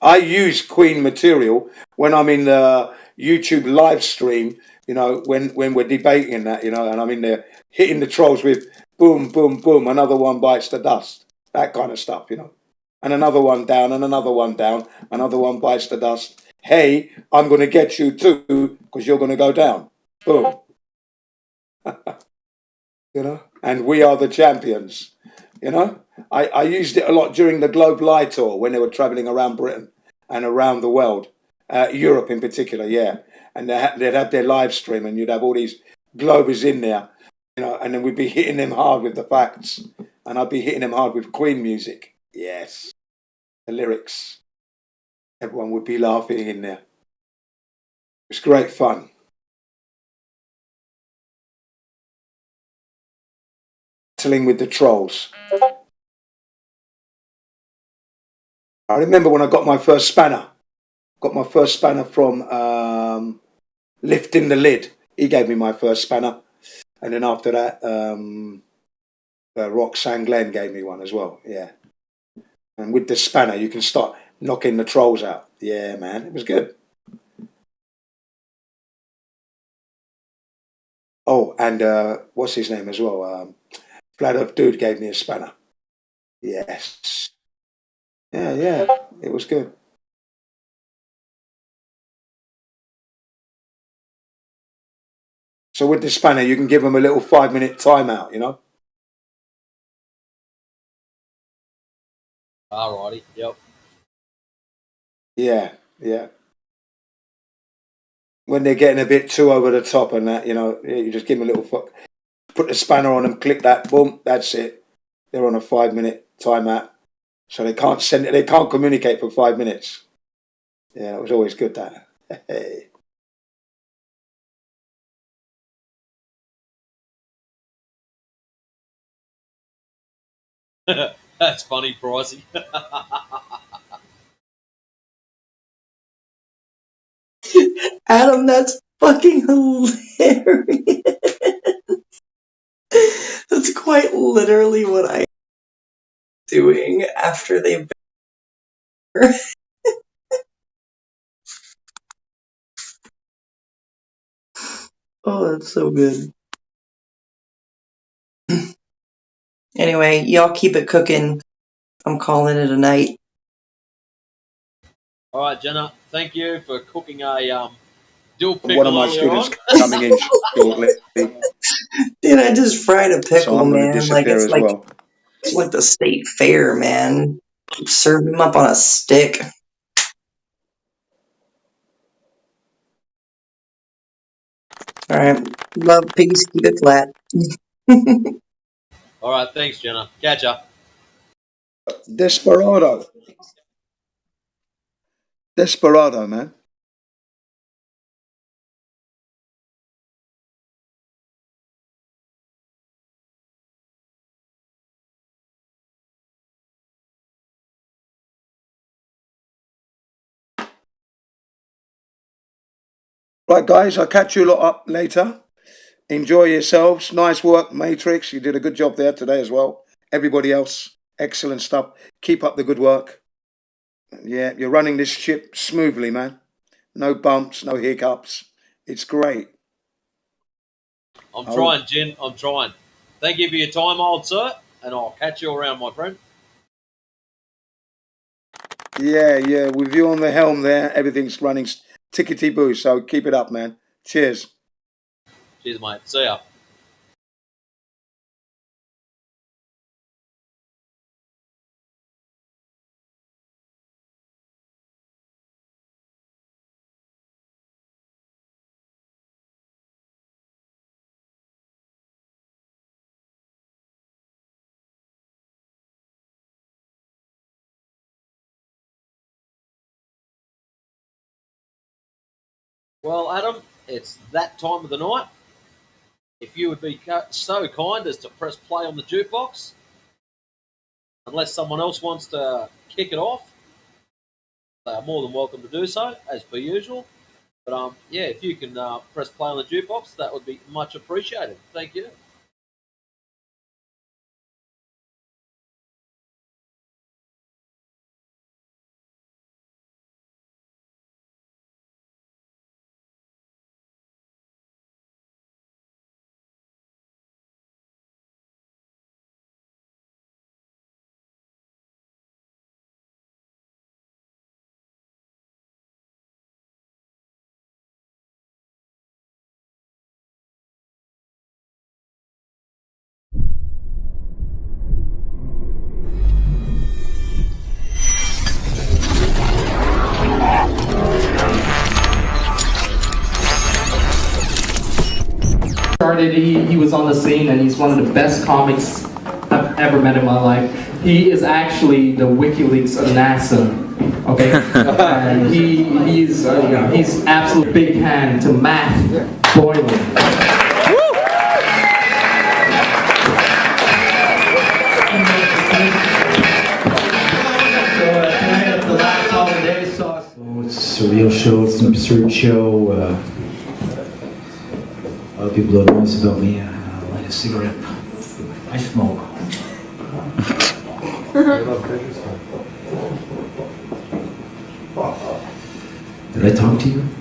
I use Queen material when I'm in the YouTube live stream. When we're debating and that. And I'm in there hitting the trolls with boom, boom, boom. Another one bites the dust. That kind of stuff. And another one down, and another one down. Another one bites the dust. Hey, I'm going to get you too because you're going to go down. Boom. And we are the champions. I used it a lot during the Globe Live tour when they were traveling around Britain and around the world, Europe in particular, yeah. And they'd have their live stream and you'd have all these Globers in there, and then we'd be hitting them hard with the facts. And I'd be hitting them hard with Queen music. Yes. The lyrics. Everyone would be laughing in there. It's great fun. Battling with the trolls. I remember when I got my first spanner. Got my first spanner from Lifting the Lid. He gave me my first spanner. And then after that, Roxanne Glenn gave me one as well. Yeah. And with the spanner, you can start knocking the trolls out. Yeah, man, it was good. Oh, and what's his name as well? Flat Earth Dude gave me a spanner. Yes. Yeah, it was good. So with the spanner, you can give them a little 5-minute timeout, you know? Alrighty, yep. Yeah. When they're getting a bit too over the top and that, you know, you just give them a little put the spanner on them, click that, boom, that's it. They're on a 5-minute timeout. So they can't communicate for 5 minutes. Yeah, it was always good, that. Hey. That's funny, Pricey. Adam, that's fucking hilarious. That's quite literally what I'm doing after they've been. Oh, that's so good. Anyway, y'all keep it cooking. I'm calling it a night. All right, Jenna, thank you for cooking a dill pickle One of my earlier on. students coming in shortly. Dude, I just fried a So pickle, I'm going to man. Like disappear as well. it's like the state fair, man. Serve them up on a stick. All right, love, peace, keep it flat. All right, thanks, Jenna. Catch up. Desperado, man. Right, guys, I'll catch you lot up later. Enjoy yourselves. Nice work, Matrix. You did a good job there today as well. Everybody else, excellent stuff. Keep up the good work. Yeah, you're running this ship smoothly, man. No bumps, no hiccups. It's great. I'm trying, Jen. I'm trying. Thank you for your time, old sir, and I'll catch you around, my friend. Yeah. With you on the helm there, everything's running tickety-boo. So keep it up, man. Cheers. Cheers, mate. See ya. Well, Adam, it's that time of the night. If you would be so kind as to press play on the jukebox, unless someone else wants to kick it off, they are more than welcome to do so, as per usual. But yeah, if you can press play on the jukebox, that would be much appreciated. Thank you. Started, he was on the scene, and he's one of the best comics I've ever met in my life. He is actually the WikiLeaks of NASA. Okay, and he's absolute big hand to Matt Boylan. It's a real show, it's an absurd show. A lot of people don't know this about me. I light a cigarette. I smoke. Did I talk to you?